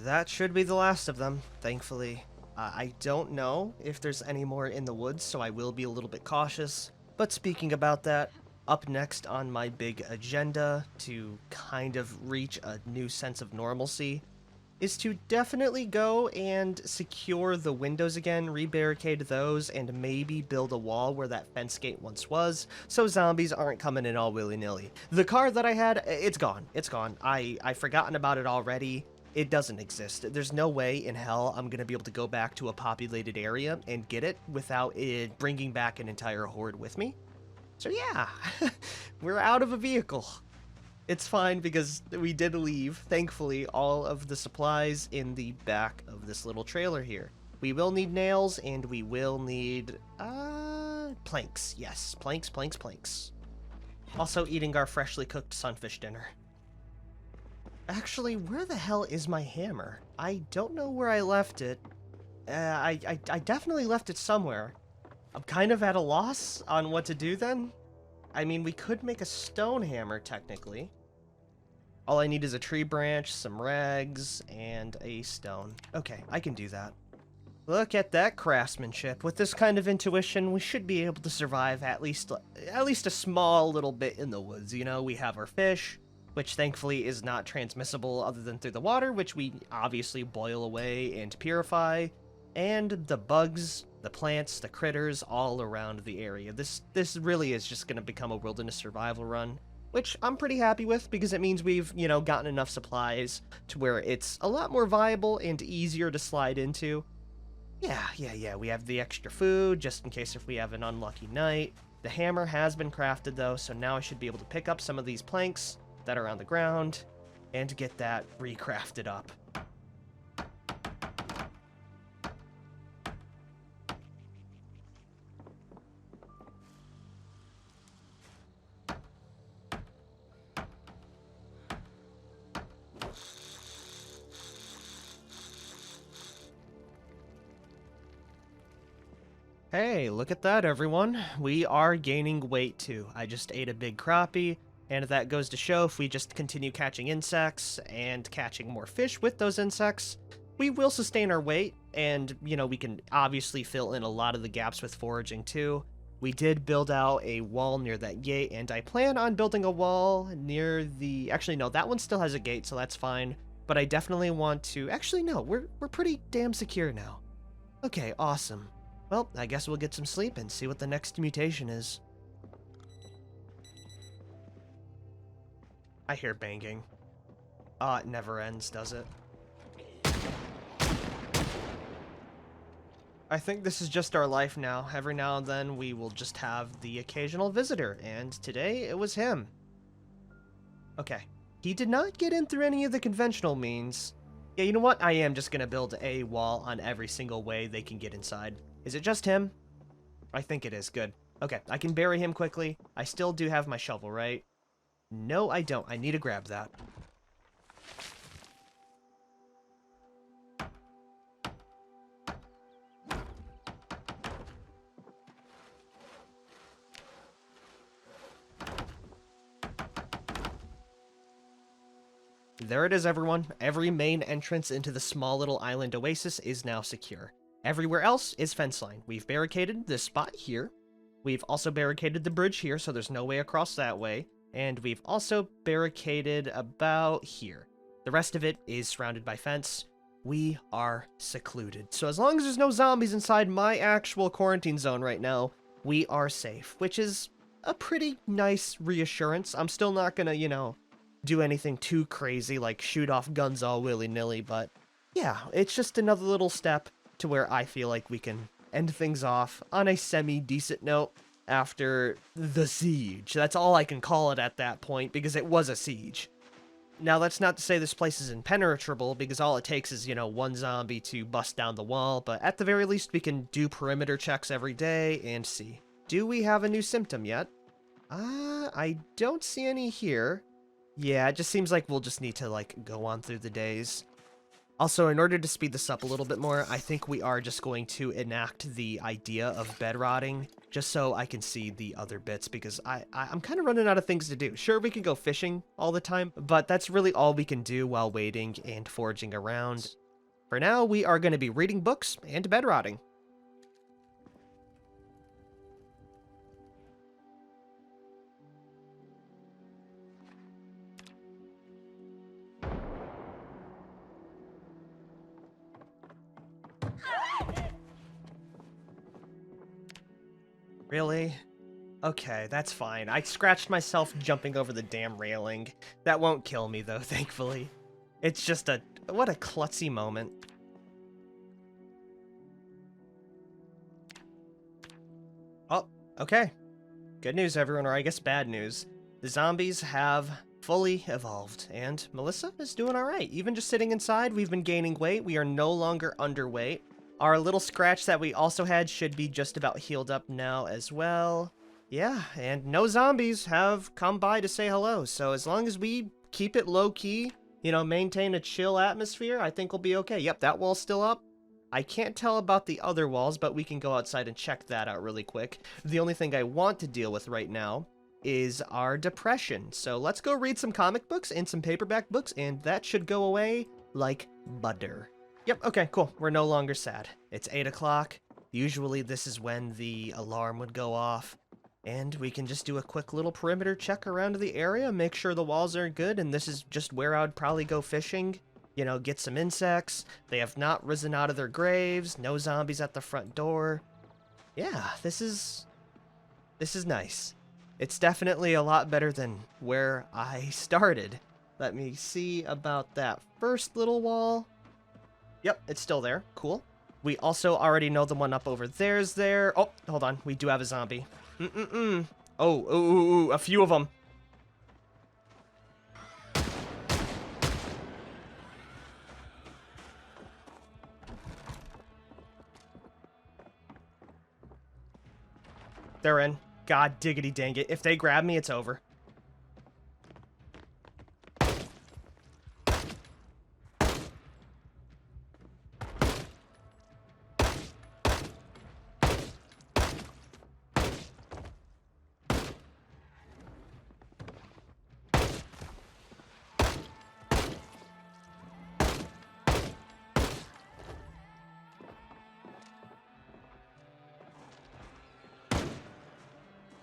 That should be the last of them, thankfully. I don't know if there's any more in the woods, so I will be a little bit cautious. But speaking about that, up next on my big agenda to kind of reach a new sense of normalcy is to definitely go and secure the windows again, re-barricade those, and maybe build a wall where that fence gate once was, so zombies aren't coming in all willy-nilly. The car that I had, it's gone. It's gone. I've forgotten about it already. It doesn't exist. There's no way in hell I'm going to be able to go back to a populated area and get it without it bringing back an entire horde with me. So yeah, we're out of a vehicle. It's fine because we did leave, thankfully, all of the supplies in the back of this little trailer here. We will need nails and we will need, planks. Yes, planks. Also eating our freshly cooked sunfish dinner. Actually, where the hell is my hammer? I don't know where I left it. I definitely left it somewhere. I'm kind of at a loss on what to do then. I mean, we could make a stone hammer, technically. All I need is a tree branch, some rags, and a stone. Okay, I can do that. Look at that craftsmanship. With this kind of intuition, we should be able to survive at least a small little bit in the woods. You know, we have our fish, which thankfully is not transmissible other than through the water, which we obviously boil away and purify, and the bugs, the plants, the critters all around the area. This really is just going to become a wilderness survival run, which I'm pretty happy with because it means we've, you know, gotten enough supplies to where it's a lot more viable and easier to slide into. Yeah, we have the extra food, just in case if we have an unlucky night. The hammer has been crafted, though, so now I should be able to pick up some of these planks that are on the ground and get that recrafted up. Hey, look at that, everyone. We are gaining weight, too. I just ate a big crappie, and that goes to show if we just continue catching insects and catching more fish with those insects, we will sustain our weight, and, you know, we can obviously fill in a lot of the gaps with foraging, too. We did build out a wall near that gate, and I plan on building a wall near the... Actually, no, that one still has a gate, so that's fine. But I definitely want to... Actually, no, we're pretty damn secure now. Okay, awesome. Well, I guess we'll get some sleep and see what the next mutation is. I hear banging. It never ends, does it? I think this is just our life now. Every now and then we will just have the occasional visitor, and today it was him. Okay. He did not get in through any of the conventional means. Yeah, you know what? I am just gonna build a wall on every single way they can get inside. Is it just him? I think it is. Good. Okay, I can bury him quickly. I still do have my shovel, right? No, I don't. I need to grab that. There it is, everyone. Every main entrance into the small little island oasis is now secure. Everywhere else is fence line. We've barricaded this spot here. We've also barricaded the bridge here, so there's no way across that way. And we've also barricaded about here. The rest of it is surrounded by fence. We are secluded. So as long as there's no zombies inside my actual quarantine zone right now, we are safe, which is a pretty nice reassurance. I'm still not gonna, you know, do anything too crazy like shoot off guns all willy-nilly, but yeah, it's just another little step to where I feel like we can end things off on a semi-decent note after the siege. That's all I can call it at that point, because it was a siege. Now, that's not to say this place is impenetrable, because all it takes is, you know, one zombie to bust down the wall, but at the very least, we can do perimeter checks every day and see. Do we have a new symptom yet? I don't see any here. Yeah, it just seems like we'll just need to, like, go on through the days. Also, in order to speed this up a little bit more, I think we are just going to enact the idea of bed rotting, just so I can see the other bits, because I'm kind of running out of things to do. Sure, we can go fishing all the time, but that's really all we can do while waiting and foraging around. For now, we are going to be reading books and bed rotting. Really? Okay, that's fine. I scratched myself jumping over the damn railing. That won't kill me, though, thankfully. It's just what a klutzy moment. Oh, okay. Good news, everyone, or I guess bad news. The zombies have fully evolved, and Melissa is doing alright. Even just sitting inside, we've been gaining weight. We are no longer underweight. Our little scratch that we also had should be just about healed up now as well. Yeah, and no zombies have come by to say hello, so as long as we keep it low-key, you know, maintain a chill atmosphere, I think we'll be okay. Yep, that wall's still up. I can't tell about the other walls, but we can go outside and check that out really quick. The only thing I want to deal with right now is our depression, so let's go read some comic books and some paperback books, and that should go away like butter. Yep, okay, cool. We're no longer sad. It's 8 o'clock. Usually this is when the alarm would go off. And we can just do a quick little perimeter check around the area, make sure the walls are good, and this is just where I'd probably go fishing. You know, get some insects. They have not risen out of their graves. No zombies at the front door. Yeah, this is nice. It's definitely a lot better than where I started. Let me see about that first little wall. Yep, it's still there. Cool. We also already know the one up over there's there. Oh, hold on. We do have a zombie. Oh, a few of them. They're in. God diggity dang it. If they grab me, it's over.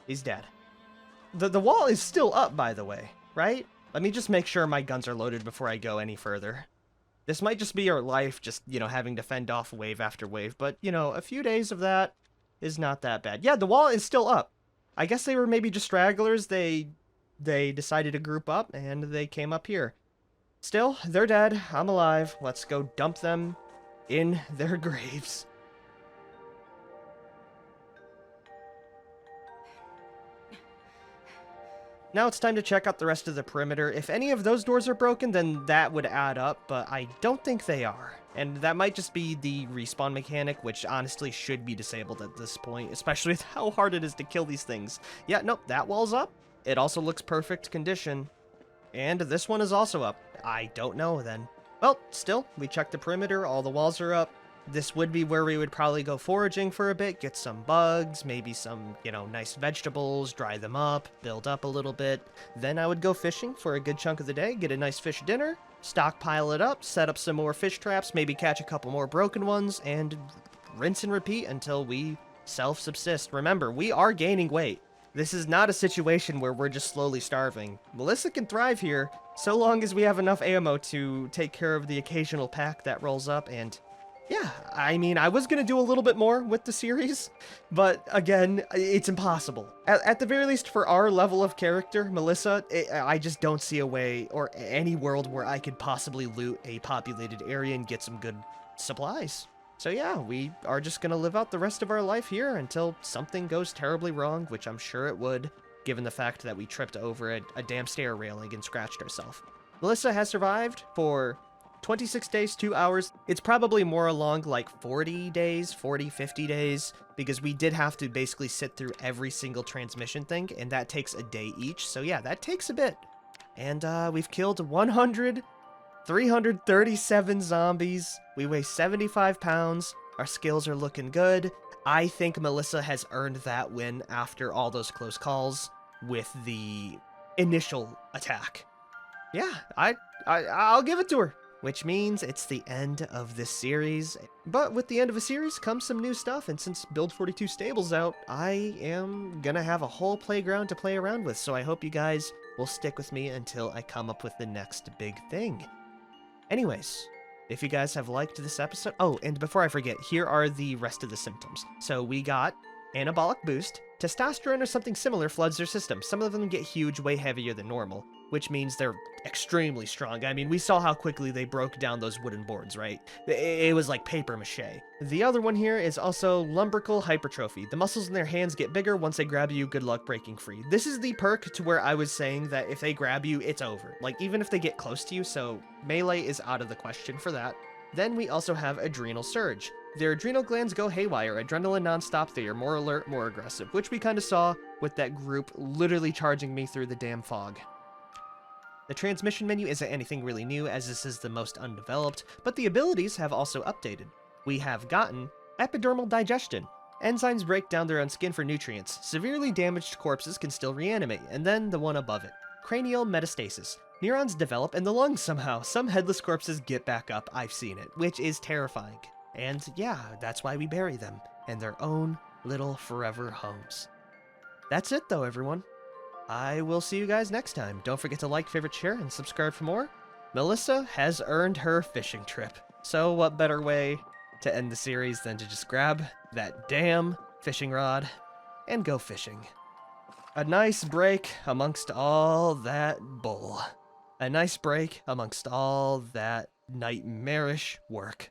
He's dead. The wall is still up, by the way, right? Let me just make sure my guns are loaded before I go any further. This might just be our life, just, you know, having to fend off wave after wave, but, you know, a few days of that is not that bad. Yeah, the wall is still up. I guess they were maybe just stragglers. They decided to group up, and they came up here. Still, they're dead. I'm alive. Let's go dump them in their graves. Now it's time to check out the rest of the perimeter. If any of those doors are broken, then that would add up, but I don't think they are. And that might just be the respawn mechanic, which honestly should be disabled at this point, especially with how hard it is to kill these things. Yeah, nope, that wall's up. It also looks perfect condition. And this one is also up. I don't know then. Well, still, we checked the perimeter, all the walls are up. This would be where we would probably go foraging for a bit, get some bugs, maybe some, you know, nice vegetables, dry them up, build up a little bit. Then I would go fishing for a good chunk of the day, get a nice fish dinner, stockpile it up, set up some more fish traps, maybe catch a couple more broken ones, and rinse and repeat until we self-subsist. Remember, we are gaining weight. This is not a situation where we're just slowly starving. Melissa can thrive here, so long as we have enough ammo to take care of the occasional pack that rolls up, and yeah, I mean, I was going to do a little bit more with the series, but again, it's impossible. At the very least, for our level of character, Melissa, I just don't see a way or any world where I could possibly loot a populated area and get some good supplies. So yeah, we are just going to live out the rest of our life here until something goes terribly wrong, which I'm sure it would, given the fact that we tripped over a damn stair railing and scratched ourselves. Melissa has survived for 26 days, 2 hours. It's probably more along like 40 days, 40, 50 days, because we did have to basically sit through every single transmission thing, and that takes a day each. So yeah, that takes a bit. And we've killed 337 zombies. We weigh 75 pounds. Our skills are looking good. I think Melissa has earned that win after all those close calls with the initial attack. Yeah, I'll give it to her. Which means it's the end of this series. But with the end of a series comes some new stuff, and since Build 42 Stable's out, I am gonna have a whole playground to play around with, so I hope you guys will stick with me until I come up with the next big thing. Anyways, if you guys have liked this episode... Oh, and before I forget, here are the rest of the symptoms. So we got anabolic boost. Testosterone or something similar floods their system. Some of them get huge, way heavier than normal, which means they're extremely strong. I mean, we saw how quickly they broke down those wooden boards, right? It was like paper mache. The other one here is also lumbrical hypertrophy. The muscles in their hands get bigger once they grab you. Good luck breaking free. This is the perk to where I was saying that if they grab you, it's over. Like, even if they get close to you, so melee is out of the question for that. Then we also have adrenal surge. Their adrenal glands go haywire, adrenaline nonstop, they are more alert, more aggressive, which we kind of saw with that group literally charging me through the damn fog. The transmission menu isn't anything really new, as this is the most undeveloped, but the abilities have also updated. We have gotten epidermal digestion. Enzymes break down their own skin for nutrients. Severely damaged corpses can still reanimate, and then the one above it. Cranial metastasis. Neurons develop in the lungs somehow. Some headless corpses get back up. I've seen it, which is terrifying. And yeah, that's why we bury them in their own little forever homes. That's it though, everyone. I will see you guys next time. Don't forget to like, favorite, share, and subscribe for more. Melissa has earned her fishing trip. So what better way to end the series than to just grab that damn fishing rod and go fishing. A nice break amongst all that bull. A nice break amongst all that nightmarish work.